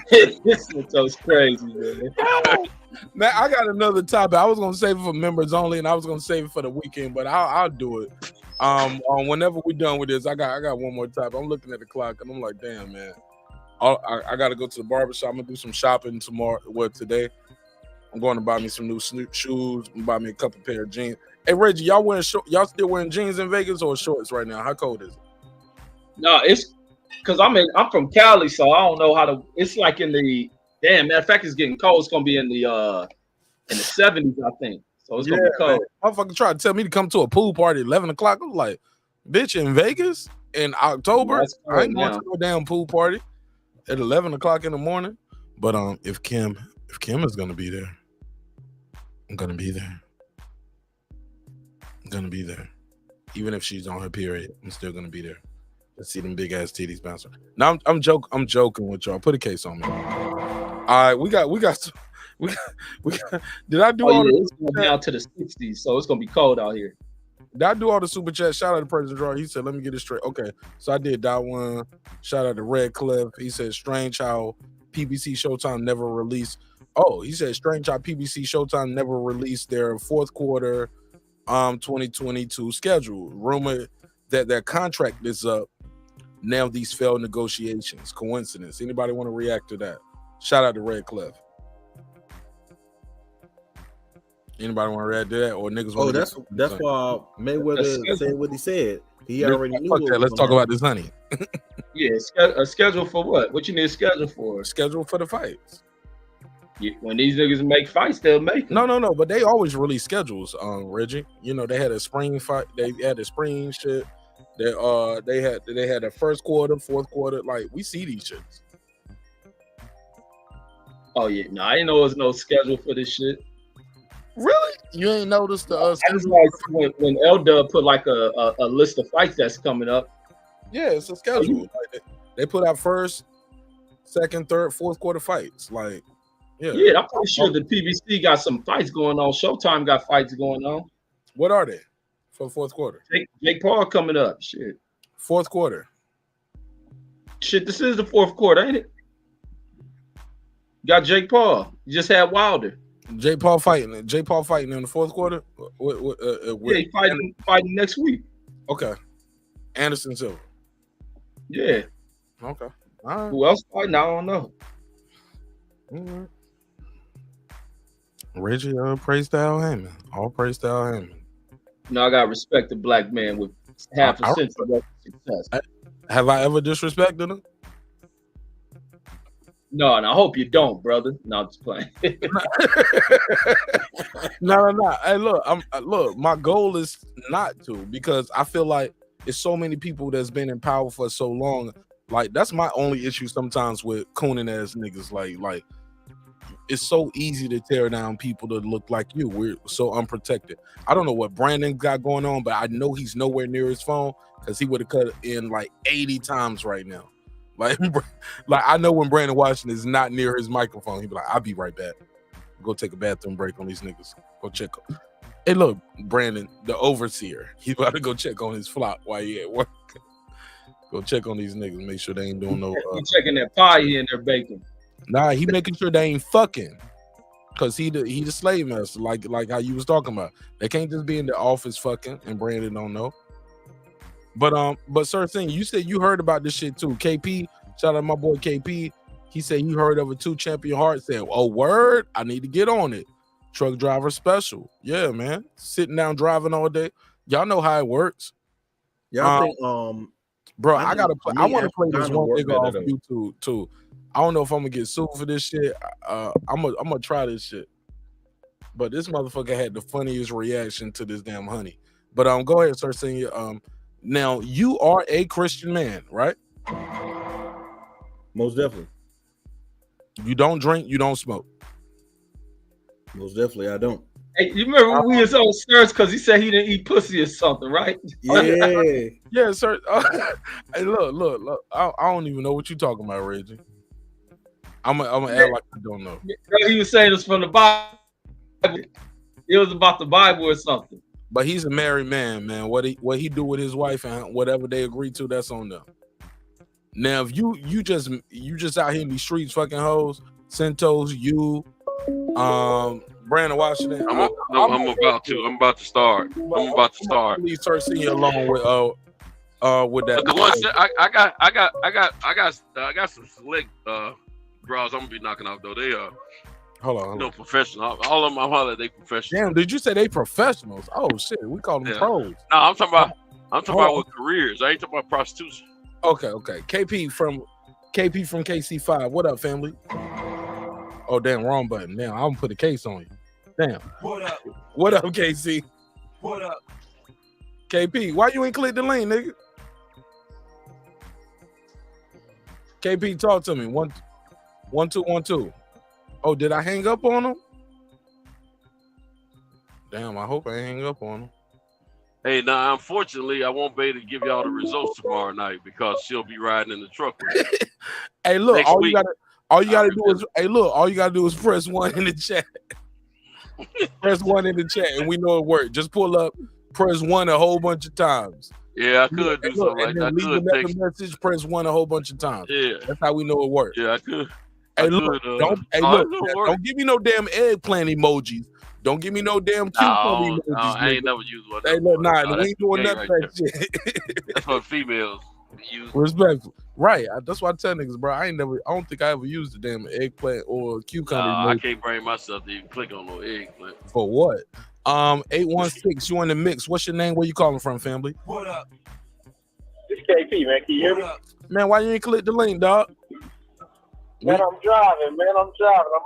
This is crazy, man. Man, I got another topic. I was gonna save it for members only, and I was gonna save it for the weekend, but I'll do it. Whenever we're done with this, I got one more topic. I'm looking at the clock, and I'm like, damn, man. I got to go to the barbershop. I'm gonna do some shopping tomorrow. Today? I'm going to buy me some new shoes. Buy me a couple pair of jeans. Hey, Reggie, y'all still wearing jeans in Vegas or shorts right now? How cold is it? No, because I'm from Cali, so I don't know how to. It's like in the matter of fact, it's getting cold. It's gonna be in the 70s, I think. So it's gonna be cold. Motherfucker tried to tell me to come to a pool party at 11 o'clock. I was like, bitch, in Vegas in October, I ain't going to no damn pool party at 11 o'clock in the morning. But if Kim is gonna be there, I'm gonna be there. I'm gonna be there. Even if she's on her period, I'm still gonna be there. Let's see them big ass titties bouncing. Now I'm joking with y'all. Put a case on me. All right, we got. Did I do all the? It's going down to the 60s, so it's gonna be cold out here. Did I do all the super chat? Shout out to President Draw. He said, "Let me get it straight." Okay, so I did that one. Shout out to Red Cliff. He said, "Strange how PBC Showtime never released." Oh, he said, "Strange how PBC Showtime never released their fourth quarter, 2022 schedule. Rumor that their contract is up. Now these failed negotiations. Coincidence? Anybody want to react to that?" Shout out to Red Cliff. Anybody want to react to that, or niggas? Oh, that's why Mayweather said what he said. He already knew. Okay, let's talk about this honey. Yeah, a schedule for what? What you need a schedule for? Schedule for the fights. Yeah, when these niggas make fights, they'll make them. No. But they always release schedules, Reggie. You know, they had a spring fight. They had a spring shit. They had a first quarter, fourth quarter. Like, we see these shits. Oh yeah, no, I didn't know there was no schedule for this shit. Really? You ain't noticed the I just like when L-Dub put like a list of fights that's coming up. Yeah, it's a schedule. Like, they put out first, second, third, fourth quarter fights. Like, yeah, I'm pretty sure the PBC got some fights going on. Showtime got fights going on. What are they for fourth quarter? Jake Paul coming up. Shit. Fourth quarter. Shit, this is the fourth quarter, ain't it? Got Jake Paul. You just had Wilder. Jake Paul fighting in the fourth quarter. Yeah, he fighting next week. Okay. Anderson Silva. Yeah. Okay. All right. Who else fighting? I don't know. Mm-hmm. Reggie, praise to Al Heyman. All praise to Al Heyman. No, I gotta respect the black man with half a sense of success. Have I ever disrespected him? No, and I hope you don't, brother. No, I'm just playing. No. Hey, look, my goal is not to, because I feel like it's so many people that's been in power for so long. Like, that's my only issue sometimes with cooning ass niggas. Like it's so easy to tear down people that look like you. We're so unprotected. I don't know what Brandon got going on, but I know he's nowhere near his phone, because he would have cut in like 80 times right now. Like I know when Brandon Washington is not near his microphone, he'd be like, "I'll be right back. Go take a bathroom break on these niggas. Go check them." Hey, look, Brandon, the overseer, he's about to go check on his flock while he at work. Go check on these niggas, make sure they ain't doing no. He checking that pie he in there baking. Nah, he making sure they ain't fucking, cause he the slave master, like how you was talking about. They can't just be in the office fucking, and Brandon don't know. But Sir Thing, you said you heard about this shit too. KP, shout out my boy KP. He said he heard of it too. Champion Heart said, "Oh, word, I need to get on it." Truck driver special. Yeah, man. Sitting down driving all day. Y'all know how it works. Yeah, I think bro, I want to play this one nigga off YouTube too. I don't know if I'm gonna get sued for this shit. I'm gonna try this shit. But this motherfucker had the funniest reaction to this damn honey. But go ahead, Sir Senior. Now, you are a Christian man, right? Most definitely. You don't drink, you don't smoke. Most definitely, I don't. Hey, you remember we was on Sir's because he said he didn't eat pussy or something, right? Yeah. Yeah, sir. Hey, look. I don't even know what you're talking about, Reggie. I'm gonna act like I don't know. He was saying it's from the Bible. It was about the Bible or something. But he's a married man. What he do with his wife and whatever they agree to, that's on them. Now, if you just out here in these streets fucking hoes, Centos, Brandon Washington. I'm about to start. Please start seeing along with that. The one I got some slick draws. I'm gonna be knocking out though. They hold on. No professional. All of my holiday professionals. Damn, did you say they professionals? Oh shit, we call them pros. No, I'm talking about with careers. I ain't talking about prostitution. Okay. KP from KC5. What up, family? Oh, damn, wrong button. Now I'm gonna put a case on you. Damn. What up? What up, KC? What up? KP, why you ain't click the link, nigga? KP, talk to me. 1 2 1 2. Oh, did I hang up on him? Damn, I hope I ain't hang up on him. Hey, now unfortunately, I won't be able to give y'all the results tomorrow night because she'll be riding in the truck with me. Hey, look, Next all week, you gotta do is press 1 in the chat. Press 1 in the chat, and we know it worked. Just pull up, press 1 a whole bunch of times. Yeah, I could do something like that. I Leave could another text. message, press 1 a whole bunch of times. Yeah, That's how we know it worked. yeah, I could. Hey, I look, could, don't give me no damn eggplant emojis. Don't give me no damn cucumber emojis. No, I ain't nigga. never used one. Hey, look, nah, No, we ain't doing that's none of gay that shit. That's what females use. Respectful. Right. That's why I tell niggas, bro. I don't think I ever used the damn eggplant or cucumber I emoji. can't bring myself to even click on no eggplant. For what? 816, you in the mix. What's your name? Where you calling from, family? What up? It's KP, man. Can you hear me? Man, why you ain't click the link, dog? Man, I'm driving, man. I'm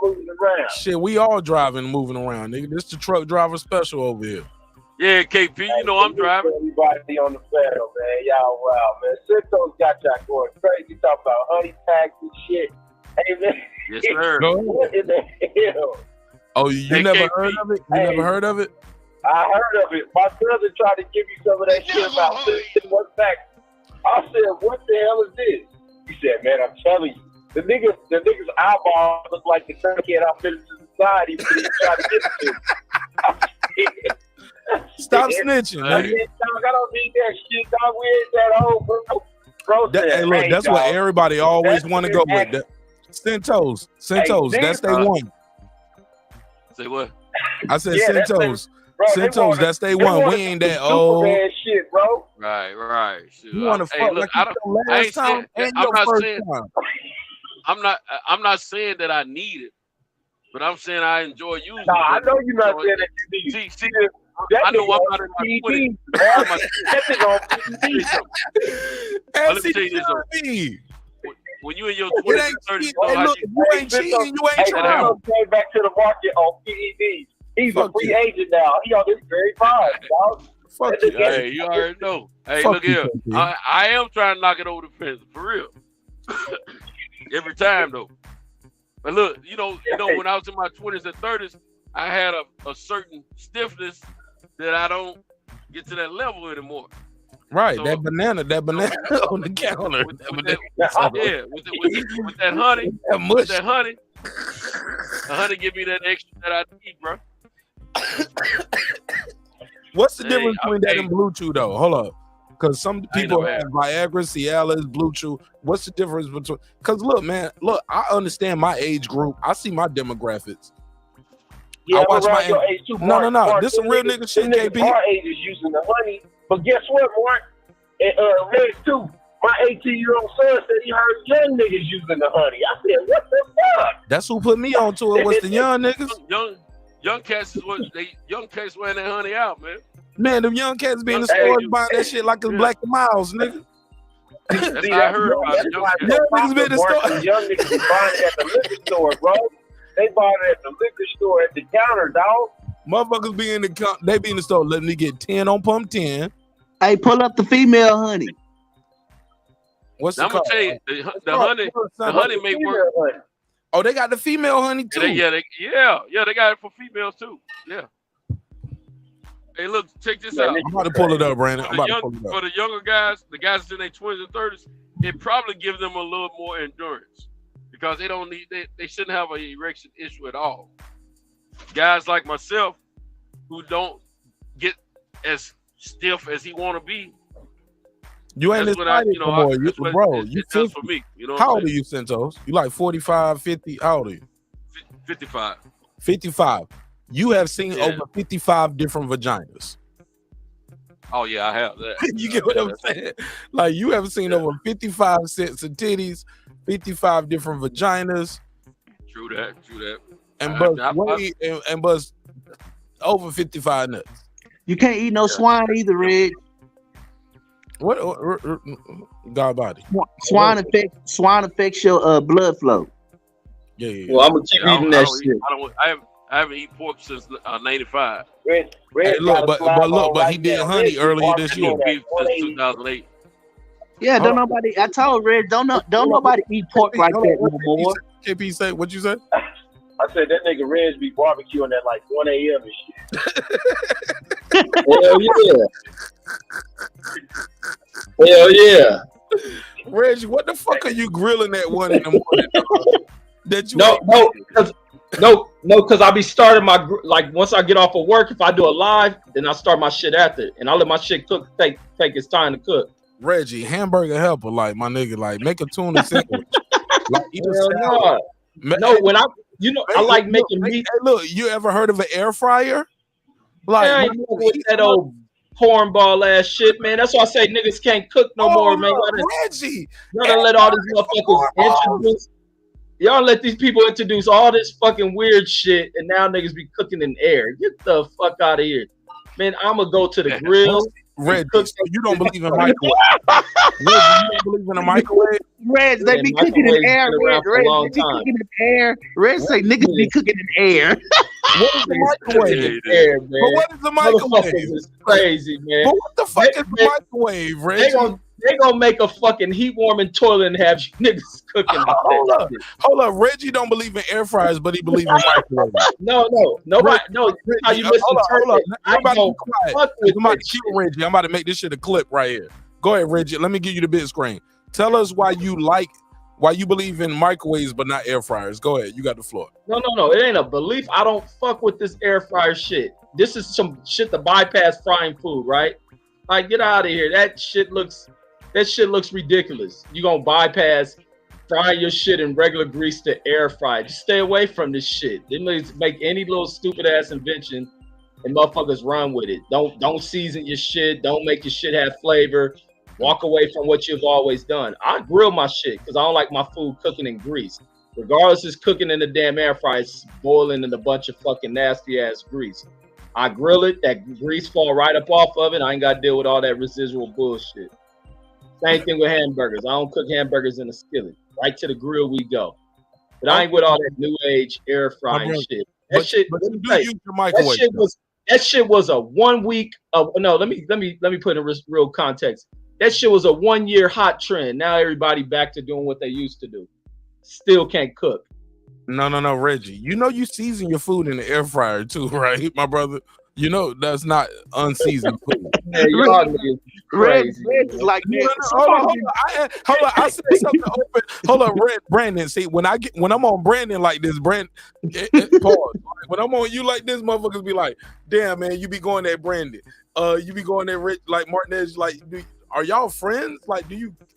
moving around. Shit, we all driving and moving around, nigga. This the truck driver special over here. Yeah, KP, you know I'm driving. Everybody on the panel, man. Y'all wow, man. Santos got y'all going crazy. Talking about honey packs and shit. Hey, man. Yes, sir. What in the hell? Oh, you never heard of it? You never heard of it? I heard of it. My cousin tried to give me some of that shit about 15 months back. I said, what the hell is this? He said, man, I'm telling you. The nigga's eyeball looked like the crackhead I fit into society, but he tried to get it to me. Stop snitching, I nigga. don't need that shit, dog. We ain't that old, bro. Hey, look, that's what everybody always want to go with. Centos, that's they one. Say what? I said Yeah, Centos. Bro, Centos, that's they one. We ain't that old. Shit, bro. Right. Shoot. You want to fuck like you did last time and your first time. I'm not saying that I need it, but I'm saying I enjoy using it. Nah, I know you're not saying that you need it. See, I know I'm not in my 20s. Let me tell you this though. When you in your 20s and 30s, you ain't cheating, you ain't trying. Came back to the market on PEDs. He's a free agent now. He on this very fine, dog. Fuck you. Hey, you already know. Hey, look here. I am trying to knock it over the fence, for real. Every time though. But look, you know, when I was in my 20s and 30s, I had a certain stiffness that I don't get to that level anymore. Right, So, that banana on the counter. With that honey, the honey give me that extra that I need, bro. What's the difference between that and Blue Chew though? Hold up. Because some people have Viagra, Cialis, Blue Chew. What's the difference between? Because look, man, I understand my age group. I see my demographics. Yeah, I watch around my your age too, No. Mark, This some real nigga shit, KB. Our age is using the honey, but guess what, Mark? And Red too. My 18-year-old son said he heard young niggas using the honey. I said, what the fuck? That's who put me onto it. Was the young niggas? Young cats is what young cats wearing that honey out, man. Man, them young cats be in the stores buying that shit like it's Black and Miles, nigga. That's how I heard about it. Young niggas be in the store. Young niggas be buying it at the liquor store, bro. They bought it at the liquor store at the counter, dog. Motherfuckers be in the store. Let me get 10 on pump 10. Hey, pull up the female honey. What's the I'm gonna tell you, the honey may work. Oh, they got the female honey too. They got it for females too. Yeah. Hey, look, check this out. I'm about to pull it up, Brandon. For the younger guys, the guys in their 20s and 30s, it probably gives them a little more endurance because they shouldn't have an erection issue at all. Guys like myself who don't get as stiff as he want to be. You ain't excited no more, bro. You just for me. You know how old are you, Centos? You like 45, 50? How old are you? 55. 55. You have seen over 55 different vaginas. Oh yeah, I have that. You get what I'm saying? Like you have seen over 55 sets of titties, 55 different vaginas. True that. And bust over 55 nuts. You can't eat no swine either, Red. What? God body. Swine affects your blood flow. Yeah. Well, I'm gonna keep eating that shit. I haven't eaten pork since '95. Red Hey, look, got a slime on but he right did now. honey Red earlier this barbecue year. on that Beef since 180. 2008. Yeah, don't nobody. I told Red, don't nobody eat pork like that no more. KP say what you say? I said that nigga Reg be barbecuing at like 1 a.m. and shit. Hell yeah. Hell yeah. Reggie, what the fuck are you grilling at 1 in the morning? That you because I be starting my like once I get off of work. If I do a live, then I start my shit after, and I let my shit cook. Take its time to cook. Reggie, hamburger helper, like my nigga, like make a tuna sandwich. Like eat a Hell salad. no, when I like making meat. Hey, look, you ever heard of an air fryer? Like I ain't with that old cornball ass shit, man. That's why I say niggas can't cook no more, man. Reggie, y'all let all these motherfuckers introduce. Y'all let these people introduce all this fucking weird shit, and now niggas be cooking in air. Get the fuck out of here, man. I'm gonna go to the grill. Reggie, so you don't believe in microwave? Reggie, you don't believe in a microwave? Reg, they be cooking in air. Reg, they be cooking in air. Reg say niggas be cooking in air. What is the microwave? Air, man. But what is the microwave? Is crazy, man. But what the fuck is the microwave, Reggie? They gonna make a fucking heat warming toilet and have you niggas cooking. Hold up. Reggie don't believe in air fryers, but he believes in microwaves. Nobody. No, how you Hold up. I'm about to go, be quiet. I'm about to cue Reggie. I'm about to make this shit a clip right here. Go ahead, Reggie. Let me give you the big screen. Tell us why you believe in microwaves but not air fryers. Go ahead. You got the floor. No. It ain't a belief. I don't fuck with this air fryer shit. This is some shit to bypass frying food, right? Like, get out of here. That shit looks ridiculous. You gonna bypass fry your shit in regular grease to air fry. Just stay away from this shit. They make any little stupid ass invention and motherfuckers run with it. Don't season your shit. Don't make your shit have flavor. Walk away from what you've always done. I grill my shit because I don't like my food cooking in grease. Regardless, it's cooking in the damn air fryer, it's boiling in a bunch of fucking nasty ass grease. I grill it, that grease fall right up off of it. I ain't got to deal with all that residual bullshit. Same thing with hamburgers. I don't cook hamburgers in a skillet. Right to the grill we go. But I ain't with all that new age air frying shit. That shit was a 1 week of no. Let me put in real context. That shit was a 1 year hot trend. Now everybody back to doing what they used to do. Still can't cook. No, Reggie. You know you season your food in the air fryer too, right, my brother? You know that's not unseasoned food. Hey, y'all niggas crazy. Red is like this. Hold on. I said something open. Hold on, Brandon. See, when I'm on Brandon like this, pause. When I'm on you like this, motherfuckers be like, "Damn, man, you be going at Brandon. You be going at Rich like Martinez. Like, are y'all friends? Like,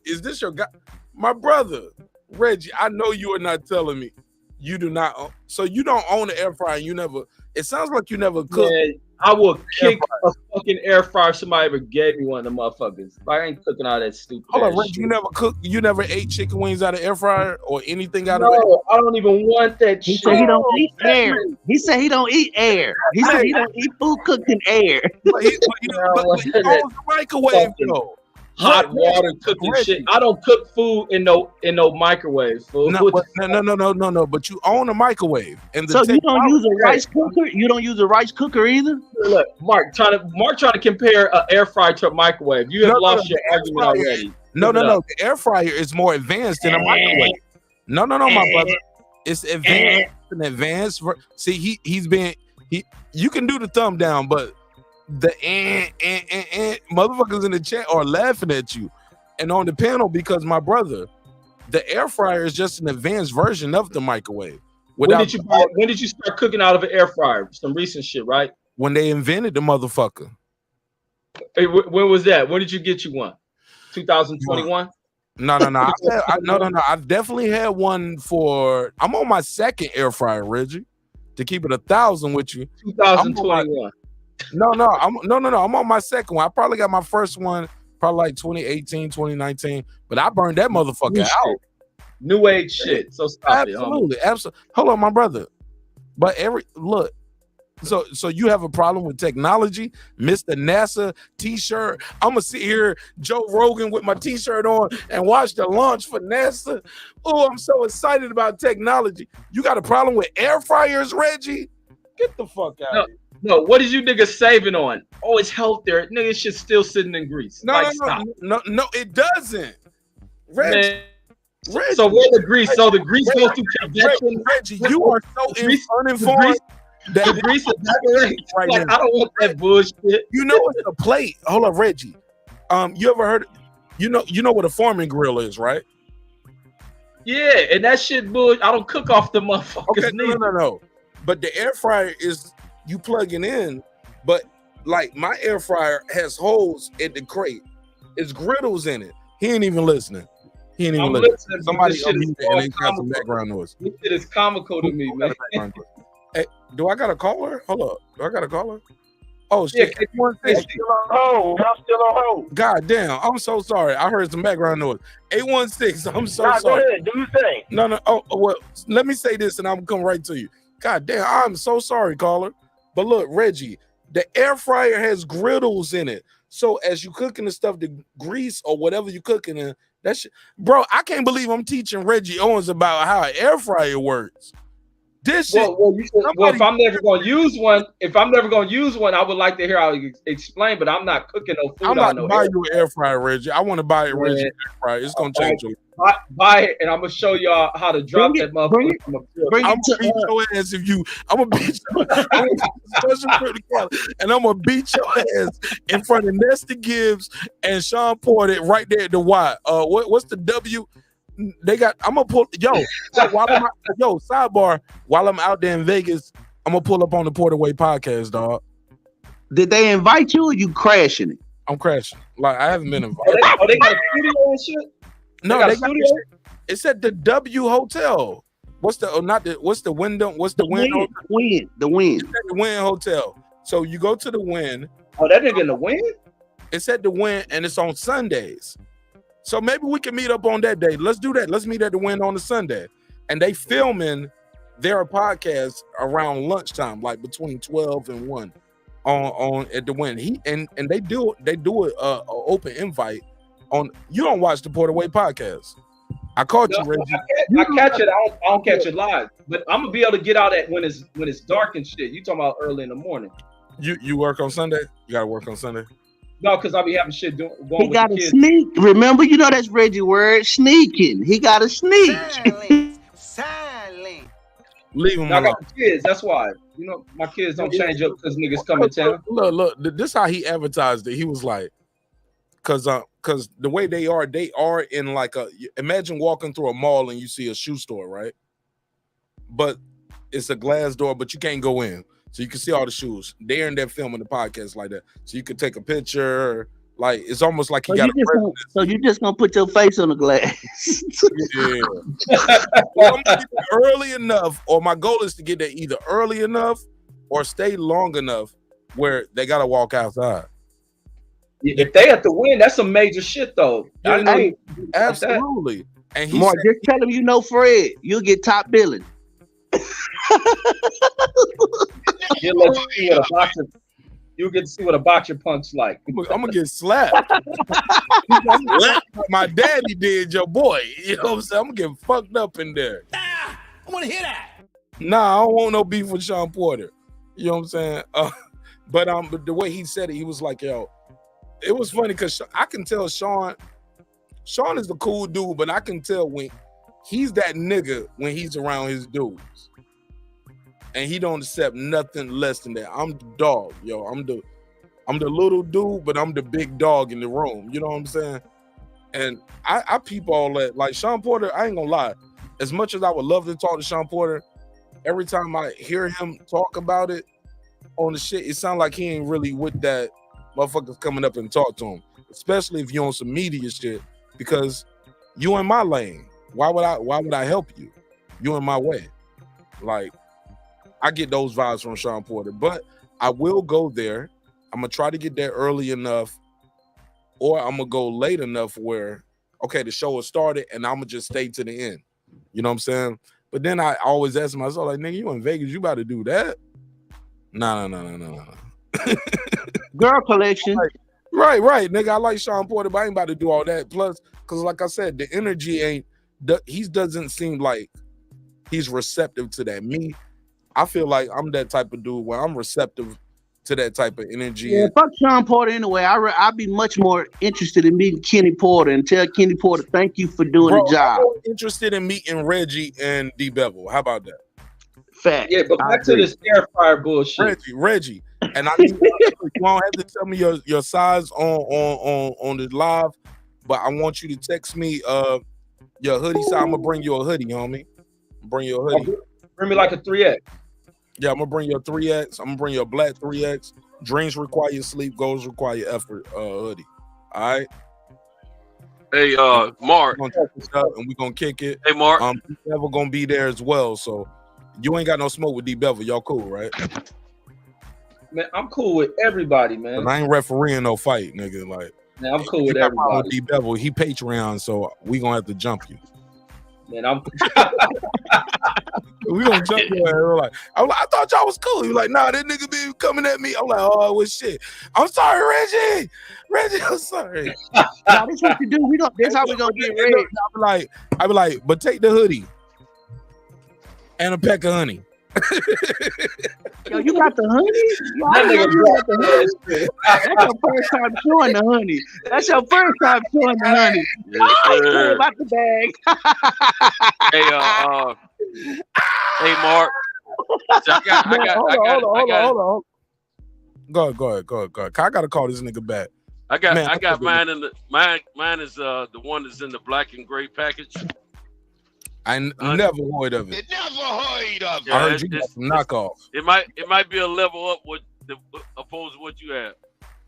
is this your guy, my brother, Reggie? I know you are not telling me you do not own. So you don't own an air fryer. You never. It sounds like you never cooked. Man, I will kick a fucking air fryer if somebody ever gave me one of the motherfuckers. I ain't cooking all that stupid. Hold on, Reggie, you never cooked. You never ate chicken wings out of air fryer or anything out of it. No, I don't even want that He shit. said he don't eat air. He said he don't eat air. He said he don't eat food cooked in air. But he owns the microwave though. Hot water cooking shit. I don't cook food in no microwave. Food. No. But you own a microwave, and So you don't use a rice cooker? You don't use a rice cooker either? Look, Mark trying to compare an air fryer to a microwave. You have lost your argument already. No. The air fryer is more advanced than a microwave. No, my brother. It's advanced. An advanced. See, you can do the thumb down, but the motherfuckers in the chat are laughing at you and on the panel because my brother, the air fryer is just an advanced version of the microwave. When did you start cooking out of an air fryer? Some recent shit, right? When they invented the motherfucker. Hey, when was that? When did you get you one? 2021? No. I've definitely had one I'm on my second air fryer, Reggie. To keep it 1,000 with you. 2021. No. I'm on my second one. I probably got my first one probably like 2018, 2019. But I burned that motherfucker out. New age shit. So stop Absolutely. Hold on, my brother. But So you have a problem with technology, Mr. NASA T-shirt? I'm gonna sit here, Joe Rogan, with my T-shirt on and watch the launch for NASA. Oh, I'm so excited about technology. You got a problem with air fryers, Reggie? Get the fuck out of here. No, what is you niggas saving on? Oh, it's healthier. Nigga, shit's still sitting in grease. No, Like, no, stop. no, it doesn't. Reggie. Man. Reggie. So where the grease? So the grease goes through convection. Reggie, you are so uninformed. The grease evaporates. Right Like, now. I don't want that bullshit. You know it's a plate. Hold up, Reggie. You ever heard? You know what a farming grill is, right? Yeah, and that shit bull. I don't cook off the motherfuckers. Okay, no. But the air fryer is you plugging in, but like my air fryer has holes in the crate. It's griddles in it. He ain't even listening. He ain't even I'm listening. listening, but Somebody this shit is unmute it and they got some comical. background noise. This shit is comical to me, man. Hey, do I got a caller? Hold up. Do I got a caller? Oh Yeah, shit. 816. Still on hold. I'm still on hold. God damn. I'm so sorry. I heard some background noise. 816. I'm so Nah, sorry. go ahead. Do your thing. No. Oh, well, let me say this and I'm come right to you. God damn, I'm so sorry, caller. But look, Reggie, the air fryer has griddles in it. So as you cooking the stuff, the grease or whatever you cooking in, that shit, bro, I can't believe I'm teaching Reggie Owens about how an air fryer works. This shit. Well, if I'm never gonna use one, I would like to hear how you explain. But I'm not cooking no food. I'm about to no buy air. you an air fryer, Reggie. I want to buy it, Reggie, Yeah. air fryer. It's gonna change your Buy it, and I'm gonna show y'all how to drop that motherfucker. From a I'm gonna beat your ass if you. I'm gonna beat your and I'm gonna beat your ass in front of Nestor Gibbs and Sean Porter right there at the Y. What's the W? They got. I'm gonna pull. Sidebar. While I'm out there in Vegas, I'm gonna pull up on the Porterway podcast, dog. Did they invite you or you crashing it? I'm crashing. Like I haven't been invited. They got a studio and shit. No, got a they got studio? it's at the W Hotel. What's the window? What's the Wynn? The Wynn. It's at the Wynn Hotel. So you go to the Wynn. Oh, that nigga in the Wynn? It's at the Wynn and it's on Sundays. So maybe we can meet up on that day. Let's do that. Let's meet at the Wynn on the Sunday. And they filming their podcast around lunchtime, like between 12 and 1 on at the Wynn. They do it open invite on. You don't watch the Porterway podcast. I caught you, Reggie. I catch it. I don't catch it live, but I'm gonna be able to get out at when it's dark and shit. You talking about early in the morning? You work on Sunday? You gotta work on Sunday. No, because I'll be having shit going He with got the to kids. sneak. Remember, you know that's Reggie word, sneaking. He got to sneak. Leave him I alone. got the kids. That's why. You know, my kids don't change up because niggas come in town. Look, this how he advertised it. He was like, cause the way they are in like imagine walking through a mall and you see a shoe store, right? But it's a glass door, but you can't go in. So you can see all the shoes. They're in there filming the podcast like that. So you could take a picture. Like it's almost like you got So you just gonna put your face on the glass. Yeah. Well, I'm gonna get there early enough, or my goal is to get there either early enough or stay long enough where they gotta walk outside. If they at the Win, that's some major shit thow. I didn't know you- Absolutely. And he Mark, said, just tell him you know Fred. You'll get top billing. He'll let you see what a boxer. You get to see what a boxer punch like. I'm gonna get slapped. My daddy did, your boy. You know what I'm saying? I'm gonna get fucked up in there. I want to hear that. Nah, I don't want no beef with Sean Porter. You know what I'm saying? But the way he said it, he was like, yo, it was funny because I can tell Sean is a cool dude, but I can tell when he's that nigga when he's around his dudes. And he don't accept nothing less than that. I'm the dog, yo. I'm the little dude, but I'm the big dog in the room. You know what I'm saying? And I peep all that. Like Sean Porter, I ain't gonna lie. As much as I would love to talk to Sean Porter, every time I hear him talk about it on the shit, it sounds like he ain't really with that motherfuckers coming up and talk to him. Especially if you on some media shit, because you in my lane. Why would I help you? You in my way. Like, I get those vibes from Sean Porter, but I will go there. I'm gonna try to get there early enough, or I'm gonna go late enough where, okay, the show has started and I'm gonna just stay to the end. You know what I'm saying? But then I always ask myself, like, nigga, you in Vegas, you about to do that? No. Girl collection. Right, nigga. I like Sean Porter, but I ain't about to do all that. Plus, because like I said, the energy ain't. He doesn't seem like he's receptive to that. Me, I feel like I'm that type of dude where I'm receptive to that type of energy. Yeah, fuck Sean Porter anyway. I'd be much more interested in meeting Kenny Porter and tell Kenny Porter thank you for doing the job. I'm more interested in meeting Reggie and D Bevel. How about that? Fact. Yeah, but back to this air fryer bullshit. Reggie. And I mean, you don't have to tell me your size on the live, but I want you to text me your hoodie size. I'm gonna bring you a hoodie, homie. Bring you a hoodie. Bring me like a 3X. Yeah, I'm gonna bring you a 3X. I'm gonna bring you a black 3X. Dreams require sleep, goals require effort. Hoodie. All right. Hey, Mark. We're gonna check this up and we're gonna kick it. Hey, Mark. D Bevel gonna be there as well. So you ain't got no smoke with D Bevel. Y'all cool, right? Man, I'm cool with everybody, man. And I ain't refereeing no fight, nigga. Like, man, I'm cool with everybody. D Bevel, he Patreon, so we gonna have to jump you. Man, I'm. We gonna jump you. I thought y'all was cool. You like, nah, that nigga be coming at me. I'm like, oh, well, shit. I'm sorry, Reggie. I'm sorry. Now, this what you do. This how we gonna get ready. I be like, but take the hoodie and a peck of honey. Yo, you got the honey? Yo, I know you got the honey. That's your first time showing the honey. That's your first time showing the honey. Yes, Oh, about the bag. Hey, Mark. So Hold on. Go ahead. I gotta call this nigga back. I got mine in the mine is the one that's in the black and gray package. I never heard of it. Yeah, I heard you got some knockoffs. It might be a level up with opposed to what you have.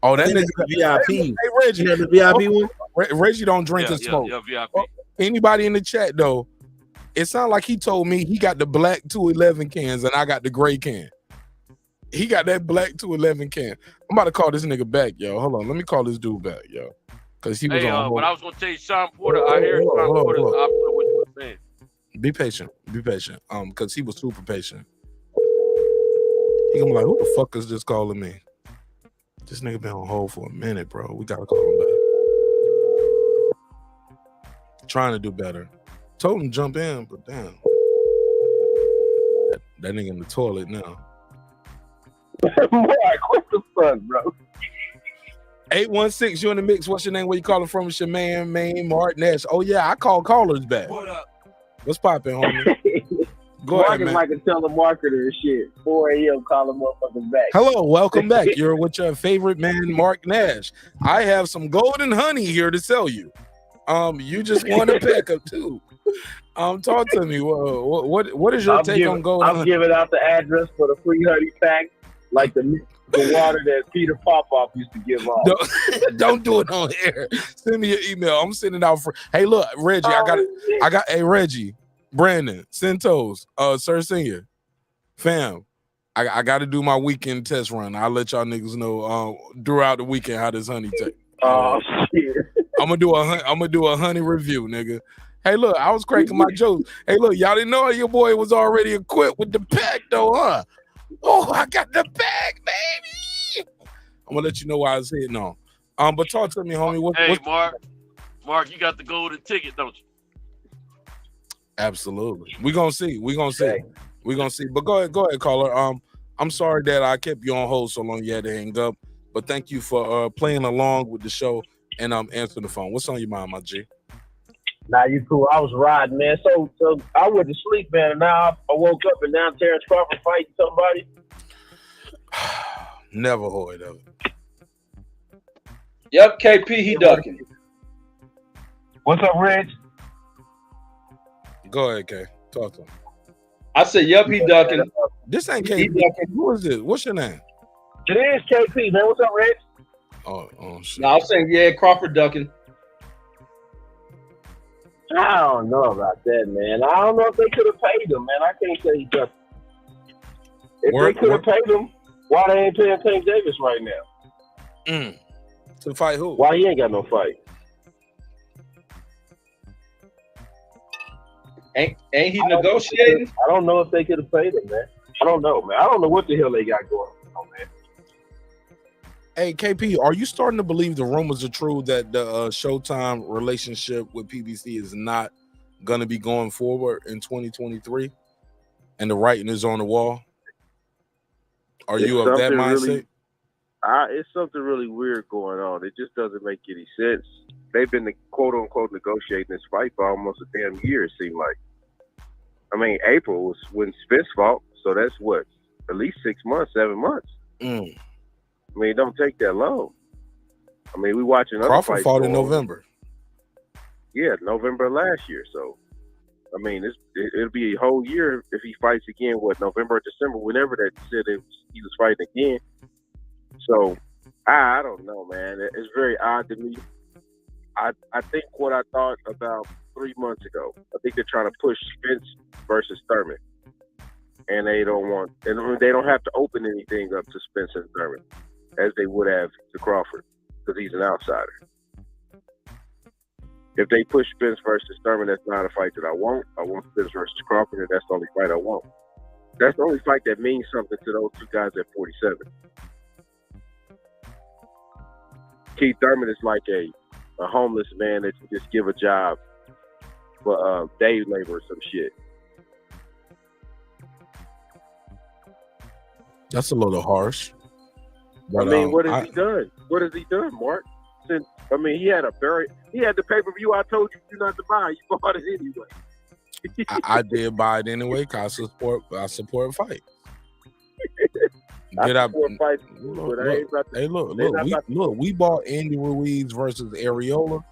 Oh, that nigga VIP. Hey, Reggie, You have the VIP one? Reggie don't drink and smoke. Yeah, VIP. Anybody in the chat though, it sounded like he told me he got the black 211 cans and I got the gray can. He got that black 211 can. I'm about to call this nigga back, yo. Hold on, let me call this dude back, yo, because he was on. But I was gonna tell you, Sean Porter. I hear Sean Porter's opposite of what you were saying. Be patient. Because he was super patient. He gonna be like, who the fuck is just calling me? This nigga been on hold for a minute, bro. We gotta call him back. Trying to do better. Told him to jump in, but damn. That nigga in the toilet now. Mark, what the fuck, bro? 816, you in the mix. What's your name? Where you calling from? It's your man, Mark Nash. Oh yeah, I call callers back. What up? What's poppin', homie? Go Mark ahead, is man. like a telemarketer and shit. 4 a.m. calling motherfuckers back. Hello, welcome back. You're with your favorite man, Mark Nash. I have some golden honey here to sell you. You just want a pack of two. Talk to me. What is your take on golden honey? I'm giving out the address for the free honey pack, like the water that Peter Popoff used to give off. Don't do it on air. Send me your email. I'm sending out for. Hey, look, Reggie, I got. Hey, Reggie, Brandon, Centos, Sir Senior, fam. I got to do my weekend test run. I'll let y'all niggas know throughout the weekend how this honey take. Oh shit! I'm gonna do a honey review, nigga. Hey, look, I was cracking my jokes. Hey, look, y'all didn't know your boy was already equipped with the pack, though, huh? Oh, I got the bag, baby. I'm gonna let you know why I was hitting on. But talk to me, homie. Mark, you got the golden ticket, don't you? Absolutely. We're gonna see. But go ahead, caller. I'm sorry that I kept you on hold so long you had to hang up. But thank you for playing along with the show and answering the phone. What's on your mind, my G? Nah, you cool. I was riding, man. So I went to sleep, man, and now I woke up and now Terence Crawford fighting somebody. Never heard of it. Yep, KP, he ducking. What's up, Reg? Go ahead, K. Talk to him. I said, yep, he ducking. This ain't KP. Who is this? What's your name? It is KP, man. What's up, Reg? Oh shit. No, I'm saying, yeah, Crawford ducking. I don't know about that, man. I don't know if they could have paid him, man. I can't say he ducked. If they could have paid him, why they ain't paying Tank Davis right now? To fight who? Why he ain't got no fight? Ain't he negotiating? I don't know if they could have paid him, man. I don't know, man. I don't know what the hell they got going. Hey, KP, are you starting to believe the rumors are true that the Showtime relationship with PBC is not going to be going forward in 2023 and the writing is on the wall? Are you of that mindset? It's something really weird going on. It just doesn't make any sense. They've been quote unquote negotiating this fight for almost a damn year, it seemed like. I mean, April was when Spence fought, so that's what, at least 6 months, 7 months. I mean, it don't take that long. I mean, we watching other Crawford fights fought in go on. November. Yeah, November last year. So, I mean, it'll be a whole year if he fights again. What, November or December? Whenever that said he was fighting again. So, I don't know, man. It's very odd to me. I think what I thought about 3 months ago. I think they're trying to push Spence versus Thurman, and they don't have to open anything up to Spence and Thurman as they would have to Crawford because he's an outsider. If they push Spence versus Thurman, that's not a fight that I want. I want Spence versus Crawford, and that's the only fight I want. That's the only fight that means something to those two guys at 47. Keith Thurman is like a homeless man that you just give a job for day labor or some shit. That's a little harsh. But, I mean, what has he done? What has he done, Mark? Since he had the pay-per-view I told you not to buy. You bought it anyway. I did buy it anyway because I support fight. We bought Andy Ruiz versus Areola.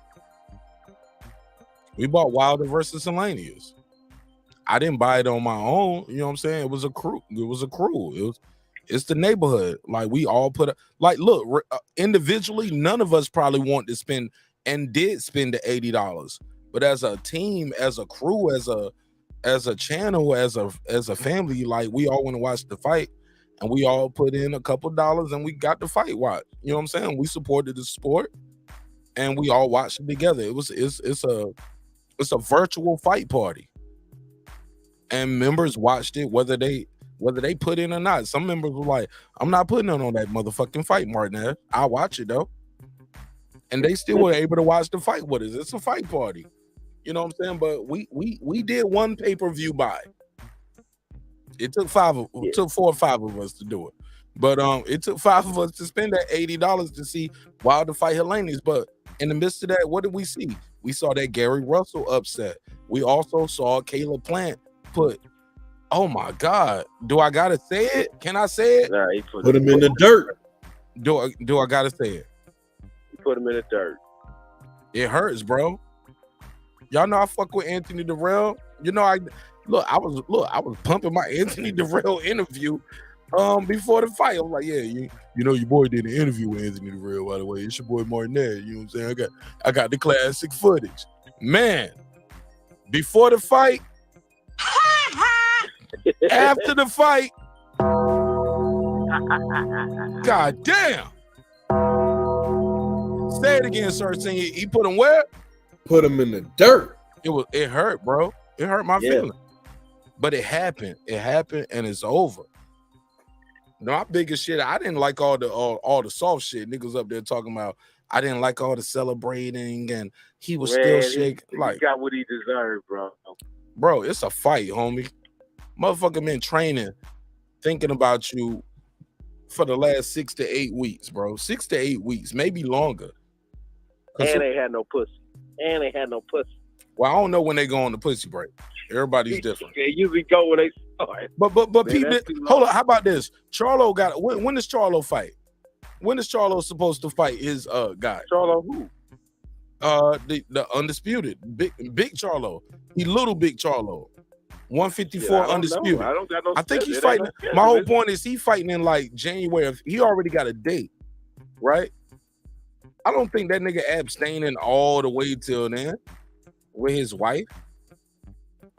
We bought Wilder versus Helenius. I didn't buy it on my own. You know what I'm saying? It was a crew. It's the neighborhood. Like we all look, individually, none of us probably want to spend and did spend the $80. But as a team, as a crew, as a channel, as a family, like we all want to watch the fight. And we all put in a couple dollars and we got the fight watch. You know what I'm saying? We supported the sport and we all watched it together. It's a virtual fight party. And members watched it whether they put in or not. Some members were like, I'm not putting on that motherfucking fight, Martinez. I'll watch it though. And they still were able to watch the fight with us. It's a fight party. You know what I'm saying? But we did one pay-per-view buy. It took 4 or 5 of us to do it. But it took 5 of us to spend that $80 to see Wilder fight Helenius. But in the midst of that, what did we see? We saw that Gary Russell upset. We also saw Caleb Plant put, oh my God, do I gotta say it? Can I say it? Nah, put him in the dirt. Do I gotta say it? He put him in the dirt. It hurts, bro. Y'all know I fuck with Anthony Durrell. You know I was pumping my Anthony Durrell interview before the fight. I'm like, yeah, you know your boy did an interview with Anthony Durrell, by the way. It's your boy Martinez. You know what I'm saying? I got the classic footage. Man, before the fight, after the fight, God damn. Say it again, sir. Saying he put him where? Put him in the dirt. It hurt, bro. It hurt my feelings. But it happened. It happened and it's over. My biggest shit, I didn't like all the soft shit. Niggas up there talking about I didn't like all the celebrating and he was still shaking. He Like, got what he deserved, bro. Bro, it's a fight, homie. Motherfucker been training, thinking about you for the last 6 to 8 weeks, bro. 6 to 8 weeks, maybe longer. And they had no pussy. Well, I don't know when they go on the pussy break. Everybody's different. They usually go when they start. But people, hold on. How about this? Charlo got when does Charlo fight? When is Charlo supposed to fight his guy? Charlo who? The undisputed big Charlo. He little big Charlo. 154 undisputed. I don't got no. I think he's fighting. My whole point is he fighting in like January. He already got a date, right? I don't think that nigga abstaining all the way till then with his wife.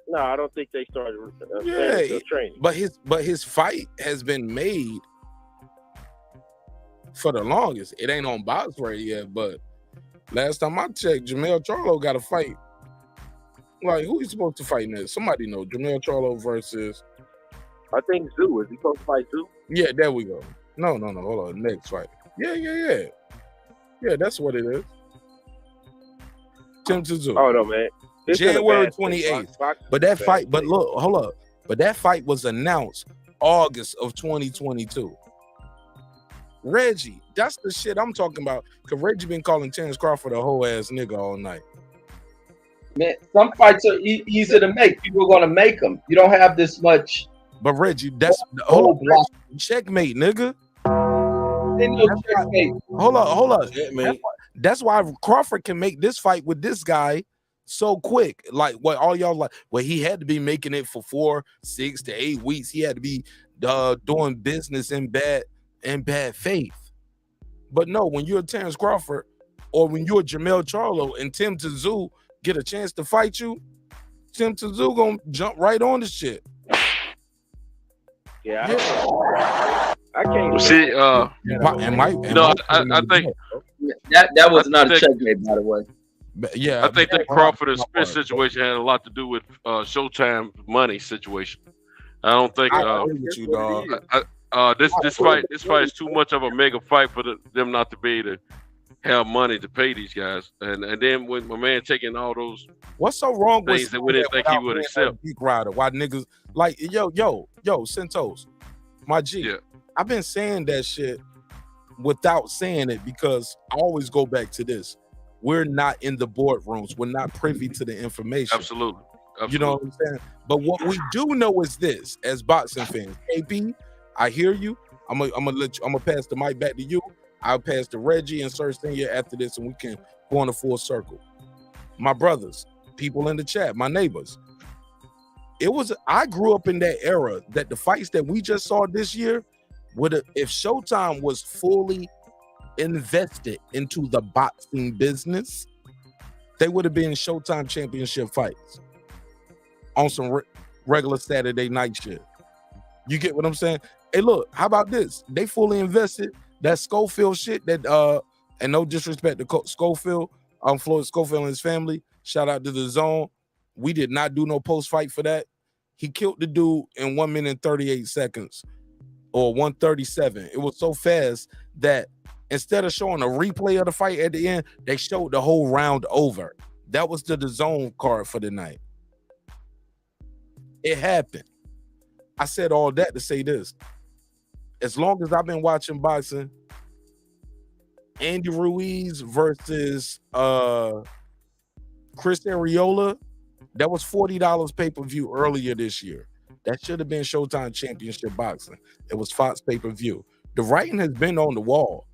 No, I don't think they started training. But his fight has been made for the longest. It ain't on box right yet, but last time I checked, Jamel Charlo got a fight. Like, who he supposed to fight next? Somebody know. Jamel Charlo versus... I think Zoo. Is he supposed to fight Zoo? Yeah, there we go. No. Hold on. Next fight. Yeah, that's what it is. Tim Tszyu. Oh no, man. It's in a January bad state. 28th. Boxing But is that a fight, bad but state. look, hold up. But that fight was announced August of 2022. Reggie, that's the shit I'm talking about. Cause Reggie been calling Terence Crawford a whole ass nigga all night. Man, some fights are easy to make. People are going to make them. You don't have this much. But Reggie, that's hold up, checkmate, nigga. Hold up. That's why Crawford can make this fight with this guy so quick. Like what all y'all like, well, he had to be making it for 4, 6 to 8 weeks. He had to be doing business in bad faith. But no, when you're Terence Crawford or when you're Jermell Charlo and Tim Tszyu get a chance to fight you, Tim Tszyu gonna jump right on the shit. Yeah. I can't see. I think that was not a checkmate, by the way. Yeah, I think that Crawford and Spence situation had a lot to do with Showtime money situation. I don't think this fight is too much of a mega fight for them not to be able to have money to pay these guys. And then when my man taking all those what's so wrong with things that we didn't think he would accept. Big Rider, why niggas like yo, Centos, my G. Yeah. I've been saying that shit without saying it because I always go back to this. We're not in the boardrooms. We're not privy to the information. Absolutely. You know what I'm saying? But what we do know is this, as boxing fans. KP, I hear you. I'm gonna pass the mic back to you. I'll pass to Reggie and Sir Senior after this, and we can go on a full circle. My brothers, people in the chat, my neighbors. I grew up in that era that the fights that we just saw this year if Showtime was fully invested into the boxing business, they would have been Showtime championship fights on some regular Saturday night shit. You get what I'm saying? Hey, look, how about this? They fully invested that Schofield shit that and no disrespect to Schofield, Floyd Schofield and his family. Shout out to the Zone. We did not do no post-fight for that. He killed the dude in 1 minute and 38 seconds. Or 137. It was so fast that instead of showing a replay of the fight at the end, they showed the whole round over. That was the DAZN card for the night. It happened. I said all that to say this. As long as I've been watching boxing, Andy Ruiz versus Chris Arreola, that was $40 pay-per-view earlier this year. That should have been Showtime Championship Boxing. It was Fox pay-per-view. The writing has been on the wall.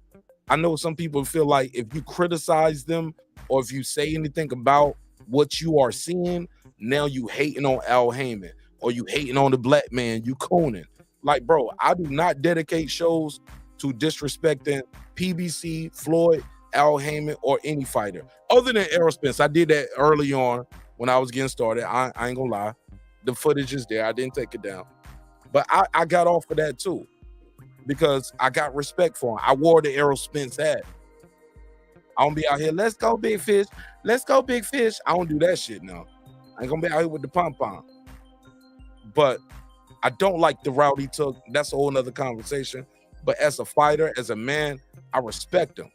I know some people feel like if you criticize them or if you say anything about what you are seeing, now you hating on Al Heyman or you hating on the black man, you cooning. Like, bro, I do not dedicate shows to disrespecting PBC, Floyd, Al Heyman, or any fighter. Other than Errol Spence. I did that early on when I was getting started. I ain't gonna lie. The footage is there. I didn't take it down. But I got off of that too because I got respect for him. I wore the Errol Spence hat. I don't be out here, let's go big fish. Let's go big fish. I don't do that shit now. I ain't gonna be out here with the pom-pom. But I don't like the route he took. That's a whole nother conversation. But as a fighter, as a man, I respect him.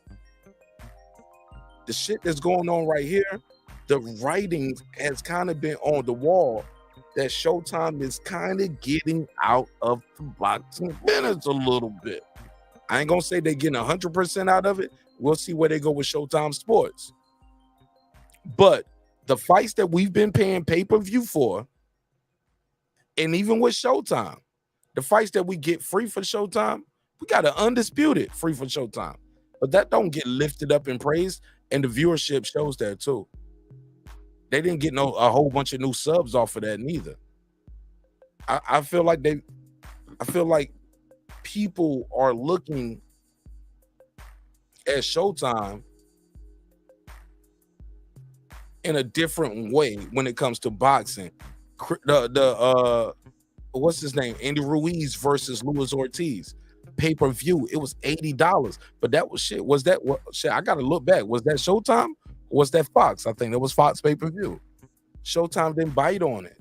The shit that's going on right here, the writing has kind of been on the wall that Showtime is kind of getting out of the boxing business a little bit. I ain't gonna say they're getting 100% out of it. We'll see where they go with Showtime Sports. But the fights that we've been paying pay-per-view for, and even with Showtime, the fights that we get free for Showtime, we got an undisputed free for Showtime. But that don't get lifted up and praised, and the viewership shows that too. They didn't get a whole bunch of new subs off of that neither. I feel like people are looking at Showtime in a different way when it comes to boxing. What's his name? Andy Ruiz versus Luis Ortiz. Pay-per-view. It was $80. But that was shit. Was that what shit? I gotta look back. Was that Showtime? Or was that Fox? I think that was Fox pay-per-view. Showtime didn't bite on it.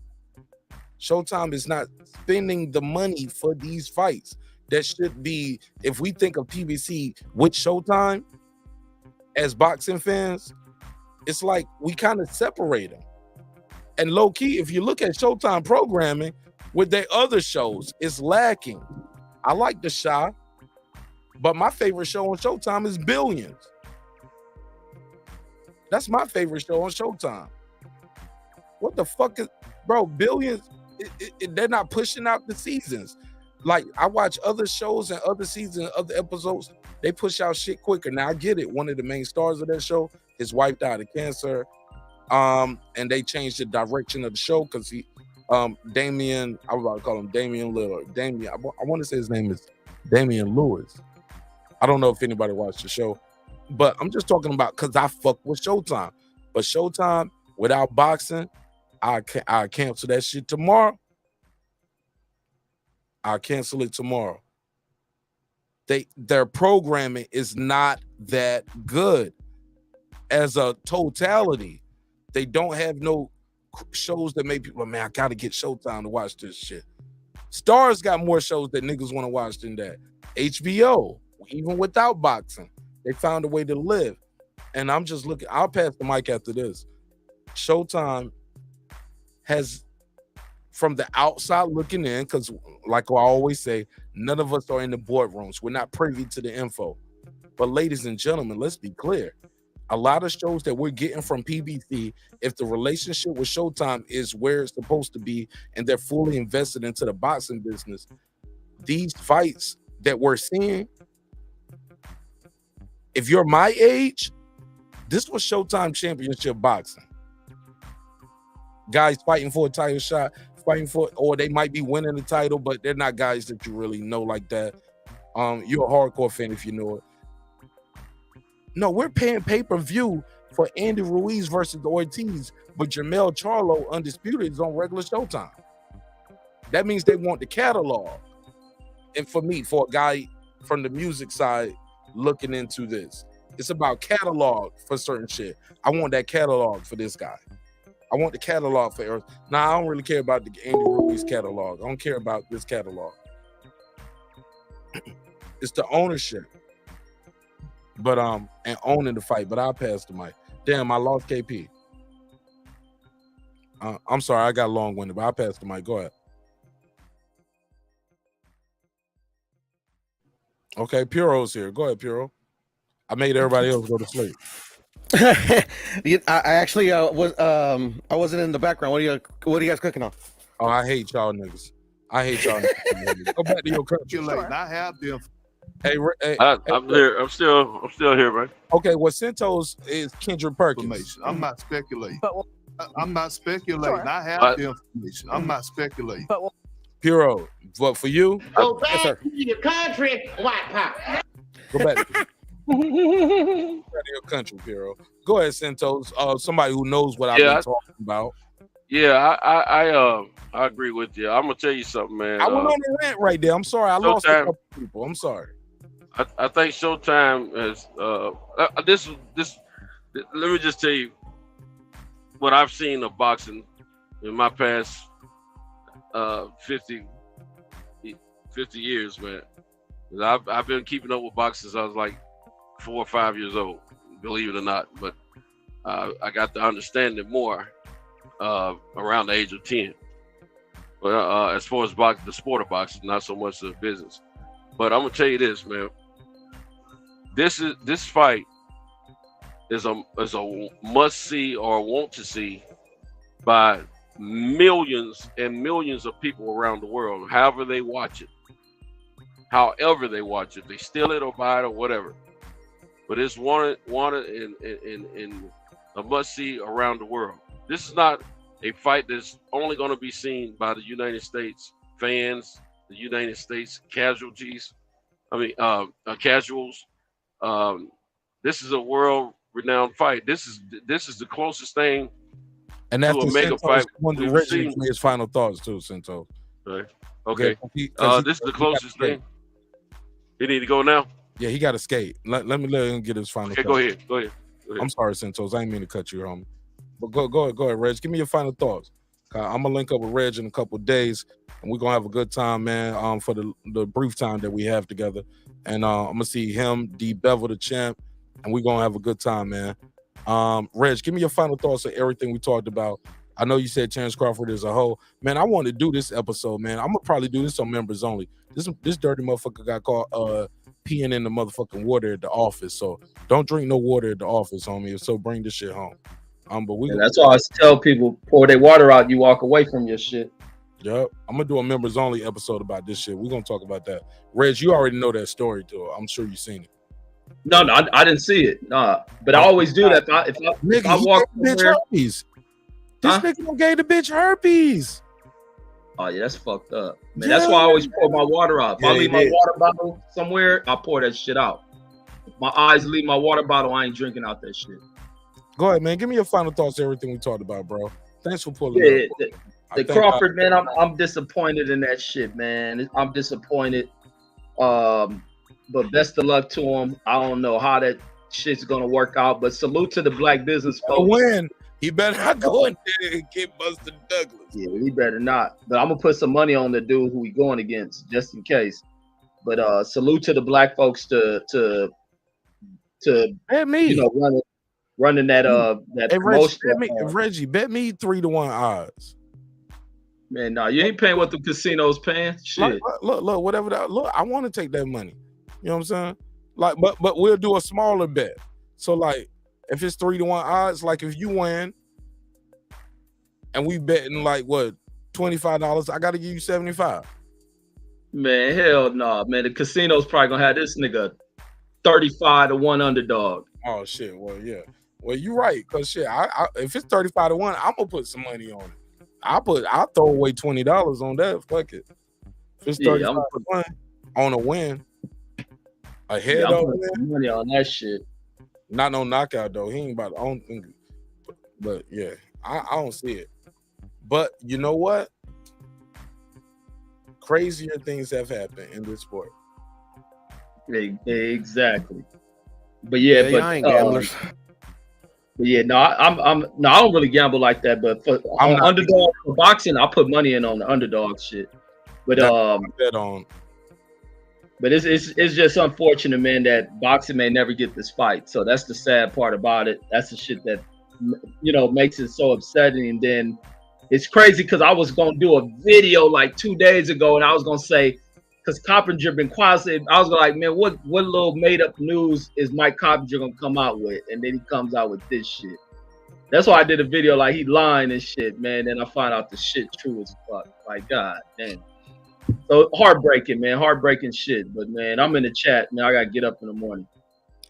Showtime is not spending the money for these fights. that should be, if we think of PBC with Showtime as boxing fans, it's like we kind of separate them. And low key, if you look at Showtime programming with their other shows, it's lacking. I like The Chi, but my favorite show on Showtime is Billions. That's my favorite show on Showtime. What the fuck is, bro, Billions, they're not pushing out the seasons. Like, I watch other shows and other seasons, other episodes, they push out shit quicker. Now, I get it. One of the main stars of that show, his wife died of cancer. And they changed the direction of the show because he, Damian, I was about to call him Damian Lillard. Damian, I want to say his name is Damian Lewis. I don't know if anybody watched the show, but I'm just talking about because I fuck with Showtime. But Showtime, without boxing, I cancel that shit tomorrow. I'll cancel it tomorrow. Their programming is not that good as a totality. They don't have no shows that make people, man, I gotta get Showtime to watch this shit. Stars got more shows that niggas want to watch than that. HBO, even without boxing, they found a way to live. And I'm just looking, I'll pass the mic after this. Showtime has, from the outside looking in, because like I always say, none of us are in the boardrooms. We're not privy to the info. But ladies and gentlemen, let's be clear. A lot of shows that we're getting from PBC, if the relationship with Showtime is where it's supposed to be and they're fully invested into the boxing business, these fights that we're seeing, if you're my age, this was Showtime Championship boxing. Guys fighting for a title shot, fighting for, or they might be winning the title, but they're not guys that you really know like that. You're a hardcore fan if you know it. No, we're paying pay-per-view for Andy Ruiz versus Ortiz, but Jermell Charlo Undisputed is on regular Showtime. That means they want the catalog. And for me, for a guy from the music side looking into this, it's about catalog for certain shit. I want that catalog for this guy. I want the catalog for Errol. Nah, I don't really care about the Andy Ruiz catalog. I don't care about this catalog. It's the ownership. But and owning the fight, but I'll pass the mic. Damn, I lost KP. I'm sorry, I got long-winded, but I'll pass the mic. Go ahead. Okay, Puro's here. Go ahead, Puro. I made everybody else go to sleep. I actually I wasn't in the background. What are you guys cooking on? Oh, I hate y'all niggas. I hate y'all niggas. Go back to your country. I have them. Hey, I'm here. I'm still here, man. Okay, what Centos is Kendrick Perkins. I'm not speculating. I'm not speculating. Sure. I have the information. I'm not speculating. Puro, vote for you. Go back to your country, white power. Go back. Go back to your country, Puro. Go ahead, Centos. Somebody who knows what I've been talking about. Yeah, I agree with you. I'm gonna tell you something, man. I went on a rant right there. I'm sorry. I lost a couple people. I'm sorry. I think Showtime is this. Let me just tell you what I've seen of boxing in my past 50 years, man. I've been keeping up with boxing since I was like 4 or 5 years old, believe it or not. But I got to understand it more around the age of 10. But as far as the sport of boxing, not so much the business. But I'm gonna tell you this, man. This fight is a must see or want to see by millions and millions of people around the world. However they watch it, they steal it or buy it or whatever. But it's wanted in a must see around the world. This is not a fight that's only going to be seen by the United States fans, the United States casuals. This is a world-renowned fight. This is the closest thing and that's to a mega fight one of we've seen. his final thoughts too, Centos. Right. Okay. Yeah, this is the closest thing. He need to go now. Yeah, he got to skate. Let him get his final. Okay, thoughts. Go ahead. I'm sorry, Centos. I didn't mean to cut you, homie. But go ahead, Reg. Give me your final thoughts. I'm gonna link up with Reg in a couple of days, and we're gonna have a good time, man. For the brief time that we have together, and I'm gonna see him, D Bevel the champ, and we're gonna have a good time, man. Reg, give me your final thoughts of everything we talked about. I know you said Terence Crawford is a hoe, man. I want to do this episode, man. I'm gonna probably do this on members only. This dirty motherfucker got caught peeing in the motherfucking water at the office, so don't drink no water at the office, homie. So bring this shit home. But that's why I tell people, pour their water out, you walk away from your shit. Yep. I'm gonna do a members only episode about this shit. We're gonna talk about that. Reg, you already know that story too. I'm sure you've seen it. No, I didn't see it. Nah, but I always do that. If I walk somewhere, herpes. This nigga done gave the bitch herpes. Oh yeah, that's fucked up, man. That's why I always pour my water out. If I leave my water bottle somewhere, I pour that shit out. If my eyes leave my water bottle, I ain't drinking out that shit. Go ahead, man. Give me your final thoughts on everything we talked about, bro. Thanks for pulling up. The Crawford, man, I'm disappointed in that shit, man. I'm disappointed. But best of luck to him. I don't know how that shit's gonna work out, but salute to the black business folks. Win. He better not go in there and get Buster Douglas. Yeah, he better not. But I'm gonna put some money on the dude who he going against, just in case. But salute to the black folks to bet me. You know, running that promotion. Reggie, bet me 3-1 odds. Man, nah, you ain't paying what the casino's paying. Shit. Look, whatever that. Look, I want to take that money. You know what I'm saying? Like, but we'll do a smaller bet. So like, if it's 3-1 odds, like if you win, and we betting like what $25, I got to give you $75. Man, hell no, nah, man. The casino's probably gonna have this nigga 35-1 underdog. Oh shit. Well, yeah. Well, you're right. Cause shit, I if it's 35-1, I'm gonna put some money on it. I'll throw away $20 on that. Fuck it. If it's 35-1 on a win, a head I'm putting money on that shit. Not no knockout though. He ain't about. I don't think. But yeah, I don't see it. But you know what? Crazier things have happened in this sport. Exactly. But yeah, but I ain't gamblers. But yeah, no, I don't really gamble like that. But for underdog for boxing, I put money in on the underdog shit. But bet on. But it's just unfortunate, man, that boxing may never get this fight. So that's the sad part about it. That's the shit that makes it so upsetting. And then it's crazy because I was gonna do a video like 2 days ago, and I was gonna say, because Coppinger been quiet, I was like, man, what little made up news is Mike Coppinger gonna come out with? And then he comes out with this shit. That's why I did a video like he lying and shit, man. Then I find out the shit true as fuck. Like, god damn. So heartbreaking, man. Heartbreaking shit. But man, I'm in the chat, man. I gotta get up in the morning.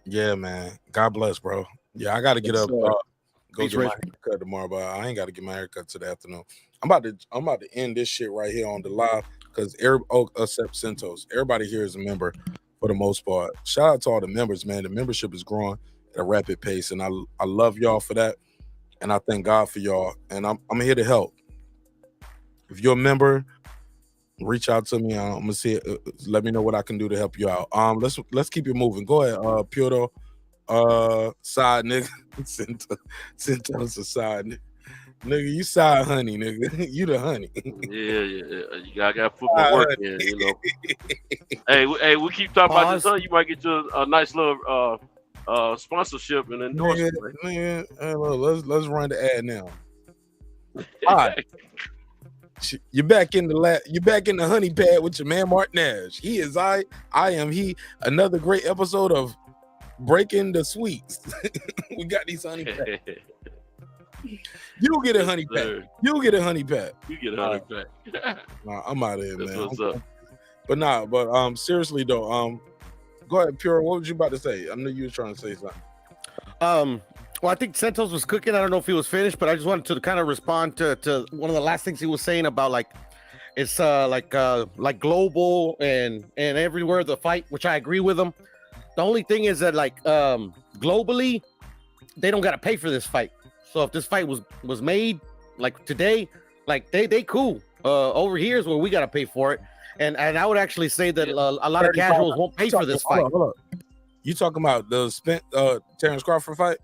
Yeah, man. God bless, bro. Yeah, I gotta get up. Go get my haircut tomorrow, but I ain't gotta get my haircut today afternoon. I'm about to end this shit right here on the live because except Centos. Everybody here is a member for the most part. Shout out to all the members, man. The membership is growing at a rapid pace, and I love y'all for that. And I thank God for y'all. And I'm here to help. If you're a member, reach out to me. I'm gonna see it. Let me know what I can do to help you out. Let's keep it moving. Go ahead, Piotr. Side nigga. Centos a side nigga. Nigga, you side honey, nigga. You the honey. Yeah. You got football work in, you know. Hey, we keep talking about this, you might get you a nice little sponsorship and endorsement. Nigga, hey, look, let's run the ad now. All right. You're back in the honey pad with your man Mark Nash. He is I am he. Another great episode of Breaking the Sweets. We got these honey pads. You'll get a honey pack. You'll get a honey pack. You get a honey pack. Nah, I'm out of here, That's man. what's up. But seriously though, go ahead, Pure. What was you about to say? I knew you were trying to say something. Well, I think Centos was cooking. I don't know if he was finished, but I just wanted to kind of respond to one of the last things he was saying about like it's like global and everywhere the fight, which I agree with him. The only thing is that like globally, they don't gotta pay for this fight. So if this fight was made like today, like they cool. Over here is where we gotta pay for it. And I would actually say that a lot of casuals won't pay for this fight. Hold on. You talking about the Terence Crawford fight?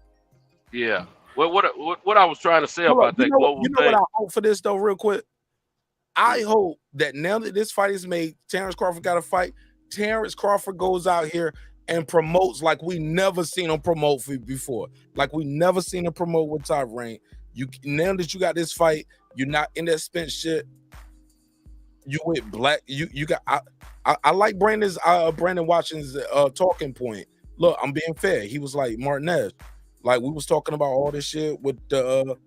Yeah. What I was trying to say Hold about on. that global You know what thing. I hope for this though, real quick. I hope that now that this fight is made, Terence Crawford got a fight. Terence Crawford goes out here and promotes like we never seen him promote before. Like we never seen him promote with Top Rank. Now that you got this fight, you're not in that Spence shit. You went black. You got. I like Brandon Watson's talking point. Look, I'm being fair. He was like Martinez. Like we was talking about all this shit with the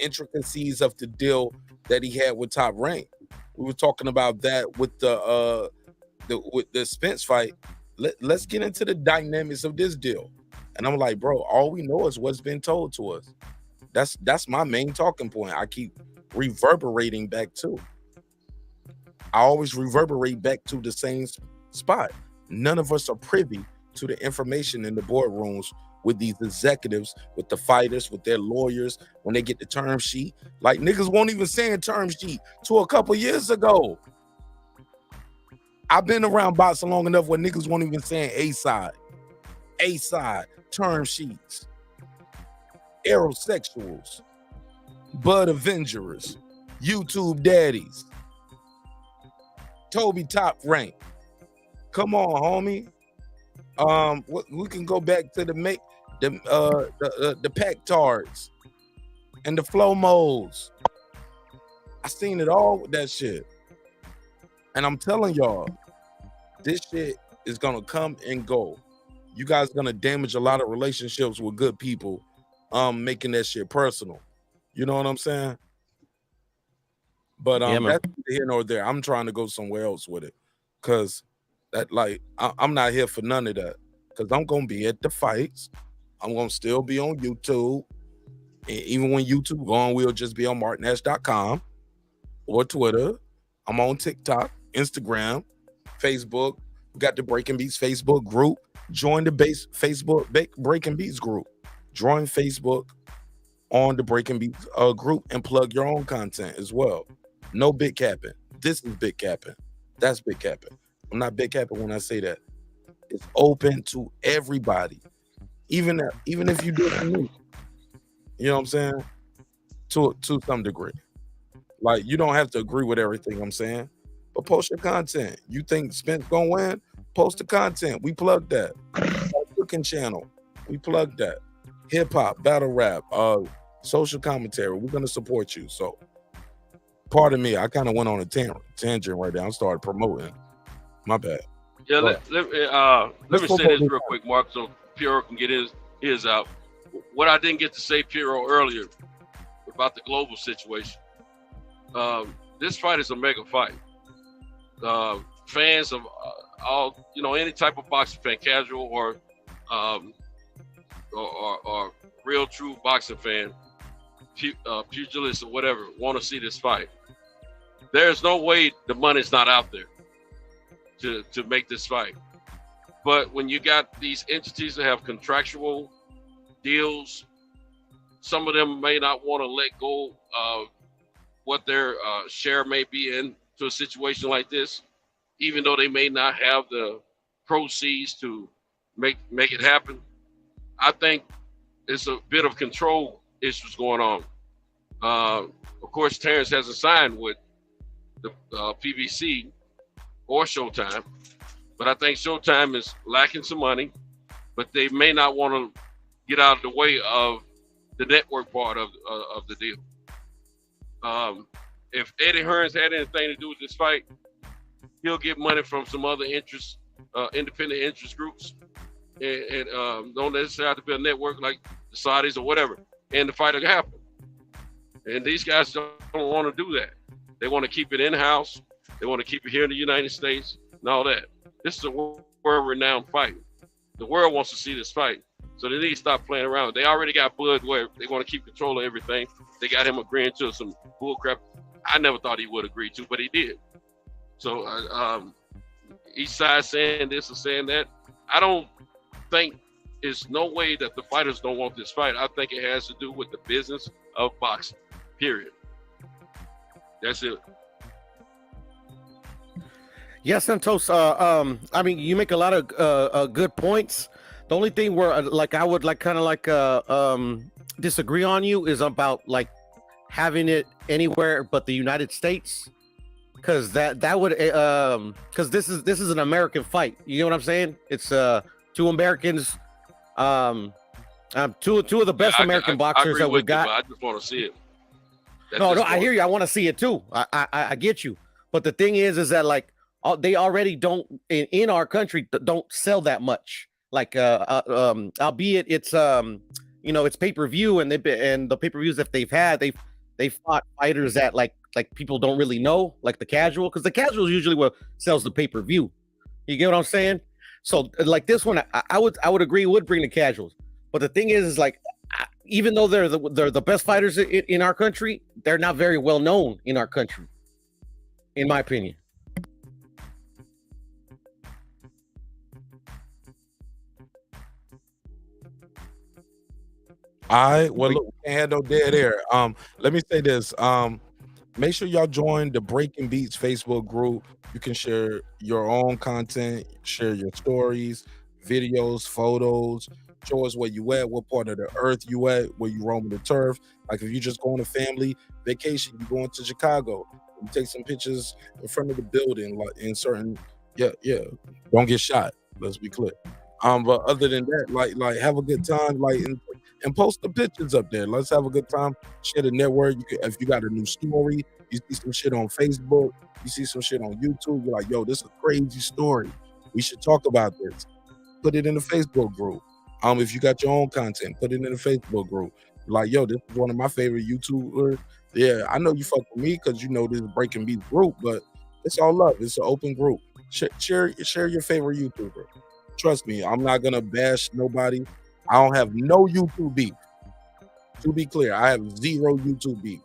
intricacies of the deal that he had with Top Rank. We were talking about that with the Spence fight. Let's get into the dynamics of this deal. And I'm like, bro, all we know is what's been told to us. That's my main talking point. I keep reverberating back to. I always reverberate back to the same spot. None of us are privy to the information in the boardrooms with these executives, with the fighters, with their lawyers, when they get the term sheet. Like niggas won't even say a term sheet to a couple years ago. I've been around boxing long enough where niggas won't even say A side, term sheets, aerosexuals, Bud Avengers, YouTube daddies, Toby Top Rank. Come on, homie. We can go back to the Pactards and the Flow Modes. I seen it all with that shit. And I'm telling y'all, this shit is gonna come and go. You guys are gonna damage a lot of relationships with good people, making that shit personal. You know what I'm saying? But Yeah, man. that's neither here nor there. I'm trying to go somewhere else with it, cause that I'm not here for none of that. Cause I'm gonna be at the fights. I'm gonna still be on YouTube, and even when YouTube gone, we'll just be on martinhash.com or Twitter. I'm on TikTok, Instagram, Facebook. We got the Breaking Beats Facebook group. Join the Facebook Breaking Beats group. Join Facebook on the Breaking Beats group and plug your own content as well. No big capping. This is big capping. That's big capping. I'm not big capping when I say that. It's open to everybody, even if you do it for me. You know what I'm saying? To some degree. Like you don't have to agree with everything I'm saying, but post your content. You think Spence gonna win? Post the content. We plug that. Our cooking channel. We plug that. Hip hop, battle rap, social commentary. We're gonna support you. So, pardon me. I kind of went on a tangent right there. I started promoting. My bad. Yeah, let me say this real quick, Mark, so Piero can get his out. What I didn't get to say, Piero, earlier about the global situation. This fight is a mega fight. Fans of all, any type of boxing fan, casual or real true boxing fan, pugilist or whatever, want to see this fight. There's no way the money's not out there to make this fight. But when you got these entities that have contractual deals, some of them may not want to let go of what their share may be in to a situation like this, even though they may not have the proceeds to make it happen. I think it's a bit of control issues going on. Of course, Terence hasn't signed with the PBC or Showtime, but I think Showtime is lacking some money, but they may not want to get out of the way of the network part of the deal. If Eddie Hearns had anything to do with this fight, he'll get money from some other independent interest groups, and don't necessarily have to be a network like the Saudis or whatever, and the fight will happen. And these guys don't want to do that. They want to keep it in-house. They want to keep it here in the United States and all that. This is a world-renowned fight. The world wants to see this fight. So they need to stop playing around. They already got Bud where they want to keep control of everything. They got him agreeing to some bullcrap I never thought he would agree to, but he did. So each side saying this or saying that. I don't think there's no way that the fighters don't want this fight. I think it has to do with the business of boxing, period. That's it. Yeah, Santos. I mean, you make a lot of good points. The only thing where, I would disagree on you is about like having it anywhere but the United States, because that would because this is an American fight. You know what I'm saying? It's two Americans, two of the best American boxers that we got. But I just want to see it. No, I hear you. I want to see it too. I get you. But the thing is that like they already don't in our country don't sell that much. Like albeit it's it's pay-per-view, and the pay-per-views that they've had, they fought fighters that like people don't really know, like the casual, because the casual is usually what sells the pay-per-view. You get what I'm saying? So like this one, I would agree would bring the casuals. But the thing is like, even though they're the best fighters in our country, they're not very well known in our country, in my opinion. All right. Well, look, we can't have no dead air. Let me say this. Make sure y'all join the Breaking Beats Facebook group. You can share your own content, share your stories, videos, photos. Show us where you at, what part of the earth you at, where you roaming the turf. Like if you just going to family vacation, you going to Chicago, you take some pictures in front of the building, like in certain, yeah. Don't get shot. Let's be clear. But other than that, like have a good time, like and post the pictures up there. Let's have a good time. Share the network. If you got a new story, you see some shit on Facebook, you see some shit on YouTube, you're like, yo, this is a crazy story. We should talk about this. Put it in the Facebook group. If you got your own content, put it in the Facebook group. Like, yo, this is one of my favorite YouTubers. Yeah, I know you fuck with me because you know this is Breaking Beats group, but it's all love. It's an open group. Share your favorite YouTuber. Trust me, I'm not gonna bash nobody. I don't have no YouTube beef. To be clear, I have zero YouTube beef.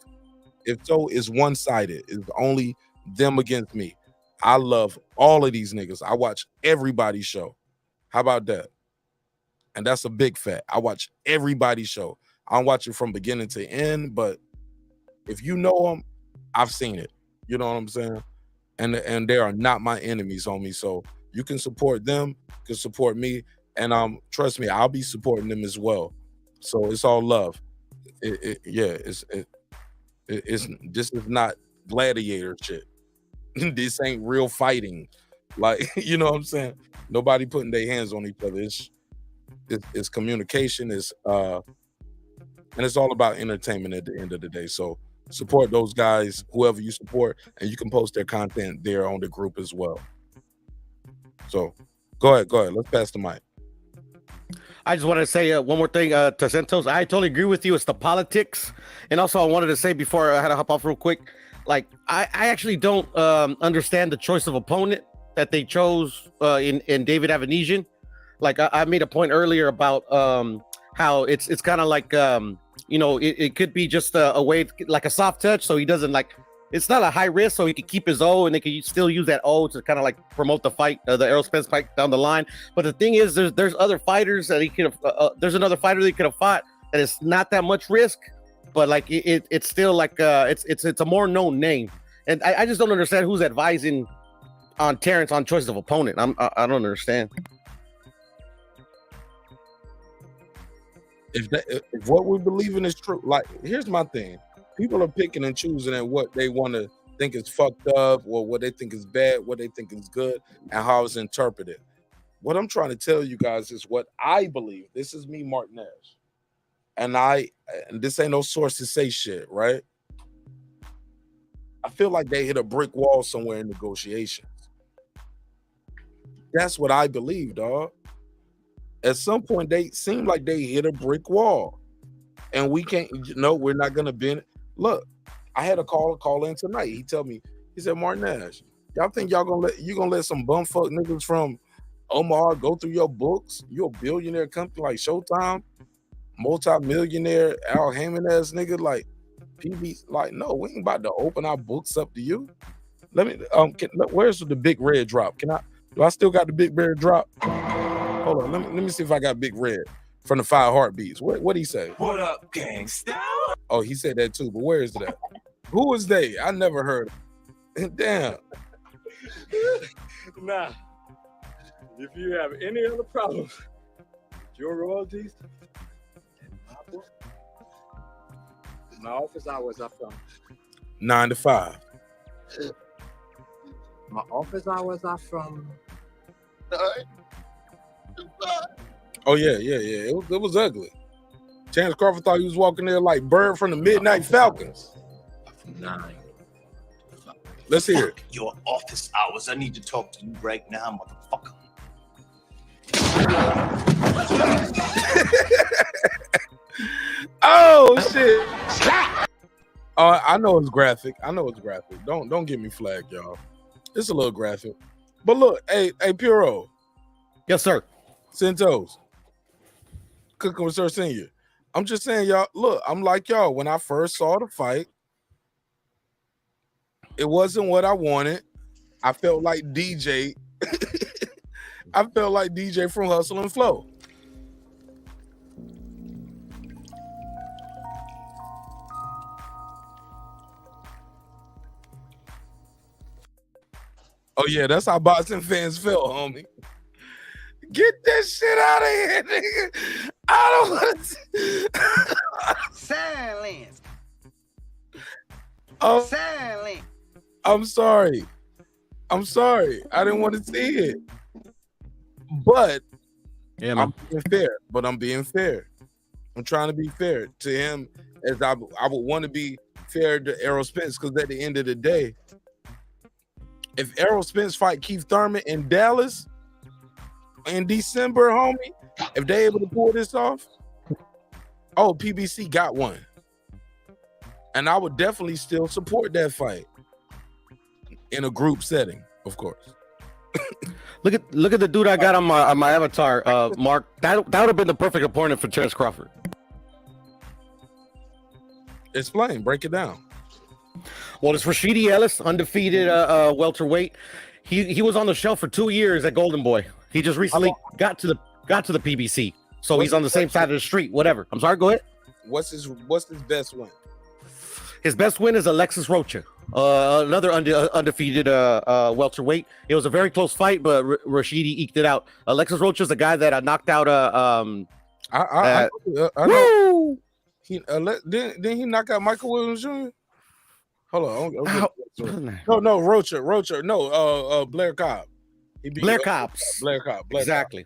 If so, it's one-sided. It's only them against me. I love all of these niggas. I watch everybody's show. How about that? And that's a big fact. I watch everybody's show. I don't watch it from beginning to end, but if you know them, I've seen it. You know what I'm saying? And they are not my enemies, homie. So you can support them, you can support me, and trust me, I'll be supporting them as well. So it's all love. This is not gladiator shit. This ain't real fighting. Like, you know what I'm saying? Nobody putting their hands on each other. It's communication, and it's all about entertainment at the end of the day. So support those guys, whoever you support, and you can post their content there on the group as well. So go ahead. Let's pass the mic. I just wanted to say one more thing to Santos. I totally agree with you. It's the politics. And also I wanted to say before I had to hop off real quick, like I actually don't understand the choice of opponent that they chose in David Avanesyan. Like I made a point earlier about how it's kind of like it could be just a way, like a soft touch, so he doesn't like, it's not a high risk, so he could keep his O, and they could still use that O to kind of like promote the fight, the Errol Spence fight down the line. But the thing is, there's other fighters that he could have. There's another fighter that he could have fought that is not that much risk, but like it's still like it's a more known name, and I just don't understand who's advising on Terence on choice of opponent. I don't understand. If what we believe in is true, like here's my thing. People are picking and choosing at what they want to think is fucked up, or what they think is bad, what they think is good, and how it's interpreted. What I'm trying to tell you guys is what I believe. This is me, Mark Nash. And this ain't no sources say shit, right? I feel like they hit a brick wall somewhere in negotiations. That's what I believe, dog. At some point, they seem like they hit a brick wall. And we can't, we're not going to bend. Look, I had a call in tonight. He told me, he said, Mark Nash, y'all think you gonna let some bumfuck niggas from Omaha go through your books? You're a billionaire company like Showtime, multi-millionaire Al Heyman ass nigga, like PB, like, no, we ain't about to open our books up to you. Let me where's the big red drop? Do I still got the big red drop? Hold on, let me see if I got Big Red from the 5 Heartbeats. What'd he say? What up, gangsta? Oh, he said that too, but where is that? Who is they? I never heard of. Damn. Nah. If you have any other problems with your royalties, My office hours are from 9 to 5. my office hours are from Oh yeah. It was ugly. Terence Crawford thought he was walking there like Bird from the Midnight Falcons. 9. Let's hear it. Your office hours. I need to talk to you right now, motherfucker. Oh shit! I know it's graphic. Don't get me flagged, y'all. It's a little graphic, but look, hey, Puro. Yes, sir. Centos. Cooking with Sir Senior. I'm just saying, y'all. Look, I'm like y'all. When I first saw the fight, it wasn't what I wanted. I felt like DJ. I felt like DJ from Hustle and Flow. Oh yeah, that's how boxing fans felt, homie. Get that shit out of here, nigga. I don't want to. Silence. Oh, Silence. I'm sorry. I didn't want to see it. But yeah, man. I'm being fair. I'm trying to be fair to him as I would want to be fair to Errol Spence, because at the end of the day, if Errol Spence fight Keith Thurman in Dallas in December, homie, if they able to pull this off, oh, PBC got one. And I would definitely still support that fight in a group setting, of course. Look at the dude I got on my avatar, Mark. That would have been the perfect opponent for Terence Crawford. Explain, break it down. Well, it's Rashidi Ellis, undefeated welterweight. He was on the shelf for 2 years at Golden Boy. He just recently got to the PBC, so he's on the same side of the street. Whatever. I'm sorry. Go ahead. What's his best win? His best win is Alexis Rocha, another undefeated welterweight. It was a very close fight, but Rashidi eked it out. Alexis Rocha is the guy that knocked out. I know. Didn't he knock out Michael Williams Jr.? Hold on. No, Rocha. No, Blair Cobb. Blair Cobb. Exactly.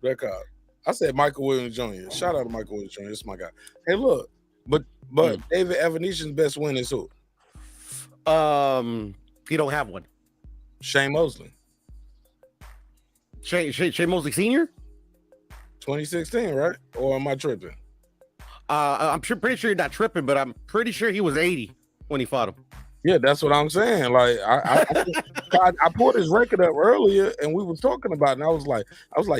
Blair Cobb. I said Michael Williams Jr. Shout out to Michael Williams Jr. This is my guy. Hey, look, but David Avanesyan's best win is who? He don't have one. Shane Mosley. Shane Mosley Sr.? 2016, right? Or am I tripping? I'm pretty sure you're not tripping, but I'm pretty sure he was 80 when he fought him. Yeah, that's what I'm saying. Like I pulled his record up earlier, and we were talking about it, and I was like,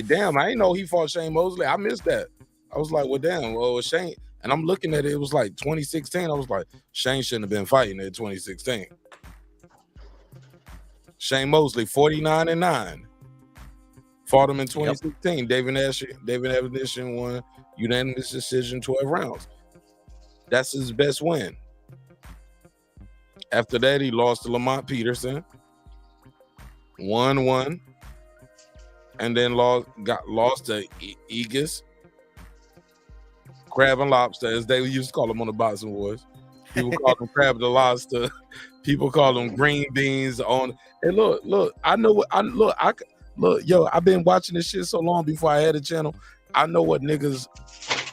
damn, I didn't know he fought Shane Mosley. I missed that. I was like, well, damn, well, Shane. And I'm looking at it, it was like 2016. I was like, Shane shouldn't have been fighting in 2016. Shane Mosley, 49-9. Fought him in 2016. Yep. David Avanesyan won unanimous decision, 12 rounds. That's his best win. After that, he lost to Lamont Peterson, 1-1, and then lost to Aegis, Crab and Lobster, as they used to call him on the Boxing Wars. People call him Crab and Lobster. People call him Green Beans. Hey, look, I know what yo, I've been watching this shit so long before I had a channel. I know what niggas.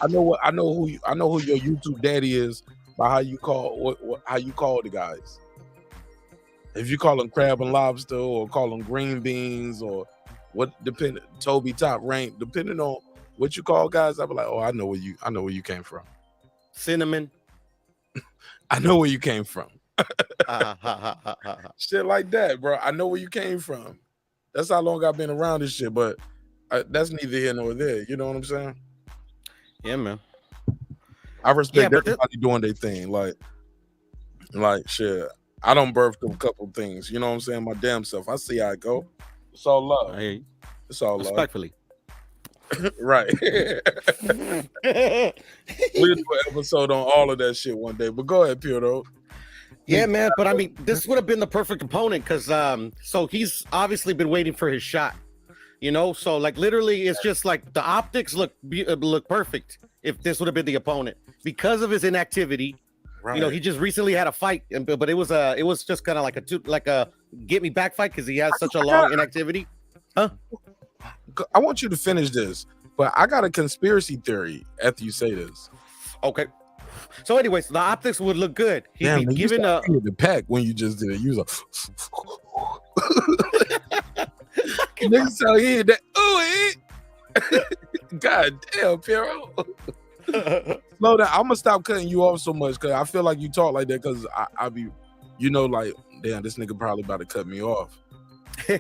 I know who your YouTube daddy is by how you call how you call the guys. If you call them Crab and Lobster or call them Green Beans or what, Toby Top Rank, depending on what you call guys, I'll be like, oh, I know where you came from. Cinnamon. I know where you came from. Shit like that, bro. I know where you came from. That's how long I've been around this shit, but that's neither here nor there. You know what I'm saying? Yeah, man. I respect everybody doing their thing. Like shit. I don't birth a couple things. You know what I'm saying? My damn self. I see how it go. It's all love. It's all love. Respectfully. Right. We'll do an episode on all of that shit one day. But go ahead, Puro. Yeah, man. But I mean, this would have been the perfect opponent because so he's obviously been waiting for his shot. You know, so like literally, it's just like the optics look perfect if this would have been the opponent because of his inactivity. You know, he just recently had a fight, but it was just kind of like a get me back fight because he has such a long inactivity. Huh? I want you to finish this, but I got a conspiracy theory after you say this. Okay. So, anyways, the optics would look good. He'd Damn, be man, given a the pack when you just did it. You was niggas sound here that God damn, Piero. Slow down. I'm gonna stop cutting you off so much because I feel like you talk like that because I be, you know, like, damn, this nigga probably about to cut me off.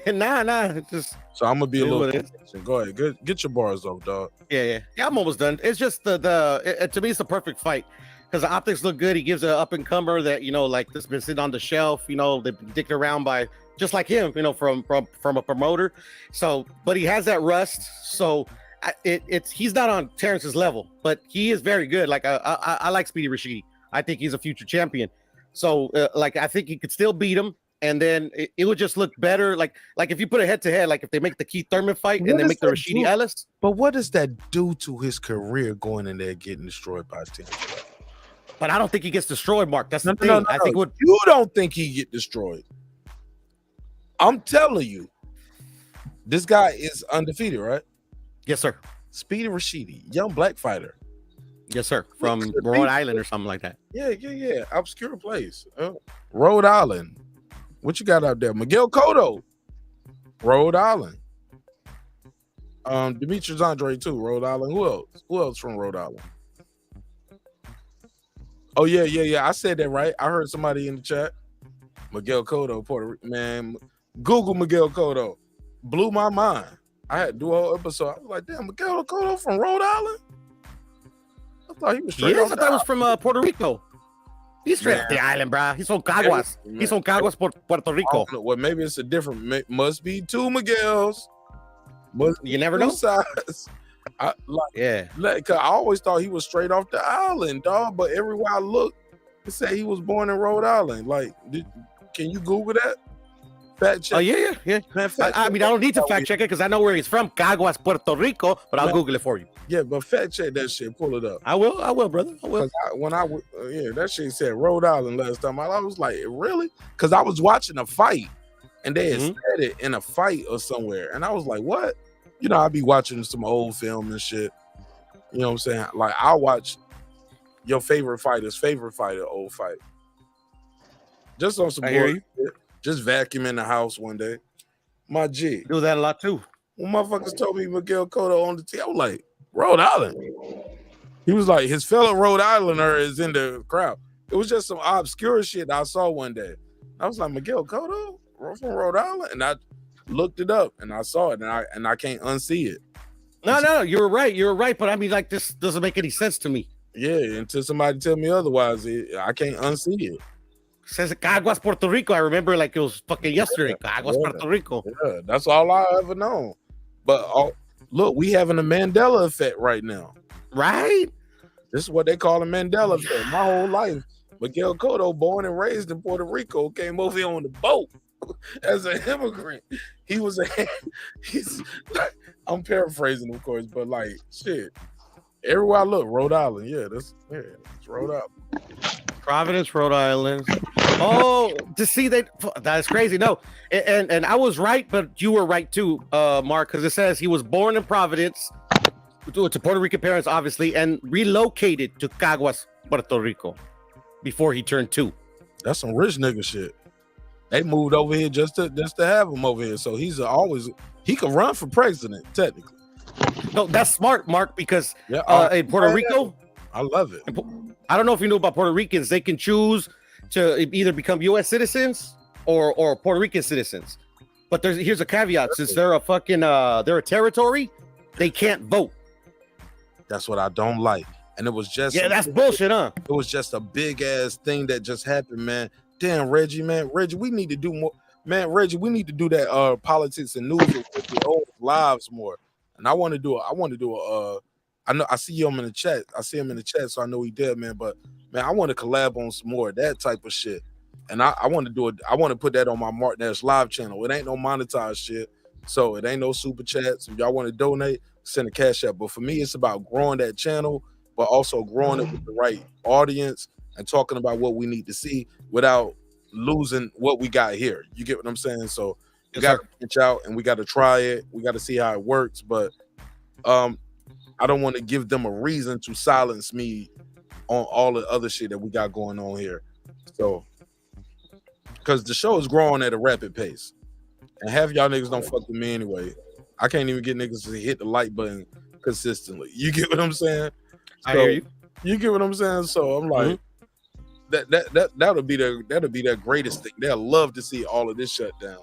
nah. Just so I'm gonna be a little. patient. Go ahead, get your bars off, dog. Yeah. I'm almost done. It's just to me, it's the perfect fight because the optics look good. He gives an up and comer that, you know, like that's been sitting on the shelf. You know, they've been dicked around by just like him. You know, from a promoter. So, but he has that rust. So. He's not on Terence's level, but he is very good. Like I like Speedy Rashidi. I think he's a future champion. So like I think he could still beat him, and then it would just look better. Like if you put it head to head, like if they make the Keith Thurman fight and they make the Rashidi Ellis. But what does that do to his career going in there getting destroyed by Terence? But I don't think he gets destroyed, Mark. That's the thing. No. I think you don't think he get destroyed. I'm telling you, this guy is undefeated, right? Yes, sir. Speedy Rashidi, young black fighter. Yes, sir. From Rhode Island or something like that. Yeah. Obscure place. Rhode Island. What you got out there? Miguel Cotto. Rhode Island. Demetrius Andre too. Rhode Island. Who else from Rhode Island? Oh yeah. I said that right. I heard somebody in the chat. Miguel Cotto, Puerto Rico. Man, Google Miguel Cotto. Blew my mind. I had to do a whole episode. I was like, damn, Miguel Cotto from Rhode Island? I thought he was straight off I thought he was from Puerto Rico. He's straight off the island, bro. He's from Caguas. He's from Caguas, Puerto Rico. Well, maybe it's a different, must be two Miguels. You never know. Sides. Cause I always thought he was straight off the island, dog. But everywhere I look, it said he was born in Rhode Island. Like, can you Google that? Fact check. Oh yeah. Man, I mean, I don't need to fact check it because I know where he's from, Caguas, Puerto Rico. But I'll Google it for you. Yeah, but fact check that shit. Pull it up. I will, brother. I will. That shit said Rhode Island last time. I was like, really? Because I was watching a fight, and they had said it in a fight or somewhere, and I was like, what? You know, I'd be watching some old film and shit. You know what I'm saying? Like, I'll watch your favorite fighter's favorite fighter old fight. Just on some board. Just vacuum in the house one day. My G. Do that a lot too. When motherfuckers told me Miguel Cotto on the team, I was like, Rhode Island. He was like, his fellow Rhode Islander is in the crowd. It was just some obscure shit I saw one day. I was like, Miguel Cotto from Rhode Island? And I looked it up and I saw it and I can't unsee it. No, you're right. But I mean, like, this doesn't make any sense to me. Yeah, until somebody tell me otherwise, I can't unsee it. Says Caguas, Puerto Rico. I remember like it was fucking yesterday. Caguas, Puerto Rico. Yeah, that's all I ever known. But look, we having a Mandela effect right now. Right? This is what they call a Mandela effect. My whole life, Miguel Cotto, born and raised in Puerto Rico, came over here on the boat as an immigrant. I'm paraphrasing, of course, but like, shit. Everywhere I look, Rhode Island. It's Rhode Island. Providence, Rhode Island. Oh, to see that's crazy. No, and I was right, but you were right too, Mark, because it says he was born in Providence to Puerto Rican parents, obviously, and relocated to Caguas, Puerto Rico, before he turned 2. That's some rich nigga shit. They moved over here just to have him over here, so he could run for president technically. No, that's smart, Mark, because in Puerto Rico, I love it. I don't know if you know about Puerto Ricans. They can choose to either become U.S. citizens or Puerto Rican citizens. But here's a caveat: since they're a territory, they can't vote. That's what I don't like. And it was just that's bullshit, huh? It was just a big ass thing that just happened, man. Damn, Reggie, we need to do more. Man, Reggie, we need to do that politics and news with the old lives more. And I want to do I know I see him in the chat. So I know he did, man. But man, I want to collab on some more of that type of shit. And I want to do it. I want to put that on my Mark Nash live channel. It ain't no monetized shit. So it ain't no super chats. If y'all want to donate, send a cash app. But for me, it's about growing that channel, but also growing it with the right audience and talking about what we need to see without losing what we got here. You get what I'm saying? So we got to reach out and we got to try it. We got to see how it works. But I don't want to give them a reason to silence me on all the other shit that we got going on here. So, because the show is growing at a rapid pace, and half y'all niggas don't fuck with me anyway. I can't even get niggas to hit the like button consistently. You get what I'm saying? I hear you. You get what I'm saying? So I'm like, that'll be their greatest thing. They'll love to see all of this shut down.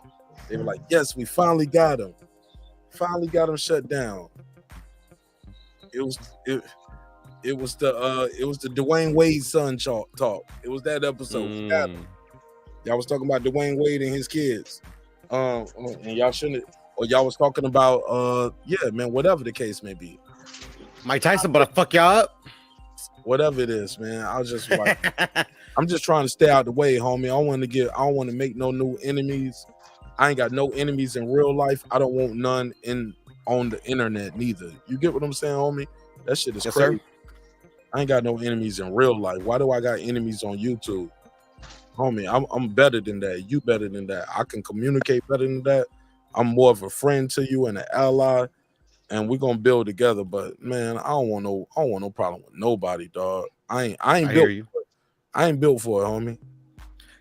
They were like, yes, we finally got him. Finally got him shut down. It was the Dwayne Wade's son talk. It was that episode. Y'all was talking about Dwayne Wade and his kids. And y'all shouldn't, or y'all was talking about yeah, man, whatever the case may be. Mike Tyson better fuck y'all up. Whatever it is, man. I was just like, I'm just trying to stay out the way, homie. I don't want to make no new enemies. I ain't got no enemies in real life. I don't want none on the internet neither. You get what I'm saying, homie? That shit is crazy. Sir. I ain't got no enemies in real life. Why do I got enemies on YouTube? Homie, I'm better than that. You better than that. I can communicate better than that. I'm more of a friend to you and an ally, and we're gonna build together. But man, I don't want no problem with nobody, dog. I ain't built for it, homie.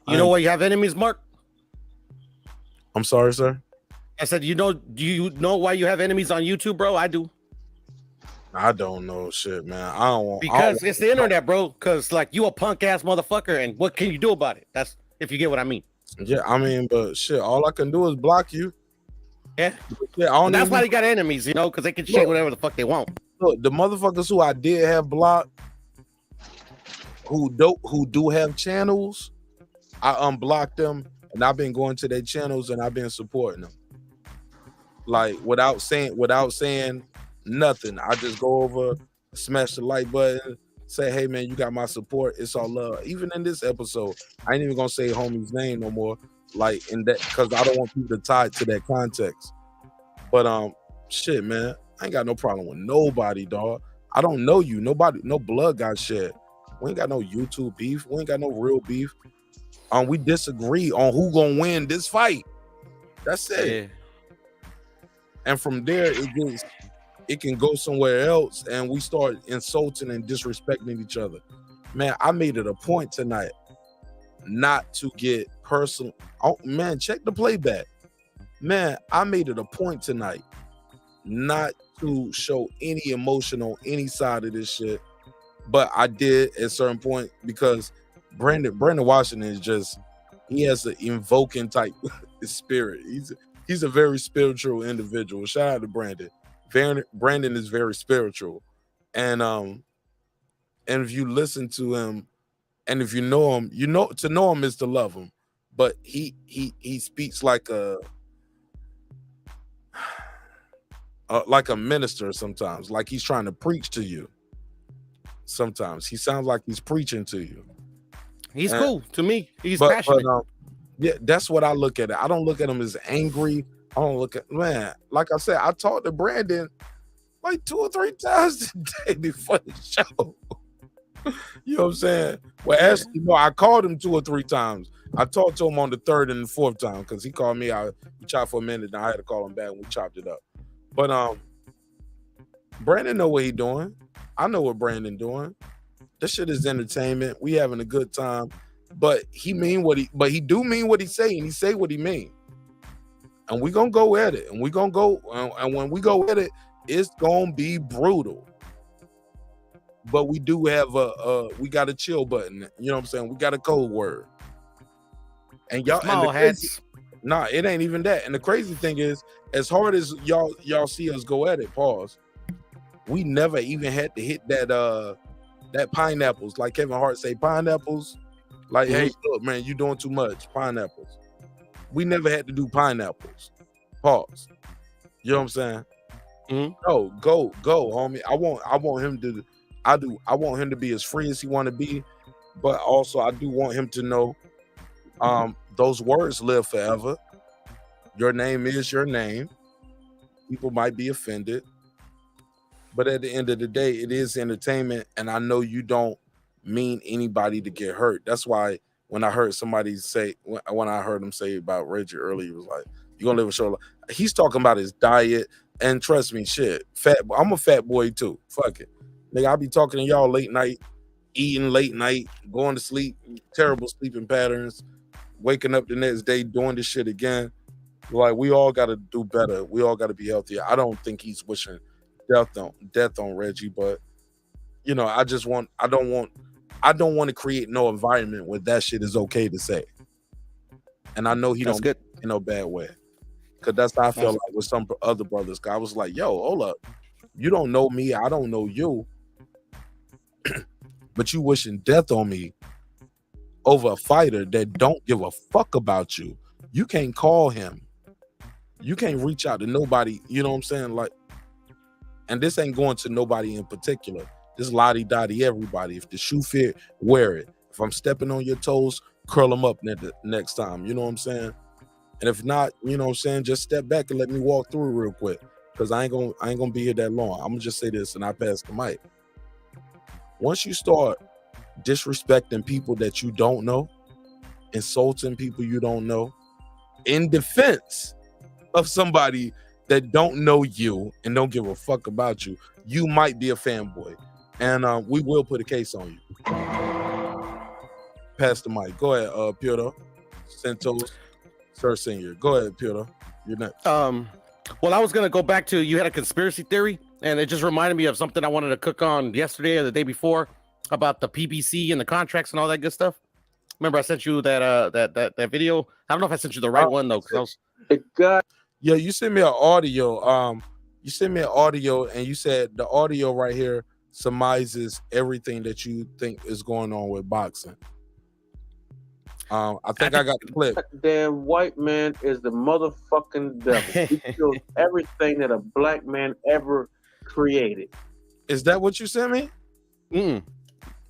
You know why you have enemies, Mark? I'm sorry, sir. I said, do you know why you have enemies on YouTube, bro? I do. I don't know shit, man. Because it's the internet, bro. Because like you a punk ass motherfucker, and what can you do about it? That's if you get what I mean. Yeah, I mean, but shit, all I can do is block you. Yeah, that's why they got enemies, you know, because they can shit whatever the fuck they want. Look, the motherfuckers who I did have blocked, who do have channels, I unblocked them, and I've been going to their channels and I've been supporting them. Like without saying nothing. I just go over, smash the like button, say, hey man, you got my support. It's all love. Even in this episode, I ain't even gonna say homie's name no more. Like in that, because I don't want people to tie it to that context. But shit, man, I ain't got no problem with nobody, dog. I don't know you. Nobody, no blood got shed. We ain't got no YouTube beef. We ain't got no real beef. We disagree on who gonna win this fight. That's it. Yeah. And from there, it can go somewhere else, and we start insulting and disrespecting each other. Man, I made it a point tonight not to get personal. Oh man, check the playback. Man, I made it a point tonight not to show any emotion on any side of this shit, but I did at a certain point because Brandon Washington is just, he has an invoking type spirit. He's a very spiritual individual. Shout out to Brandon. Brandon is very spiritual, and if you listen to him, and if you know him, to know him is to love him. But he speaks like a minister sometimes, like he's trying to preach to you. Sometimes he sounds like he's preaching to you. He's cool to me. He's passionate. Yeah, that's what I look at it. I don't look at him as angry. I don't look at, man, like I said, I talked to Brandon like 2 or 3 times today before the show. You know what I'm saying? Well, actually, no, I called him 2 or 3 times. I talked to him on the 3rd and the 4th time because he called me. We chopped for a minute, and I had to call him back, and we chopped it up. But Brandon know what he doing. I know what Brandon doing. This shit is entertainment. We having a good time. But he do mean what he say, and he say what he mean. And we gonna go at it, and we gonna go, and when we go at it, it's gonna be brutal. But we do have we got a chill button. You know what I'm saying? We got a code word. And y'all, nah, it ain't even that. And the crazy thing is, as hard as y'all see us go at it, pause, we never even had to hit that pineapples, like Kevin Hart say, pineapples. Like, hey, look, man, you doing too much. Pineapples. We never had to do pineapples. Pause. You know what I'm saying? No, go, homie. I want him to be as free as he want to be, but also I do want him to know those words live forever. Your name is your name. People might be offended, but at the end of the day, it is entertainment, and I know you don't mean anybody to get hurt. That's why when I heard somebody say, when I heard him say about Reggie earlier, he was like, "You gonna live a short life." He's talking about his diet, and trust me, shit, I'm a fat boy too. Fuck it, nigga. I be talking to y'all late night, eating late night, going to sleep, terrible sleeping patterns, waking up the next day doing this shit again. Like, we all got to do better. We all got to be healthier. I don't think he's wishing death on Reggie, but you know, I don't want to create no environment where that shit is okay to say. And I know he That's don't good. in no bad way, because that's how I felt like with some other brothers. I was like, yo, hold up, you don't know me, I don't know you, but you wishing death on me over a fighter that don't give a fuck about you. You can't call him. You can't reach out to nobody. You know what I'm saying? Like, and this ain't going to nobody in particular. This lottie-dottie everybody. If the shoe fit, wear it. If I'm stepping on your toes, curl them up next time. You know what I'm saying? And if not, you know what I'm saying, just step back and let me walk through real quick, because I ain't gonna be here that long. I'm gonna just say this and I pass the mic. Once you start disrespecting people that you don't know, insulting people you don't know, in defense of somebody that don't know you and don't give a fuck about you, you might be a fanboy, and we will put a case on you. Pass the mic. Go ahead, Piotr Santos, Sir Senior. Go ahead, Piotr. You're next. Well, I was gonna go back to, you had a conspiracy theory, and it just reminded me of something I wanted to cook on yesterday or the day before about the PBC and the contracts and all that good stuff. Remember, I sent you that video. I don't know if I sent you the right one though, because Yeah, you sent me an audio. You sent me an audio, and you said the audio right here surmises everything that you think is going on with boxing. I think I got the clip. That damn white man is the motherfucking devil. He kills everything that a black man ever created. Is that what you sent me?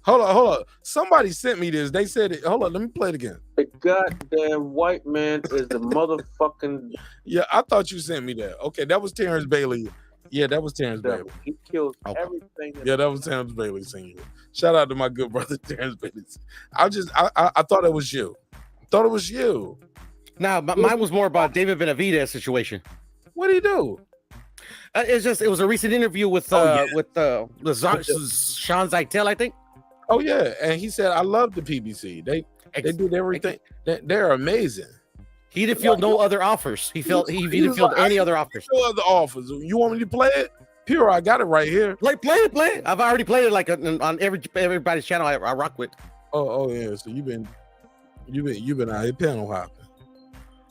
Hold on. Somebody sent me this. They said it. Hold on, let me play it again. The goddamn white man is the motherfucking. Yeah, I thought you sent me that. Okay, that was Terence Bailey. Yeah, that was Terence Bailey. He kills everything. Yeah, that was Terence Bailey singing. Shout out to my good brother Terence Bailey. I thought it was you. Thought it was you. Now, mine was more about David Benavidez situation. What did he do? It was a recent interview with Sean Zeitel, I think. Oh yeah, and he said, "I love the PBC. They did everything. They're amazing." He didn't feel no other offers. He didn't feel any other offers. No other offers. You want me to play it? Pure, I got it right here. Play it. I've already played it like on everybody's channel I rock with. Oh yeah. So you've been out here panel hopping.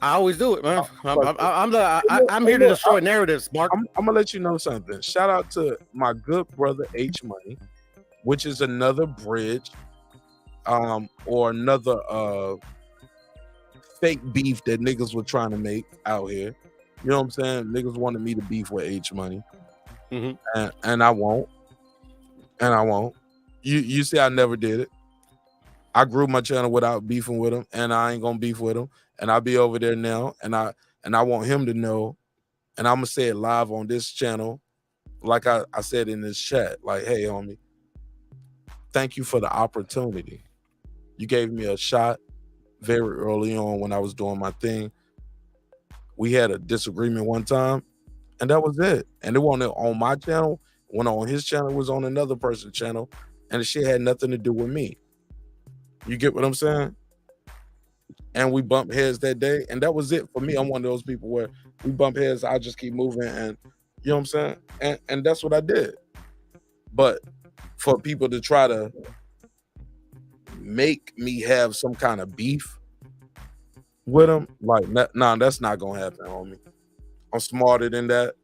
I always do it, man. I'm here to destroy narratives, Mark. I'm gonna let you know something. Shout out to my good brother H Money, which is another bridge, or another fake beef that niggas were trying to make out here. You know what I'm saying? Niggas wanted me to beef with H Money, and I won't. You see, I never did it. I grew my channel without beefing with him, and I ain't gonna beef with him. And I'll be over there now, and I want him to know, and I'm gonna say it live on this channel, like I said in this chat, like, hey, homie, thank you for the opportunity. You gave me a shot very early on when I was doing my thing. We had a disagreement one time, and that was it. And it wasn't on my channel. When on his channel, it was on another person's channel, and the shit had nothing to do with me. You get what I'm saying? And we bumped heads that day, and that was it for me. I'm one of those people where we bump heads, I just keep moving, and you know what I'm saying? And that's what I did. But for people to try to make me have some kind of beef with him, like, nah, that's not gonna happen, homie. I'm smarter than that,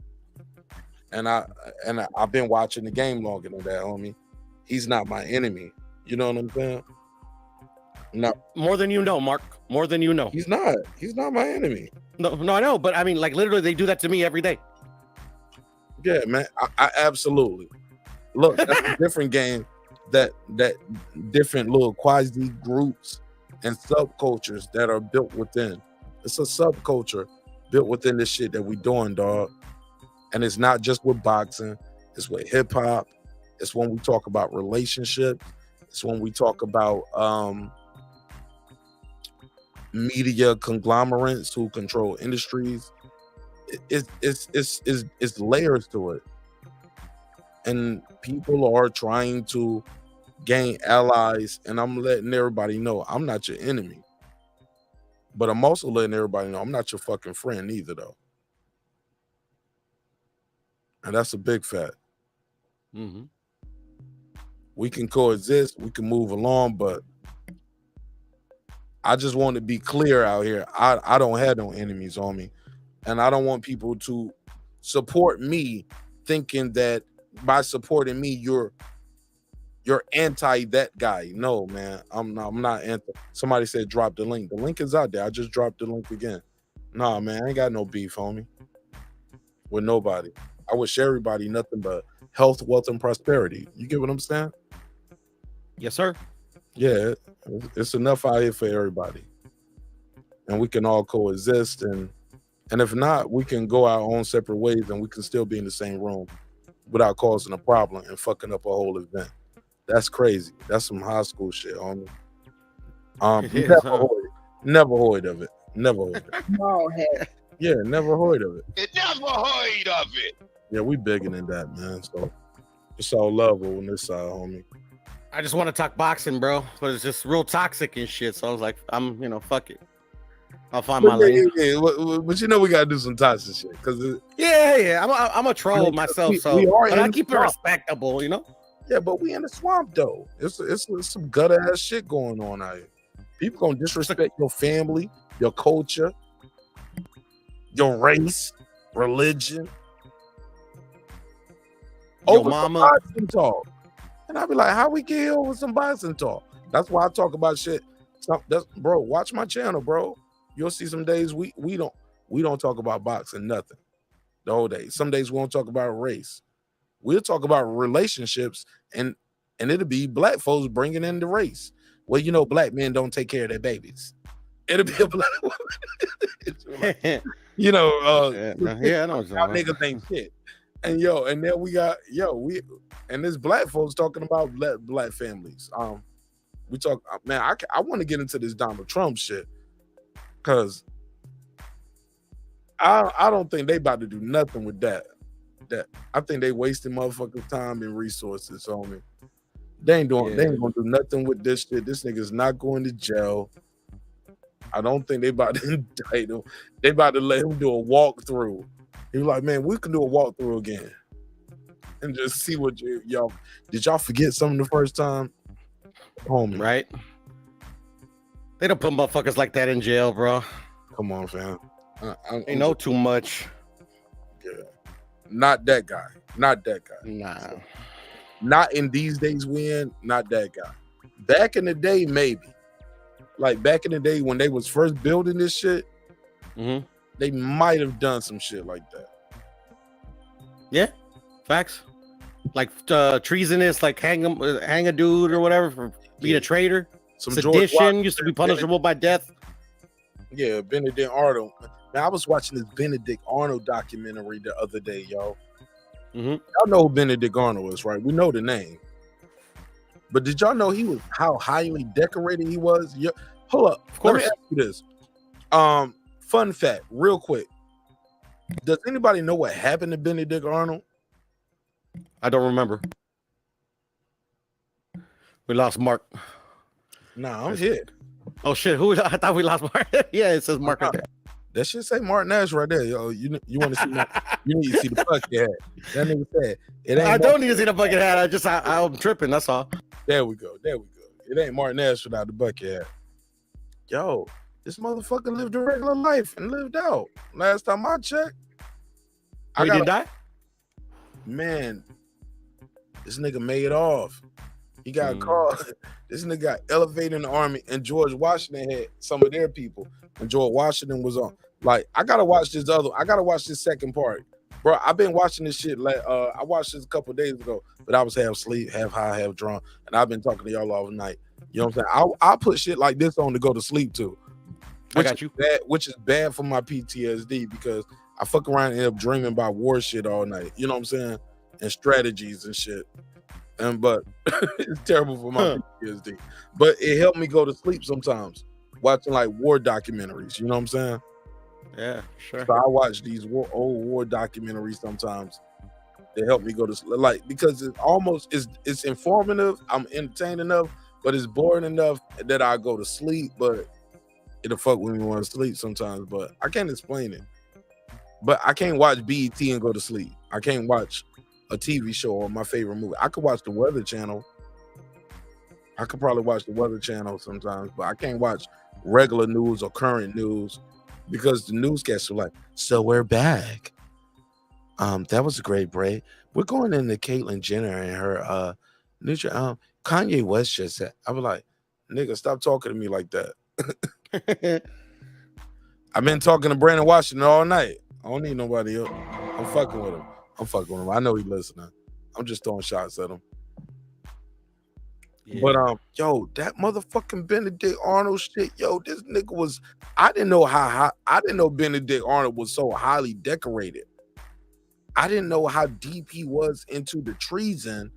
and I've been watching the game longer than that, homie. He's not my enemy. You know what I'm saying? No. More than you know, Mark. More than you know. He's not my enemy. No, I know, but I mean, like, literally, they do that to me every day. Yeah, man. I absolutely. Look, that's a different game. That different little quasi groups and subcultures that are built within. It's a subculture built within this shit that we doing, dog. And it's not just with boxing. It's with hip hop. It's when we talk about relationships. It's when we talk about media conglomerates who control industries. It's layers to it, and people are trying to gain allies. And I'm letting everybody know I'm not your enemy, but I'm also letting everybody know I'm not your fucking friend either, though. And that's a big fact. Mm-hmm. We can coexist, we can move along, but I just want to be clear out here. I don't have no enemies on me, and I don't want people to support me thinking that by supporting me you're anti that guy. No, man, I'm not anti. Somebody said drop the link. The link is out there. I just dropped the link again. Nah, man, I ain't got no beef, homie, with nobody. I wish everybody nothing but health, wealth, and prosperity. You get what I'm saying? Yes, sir. Yeah, it's enough out here for everybody, and we can all coexist. And if not, we can go our own separate ways, and we can still be in the same room without causing a problem and fucking up a whole event. That's crazy. That's some high school shit, homie. Never heard of it. Never heard of it. No, heck. Yeah, never heard of it. It never heard of it. Yeah, we bigger than that, man. So it's all love on this side, homie. I just want to talk boxing, bro, but it's just real toxic and shit. So I was like, fuck it. I'll find my lane. Yeah, but you know we gotta do some toxic shit because I'm a troll myself, but I keep it respectable, you know. Yeah, but we in the swamp though. It's some gutter ass shit going on out here. People gonna disrespect your family, your culture, your race, religion, over mama boxing talk. And I be like, how we get here with some boxing talk? That's why I talk about shit. Bro, watch my channel, bro. You'll see some days we don't talk about boxing, nothing. The whole day. Some days we won't talk about race. We'll talk about relationships, and it'll be black folks bringing in the race. Well, you know, black men don't take care of their babies. It'll be a black woman. You know, I know. Y'all niggas ain't shit. And then we got there's black folks talking about black families. We talk, man. I want to get into this Donald Trump shit because I don't think they about to do nothing with that. I think they wasting motherfucking time and resources on me. They ain't gonna do nothing with this shit. This nigga's not going to jail. I don't think they about to indict him. They about to let him do a walkthrough. He was like, man, we can do a walkthrough again and just see what y'all did. Y'all forget something the first time, homie? Right? They don't put motherfuckers like that in jail, bro. Come on, fam. They know too much. Yeah, not that guy. Not that guy. Nah. Not in these days we in. Not that guy. Back in the day, maybe. Like back in the day when they was first building this shit, they might have done some shit like that. Yeah, facts. Like treasonous, like hang a dude or whatever for being a traitor. Some sedition used to be punishable by death. Yeah, Benedict Arnold. Now I was watching this Benedict Arnold documentary the other day, y'all. Y'all know who Benedict Arnold is, right? We know the name. But did y'all know how highly decorated he was? Yeah. Hold up. Of course. Let me ask you this. Fun fact, real quick. Does anybody know what happened to Benedict Arnold? I don't remember. We lost Mark. Nah, I'm here. Oh shit! I thought we lost Mark. Yeah, it says Mark right there. That shit say Mark Nash right there, yo. You want to see you need to see the bucket hat. That nigga said it ain't. I don't need to see the bucket hat. I'm tripping. That's all. There we go. It ain't Mark Nash without the bucket hat. Yo, this motherfucker lived a regular life and lived out. Last time I checked, He didn't die? Man, this nigga made off. He got caught. This nigga got elevated in the army, and George Washington had some of their people, and George Washington was on. Like, I gotta watch this second part, bro. I've been watching this shit. Like, I watched this a couple of days ago, but I was half asleep, half high, half drunk, and I've been talking to y'all all night. You know what I'm saying? I put shit like this on to go to sleep too. Which is bad for my PTSD because I fuck around and end up dreaming about war shit all night. You know what I'm saying? And strategies and shit. but it's terrible for my PTSD. But it helped me go to sleep sometimes, watching like war documentaries. You know what I'm saying? Yeah, sure. So I watch these old war documentaries sometimes. They help me go to sleep, like because it's informative. I'm entertained enough, but it's boring enough that I go to sleep. But it'll fuck with me when I sleep sometimes. But I can't explain it. But I can't watch BET and go to sleep. I can't watch a TV show or my favorite movie. I could watch the Weather Channel. I could probably watch the Weather Channel sometimes, but I can't watch regular news or current news because the newscasts are like, so we're back. That was a great break. We're going into Caitlyn Jenner and her Kanye West just said. I was like, nigga, stop talking to me like that. I've been talking to Brandon Washington all night. I don't need nobody else. I'm fucking with him. I know he listening. I'm just throwing shots at him. Yeah. But yo, that motherfucking Benedict Arnold shit, yo, this nigga was. I didn't know Benedict Arnold was so highly decorated. I didn't know how deep he was into the treason.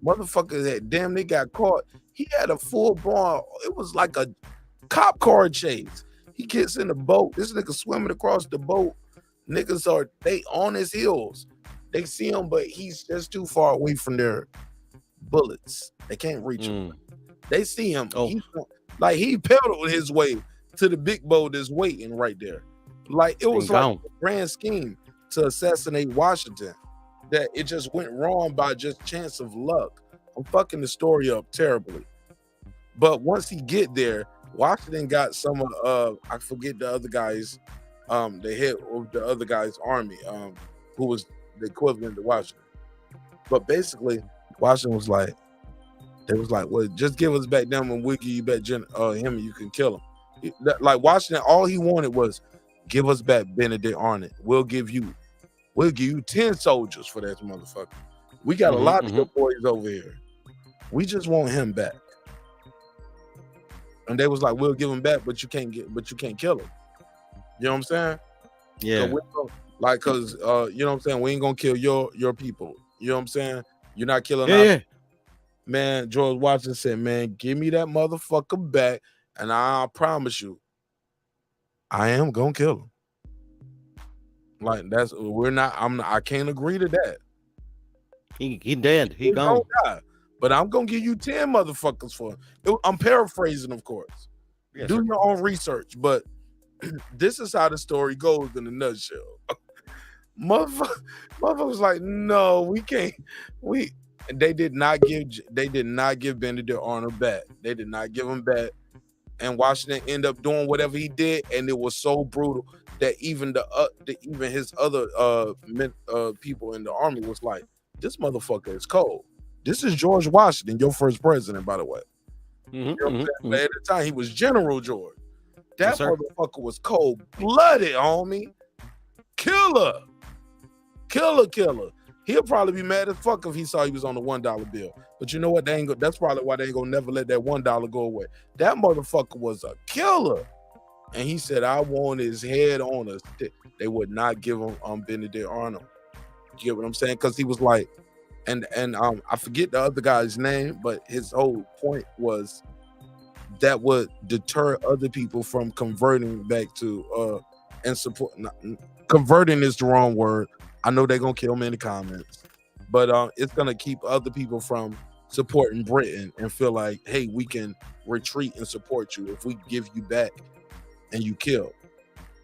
Motherfuckers that they got caught. He had a full blown. It was like a cop car chase. He gets in the boat. This nigga swimming across the boat. Niggas they on his heels. They see him, but he's just too far away from their bullets. They can't reach him. They see him. He pedaled his way to the big boat that's waiting right there. Like it was like a grand scheme to assassinate Washington. That it just went wrong by just chance of luck. I'm fucking the story up terribly. But once he get there, Washington got some of I forget the other guys, the head of the other guy's army, who was the equivalent to Washington. But basically, Washington was like, well, just give us back them and we'll give you back him and you can kill him. Like Washington, all he wanted was give us back Benedict Arnold. We'll give you 10 soldiers for that motherfucker. We got a lot of your boys over here. We just want him back. And they was like, we'll give him back, but you can't kill him. You know what I'm saying? Yeah. So cause you know what I'm saying, we ain't gonna kill your people. You know what I'm saying? You're not killing us. Man, George Washington said, man, give me that motherfucker back, and I promise you, I am gonna kill him. Like I can't agree to that. He dead. He gone. Die, but I'm gonna give you 10 motherfuckers for him. I'm paraphrasing, of course. Yes, do your own research, but this is how the story goes in a nutshell. Motherfuckers like, no, we can't. They did not give Benedict Arnold back. They did not give him back. And Washington ended up doing whatever he did, and it was so brutal that even even his other people in the army was like, this motherfucker is cold. This is George Washington, your first president, by the way. You know what I'm saying? But at the time, he was General George. That motherfucker was cold-blooded, homie. Killer. He'll probably be mad as fuck if he saw he was on the $1 bill. But you know what? That's probably why they ain't gonna never let that $1 go away. That motherfucker was a killer. And he said, I want his head on a stick. They would not give him Benedict Arnold. You get what I'm saying? Because he was like, and I forget the other guy's name, but his whole point was that would deter other people from converting back to and support. Converting is the wrong word. I know they're gonna kill me in the comments, but it's gonna keep other people from supporting Britain and feel like, hey, we can retreat and support you if we give you back and you kill.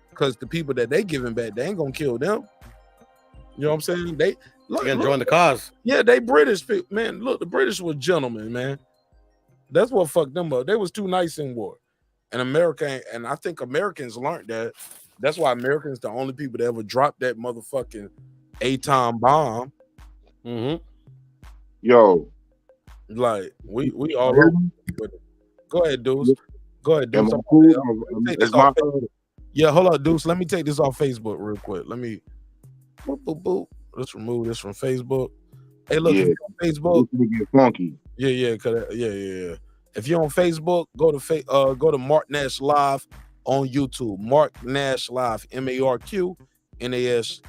Because the people that they giving back, they ain't gonna kill them. You know what I'm saying? They gonna join the cause. Yeah, they British people, man. Look, the British were gentlemen, man. That's what fucked them up. They was too nice in war. And America, and I think Americans learned that. That's why Americans the only people that ever dropped that motherfucking atom bomb. Yo. Like, we all over with it. Go ahead, Deuce. Yeah, hold on, Deuce. Let me take this off Facebook real quick. Let me boop. Let's remove this from Facebook. Hey, look, if you're on Facebook. Get funky. Yeah. If you're on Facebook, go to Mark Nash Live on YouTube. Mark Nash Live, MarkNash.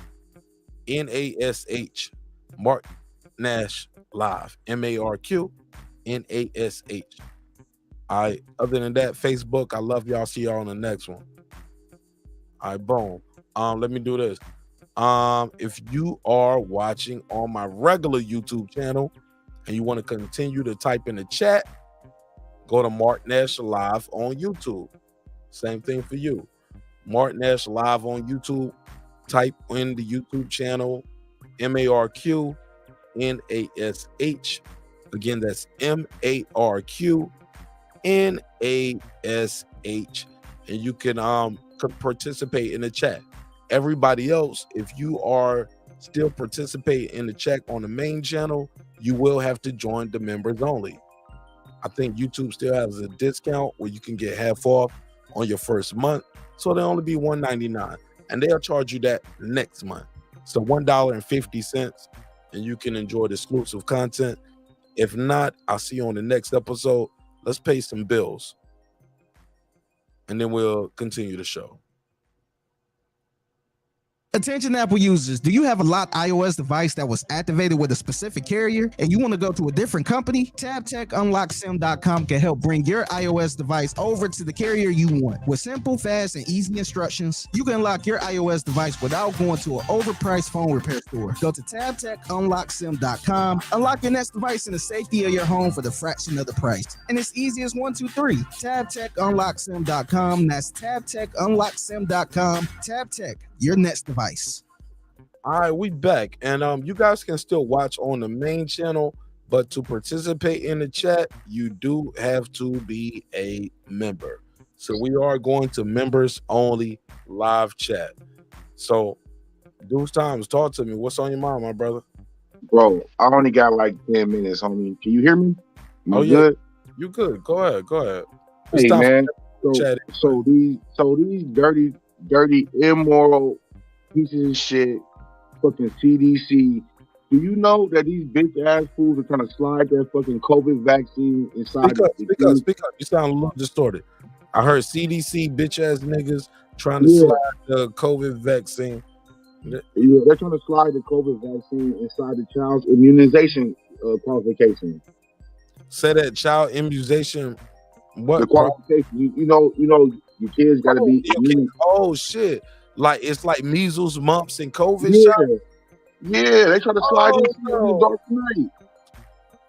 Mark Nash Live. MarqNash. All right. Other than that, Facebook. I love y'all. See y'all on the next one. All right, boom. Let me do this. If you are watching on my regular YouTube channel and you want to continue to type in the chat, go to Mark Nash Live on YouTube. Same thing for you. Mark Nash Live on YouTube. Type in the YouTube channel MarqNash. Again, that's MarqNash. And you can participate in the chat. Everybody else, if you are still participating in the chat on the main channel, you will have to join the members only. I think YouTube still has a discount where you can get half off on your first month. So they'll only be $1.99. And they'll charge you that next month. So $1.50, and you can enjoy the exclusive content. If not, I'll see you on the next episode. Let's pay some bills. And then we'll continue the show. Attention Apple users, do you have a locked iOS device that was activated with a specific carrier and you want to go to a different company? TabTechUnlockSim.com can help bring your iOS device over to the carrier you want. With simple, fast, and easy instructions, you can unlock your iOS device without going to an overpriced phone repair store. Go to TabTechUnlockSim.com, unlock your next device in the safety of your home for the fraction of the price. And it's easy as 1, 2, 3. TabTechUnlockSim.com. That's TabTechUnlockSim.com. TabTech, your next device. All right, we back, and you guys can still watch on the main channel, but to participate in the chat, you do have to be a member. So we are going to members only live chat. So, Deuce Times, talk to me. What's on your mind, my brother? Bro, I only got like 10 minutes, homie. Can you hear me? Oh, yeah. Good? You good? Go ahead. Hey, man. So these dirty, immoral pieces of shit, fucking CDC. Do you know that these bitch ass fools are trying to slide their fucking COVID vaccine inside? Speak up. You sound a little distorted. I heard CDC bitch ass niggas trying to slide the COVID vaccine. Yeah, they're trying to slide the COVID vaccine inside the child's immunization qualification. Say that child immunization. What the qualification? You know, your kids got to be. Oh shit! Like it's like measles, mumps, and COVID. Yeah, they try to slide this in the dark night,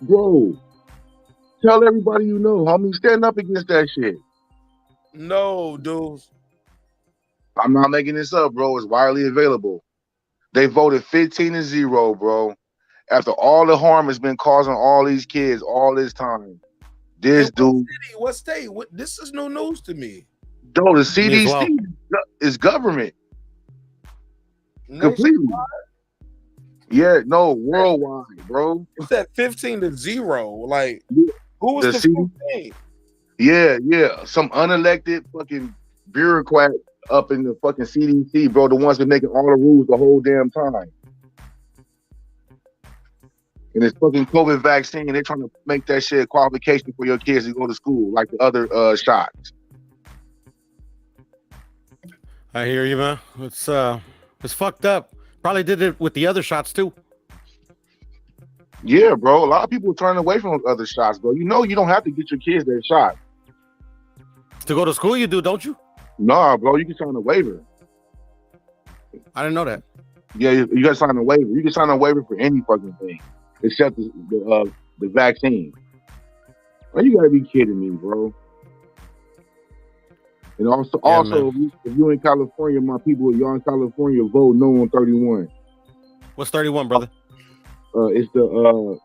bro. Tell everybody you know, homie. Stand up against that shit. No, dude. I'm not making this up, bro. It's widely available. They voted 15-0, bro. After all the harm has been causing all these kids all this time. This dude. What state? This is no news to me. No, the CDC is government. Completely. Yeah, no, worldwide, bro. It's at 15-0. Like, who was the 15? Yeah. Some unelected fucking bureaucrat up in the fucking CDC, bro. The ones that making all the rules the whole damn time. And it's fucking COVID vaccine. They're trying to make that shit a qualification for your kids to go to school, like the other shots. I hear you, man. It's fucked up. Probably did it with the other shots too. Yeah, bro. A lot of people are turning away from those other shots, bro. You know you don't have to get your kids that shot. To go to school, you do, don't you? Nah, bro. You can sign a waiver. I didn't know that. Yeah, you got to sign a waiver. You can sign a waiver for any fucking thing except the vaccine. Well, you got to be kidding me, bro. And also, if you're in California, my people, y'all in California, vote no on 31. What's 31, brother? It's the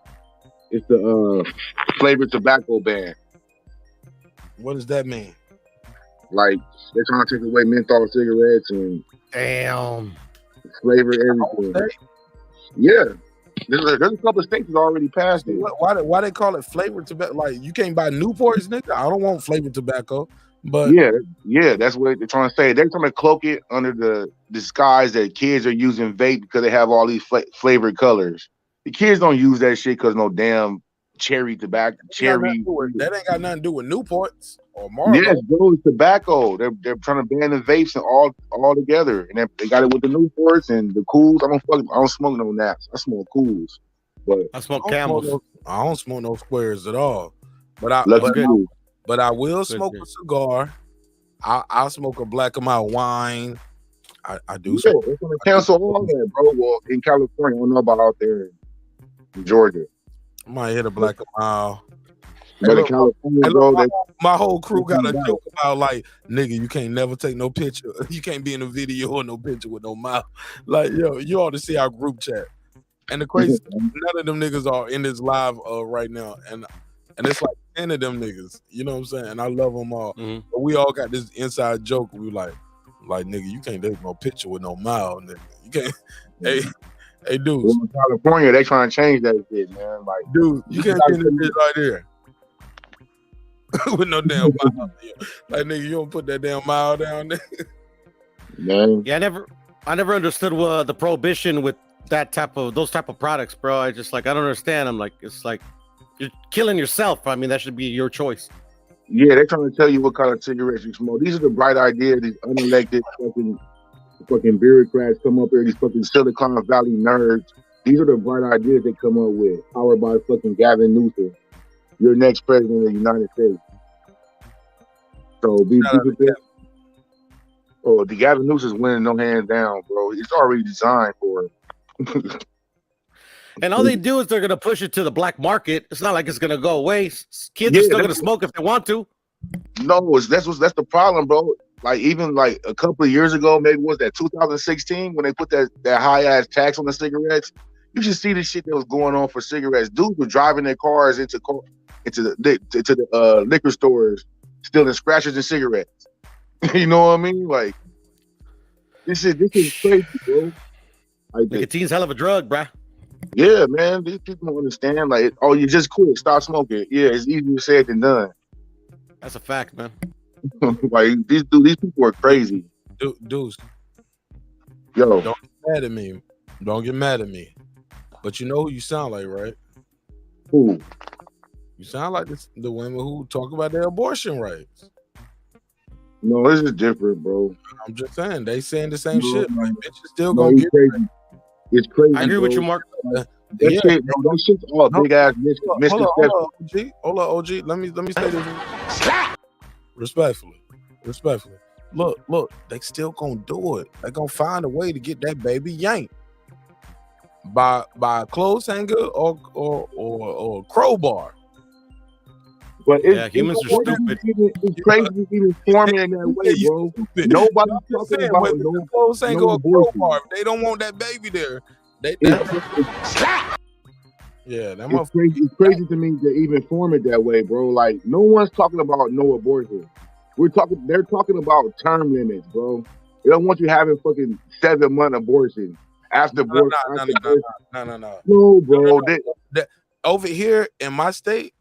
flavored tobacco ban. What does that mean? Like they're trying to take away menthol cigarettes and flavor everything. Yeah, there's a couple of states that already passed it. Why they call it flavored tobacco? Like you can't buy Newports, nigga. I don't want flavored tobacco. But yeah, that's what they're trying to say. They're trying to cloak it under the disguise that kids are using vape because they have all these flavored colors. The kids don't use that shit because no damn cherry tobacco. That ain't got nothing to do with Newports or Marlboro. Yes, bro, it's tobacco. They're trying to ban the vapes and all together, and they got it with the Newports and the Cools. I don't smoke no naps. I smoke Cools. But I smoke I don't smoke Camels. no, I don't smoke no squares at all. But I Lucky but, you. but I will Good smoke shit. a cigar. I'll smoke a black and mild wine. I do Yeah, smoke. they're gonna cancel all that, bro. Well, in California, I don't know about out there in Georgia. I might hit a black and mild. But in look, California, look, bro, my whole crew got a they joke about like, nigga, you can't never take no picture. You can't be in a video or no picture with no mouth. Like, yo, you ought to see our group chat. And the crazy, none of them niggas are in this live right now, and it's like 10 of them niggas. You know what I'm saying? And I love them all. Mhm. But we all got this inside joke. We like nigga, you can't take no picture with no mouth, nigga. You can't. Hey, dudes. Well, in California, they trying to change that shit, man. Like, Dude, you can't be in this shit right there with no damn mouth. Like, nigga, you don't put that damn mouth down there. Man. Yeah, I never understood the prohibition with those type of products, bro. I just I don't understand. I'm like, it's like you're killing yourself. I mean, that should be your choice. Yeah, they're trying to tell you what kind of cigarettes you smoke. These are the bright ideas. These unelected fucking bureaucrats come up here. These fucking Silicon Valley nerds. These are the bright ideas they come up with. Powered by fucking Gavin Newsom, your next president of the United States. So be prepared. Oh, the Gavin Newsom's winning no hands down, bro. It's already designed for it. And all they do is they're gonna push it to the black market. It's not like it's gonna go away. Kids are still gonna smoke if they want to. No, that's the problem, bro. Like even like a couple of years ago, maybe was that 2016 when they put that high ass tax on the cigarettes. You should see the shit that was going on for cigarettes. Dudes were driving their cars into the liquor stores, stealing scratchers and cigarettes. You know what I mean? Like this is crazy, bro. Like, Nicotine's hell of a drug, bruh. Yeah, man. These people don't understand. Like, oh, you just quit, stop smoking. Yeah, it's easier said than done. That's a fact, man. Like these people are crazy. Dudes. Yo. Don't get mad at me. Don't get mad at me. But you know who you sound like, right? Who? You sound like the women who talk about their abortion rights. No, this is different, bro. I'm just saying, they saying the same No, shit. Like, bitches still no, gonna it's get crazy. It's crazy. I agree with bro. you, Mark. That shit, bro, that shit's all big ass misconception. Hold on, OG. Let me say this respectfully. Look, they still gonna do it. They gonna find a way to get that baby yanked by a clothes hanger or crowbar. But humans are stupid. It's crazy to even form it in that way, bro. Nobody talking about no clothes hanger or crowbar. If they don't want that baby there, yeah, that it's crazy. It's crazy to me to even form it that way, bro. Like no one's talking about no abortion. They're talking about term limits, bro. They don't want you having fucking 7-month abortion after abortion. No, bro. Over here in my state,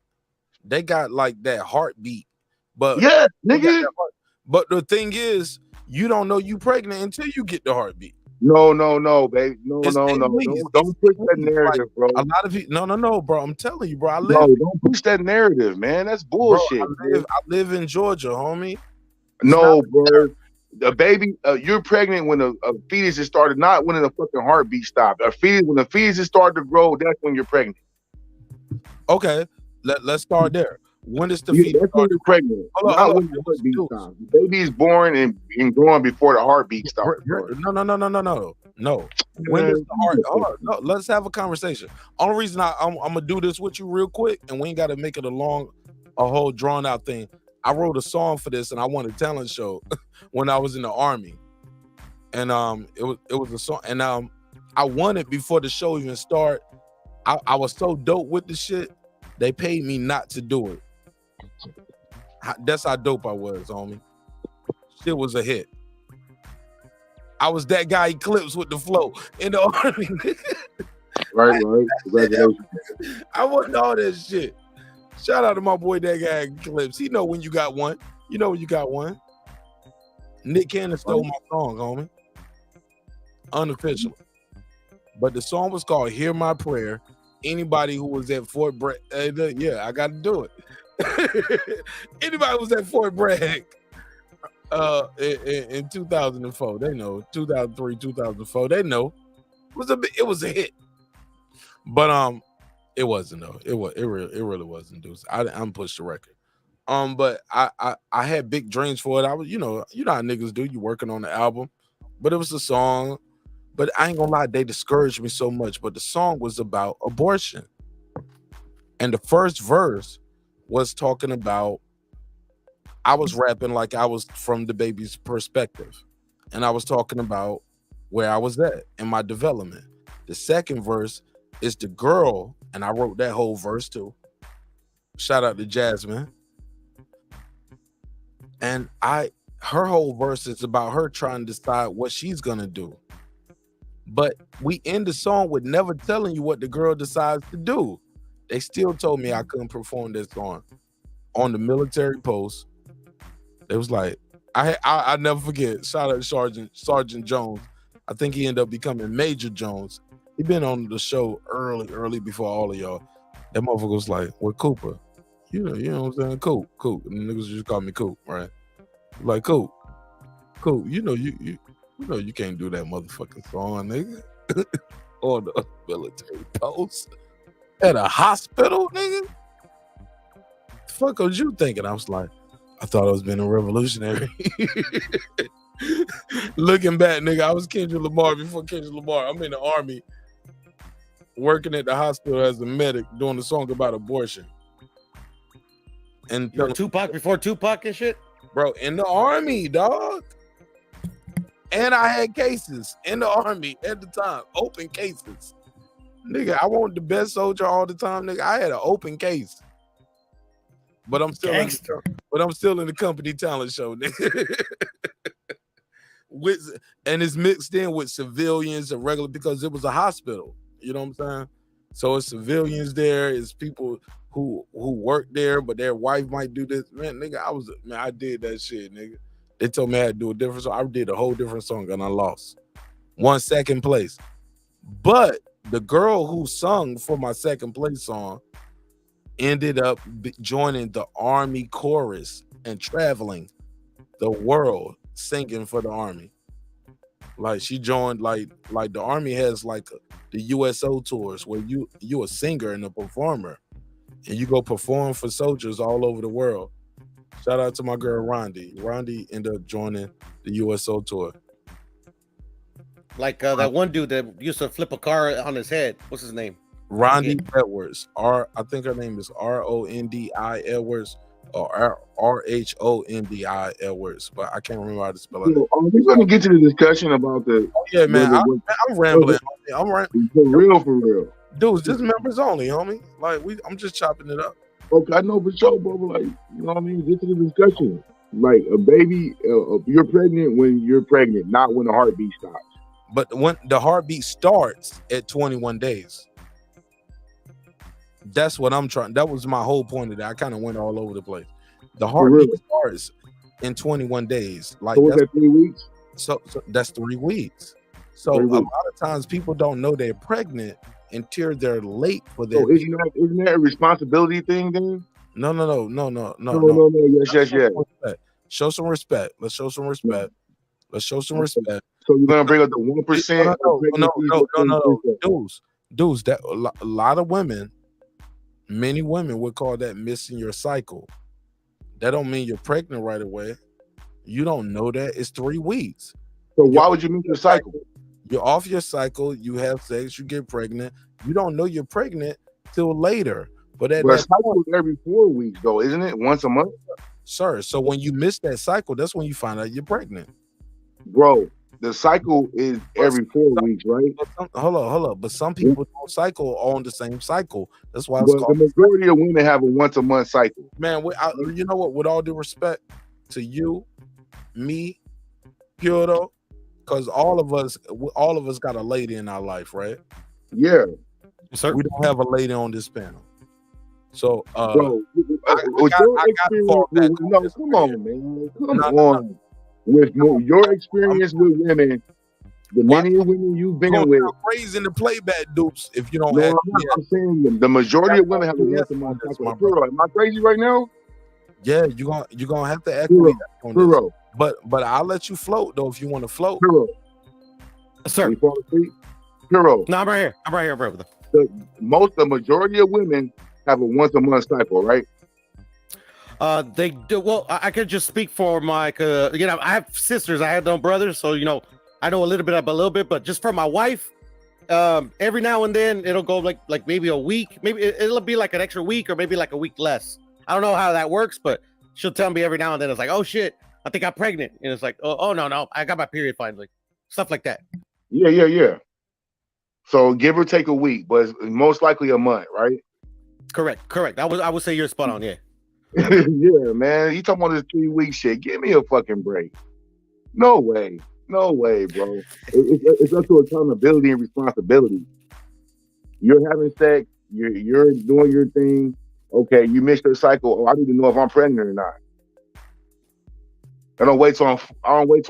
they got like that heartbeat. But yeah, nigga. But the thing is, you don't know you pregnant until you get the heartbeat. No, babe. No. Don't push that narrative, bro. A lot of people, no, bro. I'm telling you, bro. Don't push that narrative, man. That's bullshit. Bro, I live in Georgia, homie. No, bro. The baby, you're pregnant when a fetus is started, not when a fucking heartbeat stopped. When the fetus is starting to grow, that's when you're pregnant. Okay, let's start there. When is the fetus? That's when you're pregnant. Not when the heartbeat stops. The baby is born and growing before the heartbeat starts. No. When does the heart? No, let's have a conversation. Only reason I'm gonna do this with you real quick, and we ain't got to make it a whole drawn out thing. I wrote a song for this, and I won a talent show when I was in the Army, and it was a song, and I won it before the show even started. I was so dope with the shit, they paid me not to do it. That's how dope I was, homie. Shit was a hit. I was that guy Eclipse with the flow in the Army. Right. Congratulations. I wasn't all that shit. Shout out to my boy, that guy Eclipse. He know when you got one. You know when you got one. Nick Cannon stole my song, homie. Unofficially. But the song was called Hear My Prayer. Anybody who was at Fort Bragg, I got to do it. Anybody who was at Fort Bragg in 2004, they know. 2003, 2004, they know. It was a hit. But It wasn't though. It really wasn't, Deuce. I'm pushed the record. But I had big dreams for it. I was, you know how niggas do. You working on the album, but it was a song. But I ain't gonna lie, they discouraged me so much. But the song was about abortion, and the first verse was talking about. I was rapping like I was from the baby's perspective, and I was talking about where I was at in my development. The second verse is the girl, and I wrote that whole verse too. Shout out to Jasmine. And her whole verse is about her trying to decide what she's gonna do. But we end the song with never telling you what the girl decides to do. They still told me I couldn't perform this song on the military post. It was like I never forget. Shout out to Sergeant Jones. I think he ended up becoming Major Jones. He been on the show early before all of y'all. That motherfucker was like, "Well, Cooper, you know what I'm saying? Coop. And the niggas just call me Coop, right? Like Coop. You know you can't do that motherfucking song, nigga. On the military post at a hospital, nigga. The fuck was you thinking?" I was like, I thought I was being a revolutionary. Looking back, nigga, I was Kendrick Lamar before Kendrick Lamar. I'm in the Army, working at the hospital as a medic, doing a song about abortion. And you were Tupac before Tupac and shit? Bro, in the Army, dog. And I had cases in the Army at the time, open cases. Nigga, I wasn't the best soldier all the time, nigga. I had an open case. But I'm still in the company talent show, nigga. And it's mixed in with civilians and regular, because it was a hospital. You know what I'm saying? So it's civilians there, it's people who work there, but their wife might do this. Man, nigga, I did that shit, nigga. They told me I had to do a different song. I did a whole different song and I lost. 1 second place. But the girl who sung for my second place song ended up joining the Army chorus and traveling the world singing for the Army. Like she joined, like the Army has like the USO tours where you a singer and a performer, and you go perform for soldiers all over the world. Shout out to my girl Rondi. Rondi ended up joining the USO tour. Like that one dude that used to flip a car on his head. What's his name? Rondi Edwards. I think her name is Rondi Edwards or Rhondi Edwards, but I can't remember how to spell it. We're going to get to the discussion about the. Oh, yeah, man. I'm rambling. I'm rambling. For real. Dudes, this members only, homie. Like I'm just chopping it up. Okay, I know for sure, bro. Like, you know what I mean? Get to the discussion. Like a baby, you're pregnant when you're pregnant, not when the heartbeat stops. But when the heartbeat starts at 21 days. That's what I'm trying. That was my whole point of that. I kind of went all over the place. The heartbeat starts in 21 days. Like so that's 3 weeks. So that's 3 weeks. So a lot of times people don't know they're pregnant until they're late for their. So isn't that a responsibility thing then? No. Yes. Show some respect. Let's show some respect. So you're gonna bring up the 1%? No. Dudes, that a lot of women. Many women would call that missing your cycle. That don't mean you're pregnant right away. You don't know that. It's 3 weeks. So why would you miss your cycle? You're off your cycle. You have sex. You get pregnant. You don't know you're pregnant till later. But that cycle is every 4 weeks, though, isn't it? Once a month, sir. So when you miss that cycle, that's when you find out you're pregnant, bro. The cycle is every 4 weeks, right? Hold up. But some people don't cycle on the same cycle. That's why the majority of women have a once-a-month cycle. Man, you know what? With all due respect to you, me, Kyoto, because all of us got a lady in our life, right? Yeah. Sir, we don't have a lady on this panel. So, bro, come on, man. Come on. With your experience with women, the many women you've been with, raising the playback dupes. If you don't, I'm saying the majority of women have a once-a-month cycle. Am I crazy right now? Yeah, you're gonna have to echo on this. But I'll let you float though if you want to float. Hero. Sir. You fall asleep? Hero. No, I'm right here, bro. the majority of women have a once a month cycle, right? They do. Well, I could just speak for my, I have sisters. I have no brothers, so I know a little bit. But just for my wife, every now and then it'll go like maybe a week. Maybe it'll be like an extra week, or maybe like a week less. I don't know how that works, but she'll tell me every now and then. It's like, oh shit, I think I'm pregnant, and it's like, oh no, I got my period finally. Stuff like that. Yeah. So give or take a week, but it's most likely a month, right? Correct. I would say you're spot on. Yeah. Yeah, man. You talking about this 3-week shit? Give me a fucking break. No way, bro. It's up to accountability and responsibility. You're having sex. You're doing your thing. Okay, you missed your cycle. Oh, I need to know if I'm pregnant or not. I don't wait till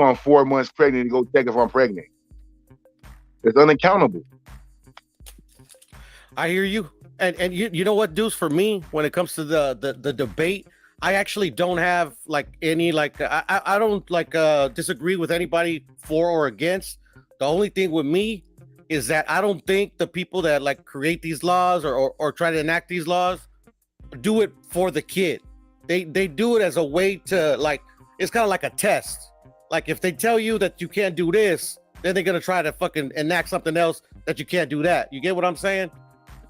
I'm 4 months pregnant to go check if I'm pregnant. It's unaccountable. I hear you. And you know what, Deuce, for me, when it comes to the debate, I actually don't have like any I don't disagree with anybody for or against. The only thing with me is that I don't think the people that like create these laws or try to enact these laws do it for the kid. They do it as a way to it's kind of like a test. Like if they tell you that you can't do this, then they're gonna try to fucking enact something else that you can't do that. You get what I'm saying?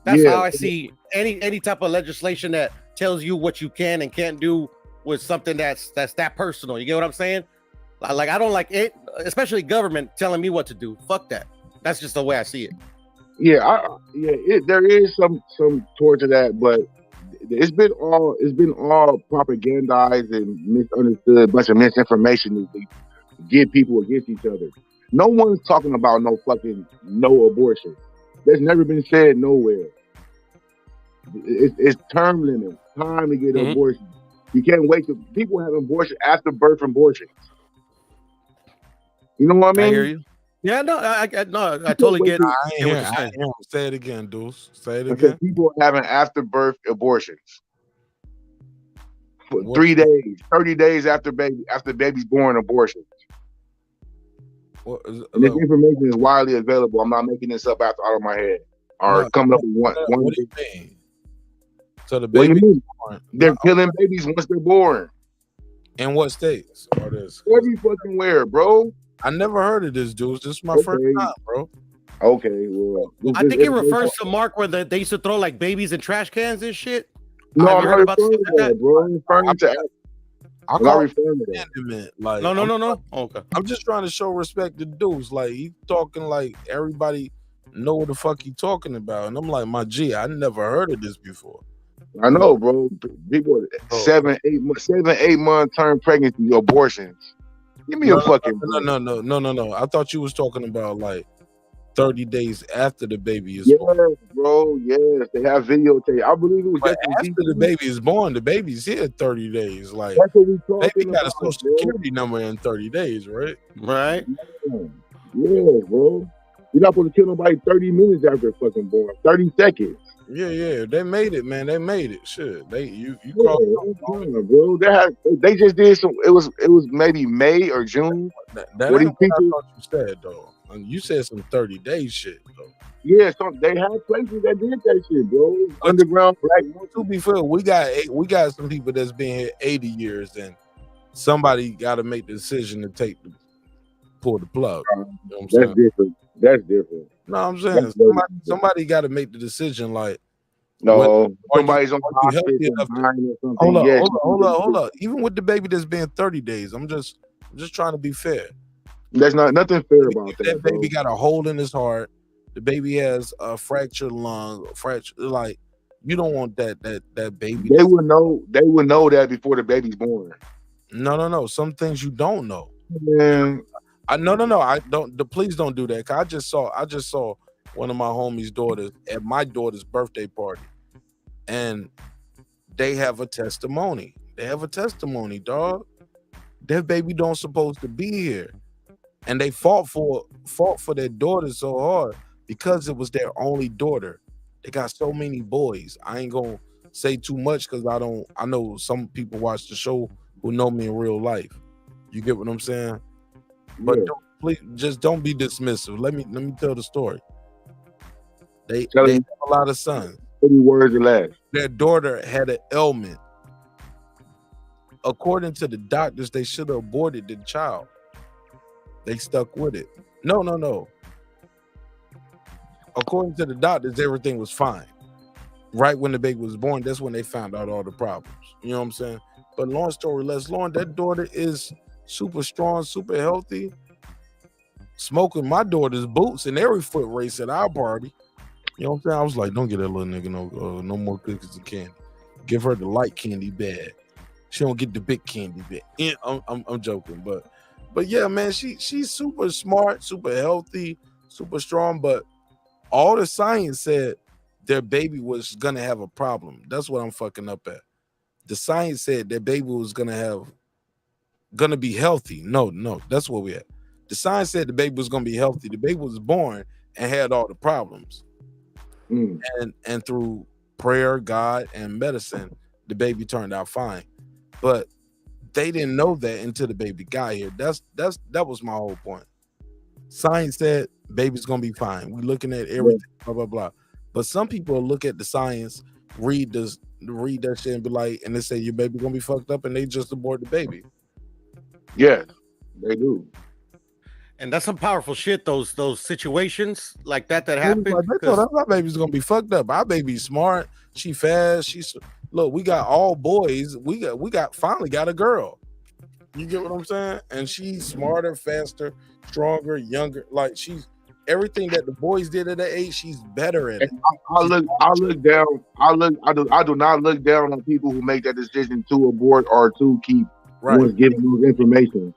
That's how I see any type of legislation that tells you what you can and can't do with something that's that personal. You get what I'm saying? Like I don't like it, especially government telling me what to do. Fuck that. That's just the way I see it. Yeah, there is some towards that, but it's been all propagandized and misunderstood, a bunch of misinformation to get people against each other. No one's talking about no abortion. That's never been said nowhere. It's term limit, time to get an abortion. You can't wait till people have abortion after birth abortions. You know what I mean? I hear you. Yeah, no, I totally get it. I ain't hear. Say it again, Deuce. Say it Because again. people are having after birth abortions. For 3 days, 30 days after baby's born, abortions. And this information is widely available. I'm not making this up out of my head or coming up with one. What do you mean? So the What do baby, you mean? They're killing babies once they're born. in what states are this? Every fucking where, bro. I never heard of this, dude. This is my first time, bro. Okay, well, I think it refers to Mark where they used to throw like babies in trash cans and shit. No, Have I'm you not heard about referring stuff to like that, bro. I'm referring to. I I'm not referring to that. abandonment. Like No. Okay. I'm just trying to show respect to dudes. Like he talking like everybody know what the fuck he talking about, and I'm like, my G, I never heard of this before. I know, bro. People 7-8 month term pregnancy abortions. Give me a fucking no. I thought you was talking about like 30 days after the baby is born. Bro. Yes, they have videotape. I believe it was but after the baby is born. The baby's here 30 days. Like that's what we talking baby got a about, social security number in 30 days, right? Right. Yeah, bro. You're not supposed to kill nobody 30 minutes after fucking born. 30 seconds. Yeah. They made it, man. They made it. Shit. You bro. They just did some. It was maybe May or June. That ain't what I thought you said though. You said some 30 day shit though. Yeah, they have places that did that shit, bro. Underground black. To be fair, we got some people that's been here 80 years, and somebody got to make the decision to pull the plug. You know what I'm saying? That's different. No, I'm saying somebody got to make the decision. Like, somebody's on Hold up. Even with the baby that's been 30 days, I'm just trying to be fair. There's nothing fair about that. That baby got a hole in his heart. The baby has a fractured lung. Like, you don't want that baby. They would know that before the baby's born. No. Some things you don't know. Man. No. I don't. Please don't do that. 'Cause I just saw one of my homies' daughters at my daughter's birthday party, and they have a testimony. Dog. That baby don't supposed to be here, and they fought for their daughter so hard because it was their only daughter. They got so many boys. I ain't gonna say too much because I know some people watch the show who know me in real life. You get what I'm saying? But please, just don't be dismissive. Let me tell the story. They Tell have him a lot of sons. 30 words or less. Their daughter had an ailment. According to the doctors, they should have aborted the child. They stuck with it. No. According to the doctors, everything was fine. Right when the baby was born, that's when they found out all the problems. You know what I'm saying? But long story less, Lauren, that daughter is super strong, super healthy. Smoking my daughter's boots in every foot race at our party. You know what I'm saying? I was like, don't get that little nigga no more cookies and candy. Give her the light candy bag. She don't get the big candy bag. Yeah, I'm joking, but yeah, man, she's super smart, super healthy, super strong. But all the science said their baby was gonna have a problem. That's what I'm fucking up at. The science said their baby was gonna be healthy. No, that's what we had. The science said the baby was gonna be healthy. The baby was born and had all the problems. And through prayer, God, and medicine, the baby turned out fine. But they didn't know that until the baby got here. That was my whole point. Science said baby's gonna be fine. We're looking at everything, blah blah blah. But some people look at the science, read that shit and be like, and they say your baby gonna be fucked up, and they just abort the baby. Yeah, they do. And that's some powerful shit. Those situations like that happen. Like, they told us our baby's gonna be fucked up. Our baby's smart. She fast. Look. We got all boys. We finally got a girl. You get what I'm saying? And she's smarter, faster, stronger, younger. Like she's everything that the boys did at that age. She's better at it. I do not look down on people who make that decision to abort or to keep once given those information.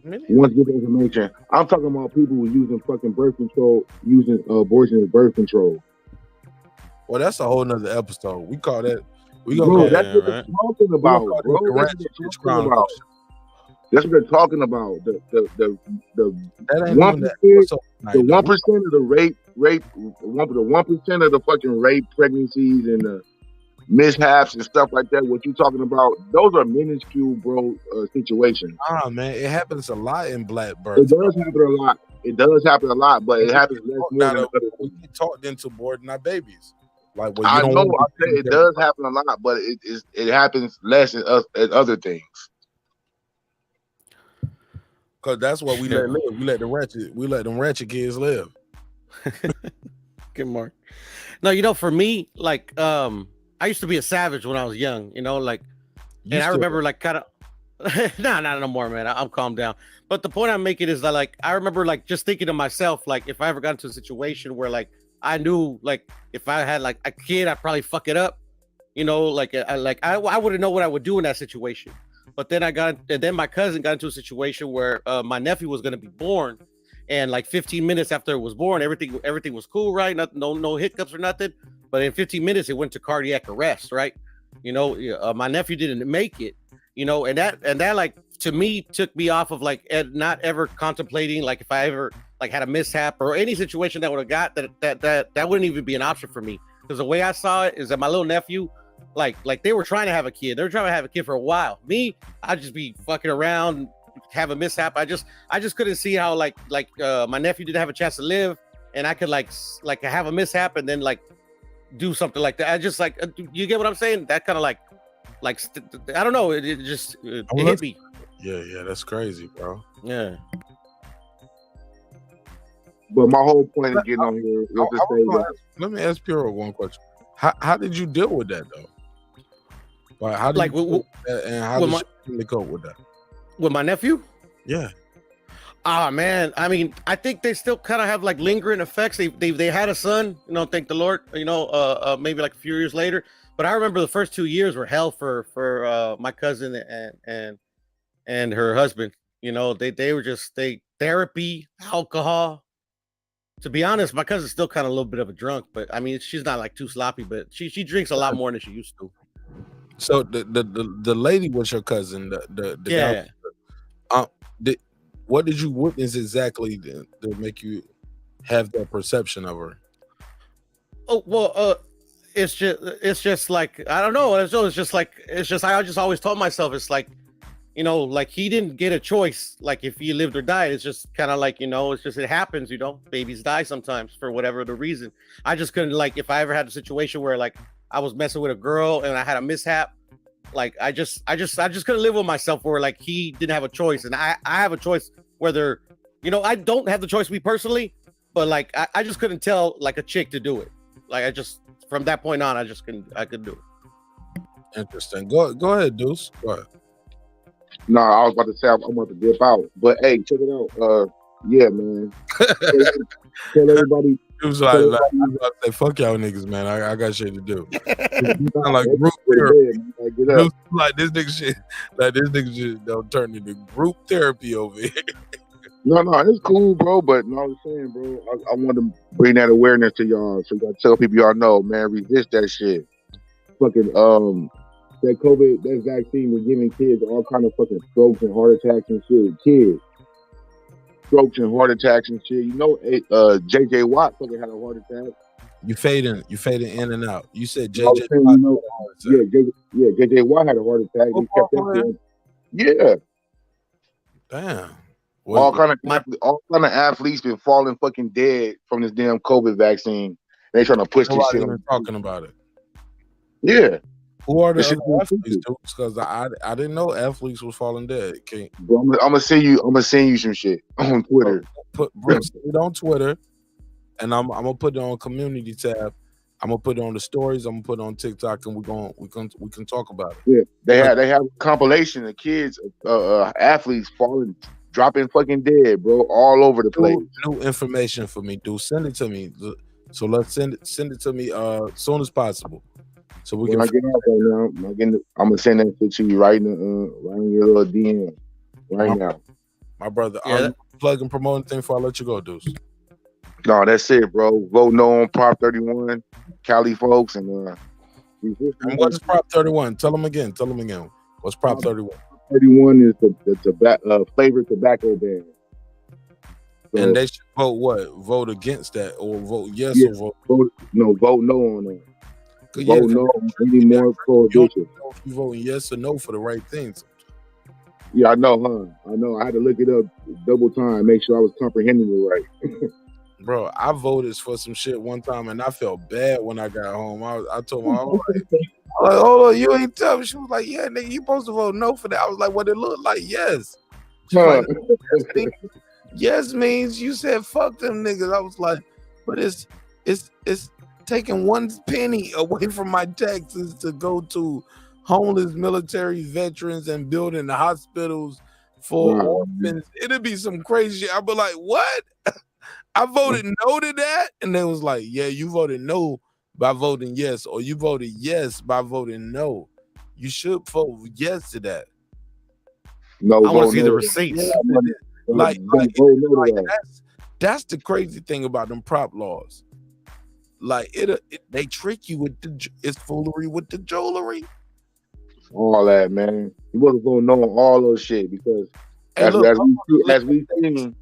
Once given information, I'm talking about people who using fucking birth control, using abortion as birth control. Well, that's a whole nother episode. We call that. That's what they're talking about, bro. That's what they're talking about. The 1%, the 1% of the rape, the 1% of the fucking rape, pregnancies, and the mishaps and stuff like that. What you talking about? Those are minuscule, bro, situations. Man, it happens a lot in black birth. It does happen a lot. But it happens less more than we get talked into aborting our babies. Like, I know, I say it does happen a lot, but it happens less in other things. Cause that's what we let live. We let them ratchet kids live. Good Mark. No, for me, like I used to be a savage when I was young, and I remember like kind of not no more, man. I'm calmed down. But the point I'm making is that like I remember like just thinking to myself, like if I ever got into a situation where like I knew like if I had like a kid, I'd probably fuck it up. I wouldn't know what I would do in that situation. But then then my cousin got into a situation where my nephew was gonna be born, and like 15 minutes after it was born, everything was cool, right? No hiccups or nothing. But in 15 minutes, it went to cardiac arrest, right? My nephew didn't make it, and that like to me took me off of like not ever contemplating like if I ever like had a mishap or any situation that would have got that wouldn't even be an option for me, because the way I saw it is that my little nephew. Like they were trying to have a kid. They were trying to have a kid for a while. Me, I'd just be fucking around, have a mishap. I just couldn't see how like my nephew didn't have a chance to live, and I could like have a mishap and then like do something like that. I just like you get what I'm saying? That kind of like I don't know. It hit me. Yeah, that's crazy, bro. Yeah. But my whole point of getting on here is to say let me ask Puro one question. How did you deal with that though? Like how did you cope with that? With my nephew? Yeah. Man, I mean, I think they still kind of have like lingering effects. They had a son, thank the Lord, maybe like a few years later. But I remember the first 2 years were hell for my cousin and her husband. They were just therapy, alcohol. To be honest, my cousin's still kind of a little bit of a drunk, but I mean, she's not like too sloppy, but she drinks a lot more than she used to. So the lady was your cousin, the yeah. Guy, what did you witness exactly to make you have that perception of her? Oh well, it's just like I don't know. I just always told myself it's like, you know, like he didn't get a choice. Like if he lived or died, it's just kind of like, you know, it's just, it happens, you know, babies die sometimes for whatever the reason. I just couldn't, like, if I ever had a situation where like I was messing with a girl and I had a mishap, like I just couldn't live with myself where like he didn't have a choice. And I have a choice whether, you know, I don't have the choice me personally, but like, I just couldn't tell like a chick to do it. Like I just, from that point on, I could do it. Interesting. Go ahead, Deuce. Go ahead. No, I was about to say I'm about to dip out, but hey, check it out. Yeah, man. Tell everybody. It was like I'm about to say, fuck y'all niggas, man. I got shit to do. You sound like group therapy. Like this nigga shit don't turn into group therapy over here. No, it's cool, bro. But no, I'm saying, bro, I want to bring that awareness to y'all. So you gotta tell people y'all know, man, resist that shit. Fucking that COVID, that vaccine was giving kids all kind of fucking strokes and heart attacks and shit. Kids, strokes and heart attacks and shit. You know, JJ Watt fucking had a heart attack. You fading in and out. You said JJ Watt. You know, JJ Watt had a heart attack. He kept that shit. Yeah. Damn. All kind of athletes been falling fucking dead from this damn COVID vaccine. They trying to push this shit. Even talking about it. Yeah. Who are the other athletes? Because I didn't know athletes was falling dead. Bro, I'm gonna send you some shit on Twitter. Put it on Twitter, and I'm gonna put it on community tab. I'm gonna put it on the stories. I'm gonna put it on TikTok, and we can talk about it. Yeah, they have a compilation of kids, athletes falling, dropping fucking dead, bro, all over the place. New information for me, dude. Send it to me. So let's send it to me as soon as possible. So we can. I get out right now, I'm gonna send that shit to you right in your little DM right now. My brother, plug and promote anything before I let you go, Deuce. No, that's it, bro. Vote no on Prop 31, Cali folks, and what is Prop 31? Tell them again. What's Prop 31? 31 is the flavored tobacco ban. So, and they should vote what? Vote against that, or vote yes, or vote no on that. Vote no on any more prohibition. If you voting yes or no for the right things. Yeah, I know, huh? I know. I had to look it up double time, make sure I was comprehending it right. Bro, I voted for some shit one time, and I felt bad when I got home. I told my mom, like, oh, you ain't tell me. She was like, yeah, nigga, you supposed to vote no for that. I was like, what it looked like? Yes. She was like, yes means you said fuck them niggas. I was like, but it's taking 1 penny away from my taxes to go to homeless military veterans and building the hospitals for orphans. It'd be some crazy shit. I'd be like, what? I voted no to that, and they was like, yeah, you voted no by voting yes, or you voted yes by voting no. You should vote yes to that. No, I want to see the receipts. That's the crazy thing about them prop laws. Like they trick you with it's foolery with the jewelry. All that, man. You wasn't vote no on all those shit because as we seen.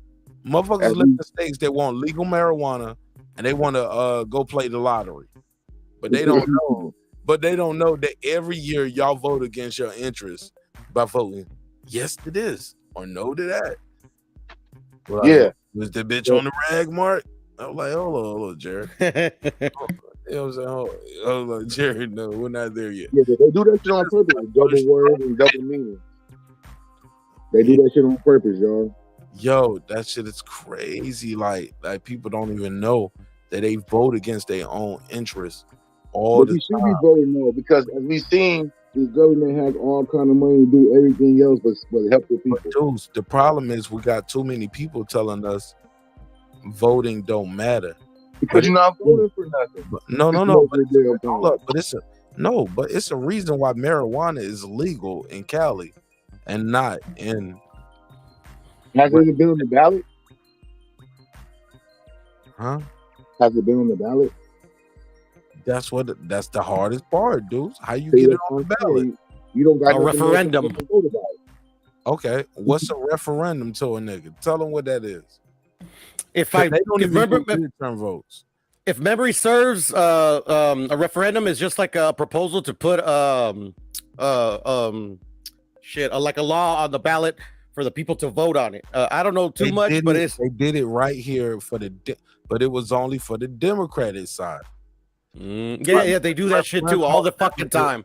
Motherfuckers live in states that want legal marijuana and they want to go play the lottery, but they don't know. But they don't know that every year y'all vote against your interests by voting yes to this or no to that. Well, yeah, was the bitch on the rag, Mark? I was like, hold on, Jared. You know what I'm saying? Hold on, Jared. No, we're not there yet. Yeah, they do that shit on purpose. Double word and double meaning. They do that shit on purpose, y'all. Yo, that shit is crazy. Like people don't even know that they vote against their own interests all the time. We should be voting no, because as we've seen, the government has all kind of money to do everything else but help the people. But dude, the problem is we got too many people telling us voting don't matter. Because you're not voting for nothing. No. But it's a reason why marijuana is legal in Cali and not in. Has it been on the ballot? Huh? Has it been on the ballot? That's the hardest part, dude. How you get it on the ballot? You don't got a referendum. Okay, what's a referendum to a nigga? Tell them what that is. If memory serves, a referendum is just like a proposal to put shit, like a law on the ballot for the people to vote on it. I don't know too much, but they did it right here for but it was only for the Democratic side. Yeah, they do that shit too all the fucking time.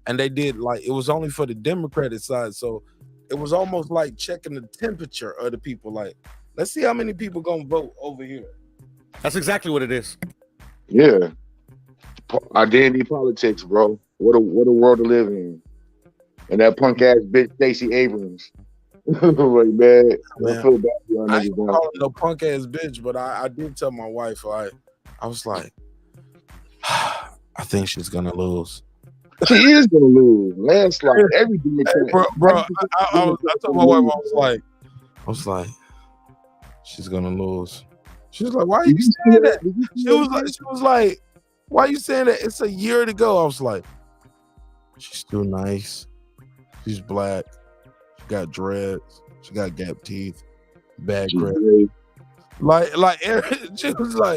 And they did it was only for the Democratic side, so it was almost like checking the temperature of the people. Like, let's see how many people gonna vote over here. That's exactly what it is. Yeah, identity politics, bro. What a world to live in. And that punk ass bitch Stacey Abrams. Like, man, I feel bad for y'all I ain't niggas gonna now. call it no punk ass bitch, but I did tell my wife, I was like, I think she's gonna lose. She is gonna lose. Landslide. Every Democrat. Bro, I told my wife, I was like, she's gonna lose. She was like, why are you saying that? She was like, why are you saying that? It's a year to go. I was like, she's still nice. She's black. She got dreads. She got gap teeth. Bad grip. Like she was like,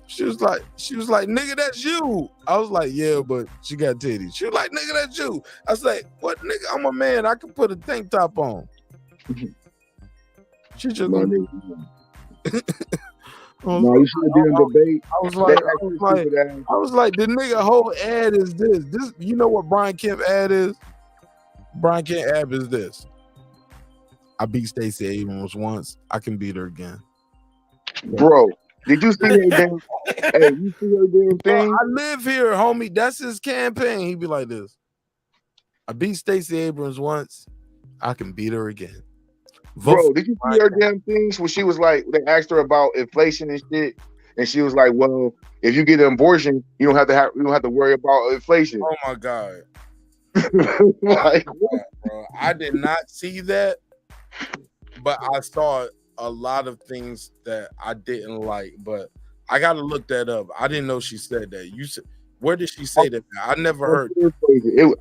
nigga, that's you. I was like, yeah, but she got titties. She was like, nigga, that's you. I was like, what, nigga? I'm a man. I can put a tank top on. She just. No, you should have been a debate. I was like, the nigga whole ad is this. You know what Brian Kemp ad is? Brian Kemp ad is this. I beat Stacey Abrams once. I can beat her again. Bro, did you see her damn? Hey, you see her damn thing? I live here, homie. That's his campaign. He'd be like this. I beat Stacey Abrams once. I can beat her again. Bro, did you see her damn things when she was like, they asked her about inflation and shit, and she was like, "Well, if you get an abortion, you don't have to worry about inflation." Oh my god! Like, bro, I did not see that, but I saw a lot of things that I didn't like. But I gotta look that up. I didn't know she said that. You said, where did she say that? I never heard.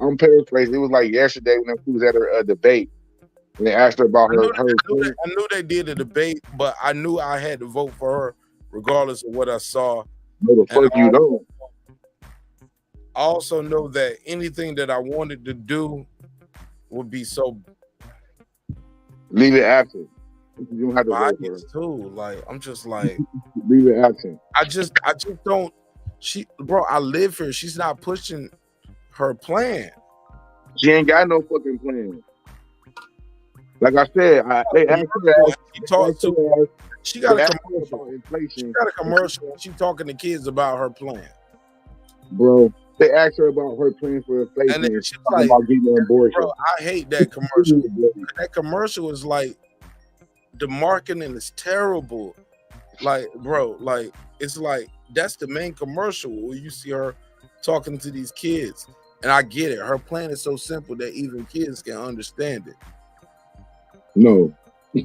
I'm paraphrasing. It was like yesterday when she was at her debate. And they asked her about her. I knew they did a debate, but I knew I had to vote for her regardless of what I saw. No, the fuck you don't. I also know that anything that I wanted to do would be so. Leave it absent. You don't have to vote for her. Too. Like, I'm just like. Leave it absent. I just don't. Bro, I live here. She's not pushing her plan. She ain't got no fucking plan. Like I said, they asked her. She got a commercial. She got a commercial. And she talking to kids about her plan. Bro, they asked her about her plan for inflation. And she's like, about getting an abortion. Bro, I hate that commercial. That commercial is like, the marketing is terrible. Like, bro, like, it's like, that's the main commercial where you see her talking to these kids. And I get it. Her plan is so simple that even kids can understand it. No,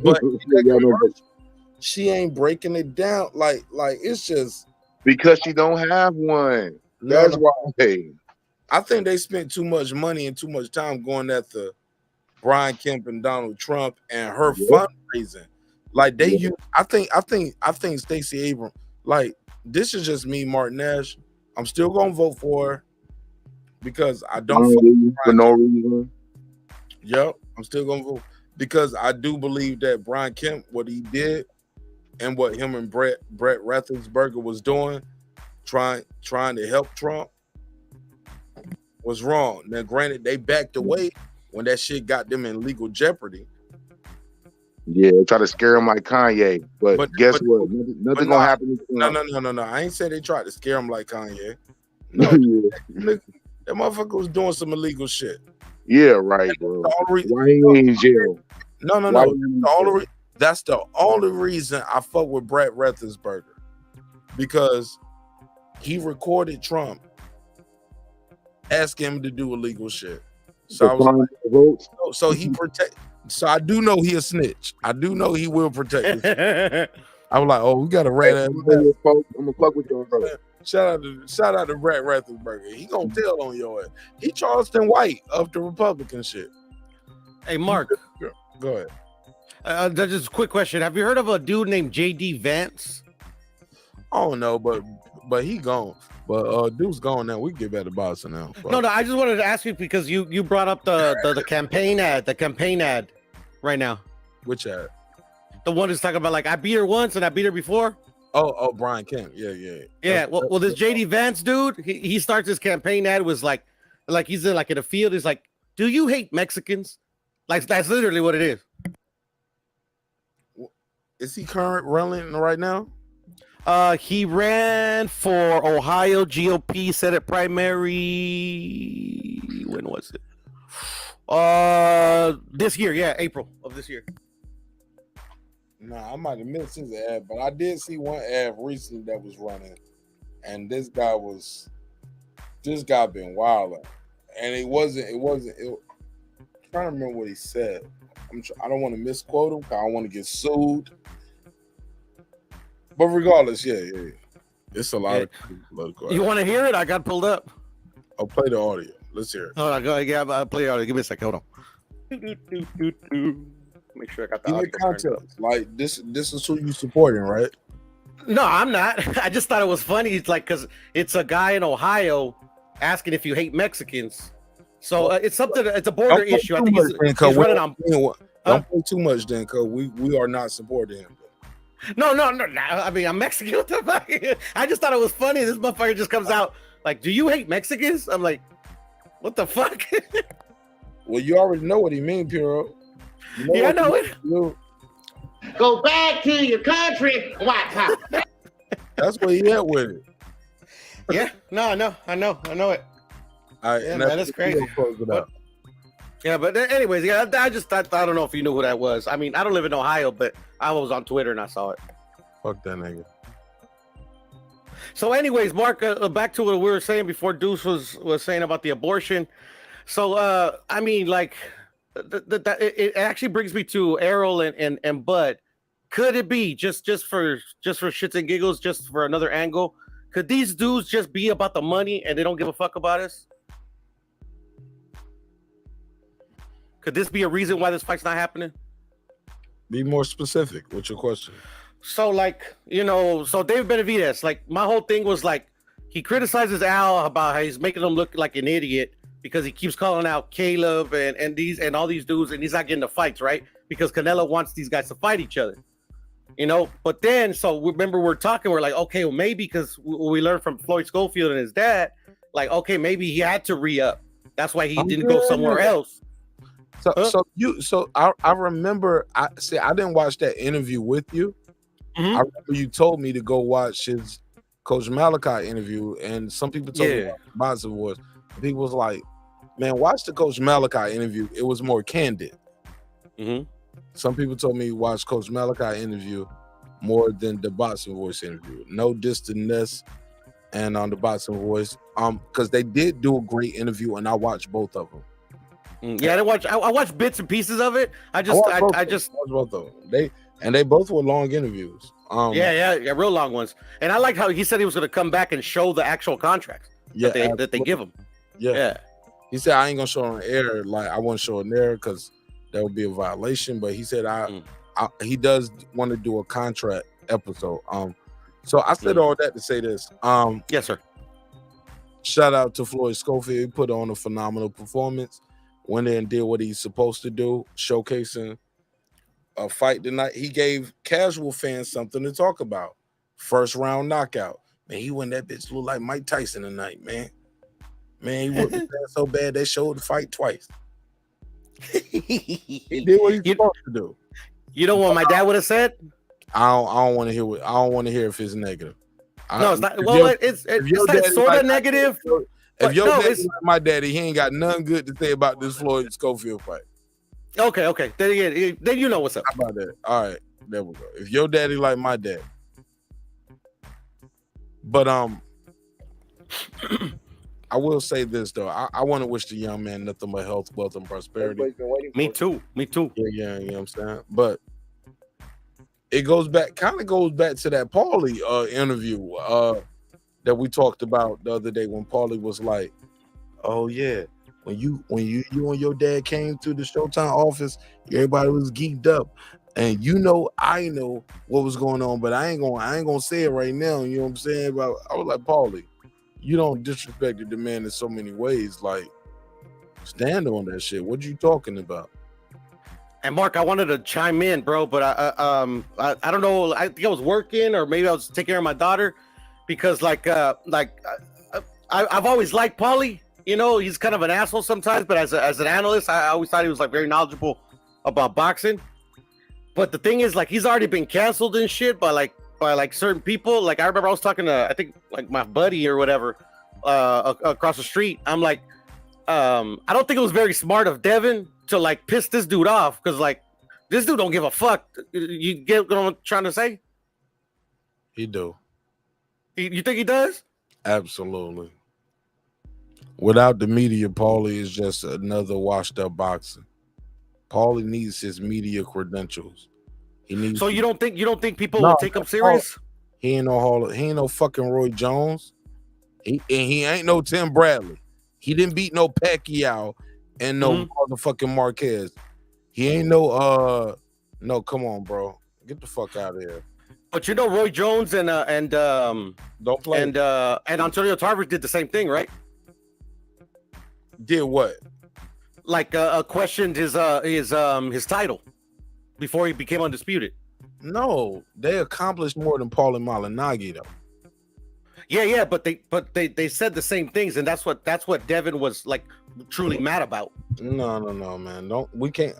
but she ain't breaking it down. Like it's just because she don't have one. That's why. I think they spent too much money and too much time going at the Brian Kemp and Donald Trump and her fundraising. Like they use. I think Stacey Abrams. Like, this is just me, Martin Nash. I'm still gonna vote for her because I don't for no reason. Yep, I'm still gonna vote. Because I do believe that Brian Kemp, what he did, and what him and Brett Raffensperger was doing, trying to help Trump, was wrong. Now, granted, they backed away when that shit got them in legal jeopardy. Yeah, try to scare him like Kanye, but guess what? Nothing gonna happen. No. I ain't say they tried to scare him like Kanye. No, that motherfucker was doing some illegal shit. Yeah, right, bro. Why he in jail? No. That's the only reason I fuck with Brett Raffensperger, because he recorded Trump asking him to do illegal shit. So I was like, so he protect. So I do know he a snitch. I do know he will protect us. I was like, oh, we got a rat. I'm gonna fuck with your brother. Shout out to Brett Raffensperger. He gonna tell on your ass. He Charleston White of the Republican shit. Hey, Mark. Go ahead. That's just a quick question. Have you heard of a dude named J.D. Vance? I don't know, but he gone. But Duke's gone now. We can get back to boxing now. Fuck. No, I just wanted to ask you because you brought up the campaign ad right now. Which ad? The one that's talking about like I beat her once and I beat her before. Oh, Brian Kemp. Yeah. Well, this JD Vance dude, he starts his campaign ad was like he's in a field. He's like, "Do you hate Mexicans?" Like that's literally what it is. Is he current running right now? He ran for Ohio GOP Senate primary. When was it? This year, April of this year. Nah, I might have missed his ad, but I did see one ad recently that was running, and this guy been wilding, and it wasn't. I'm trying to remember what he said. I don't want to misquote him because I don't want to get sued. But regardless, yeah, it's a lot of political. You want to hear it? I got pulled up. I'll play the audio. Let's hear it. Hold on, I'll play the audio. Give me a second. Hold on. Make sure I got the audio. Context. Like this is who you supporting, right? No, I'm not. I just thought it was funny. It's like because it's a guy in Ohio asking if you hate Mexicans. So it's something. It's a border issue. I think he's running on. Don't play too much, then, because we are not supporting him. No. I mean, I'm Mexican. What the fuck? I just thought it was funny. This motherfucker just comes out like, "Do you hate Mexicans?" I'm like, "What the fuck?" Well, you already know what he means, Piero. I know it. Go back to your country, white house. That's what he had with it. Yeah, no, I know it. All right, yeah, man, that's crazy. Yeah, but anyways, I don't know if you knew who that was. I mean, I don't live in Ohio, but I was on Twitter and I saw it. Fuck that nigga. So, anyways, Mark, back to what we were saying before. Deuce was saying about the abortion. So, I mean, like, it actually brings me to Errol and Bud. Could it be just for shits and giggles, just for another angle? Could these dudes just be about the money and they don't give a fuck about us? Could this be a reason why this fight's not happening? Be more specific. What's your question? So, like, so David Benavidez, like, my whole thing was like, he criticizes Al about how he's making him look like an idiot because he keeps calling out Caleb and all these dudes, and he's not getting the fights, right? Because Canelo wants these guys to fight each other, But then, so remember, we're like, okay, well, maybe because we learned from Floyd Schofield and his dad, like, okay, maybe he had to re-up. That's why he didn't go somewhere else. So I remember. I didn't watch that interview with you. Mm-hmm. I remember you told me to go watch his Coach Malachi interview, and some people told me about boxing was. People was like, "Man, watch the Coach Malachi interview. It was more candid." Mm-hmm. Some people told me watch Coach Malachi interview more than the Boxing Voice interview. No distance, and on the Boxing Voice, because they did do a great interview, and I watched both of them. Yeah, I watched bits and pieces of it. I watched both of them. They both were long interviews. Yeah, real long ones. And I like how he said he was going to come back and show the actual contracts that they give him. Yeah. He said I ain't gonna show it on air. Like I won't show it on air because that would be a violation. But he said he does want to do a contract episode. So I said all that to say this. Yes, sir. Shout out to Floyd Schofield. He put on a phenomenal performance. Went in and did what he's supposed to do, showcasing a fight tonight. He gave casual fans something to talk about. First round knockout. Man, he won that bitch look like Mike Tyson tonight, man. Man, he whooped his ass so bad they showed the fight twice. He did what he's supposed to do. You know what my dad would have said? I don't want to hear what I don't want to hear if it's negative. No, it's not. Well, it's like sort of negative. If your daddy like my daddy, he ain't got nothing good to say about this Floyd Schofield fight. Okay. Then you know what's up. How about that? All right, there we go. If your daddy like my dad, but I will say this though. I want to wish the young man nothing but health, wealth, and prosperity. Me too. Yeah, you know what I'm saying? But it goes back to that Paulie interview that we talked about the other day when Paulie was like, "Oh yeah, when you and your dad came to the Showtime office, everybody was geeked up. And I know what was going on, but I ain't gonna say it right now. You know what I'm saying? But I was like, Paulie, you don't disrespect the man in so many ways. Like, stand on that shit. What you talking about? And Mark, I wanted to chime in, bro, but I don't know. I think I was working, or maybe I was taking care of my daughter, because I've always liked Paulie. You know, he's kind of an asshole sometimes, but as an analyst, I always thought he was like very knowledgeable about boxing. But the thing is, like, he's already been canceled and shit by certain people. Like, I remember I was talking to, I think, like, my buddy or whatever across the street. I'm like, I don't think it was very smart of Devin to like piss this dude off, because like this dude don't give a fuck. You get what I'm trying to say? He do. You think he does? Absolutely. Without the media, Paulie is just another washed up boxer. Paulie needs his media credentials. He needs. So you don't think people will take him serious? He ain't no fucking Roy Jones. He ain't no Tim Bradley. He didn't beat no Pacquiao and no motherfucking Marquez. He ain't no come on, bro. Get the fuck out of here. But you know, Roy Jones and don't play and Antonio Tarver did the same thing, right? Did what? Like questioned his title before he became undisputed. No, they accomplished more than Paul and Malignaggi though. Yeah, but they said the same things, and that's what Devin was like truly mad about. No, man.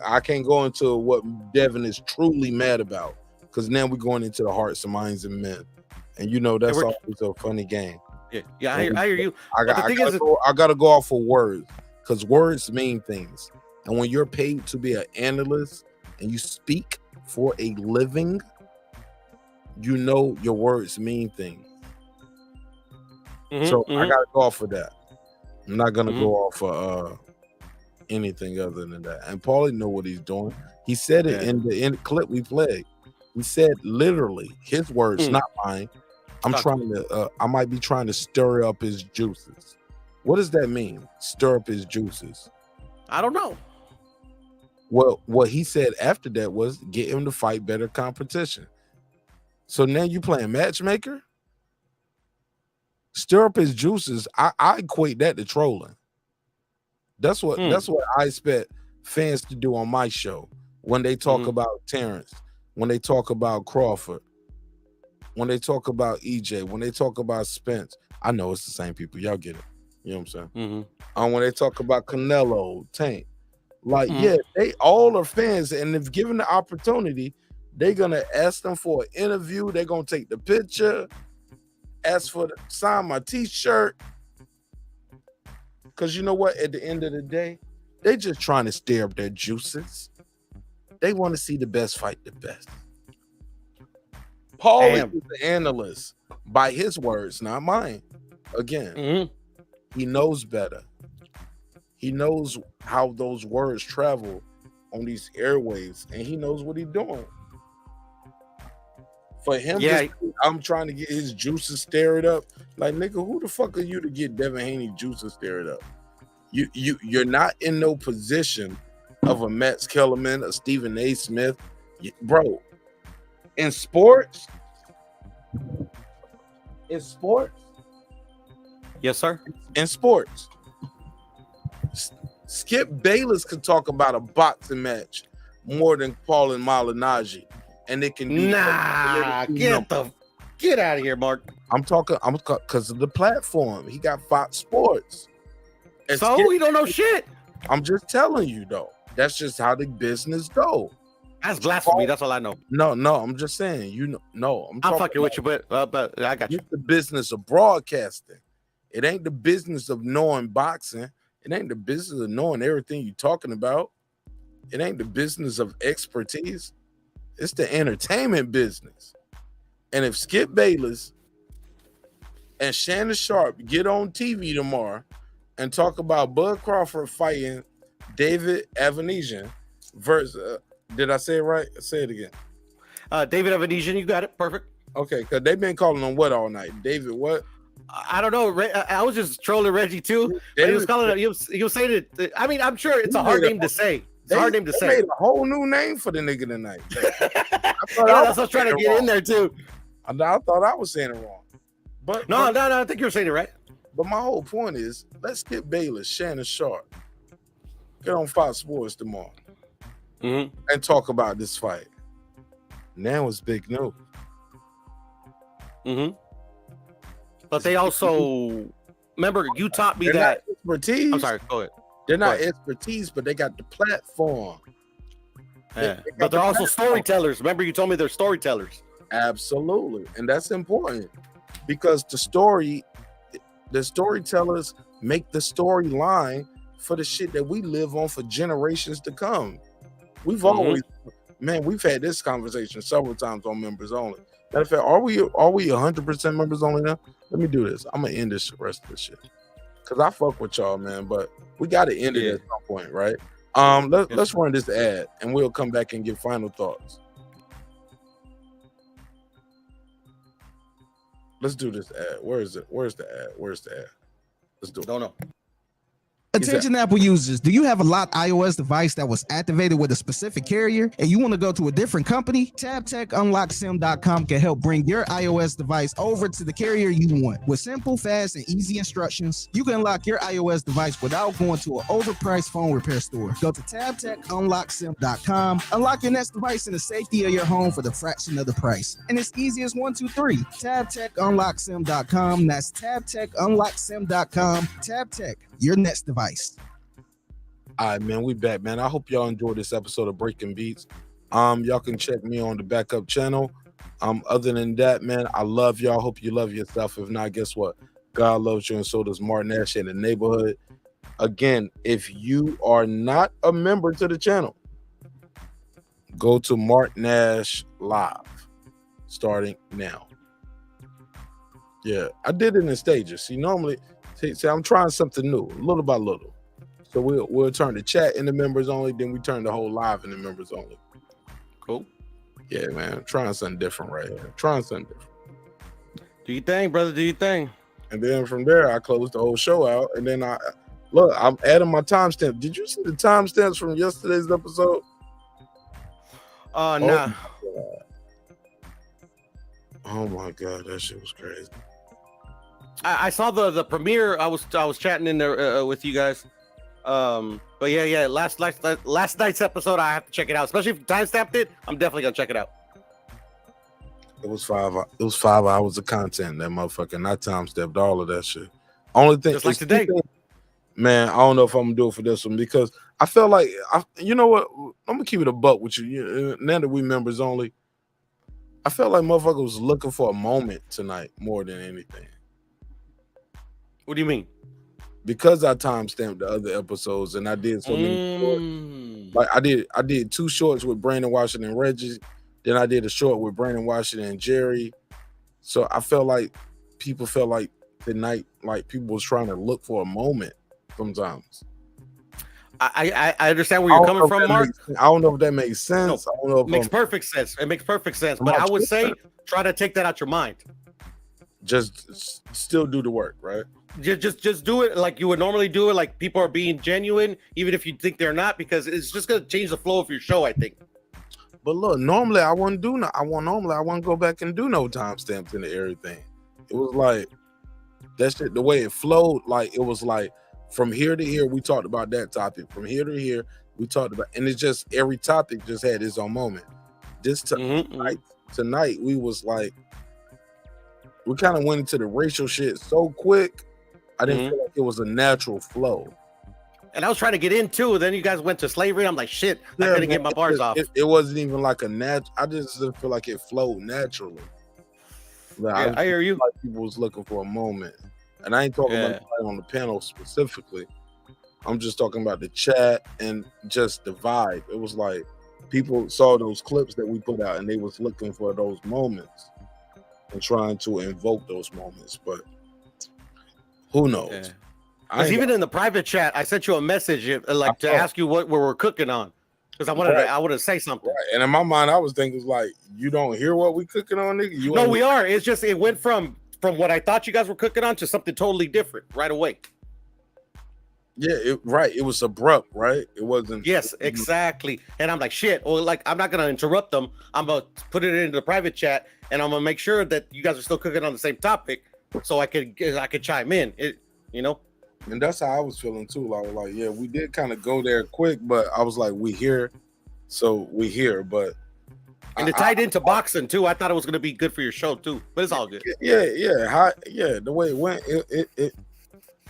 I can't go into what Devin is truly mad about, because now we're going into the hearts and minds of men, and you know that's always a funny game. Yeah, I hear you. I gotta go off of words, because words mean things, and when you're paid to be an analyst and you speak for a living, you know your words mean things. So I gotta go off of that. I'm not gonna go off of anything other than that. And Paulie know what he's doing. He said it in the clip we played. He said literally his words, not mine. I might be trying to stir up his juices. What does that mean? Stir up his juices. I don't know. Well, what he said after that was get him to fight better competition. So now you playing matchmaker? Stir up his juices. I equate that to trolling. That's what I expect fans to do on my show when they talk about Terence, when they talk about Crawford, when they talk about EJ, when they talk about Spence. I know it's the same people. Y'all get it. You know what I'm saying? When they talk about Canelo, Tank, like they all are fans, and if given the opportunity, they're gonna ask them for an interview. They're gonna take the picture. Ask for sign my t-shirt, because you know what, at the end of the day, they just trying to stir up their juices. They want to see the best fight the best. Paulie is the analyst by his words, not mine. Again, he knows better. He knows how those words travel on these airwaves, and he knows what he's doing. For him, I'm trying to get his juices stirred up. Like, nigga, who the fuck are you to get Devin Haney juices stirred up? You're not in no position of a Max Kellerman, a Stephen A. Smith, bro. In sports, yes, sir. In sports, Skip Bayless could talk about a boxing match more than Paul and Malignaggi. And it can do get out of here, Mark. I'm because of the platform. He got Fox Sports. So he don't know shit. I'm just telling you though. That's just how the business go. That's blasphemy. That's all I know. No, I'm just saying. I'm fucking with you, but I got you. It's the business of broadcasting. It ain't the business of knowing boxing. It ain't the business of knowing everything you're talking about. It ain't the business of expertise. It's the entertainment business. And if Skip Bayless and Shannon Sharp get on TV tomorrow and talk about Bud Crawford fighting David Avanesyan versus, did I say it right? Say it again. David Avanesyan, you got it. Perfect. Okay, because they've been calling him what all night? David what? I don't know. I was just trolling Reggie too. But he was calling it. He was saying it. I mean, I'm sure it's a hard name to say. It's a hard name to They say. made a whole new name for the nigga tonight. Yeah, that's what I was trying to get in there too. I thought I was saying it wrong. But No, I think you're saying it right. But my whole point is, let's get Bayless, Shannon Sharp, get on Fox Sports tomorrow, and talk about this fight. Now it's big news. But they also remember you taught me that expertise. I'm sorry. Go ahead. They're not expertise, but they got the platform. Yeah. But they're also storytellers. Remember, you told me they're storytellers. Absolutely, and that's important because the storytellers make the storyline for the shit that we live on for generations to come. We've always, man, we've had this conversation several times on members only. Matter of fact, are we 100% members only now? Let me do this. I'm gonna end this rest of this shit because I fuck with y'all, man. But we got to end it at some point, right? Let's run this ad and we'll come back and give final thoughts. Let's do this ad. Where is it? Where's the ad? Where's the ad? Let's do it. Don't know. Attention Apple users, do you have a locked iOS device that was activated with a specific carrier and you want to go to a different company? TabTechUnlockSim.com can help bring your iOS device over to the carrier you want. With simple, fast, and easy instructions, you can unlock your iOS device without going to an overpriced phone repair store. Go to TabTechUnlockSim.com, unlock your next device in the safety of your home for the fraction of the price. And it's easy as 1, 2, 3. TabTechUnlockSim.com. That's TabTechUnlockSim.com. TabTech, your next device. All right, man, we back, man. I hope y'all enjoyed this episode of Breaking Beats. Y'all can check me on the backup channel. Other than that, man, I love y'all. Hope you love yourself. If not, guess what? God loves you, and so does Martin Ash in the neighborhood. Again, if you are not a member to the channel, go to Martin Ash Live, starting now. Yeah, I did it in stages. See, normally, see, I'm trying something new, little by little. So we'll turn the chat into members only, then we turn the whole live into members only. Cool. Yeah, man. I'm trying something different right here. Trying something different. Do you think, brother? Do you think? And then from there, I closed the whole show out. And then I'm adding my timestamp. Did you see the timestamps from yesterday's episode? Nah. Oh my God, that shit was crazy. I saw the premiere. I was chatting in there with you guys. But yeah. Last night's episode, I have to check it out. Especially if you timestamped it, I'm definitely gonna check it out. It was 5 hours of content. That motherfucker, and I timestamped all of that shit. Only thing, just like today, man. I don't know if I'm gonna do it for this one because I felt like you know what? I'm gonna keep it a buck with you. Now that we members only, I felt like motherfucker was looking for a moment tonight more than anything. What do you mean? Because I timestamped the other episodes and I did so many shorts. Like I did 2 shorts with Brandon Washington and Reggie. Then I did a short with Brandon Washington and Jerry. So I felt like people felt like tonight, like people was trying to look for a moment sometimes. I understand where you're coming from, Mark. I don't know if that makes sense. No, I don't know if it makes perfect sense. It makes perfect sense. But I would say try to take that out your mind. Just still do the work, right? Just do it like you would normally do it. Like people are being genuine, even if you think they're not, because it's just gonna change the flow of your show, I think. But look, normally I wouldn't go back and do no timestamps into everything. It was like that shit, the way it flowed, like it was like from here to here, we talked about that topic. From here to here, we talked about, and it's just every topic just had its own moment. This tonight, we was like, we kind of went into the racial shit so quick. I didn't feel like it was a natural flow. And I was trying to get into it. Then you guys went to slavery. I'm like, shit, I couldn't get my bars off. It wasn't even like I just didn't feel like it flowed naturally. Like, I hear you. Like people was looking for a moment. And I ain't talking about anybody on the panel specifically. I'm just talking about the chat and just the vibe. It was like people saw those clips that we put out and they was looking for those moments and trying to invoke those moments. But who knows? Yeah. Because even in the private chat, I sent you a message like to ask you what we were cooking on, because I wanted to say something. Right. And in my mind, I was thinking like, you don't hear what we cooking on, nigga? No, we are. It's just it went from what I thought you guys were cooking on to something totally different right away. Yeah, right. It was abrupt, right? It wasn't. Yes, exactly. And I'm like, shit. Or like, I'm not gonna interrupt them. I'm gonna put it into the private chat, and I'm gonna make sure that you guys are still cooking on the same topic, so I could chime in. And that's how I was feeling too. Like, yeah, we did kind of go there quick, but I was like, we here, so we here. But and it tied into boxing too. I thought it was gonna be good for your show too, but it's all good. Yeah. The way it went, it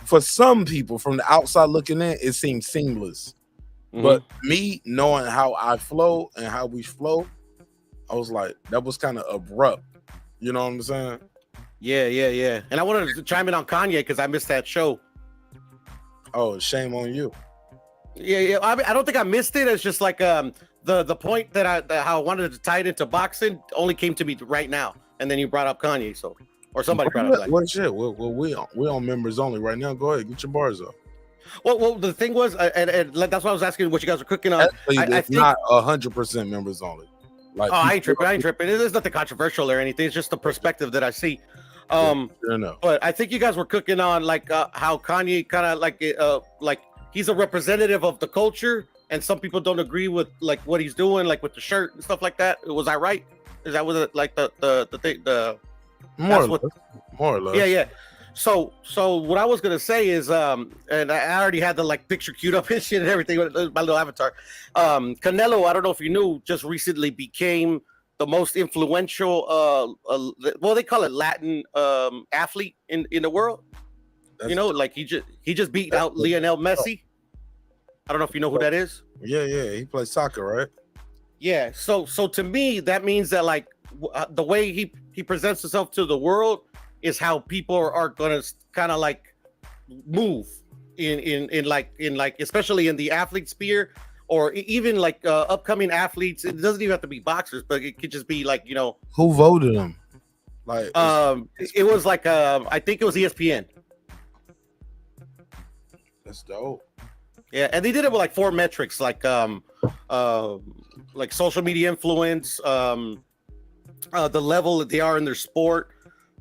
for some people from the outside looking in, it seemed seamless. But me knowing how I flow and how we flow, I was like, that was kind of abrupt. You know what I'm saying? Yeah. And I wanted to chime in on Kanye because I missed that show. Oh, shame on you. Yeah. I mean, I don't think I missed it. It's just like the point that how I wanted to tie it into boxing only came to me right now, and then you brought up Kanye, or somebody brought up. What shit? Well, we on members only right now. Go ahead, get your bars up. Well, the thing was, and that's why I was asking what you guys are cooking on. I think not 100% members only. Like, I ain't tripping. There's nothing controversial or anything. It's just the perspective that I see. But I think you guys were cooking on like how Kanye kind of like he's a representative of the culture, and some people don't agree with like what he's doing, like with the shirt and stuff like that. Was I right? Is that what like the thing? More or less. Yeah. So what I was gonna say is, and I already had the like picture queued up and shit and everything with my little avatar. Canelo, I don't know if you knew, just recently became the most influential, well, they call it Latin athlete in the world. Like he just beat out Lionel Messi. I don't know if you know who that is. Yeah, he plays soccer, right? Yeah. So to me, that means that like the way he presents himself to the world is how people are gonna kind of like move in like especially in the athlete sphere, or even like upcoming athletes. It doesn't even have to be boxers, but it could just be like, who voted him? Like it was like I think it was ESPN. That's dope. Yeah, and they did it with like 4 metrics, like social media influence, the level that they are in their sport,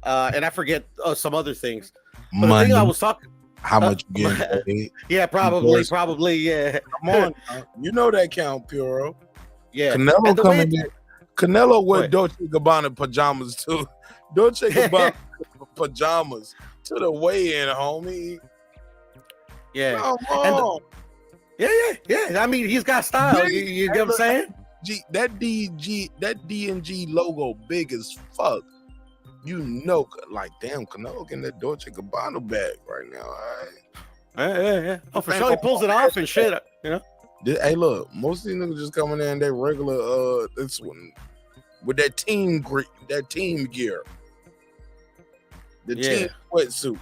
and I forget some other things. But Money. the thing I was talking, how much you getting paid? Yeah, probably, yeah. Come on, you know that count, Puro. Yeah, Canelo coming in. Canelo wear Dolce & Gabbana pajamas too. Dolce & Gabbana pajamas to the weigh-in, homie. Yeah. Come on. Yeah. I mean, he's got style. You get what I'm saying? That D&G logo big as fuck. Like, damn, Canelo getting that Dolce & Gabbana bag right now. All right. Yeah. Oh, for sure, he pulls it off and shit. Hey, look, most of these niggas just coming in their regular this one with that team gear, the team sweatsuits.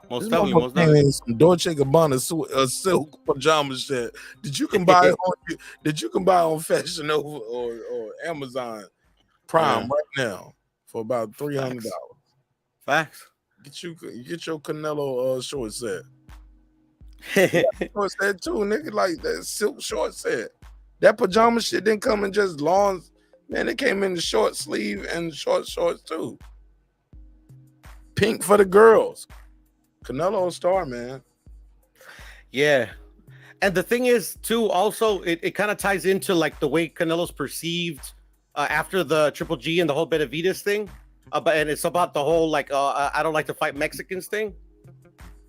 Most definitely. Some Dolce & Gabbana silk pajama shit. Did you can buy on Fashion Nova or Amazon Prime right now for about $300. Facts. Get your Canelo short set. Short set too, nigga. Like that silk short set. That pajama shit didn't come in just lawns. Man, it came in the short sleeve and short shorts too. Pink for the girls. Canelo star, man. Yeah. And the thing is, too, also, it kind of ties into like the way Canelo's perceived after the Triple G and the whole Benavidez thing. And it's about the whole like I don't like to fight Mexicans thing.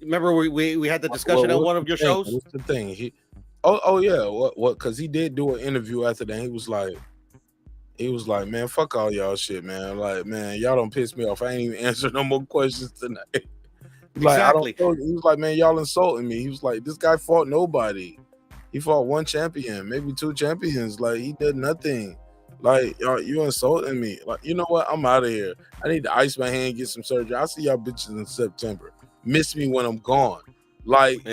Remember we had the discussion on one of your shows? What's the thing? Yeah. What? Because he did do an interview after that. He was like, man, fuck all y'all shit, man. Like, man, y'all don't piss me off. I ain't even answer no more questions tonight. Like, exactly. He was like, man, y'all insulting me. He was like, this guy fought nobody. He fought 1 champion, maybe 2 champions. Like, he did nothing. Like, y'all, you insulting me. Like, you know what? I'm out of here. I need to ice my hand, get some surgery. I'll see y'all bitches in September. Miss me when I'm gone. Like,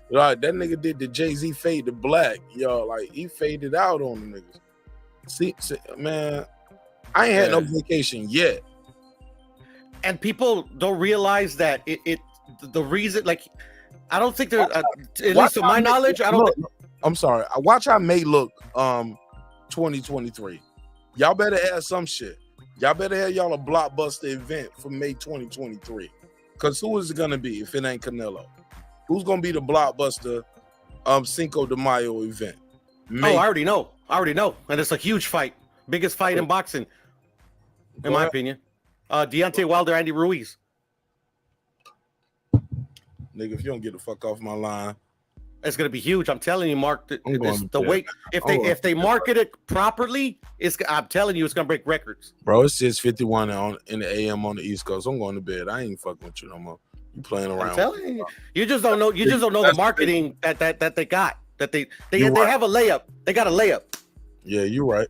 like that nigga did the Jay-Z fade to black. Y'all, like, he faded out on the niggas. See, man, I ain't had no vacation yet. And people don't realize that the reason, like, I don't think there, at least to my knowledge, I don't. I'm sorry. Watch how May look 2023. Y'all better have some shit. Y'all better have y'all a blockbuster event for May 2023. Because who is it going to be if it ain't Canelo? Who's gonna be the blockbuster Cinco de Mayo event? Oh, I already know. And it's a huge fight. Biggest fight in boxing, in my opinion. Deontay Wilder, Andy Ruiz. Nigga, if you don't get the fuck off my line, it's gonna be huge. I'm telling you, Mark. The way if they market it properly, I'm telling you, it's gonna break records. Bro, it's just 51 in the AM on the East Coast. I'm going to bed. I ain't fucking with you no more. You playing around? I'm telling you, you just don't know. You just don't know the marketing that they got. That they have a layup. They got a layup. Yeah, you're right.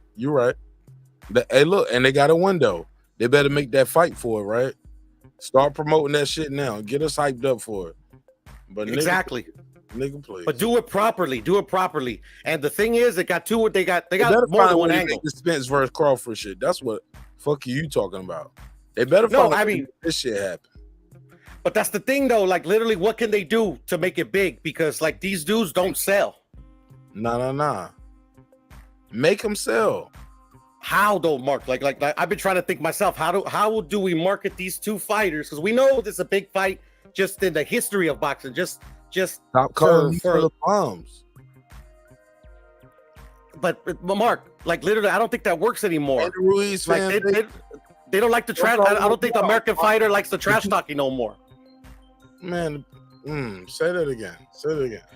Hey, look, and they got a window. They better make that fight for it, right? Start promoting that shit now. Get us hyped up for it. But exactly. Nigga, please. But do it properly. And the thing is, they got more than one angle. The Spence versus Crawford shit. That's what fuck you talking about. They better make this shit happen. But that's the thing, though. Like, literally, what can they do to make it big? Because, like, these dudes don't sell. Nah. Make them sell. How, though, Mark? Like I've been trying to think myself. How do we market these two fighters? Because we know this is a big fight just in the history of boxing. Just stop calling for the bombs. But Mark, like, literally, I don't think that works anymore. And the Ruiz like, they don't like the trash. I don't think the American fighter likes the trash talking no more. Man, say that again.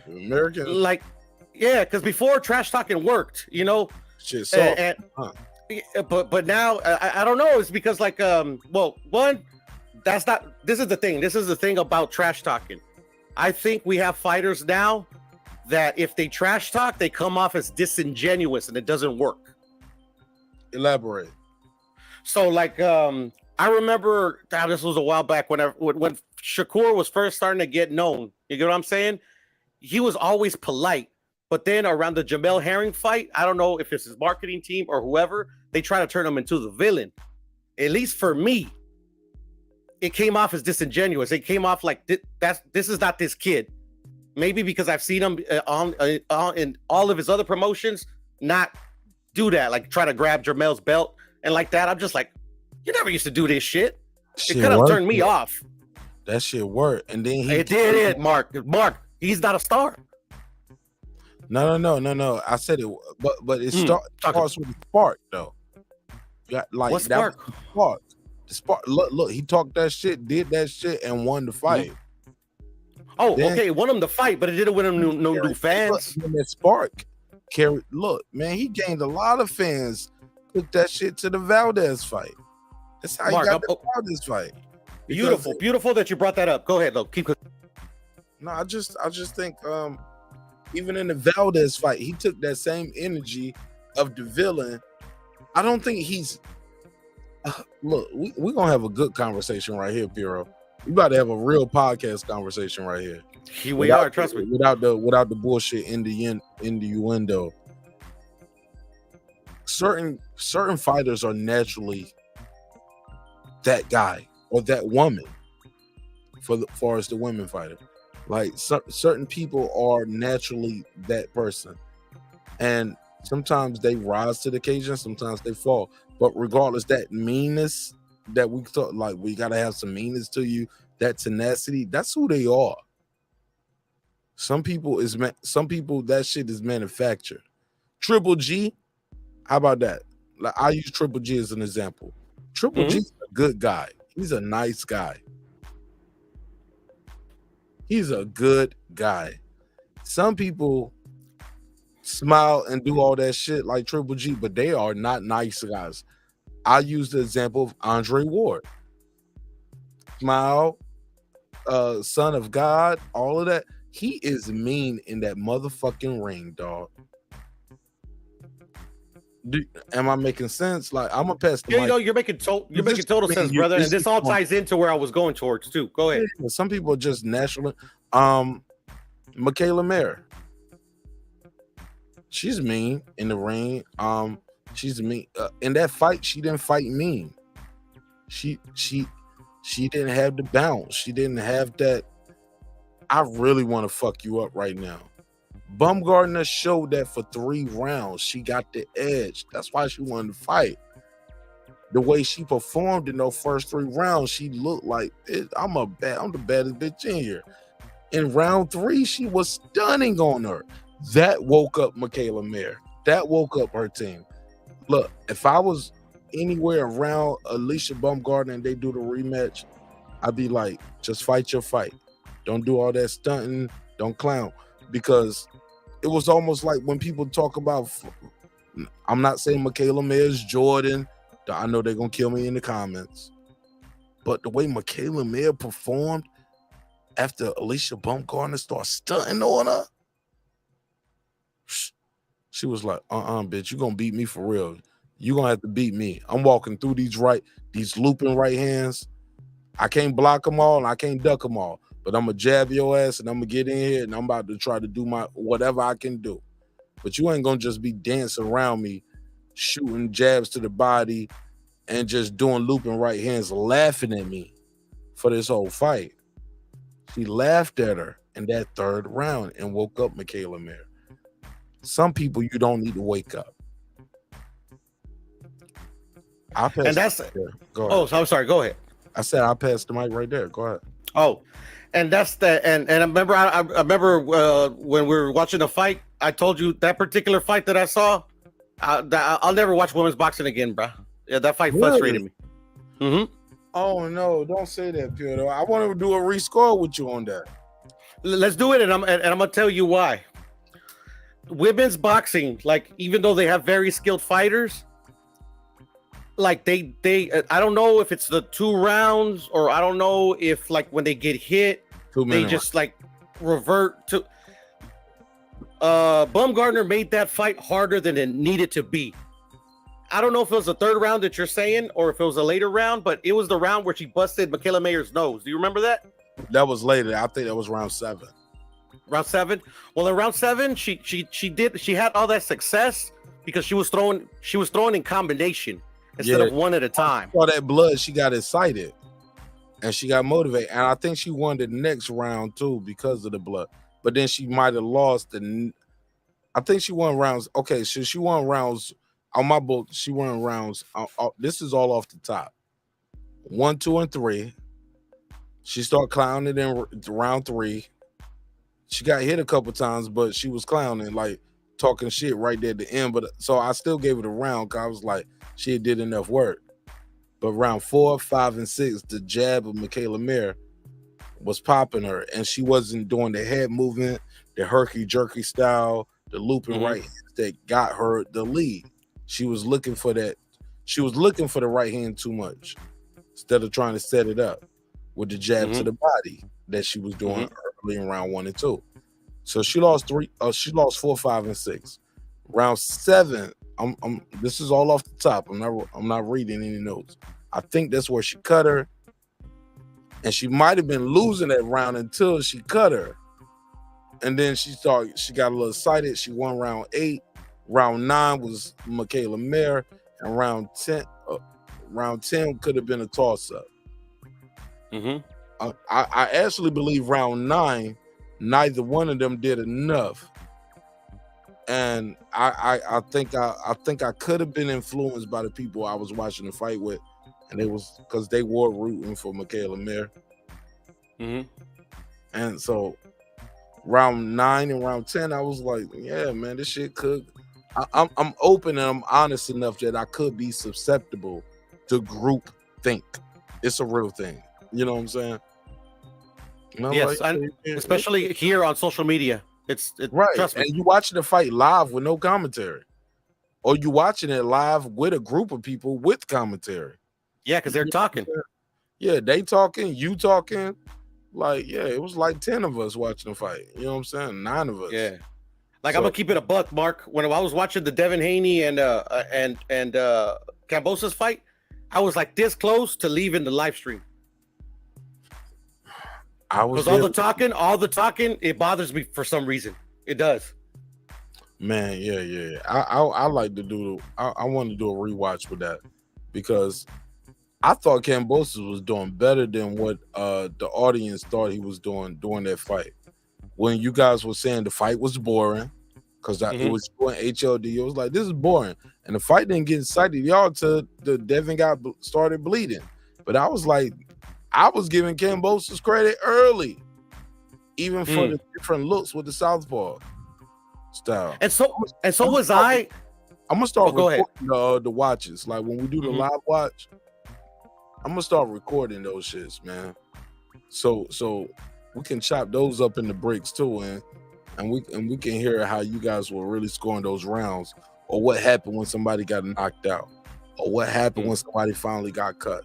American, like, yeah, because before trash talking worked, you know. Shit, but now I don't know. It's because like one, that's not. This is the thing. This is the thing about trash talking. I think we have fighters now that if they trash talk, they come off as disingenuous, and it doesn't work. Elaborate. So like I remember this was a while back when Shakur was first starting to get known. You get what I'm saying? He was always polite, but then around the Jamel Herring fight, I don't know if it's his marketing team or whoever, they try to turn him into the villain. At least for me, it came off as disingenuous. It came off like this is not this kid. Maybe because I've seen him on in all of his other promotions not do that, like try to grab Jamel's belt and like that. I'm just like, you never used to do this shit. It could have turned me off. That shit worked, and then it did. Mark, he's not a star. No. I said it, but it starts with a spark though. Like what spark? The spark. Look, he talked that shit, did that shit, and won the fight. Oh, then, okay, won him the fight, but it didn't win him no new fans. That spark carried. Look, man, he gained a lot of fans. Took that shit to the Valdez fight. That's how he got the Valdez fight. Beautiful that you brought that up. Go ahead, though. Keep. No, I just think even in the Valdez fight, he took that same energy of the villain. I don't think he's. Look, we're gonna have a good conversation right here, Piero. We about to have a real podcast conversation right here. We are, trust me. Without the bullshit innuendo. Certain fighters are naturally that guy or that woman far as the women fighter. Like certain people are naturally that person, and sometimes they rise to the occasion, sometimes they fall. But regardless, that meanness that we thought, like, we gotta have some meanness to you, that tenacity, that's who they are. Some people that shit is manufactured. Triple G, how about that? Like, I use Triple G as an example. Triple G's a good guy. He's a nice guy. He's a good guy. Some people smile and do all that shit like Triple G, but they are not nice guys. I use the example of Andre Ward. Smile, son of God, all of that. He is mean in that motherfucking ring, dog. Am I making sense? Like, I'm a pass the mic. You're making total sense, brother. And this all ties into where I was going towards too. Go ahead. Some people are just naturally. Michaela Mayer. She's mean in the ring. She's mean in that fight. She didn't fight mean. She didn't have the bounce. She didn't have that. I really want to fuck you up right now. Bumgardner showed that for 3 rounds. She got the edge. That's why she wanted to fight. The way she performed in those first 3 rounds, she looked like I'm the baddest bitch in here. In round 3, she was stunning on her. That woke up Michaela Mayer. That woke up her team. Look, if I was anywhere around Alicia Baumgartner and they do the rematch, I'd be like, just fight your fight. Don't do all that stunting. Don't clown. Because it was almost like when people talk about, I'm not saying Michaela Mayer's Jordan. I know they're going to kill me in the comments. But the way Michaela Mayer performed after Alicia Baumgartner started stunting on her, she was like, bitch, you're going to beat me for real. You're going to have to beat me. I'm walking through these looping right hands. I can't block them all and I can't duck them all. But I'm going to jab your ass and I'm going to get in here and I'm about to try to do my whatever I can do. But you ain't going to just be dancing around me, shooting jabs to the body and just doing looping right hands, laughing at me for this whole fight. She laughed at her in that 3rd round and woke up Michaela Mayer. Some people you don't need to wake up. And that's Go ahead. I'm sorry. Go ahead. I said I passed the mic right there. Go ahead. Oh, and that's the and I remember I remember when we were watching the fight. I told you that particular fight that I saw. I'll never watch women's boxing again, bro. Yeah, that fight frustrated me. Mm-hmm. Oh no! Don't say that, Pierre. I want to do a rescore with you on that. Let's do it, and I'm gonna tell you why. Women's boxing, like even though they have very skilled fighters, like they I don't know if it's the 2 rounds or I don't know if like when they get hit, they just like revert to. Baumgartner made that fight harder than it needed to be. I don't know if it was the 3rd round that you're saying or if it was a later round, but it was the round where she busted Michaela Mayer's nose. Do you remember that? That was later. I think that was round 7. Round 7. Well, in round 7, she had all that success because she was throwing in combination instead of one at a time. All that blood, she got excited and she got motivated, and I think she won the next round too because of the blood. But then she might have lost I think she won rounds. Okay, so she won rounds on my book. She won rounds. This is all off the top. 1, 2, and 3. She started clowning in round 3. She got hit a couple times, but she was clowning, like talking shit right there at the end. But so I still gave it a round because I was like, she did enough work. But round 4, 5, and 6, the jab of Michaela Mayer was popping her, and she wasn't doing the head movement, the herky-jerky style, the looping right hands that got her the lead. She was looking for that. She was looking for the right hand too much instead of trying to set it up with the jab to the body that she was doing early in round 1 and 2. So she lost 3. She lost 4, 5, and 6. Round 7. This is all off the top. I'm not reading any notes. I think that's where she cut her, and she might have been losing that round until she cut her, and then she got a little excited. She won round 8. Round 9 was Michaela Mayer, and round 10 could have been a toss-up. I actually believe round 9, neither one of them did enough, and I think I could have been influenced by the people I was watching the fight with, and it was because they were rooting for Michaela Mayer. And so round 9 and round 10, I was like, yeah, man, this shit could. I'm open and I'm honest enough that I could be susceptible to group think. It's a real thing. You know what I'm saying? Yes, like, especially here on social media. It's right. Trust me. And you watching the fight live with no commentary, or you watching it live with a group of people with commentary. Yeah, because they're talking. Yeah, they talking, you talking. Like, yeah, it was like 10 of us watching the fight. You know what I'm saying? 9 of us. Yeah. Like, I'm gonna keep it a buck, Mark. When I was watching the Devin Haney and Kambosos fight, I was like this close to leaving the live stream. Because all the talking, it bothers me for some reason. It does. Man, yeah. I like to do. I want to do a rewatch with that because I thought Kambosos was doing better than what the audience thought he was doing during that fight. When you guys were saying the fight was boring, because it was doing HLD, it was like, this is boring. And the fight didn't get excited, y'all, till the Devin started bleeding. But I was like, I was giving Kambosos credit early. even for the different looks with the southpaw style. And so was I. I'm gonna start go ahead. recording the watches. Like when we do the live watch, I'm gonna start recording those shits, man. So we can chop those up into breaks too, and we can hear how you guys were really scoring those rounds, or what happened when somebody got knocked out, or what happened when somebody finally got cut.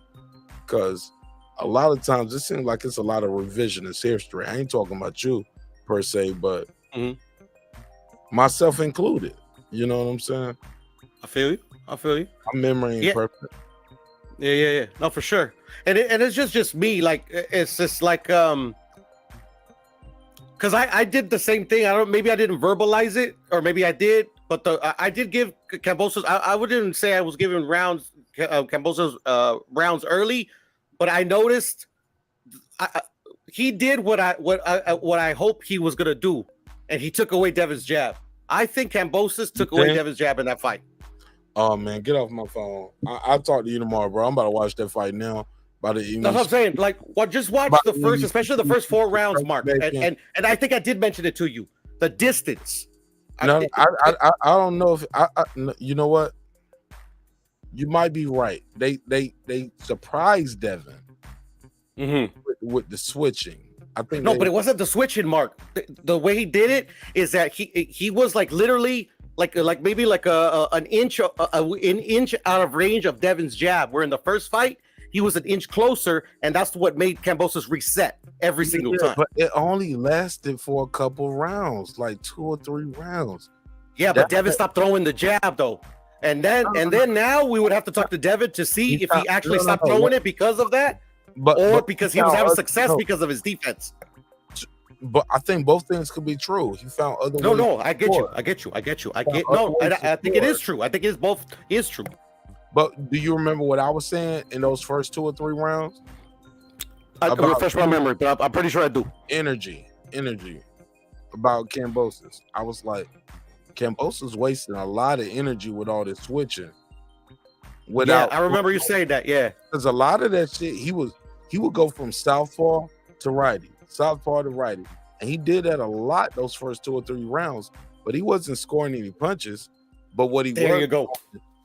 Because a lot of times it seems like it's a lot of revisionist history. I ain't talking about you per se, but myself included. You know what I'm saying? I feel you. My memory ain't perfect. Yeah. No, for sure. And it's just me. Like it's just like because I did the same thing. Maybe I didn't verbalize it, or maybe I did, but I did give Kambosos. I wouldn't say I was giving rounds Kambosos rounds early, but I noticed he did what I hoped he was gonna do, and he took away Devin's jab. I think Kambosos took away Devin's jab in that fight. Oh man, get off my phone. I'll talk to you tomorrow, bro. I'm about to watch that fight now. That's what I'm saying. Like, just watch the first, especially the first 4 rounds, Mark. And I think I did mention it to you. The distance. No, I don't know if you know what? You might be right. They surprised Devin with the switching. I think but it wasn't the switching, Mark. The way he did it is that he was like literally like maybe like an inch out of range of Devin's jab. Where in the first fight he was an inch closer, and that's what made Kambosos reset every single time. But it only lasted for a couple rounds, like 2 or 3 rounds. Yeah, but Devin stopped throwing the jab though, and then now we would have to talk to Devin to see if he actually stopped throwing it because of that. But because he was having success because of his defense. But I think both things could be true. He found other ways. No, I get you. I think it is true. I think it's both is true. But do you remember what I was saying in those first 2 or 3 rounds? I can refresh my memory, but I'm pretty sure I do. Energy about Kambosos. I was like, Kambosos wasting a lot of energy with all this switching. I remember you saying that. Yeah, because a lot of that shit, he would go from southpaw to righty, and he did that a lot those first 2 or 3 rounds. But he wasn't scoring any punches. But what he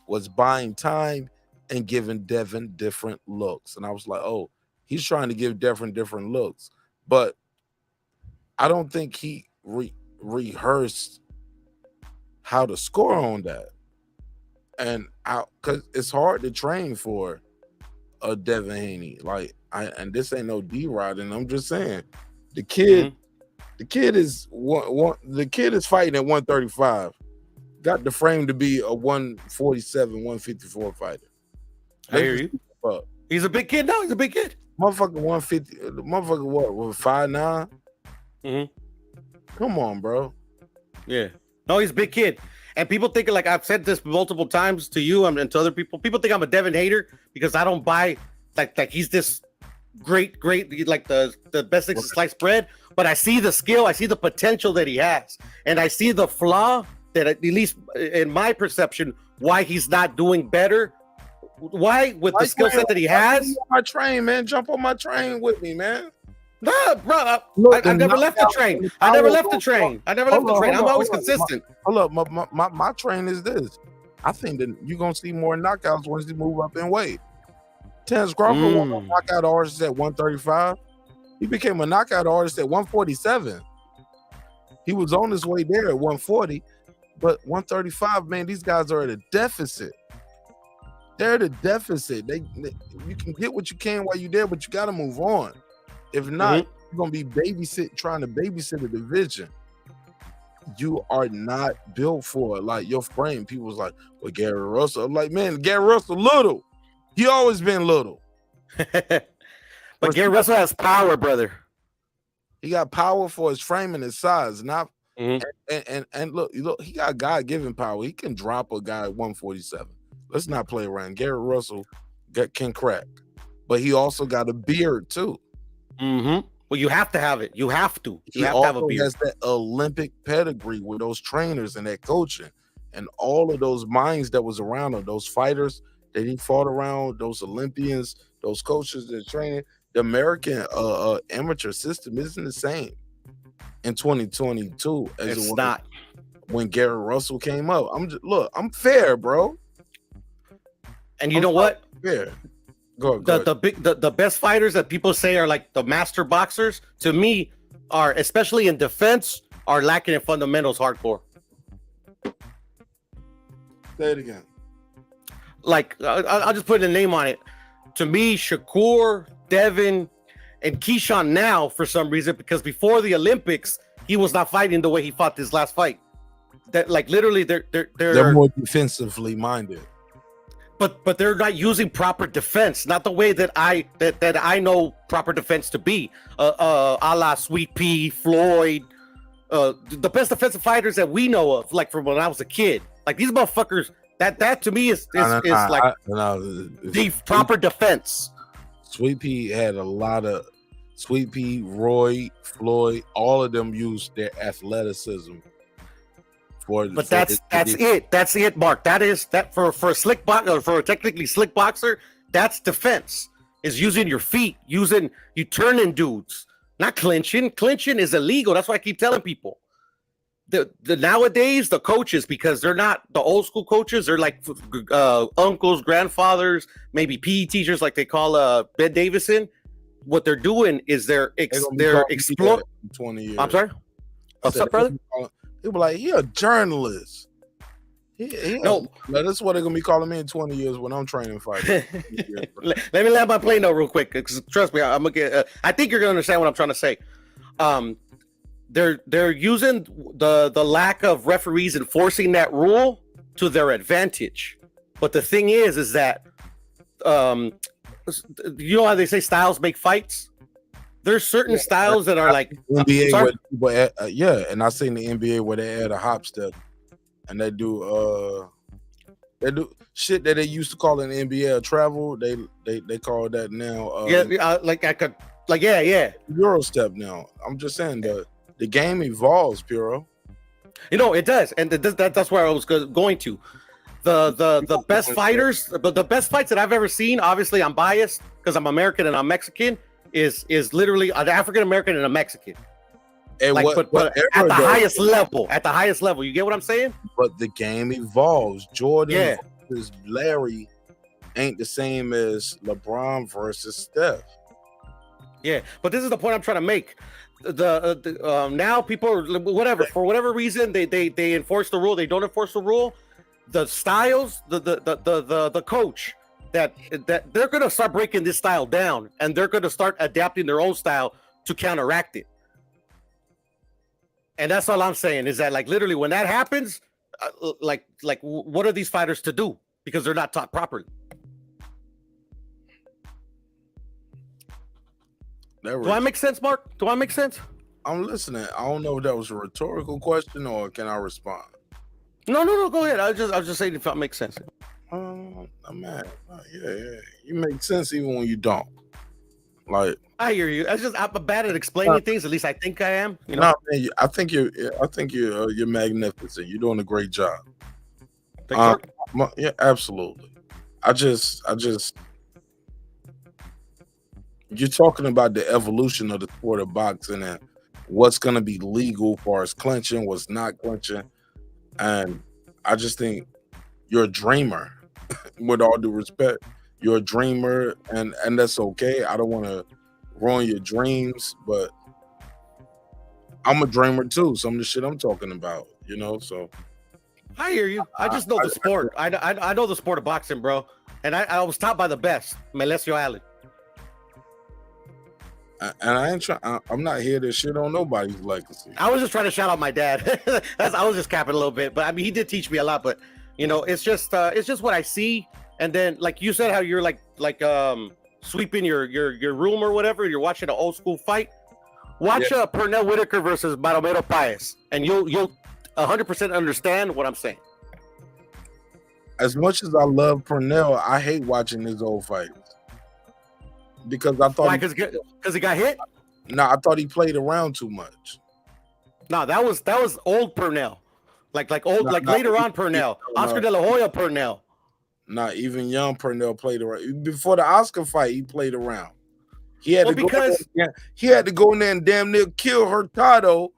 was buying time and giving Devin different looks. And I was like, oh, he's trying to give Devin different looks. But I don't think he rehearsed how to score on that. And because it's hard to train for a Devin Haney. Like, and this ain't no D-Rod, and I'm just saying, the kid is fighting at 135. Got the frame to be a 147, 154 fighter. I hear you. He's a big kid now. He's a big kid. Motherfucker 150. Motherfucker what? 5'9"? Come on, bro. Yeah. No, he's a big kid. And people think, like I've said this multiple times to you and to other people. People think I'm a Devin hater because I don't buy like he's this great, like the best thing since sliced bread. But I see the skill, I see the potential that he has, and I see the flaw that, at least in my perception, why he's not doing better. Why, with the skill set that he has? My train, man. Jump on my train with me, man. Nah, bro. I never left the train. I never left the train. I'm always consistent. Hold up. My train is this. I think that you're going to see more knockouts once he move up in weight. Terence Crawford won a knockout artist at 135. He became a knockout artist at 147. He was on his way there at 140. But 135, man, these guys are at a deficit. They're at a deficit. You can get what you can while you're there, but you got to move on. If not, you're going to be trying to babysit a division. You are not built for it. Like, your frame, people was like, well, Gary Russell. I'm like, man, Gary Russell little. He always been little. But Gary Russell has power, brother. He got power for his frame and his size. Not and look, he got God-given power. He can drop a guy at 147. Let's not play around. Gary Russell can crack. But he also got a beard, too. Well, you have to have it. You have to. He have to have a beard. Has that Olympic pedigree with those trainers and that coaching and all of those minds that was around him, those fighters that he fought around, those Olympians, those coaches that training. The American amateur system isn't the same. in 2022 as It's it was not. when Gary Russell came up. I'm fair, bro. And you know what? Fair. Go ahead. The best fighters that people say are like the master boxers, to me, are, especially in defense, are lacking in fundamentals hardcore. Say it again. Like, I'll just put a name on it. To me, Shakur, Devin, and Keyshawn now, for some reason, because before the Olympics, he was not fighting the way he fought this last fight. That, like, literally, they're more defensively minded. But they're not using proper defense, not the way that I know proper defense to be. A la Sweet Pea, Floyd, the best defensive fighters that we know of, like from when I was a kid. Like these motherfuckers, that to me is like the proper defense. Sweet Pea had a lot of Sweet Pea, Roy, Floyd, all of them used their athleticism. But that's it, Mark. That is that for a slick boxer, for a technically slick boxer, that's defense. Is using your feet, you turning dudes, not clinching. Clinching is illegal. That's why I keep telling people. The nowadays the coaches, because they're not the old school coaches, they're like uncles, grandfathers, maybe PE teachers, like they call Ben Davison. What they're doing is they're exploring. 20 years. I'm sorry. What's up, brother? People like, he a journalist. No, that's what they're gonna be calling me in 20 years when I'm training fighters. Let me land my plane though real quick, because trust me, I'm gonna get. I think you're gonna understand what I'm trying to say. They're using the lack of referees enforcing that rule to their advantage. But the thing is that you know how they say styles make fights. There's certain styles that are like NBA where people and I seen the NBA where they add a hop step and they do shit that they used to call in the NBA a travel. They call that now Euro step now. I'm just saying the game evolves, Puro. You know it does, and that's where I was going to. The best fighters, but the best fights that I've ever seen. Obviously, I'm biased because I'm American and I'm Mexican. Is literally an African American and a Mexican. And like, but at the highest level, you get what I'm saying? But the game evolves. Jordan versus Larry ain't the same as LeBron versus Steph. Yeah, but this is the point I'm trying to make. Now people are whatever, for whatever reason they enforce the rule, they don't enforce the rule. The styles, the coach. That they're going to start breaking this style down, and they're going to start adapting their own style to counteract it. And that's all I'm saying is that, like, literally when that happens, like what are these fighters to do? Because they're not taught properly. Do I make sense, Mark? Do I make sense? I'm listening. I don't know if that was a rhetorical question or can I respond? No. Go ahead. I was just saying if that makes sense. Man, yeah, you make sense even when you don't. Like, I hear you. I'm bad at explaining things. At least I think I am. You know, no, man, I think you're magnificent. You're doing a great job. Yeah, absolutely. I just, you're talking about the evolution of the sport of boxing and what's going to be legal as far as clinching, what's not clinching, and I just think you're a dreamer. With all due respect, you're a dreamer, and that's okay. I don't want to ruin your dreams, but I'm a dreamer too. Some of the shit I'm talking about, you know. So I hear you. I just know the sport. I know the sport of boxing, bro, and I was taught by the best, Melesio Allen. And I ain't trying. I'm not here to shit on nobody's legacy. I was just trying to shout out my dad. I was just capping a little bit, but I mean, he did teach me a lot, but. You know, it's just what I see, and then like you said, how you're like sweeping your room or whatever. You're watching an old school fight. Watch Pernell Whitaker versus Baromero Paez, and you'll 100% understand what I'm saying. As much as I love Pernell, I hate watching his old fights because I thought why? Because he got hit. No, I thought he played around too much. No, that was old Pernell. Like later on Pernell, Oscar De La Hoya Pernell. Not even young Pernell played around. Before the Oscar fight, he played around. He had Well, to go because- in there, yeah, he had to go in there and damn near kill Hurtado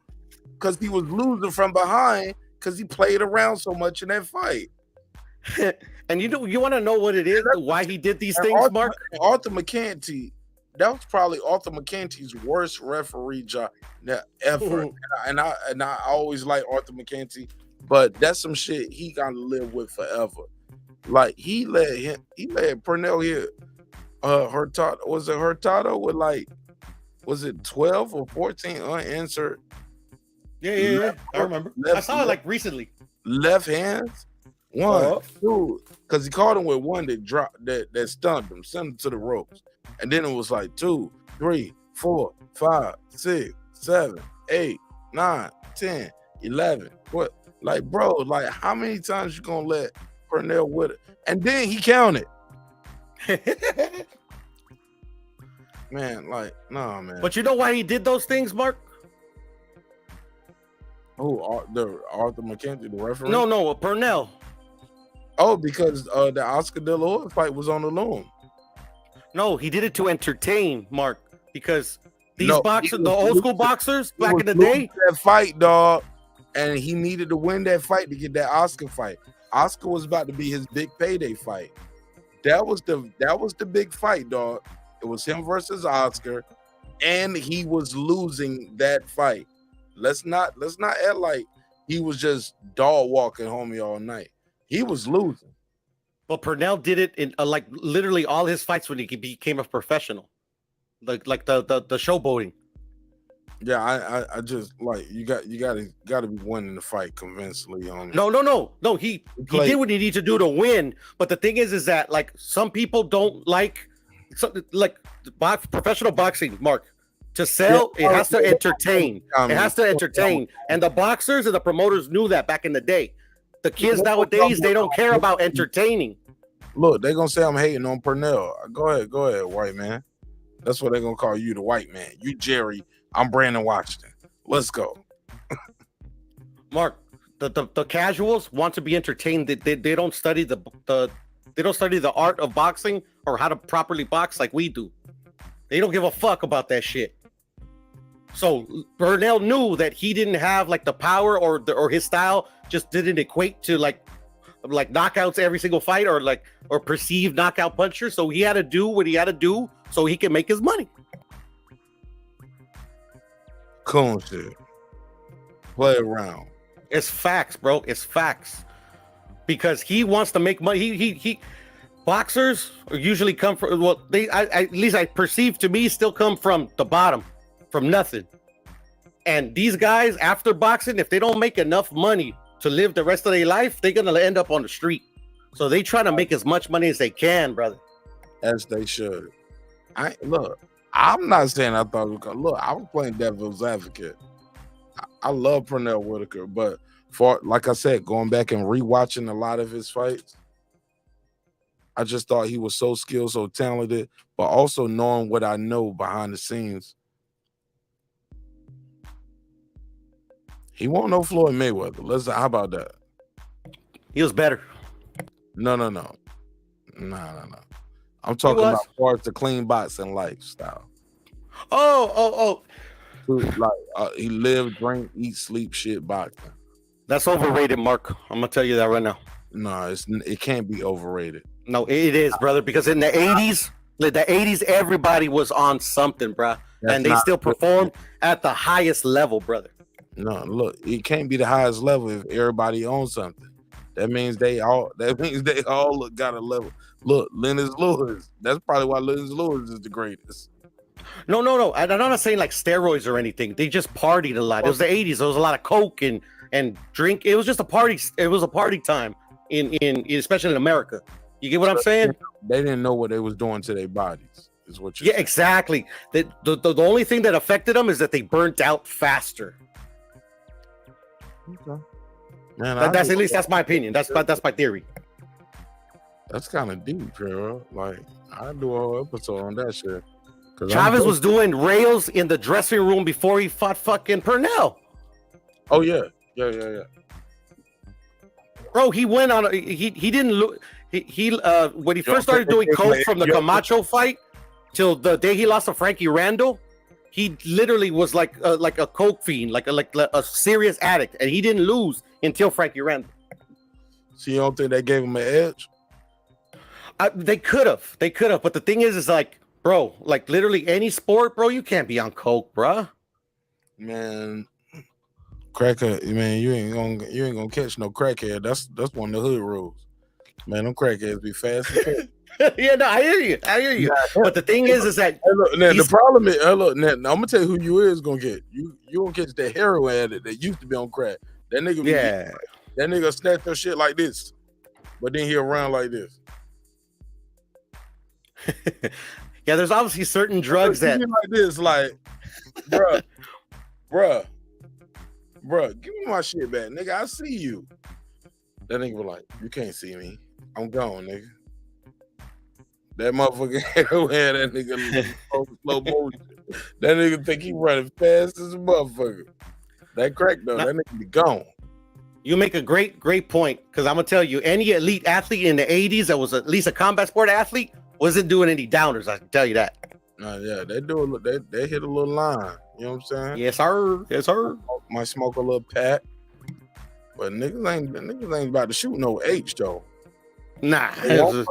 because he was losing from behind because he played around so much in that fight. And you want to know what it is, why he did these And things, Mark? Arthur McCanty, that was probably Arthur McCanty's worst referee job ever. And I always like Arthur McCanty, but that's some shit he gotta live with forever. Like he let Purnell hit Hurtado. Was it Hurtado with like, was it 12 or 14 unanswered? Yeah. I remember. I saw it like recently. Left hands. One, two, because he caught him with one that dropped that stunned him, sent him to the ropes. And then it was like 2, 3, 4, 5, 6, 7, 8, 9, 10, 11. What? Like, bro, like how many times you gonna let Purnell with it? And then he counted. Man, like, no, man. But you know why he did those things, Mark? Who? The Arthur McCanty, the referee? No, Purnell. Oh, because the Oscar De La Hoya fight was on the loom. No, he did it to entertain, Mark, because these No, boxers, he the was old school losing- boxers he back was in the losing day, that fight, dog, and he needed to win that fight to get that Oscar fight. Oscar was about to be his big payday fight. That was the big fight, dog. It was him versus Oscar, and he was losing that fight. Let's not act like he was just dog walking homie all night. He was losing. but Purnell did it in like literally all his fights when he became a professional, like the showboating. Yeah, I just like you gotta be winning the fight convincingly on. No. He did what he needed to do to win. But the thing is that like some people don't like professional boxing, Mark. To sell, it has to entertain. It has to entertain. And the boxers and the promoters knew that back in the day. The kids nowadays, they don't care about entertaining. Look, they're gonna say I'm hating on Purnell. Go ahead, white man. That's what they're gonna call you, the white man. You Jerry, I'm Brandon Washington. Let's go. Mark, the casuals want to be entertained. They don't study they don't study the art of boxing or how to properly box like we do. They don't give a fuck about that shit. So Purnell knew that he didn't have like the power or his style just didn't equate to like knockouts every single fight or perceived knockout puncher. So he had to do what he had to do so he can make his money. Coon shit. Play around. It's facts, bro. It's facts. Because he wants to make money. He boxers usually come from at least I perceive to me still come from the bottom, from nothing. And these guys after boxing, if they don't make enough money to live the rest of their life, they're gonna end up on the street. So they try to make as much money as they can, brother. As they should. I'm not saying I thought it was look, I was playing devil's advocate. I love Purnell Whitaker, but for like I said, going back and rewatching a lot of his fights, I just thought he was so skilled, so talented, but also knowing what I know behind the scenes. He won't know Floyd Mayweather. How about that? He was better. No. I'm talking about as far as the clean boxing lifestyle. Oh. Like he lived, drink, eat, sleep, shit boxing. That's overrated, Mark. I'm gonna tell you that right now. No, it can't be overrated. No, it is, brother. Because in the '80s, everybody was on something, bro, and they still performed at the highest level, brother. No, look, it can't be the highest level if everybody owns something. That means they all got a level. Look, Lennox Lewis. That's probably why Lennox Lewis is the greatest. No. I'm not saying like steroids or anything. They just partied a lot. It was the '80s. There was a lot of coke and drink. It was just a party. It was a party time in especially in America. You get what I'm saying? They didn't know what they was doing to their bodies. Is what you're saying. Exactly. The only thing that affected them is that they burnt out faster. Okay. Man, That's my opinion. That's my theory. That's kind of deep, bro. Like I do a whole episode on that shit. Chavez was doing rails in the dressing room before he fought fucking Purnell. Oh yeah. Bro, he went on. He didn't look. He when he first started doing coke from the Camacho fight, till the day he lost to Frankie Randall. He literally was like a coke fiend, like a serious addict, and he didn't lose until Frankie Randall. So you don't think they gave him an edge? They could have, but the thing is like, bro, like literally any sport, bro, you can't be on coke, bro. Man, cracker, man, you ain't gonna catch no crackhead. That's one of the hood rules. Man, them crackheads be fast as hell. Yeah, no, I hear you. Yeah. But the thing is that look, now, the problem is, look, now, I'm gonna tell you who you is gonna get. You gonna catch that heroin addict that used to be on crack. That nigga, that nigga snatch your shit like this, but then he around like this. Yeah, there's obviously certain drugs that like this, like, bruh, give me my shit back, nigga. I see you. That nigga was like, you can't see me. I'm gone, nigga. That motherfucker had that nigga slow motion. That nigga think he running fast as a motherfucker. That crack though, that nigga be gone. You make a great point, because I'm gonna tell you, any elite athlete in the 80s that was at least a combat sport athlete wasn't doing any downers. I can tell you that. Yeah, they hit a little line. You know what I'm saying? Yes, sir. Yes, sir. Might smoke a little pack, but niggas ain't about to shoot no H though. Nah,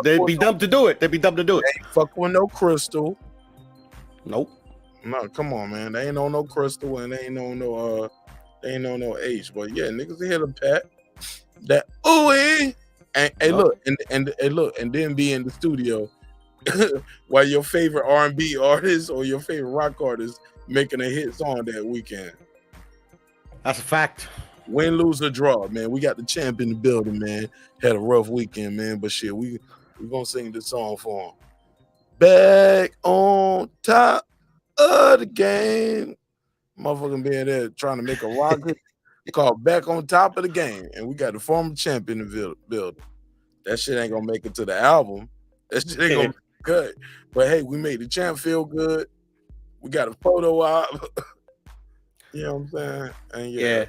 they'd be dumb to do it. They'd be dumb to do it. They ain't fuck with no crystal. Nope. No, come on, man. They ain't on no crystal and they ain't on no H. But yeah, niggas hit a pack. That ooh and hey, look, and then be in the studio while your favorite R&B artist or your favorite rock artist making a hit song that weekend. That's a fact. Win, lose, or draw, man. We got the champ in the building, man. Had a rough weekend, man. But shit, we gonna sing this song for him. Back on top of the game. Motherfucking being there trying to make a rocket called Back on Top of the Game. And we got the former champ in the building. That shit ain't gonna make it to the album. That shit ain't gonna be good. But hey, we made the champ feel good. We got a photo op. You know what I'm saying? And yeah.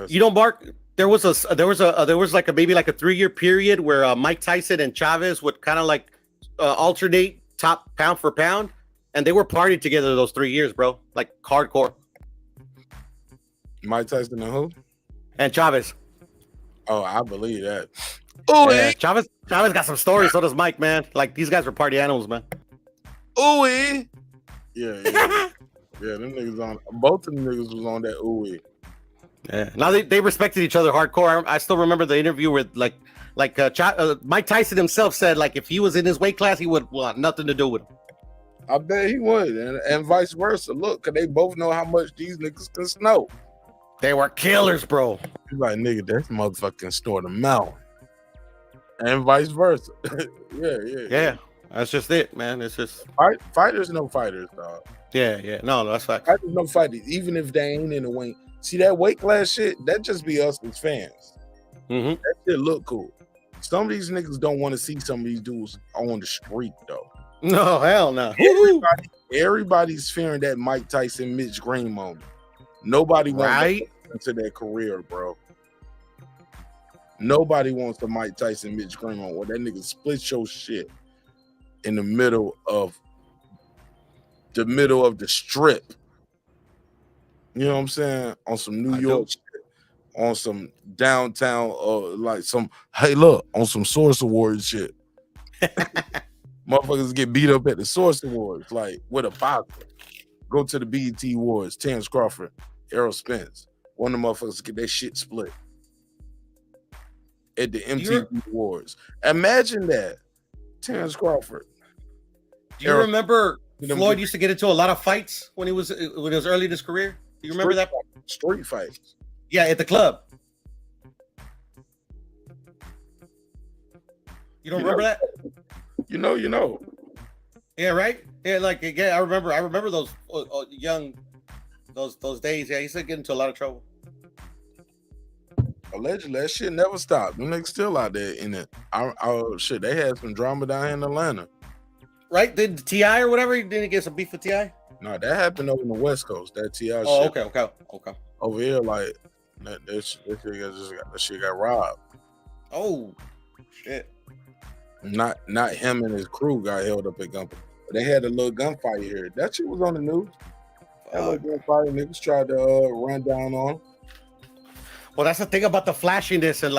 You know, Mark, there was like maybe a 3-year period where Mike Tyson and Chavez would kind of like alternate top pound for pound, and they were partying together those 3 years, bro. Like hardcore. Mike Tyson and who? And Chavez. Oh, I believe that. Oh, yeah. Chavez got some stories. So does Mike, man. Like these guys were party animals, man. Ooh, yeah. Yeah, them niggas on. Both of them niggas was on that ooh. Yeah. Now they respected each other hardcore. I still remember the interview where Mike Tyson himself said like if he was in his weight class, he would want nothing to do with him. I bet he would, and vice versa. Look, cause they both know how much these niggas can snow. They were killers, bro. He's like, nigga, that motherfucking snort a mountain, and vice versa. Yeah. That's just it, man. It's just fighters, no fighters, dog. Yeah. No, that's fact. Fighters, no fighters, even if they ain't in the weight. See that weight class shit? That just be us as fans. Mm-hmm. That shit look cool. Some of these niggas don't want to see some of these dudes on the street though. No, hell no. Everybody's fearing that Mike Tyson, Mitch Green moment. Nobody wants into their career, bro. Nobody wants the Mike Tyson, Mitch Green moment where that nigga split your shit in the middle of the strip. You know what I'm saying? On some New York shit, on some downtown, like some, hey, look, on some Source Awards shit. Motherfuckers get beat up at the Source Awards, like with a boxer. Go to the BET Awards, Terence Crawford, Errol Spence. One of the motherfuckers get their shit split at the MTV Awards. Imagine that. Terence Crawford. Do you remember Floyd used to get into a lot of fights when he was early in his career? Do you remember that? Street fights. Yeah, at the club. You don't remember that? You know. Yeah, right? Yeah, I remember those those days. Yeah, he used to get into a lot of trouble. Allegedly, that shit never stopped. Them niggas still out there in it. Shit, they had some drama down here in Atlanta. Right? Did T.I. or whatever, didn't he get some beef with T.I.? No, that happened over in the West Coast. That T.I. Oh, shit. Okay. Over here, like, that shit got robbed. Oh, shit. Not him and his crew got held up at gunpoint. They had a little gunfight here. That shit was on the news. That little gunfight, niggas tried to run down on him. Well, that's the thing about the flashiness and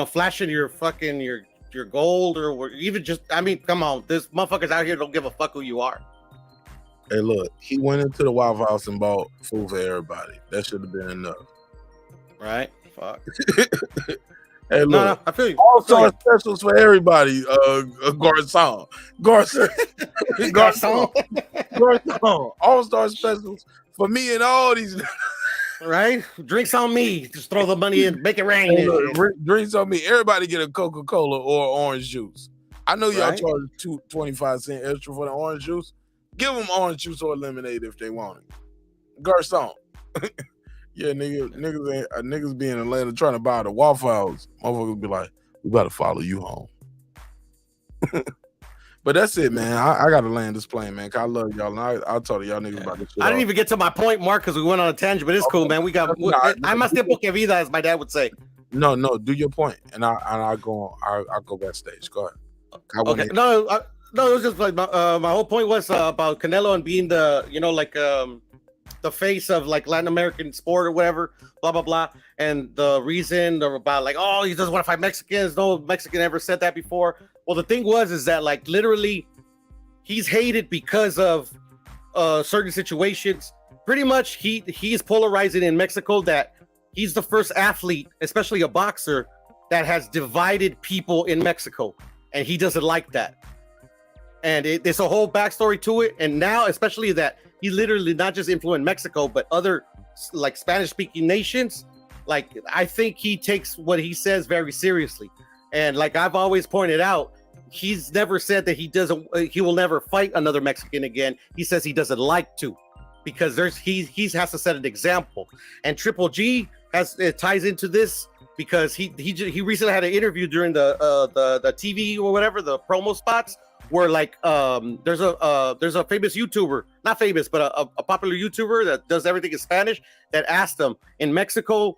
flashing your fucking your gold or even just. I mean, come on, this motherfuckers out here don't give a fuck who you are. Hey, look, he went into the Waffle House and bought food for everybody. That should have been enough. Right? Fuck. Hey, look, no, I feel you. All-star specials for everybody. Garcon. All-star specials for me and all these. Right? Drinks on me. Just throw the money in, make it rain. Hey, look, drinks on me. Everybody get a Coca-Cola or orange juice. I know y'all charge 25 cents extra for the orange juice. Give them orange juice or lemonade if they want it. Garcon. Yeah, niggas be in Atlanta trying to buy the Waffle House. Motherfuckers be like, we gotta follow you home. But that's it, man. I gotta land this plane, man. Cause I love y'all. And I'll talk to y'all niggas about this shit. I didn't even get to my point, Mark, because we went on a tangent, but it's cool, man. We got I'm a tiempo que vida, as my dad would say. No, do your point, and I'll go backstage. Go ahead. Okay. No, it was just like my whole point was about Canelo and being the face of like Latin American sport or whatever, blah blah blah, and the reason about like, oh, he doesn't want to fight Mexicans. No Mexican ever said that before. Well, the thing is that like literally, he's hated because of certain situations. Pretty much, he is polarizing in Mexico that he's the first athlete, especially a boxer, that has divided people in Mexico, and he doesn't like that. And there's a whole backstory to it. And now, especially that he literally not just influenced Mexico, but other like Spanish-speaking nations. Like, I think he takes what he says very seriously. And like I've always pointed out, he's never said that he will never fight another Mexican again. He says he doesn't like to, because he has to set an example. And Triple G ties into this because he recently had an interview during the TV or whatever, the promo spots, where like there's a famous YouTuber, not famous, but a popular YouTuber that does everything in Spanish, that asked him, in Mexico,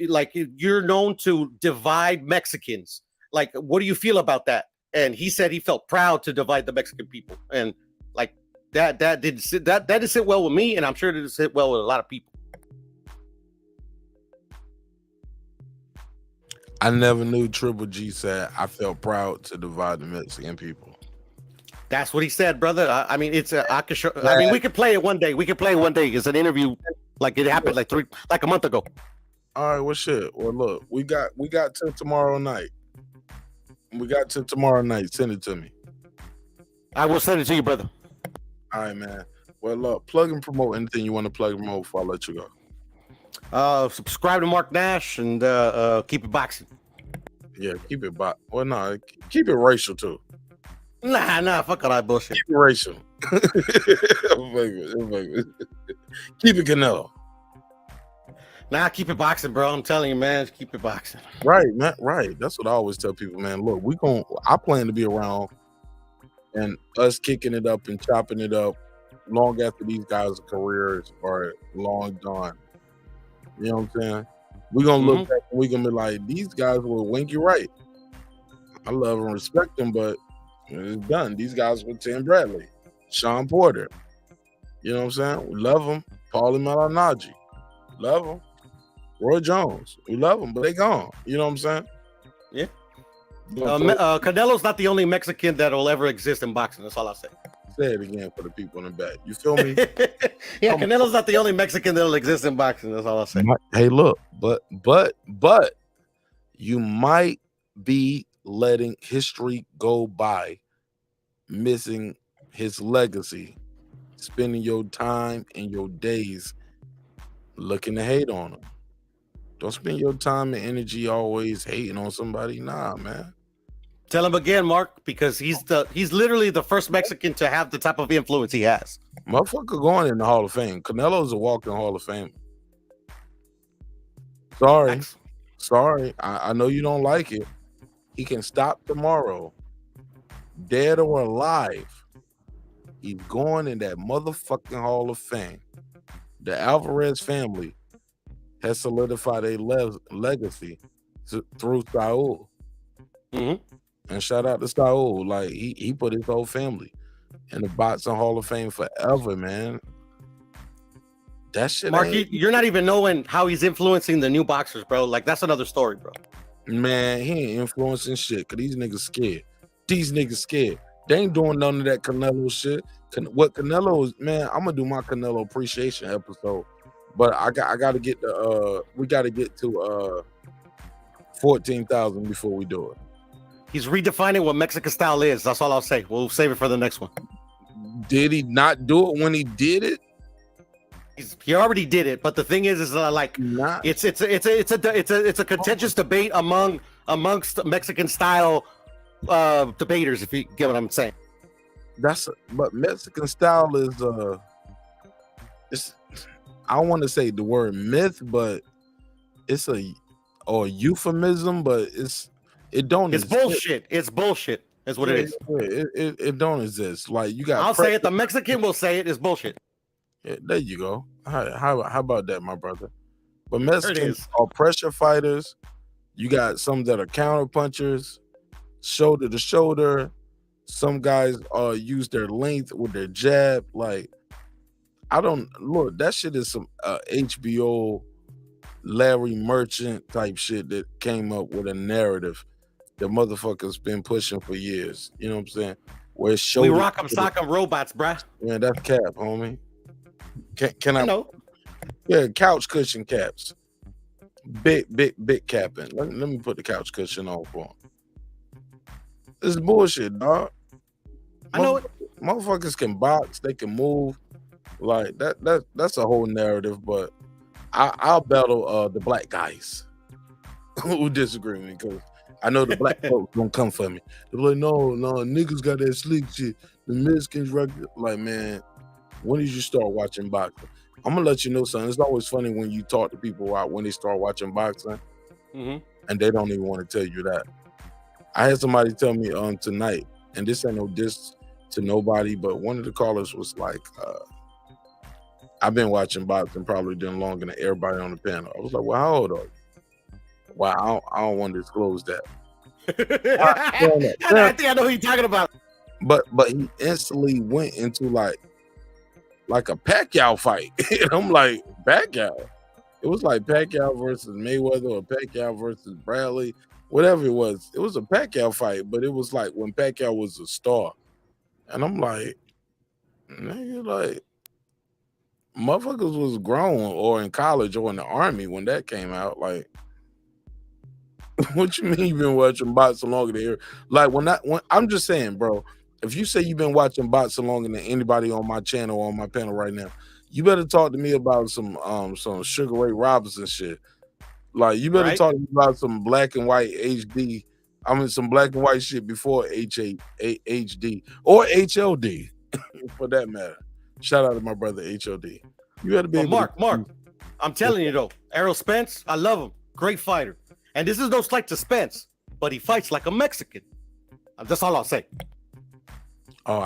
like, you're known to divide Mexicans. Like, what do you feel about that? And he said he felt proud to divide the Mexican people. And like that didn't sit well with me, and I'm sure it didn't sit well with a lot of people. I never knew Triple G said I felt proud to divide the Mexican people. That's what he said, brother. I mean, we could play it one day. It's an interview, like it happened like a month ago. All right, well, shit. Well, look, we got till tomorrow night. Send it to me. I will send it to you, brother. All right, man. Well, look, plug and promote anything you want to plug and promote before I let you go. Subscribe to Mark Nash and keep it boxing. Yeah, keep it well, no, keep it racial too. Nah, fuck all that bullshit. Keep it racial. Keep it Canelo. Nah, keep it boxing, bro. I'm telling you, man, keep it boxing. Right, man. Right. That's what I always tell people, man. Look, I plan to be around and us kicking it up and chopping it up long after these guys' careers are long gone. You know what I'm saying? We're gonna look back and we're gonna be like, these guys were winky right. I love and respect them, but it's done. These guys were Tim Bradley, Sean Porter. You know what I'm saying? We love them. Paulie Malignaggi. Love them. Roy Jones. We love them, but they gone. You know what I'm saying? Yeah. Canelo's not the only Mexican that will ever exist in boxing. That's all I'll say. Say it again for the people in the back. You feel me? Yeah, Canelo's not the only Mexican that will exist in boxing. That's all I'll say. Hey, look, but you might be letting history go by, missing his legacy, spending your time and your days looking to hate on him. Don't spend your time and energy always hating on somebody. Nah, man. Tell him again, Mark, because he's literally the first Mexican to have the type of influence he has. Motherfucker going in the Hall of Fame. Canelo's a walking Hall of Fame. Sorry. I know you don't like it. He can stop tomorrow, dead or alive. He's going in that motherfucking Hall of Fame. The Alvarez family has solidified a legacy through Saul. Mm-hmm. And shout out to Saul. Like, he put his whole family. in the boxing Hall of Fame forever, man. That shit Marky, you're not even knowing how he's influencing the new boxers, bro. Like, that's another story, bro. Man, he ain't influencing shit, because these niggas scared. These niggas scared. They ain't doing none of that Canelo shit. What Canelo is, man, I'm gonna do my Canelo appreciation episode. But I gotta get we gotta get to 14,000 before we do it. He's redefining what Mexican style is. That's all I'll say. We'll save it for the next one. Did he not do it when he did it? He already did it, but the thing is like it's a contentious debate amongst Mexican style debaters, if you get what I'm saying. But Mexican style is it's, I don't want to say the word myth, but it's a euphemism, but it's bullshit. It's bullshit. Is what it is. It don't exist. Like you got. I'll say it. The Mexican will say it. It's bullshit. Yeah, there you go. How about that, my brother? But Mexicans are pressure fighters. You got some that are counter punchers, shoulder to shoulder. Some guys use their length with their jab. Like, that shit is some HBO Larry Merchant type shit that came up with a narrative that motherfuckers been pushing for years. You know what I'm saying? Where it's we rock 'em, sock 'em, robots, bruh. Man, that's cap, homie. Can I know? Yeah, couch cushion caps. Big capping. Let me put the couch cushion on for him. This is bullshit, dog. I know it. Motherfuckers can box, they can move. Like that's a whole narrative, but I'll battle the black guys who disagree with me, because I know the black folks gonna come for me. They're like, no, niggas got that slick shit. The Mexicans record. Like, man, when did you start watching boxing? I'm gonna let you know something. It's always funny when you talk to people out when they start watching boxing, and they don't even want to tell you that. I had somebody tell me tonight, and this ain't no diss to nobody, but one of the callers was like, I've been watching boxing probably done longer than everybody on the panel. I was like, well, how old are you? Wow, I don't want to disclose that. I think I know who you're talking about. But he instantly went into like a Pacquiao fight. And I'm like, Pacquiao? It was like Pacquiao versus Mayweather or Pacquiao versus Bradley, whatever it was. It was a Pacquiao fight, but it was like when Pacquiao was a star. And I'm like, nigga, like, motherfuckers was grown or in college or in the army when that came out. Like, what you mean you've been watching boxing longer than here? Like, when I'm just saying, bro, if you say you've been watching boxing longer than anybody on my channel or on my panel right now, you better talk to me about some Sugar Ray Robinson shit. Like, you better talk to me about some black and white HD. I mean, some black and white shit before HD or HLD, for that matter. Shout out to my brother HLD. You gotta be Mark, I'm telling you though, Errol Spence, I love him. Great fighter. And this is no slight to Spence, but he fights like a Mexican. That's all I'll say. Oh,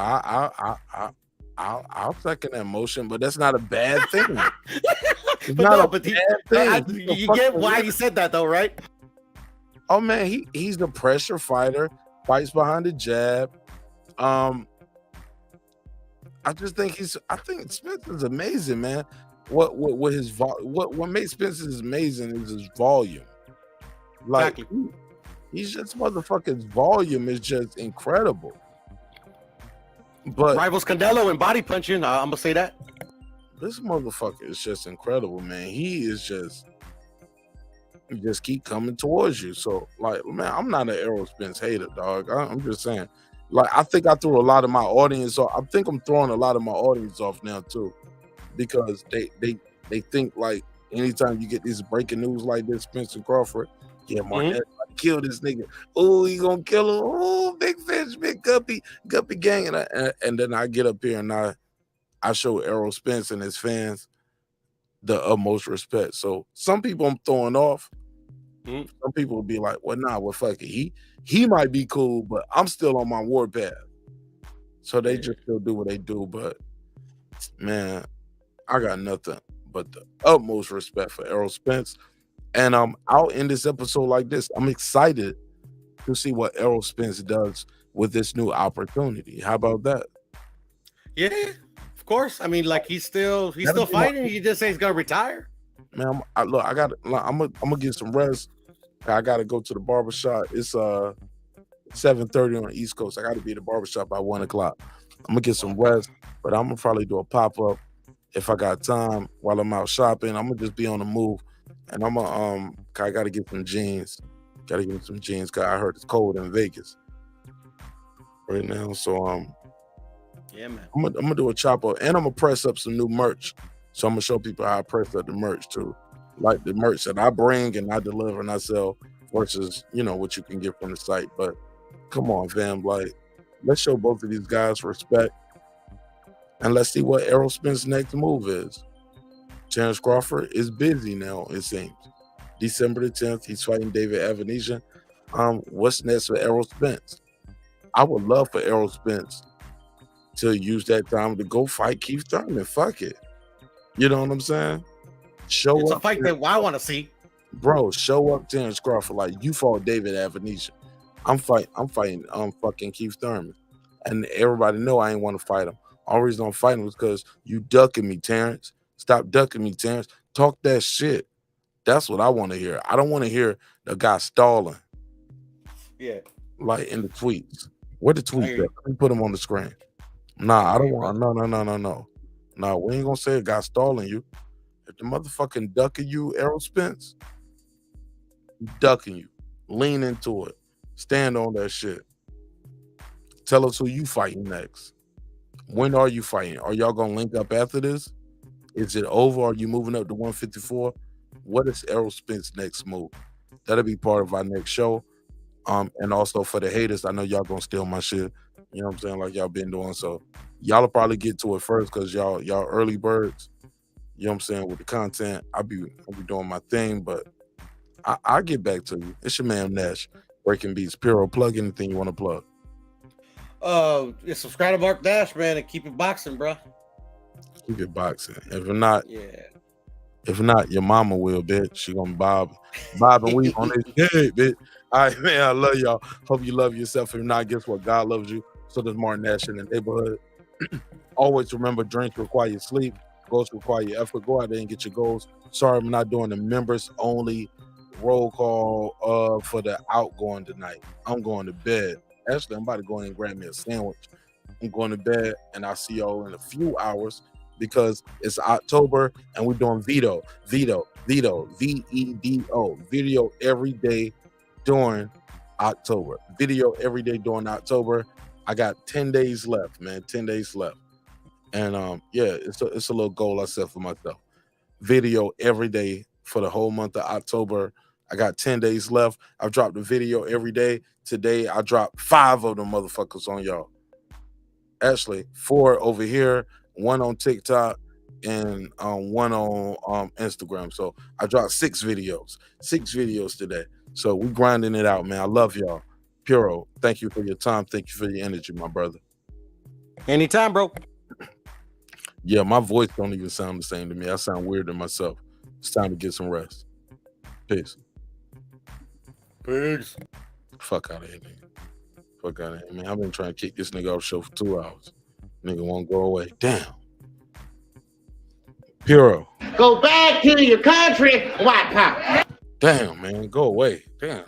I'll second that motion, but that's not a bad thing. It's not a bad thing. You get why he said that though, right? Oh man, he's the pressure fighter, fights behind the jab. I think Spence is amazing, man. What makes Spence amazing is his volume. Like, he's just motherfucking volume is just incredible. But rivals Canelo in body punching, I'm gonna say that. This motherfucker is just incredible, man. He just keep coming towards you. So, like, man, I'm not an Errol Spence hater, dog. I'm just saying. Like, I think I threw a lot of my audience off. I think I'm throwing a lot of my audience off now too, because they think like anytime you get these breaking news like this, Spencer Crawford, yeah, Mark, kill this nigga. Oh, he gonna kill him. Oh, big fish, big guppy gang, and then I get up here and I show Errol Spence and his fans the utmost respect. So some people I'm throwing off. Some people will be like, well, nah, well, fuck it. He might be cool, but I'm still on my warpath. So they just still do what they do. But man, I got nothing but the utmost respect for Errol Spence. And I'll end this episode like this. I'm excited to see what Errol Spence does with this new opportunity. How about that? Yeah, of course. I mean, like he's still fighting. He just say he's gonna retire. Man, I'm gonna get some rest. I gotta go to the barbershop. It's 7:30 on the East Coast. I gotta be at the barbershop by 1 o'clock. I'm gonna get some rest, but I'm gonna probably do a pop-up if I got time while I'm out shopping. I'm gonna just be on the move, and I'm gonna I gotta get some jeans. Gotta get some jeans because I heard it's cold in Vegas right now. So yeah, man. I'm gonna do a chop up, and I'm gonna press up some new merch. So I'm gonna show people how I press up the merch too, like the merch that I bring and I deliver and I sell versus what you can get from the site. But come on, fam, like let's show both of these guys respect, and let's see what Errol Spence's next move is. Terence Crawford is busy now, it seems. December the 10th, he's fighting David Avanesyan. What's next for Errol Spence? I would love for Errol Spence to use that time to go fight Keith Thurman. Fuck it. You know what I'm saying? Show It's up. a fight that I want to see. Bro, show up Terence Crawford like you fought David Avanesyan. I'm fighting fucking Keith Thurman. And everybody know I ain't want to fight him. All reason I'm fighting was because you ducking me, Terence. Stop ducking me, Terence. Talk that shit. That's what I want to hear. I don't want to hear the guy stalling. Yeah. Like in the tweets. Where the tweets at? Let me put them on the screen. Nah, I don't want. No. No, we ain't gonna say a guy stalling you. If the motherfucking ducking you, Errol Spence, ducking you, lean into it, stand on that shit. Tell us who you fighting next. When are you fighting? Are y'all gonna link up after this? Is it over? Are you moving up to 154? What is Errol Spence's next move? That'll be part of our next show. And also for the haters, I know y'all gonna steal my shit. You know what I'm saying? Like y'all been doing. So y'all will probably get to it first because y'all early birds. You know what I'm saying? With the content, I'll be doing my thing, but I'll get back to you. It's your man Nash, Breaking Beats. Piro, plug anything you want to plug. Subscribe to Mark Dash, man, and keep it boxing, bro. Keep it boxing. If not, your mama will, bitch. She gonna bob and weave on this head, bitch. All right, man. I love y'all. Hope you love yourself. If not, guess what? God loves you. So does Martin Nash in the neighborhood. Always remember, drinks require sleep. Goals require your effort. Go out there and get your goals. Sorry, I'm not doing the members only roll call for the outgoing tonight. I'm going to bed. Actually, I'm about to go in and grab me a sandwich. I'm going to bed, and I'll see y'all in a few hours because it's October and we're doing Veto, V-E-D-O, video every day during October. Video every day during October. I got 10 days left, man. 10 days left. And it's a little goal I set for myself. Video every day for the whole month of October. I got 10 days left. I've dropped a video every day. Today I dropped 5 of them motherfuckers on y'all. Actually, 4 over here, 1 on TikTok, and 1 on Instagram. So I dropped 6 videos. 6 videos today. So we grinding it out, man. I love y'all. Puro, thank you for your time. Thank you for your energy, my brother. Anytime, bro. Yeah, my voice don't even sound the same to me. I sound weird to myself. It's time to get some rest. Peace. Peace. Fuck out of here, nigga. Fuck out of here, man. I've been trying to kick this nigga off show for 2 hours. Nigga won't go away. Damn. Puro. Go back to your country, white power. Damn, man. Go away. Damn.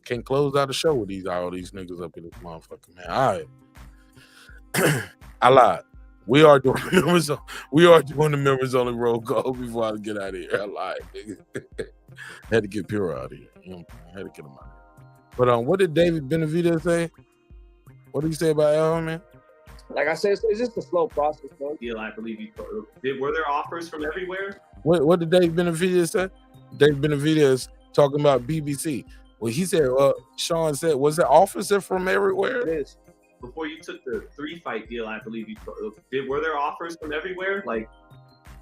Can't close out the show with all these niggas up in this motherfucker, man. All right. I lied. We are doing the members only roll call before I get out of here. I lied, nigga. Had to get Puro out of here. You know, I had to get him out of here. But what did David Benavidez say? What did he say about Errol, man? Like I said, it's just a slow process, bro. Deal, I believe were there offers from everywhere? What did David Benavidez say? David Benavidez talking about BBC. Well, he said, Sean said, was it offers from everywhere? It is. Before you took the 3-fight deal, I believe were there offers from everywhere, like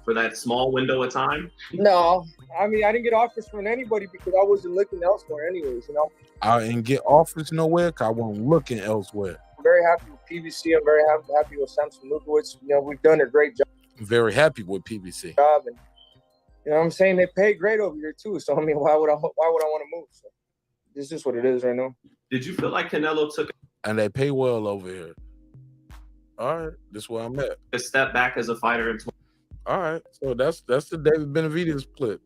for that small window of time? No, I mean I didn't get offers from anybody because I wasn't looking elsewhere, anyways. You know. I didn't get offers nowhere because I wasn't looking elsewhere. I'm very happy with PBC. I'm very happy with Samson Lukowicz. You know, we've done a great job. I'm very happy with PBC. And you know what I'm saying? They pay great over here too. So I mean, why would I want to move? So this is just what it is right now. Did you feel like Canelo took? And they pay well over here. All right, this is where I'm at. A step back as a fighter in All right, so that's the David Benavidez clip.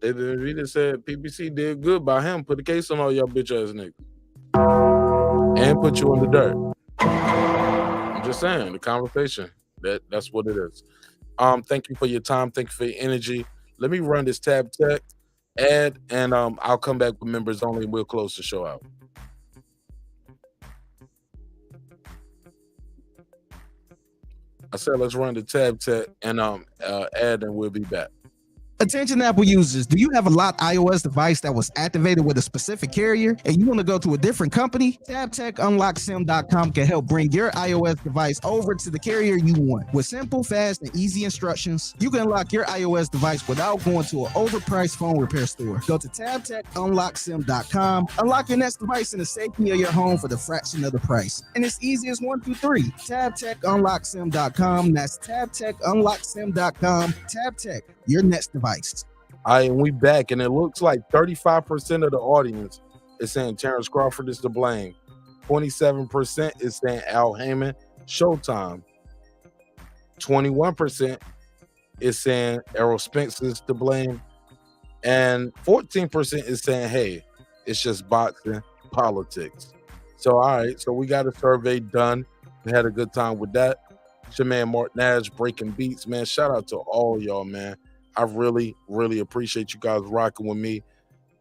David Benavidez said PBC did good by him. Put the case on all y'all bitch ass niggas and put you in the dirt. I'm just saying the conversation. That's what it is. Thank you for your time. Thank you for your energy. Let me run this tab tech ad, and I'll come back with members only, and we'll close the show out. I said let's run the tab tech and ad, and we'll be back. Attention Apple users, do you have a locked iOS device that was activated with a specific carrier and you want to go to a different company? TabTechUnlockSim.com can help bring your iOS device over to the carrier you want. With simple, fast, and easy instructions, you can unlock your iOS device without going to an overpriced phone repair store. Go to TabTechUnlockSim.com, unlock your next device in the safety of your home for the fraction of the price. And it's easy as 1, 2, 3. TabTechUnlockSim.com. That's TabTechUnlockSim.com. TabTech, your next device. All right, and we back, and it looks like 35% of the audience is saying Terence Crawford is to blame. 27% is saying Al Heyman, Showtime. 21% is saying Errol Spence is to blame. And 14% is saying, hey, it's just boxing, politics. So, all right, so we got a survey done. We had a good time with that. It's your man, Mark Nash, Breaking Beats, man. Shout out to all y'all, man. I really, really appreciate you guys rocking with me.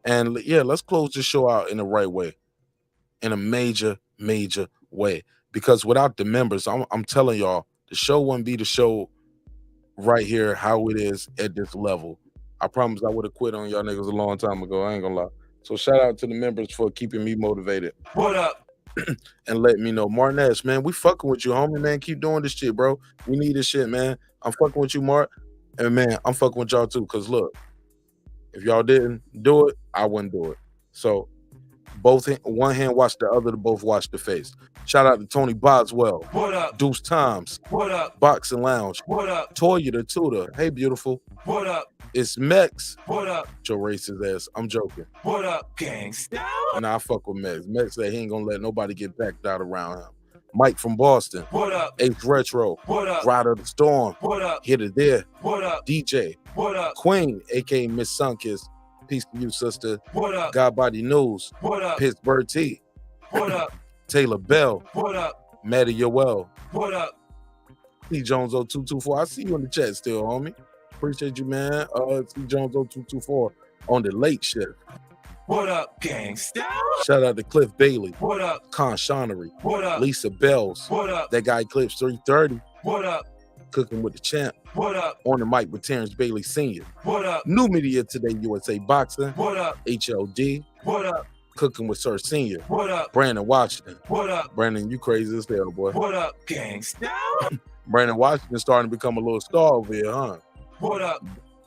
And yeah, let's close the show out in the right way, in a major, major way. Because without the members, I'm telling y'all, the show wouldn't be the show right here, how it is at this level. I promise I would have quit on y'all niggas a long time ago. I ain't gonna lie. So shout out to the members for keeping me motivated. What up? And let me know. Martin S, man, we fucking with you, homie, man. Keep doing this shit, bro. We need this shit, man. I'm fucking with you, Mark. And man, I'm fucking with y'all too, because look, if y'all didn't do it, I wouldn't do it. So one hand watch the other to both watch the face. Shout out to Tony Boswell. What up? Deuce Times. What up? Boxing Lounge. What up? Toya the Tutor. Hey, beautiful. What up? It's Mex. What up? Your racist ass. I'm joking. What up, gangsta? Nah, I fuck with Mex. Mex said he ain't gonna let nobody get backed out around him. Mike from Boston. What up? Ace Retro. What up? Rider of the Storm. What up? Hit it there. What up? DJ. What up? Queen, aka Miss Sunkist. Peace to you, sister. What up? God Body News. What up? Pittsburgh T. What up? Taylor Bell. What up? Maddie Yoel. What up? C Jones 0224. I see you in the chat still, homie. Appreciate you, man. C Jones 0224 on the late shift. What up, gangsta? Shout out to Cliff Bailey. What up? Con Shonery. What up? Lisa Bells. What up? That guy Clips 330. What up? Cooking with the Champ. What up? On the mic with Terrence Bailey Sr. What up? New Media Today USA Boxing. What up? HLD. What up? Cooking with Sir Senior. What up? Brandon Washington. What up? Brandon, you crazy as hell, boy. What up, gangsta? Brandon Washington starting to become a little star over here, huh? What up?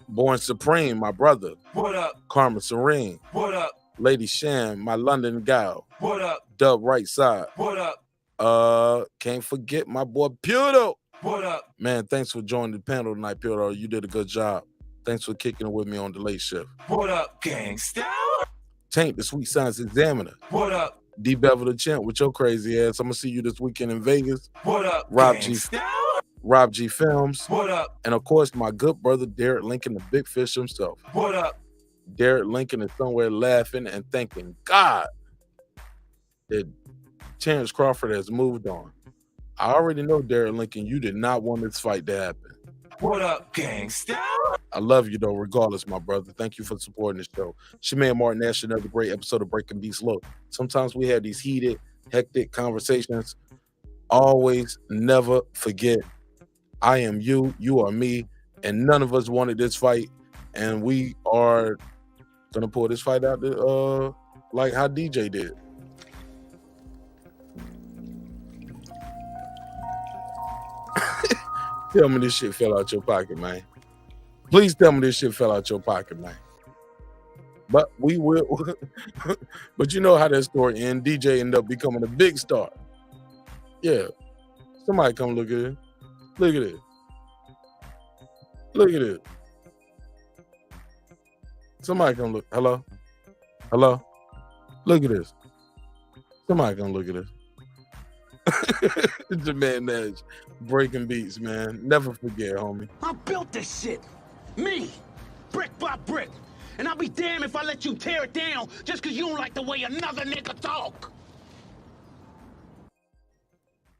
Born Supreme, my brother. What up? Karma Serene. What up? Lady Sham, my London gal. What up? Dub Right Side. What up? Can't forget my boy Puto. What up? Man, thanks for joining the panel tonight, Puto. You did a good job. Thanks for kicking it with me on the late shift. What up, gangsta? Tank, the Sweet Science Examiner. What up? D Bevel the Champ with your crazy ass. I'm gonna see you this weekend in Vegas. What up, Rob G Films. What up? And of course, my good brother Derek Lincoln, the big fish himself. What up? Derek Lincoln is somewhere laughing and thanking God that Terence Crawford has moved on. I already know, Derek Lincoln, you did not want this fight to happen. What up, gangsta? I love you, though, regardless, my brother. Thank you for supporting the show. It's your man, Martin Nash, another great episode of Breaking Beats. Look, sometimes we have these heated, hectic conversations. Always never forget, I am you, you are me, and none of us wanted this fight, and we are gonna pull this fight out like how DJ did. Tell me this shit fell out your pocket, man. Please tell me this shit fell out your pocket, man. But we will. But you know how that story ends. DJ ended up becoming a big star. Yeah. Somebody come look at it. Look at it. Look at it. Somebody come look. Hello? Hello? Look at this. Somebody come look at this. Jermaine Nash, breaking beats, man. Never forget, homie. I built this shit. Me. Brick by brick. And I'll be damned if I let you tear it down just because you don't like the way another nigga talk.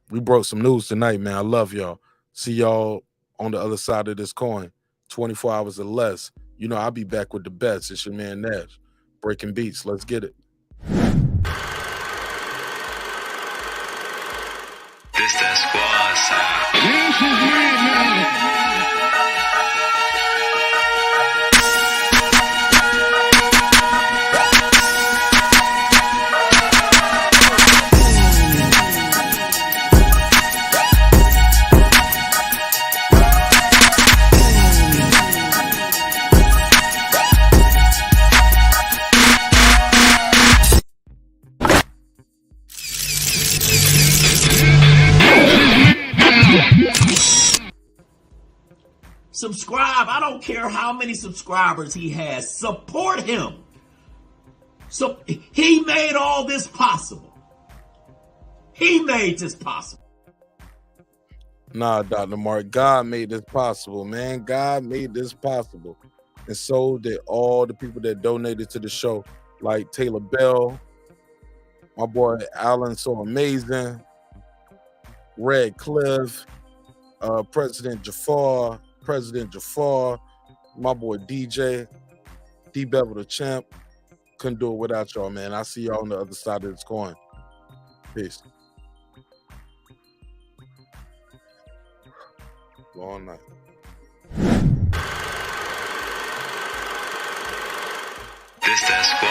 We broke some news tonight, man. I love y'all. See y'all on the other side of this coin. 24 hours or less. You know, I'll be back with the best. It's your man Nash. Breaking beats. Let's get it. This that squad sound. This is weird now. Subscribe. I don't care how many subscribers he has. Support him. So he made all this possible. He made this possible. Nah, Dr. Mark, God made this possible, man. God made this possible. And so did all the people that donated to the show, like Taylor Bell, my boy Alan So Amazing, Red Cliff, President Jafar, my boy DJ, D Bevel the Champ. Couldn't do it without y'all, man. I see y'all on the other side of this coin. Peace. Long night. This that squad.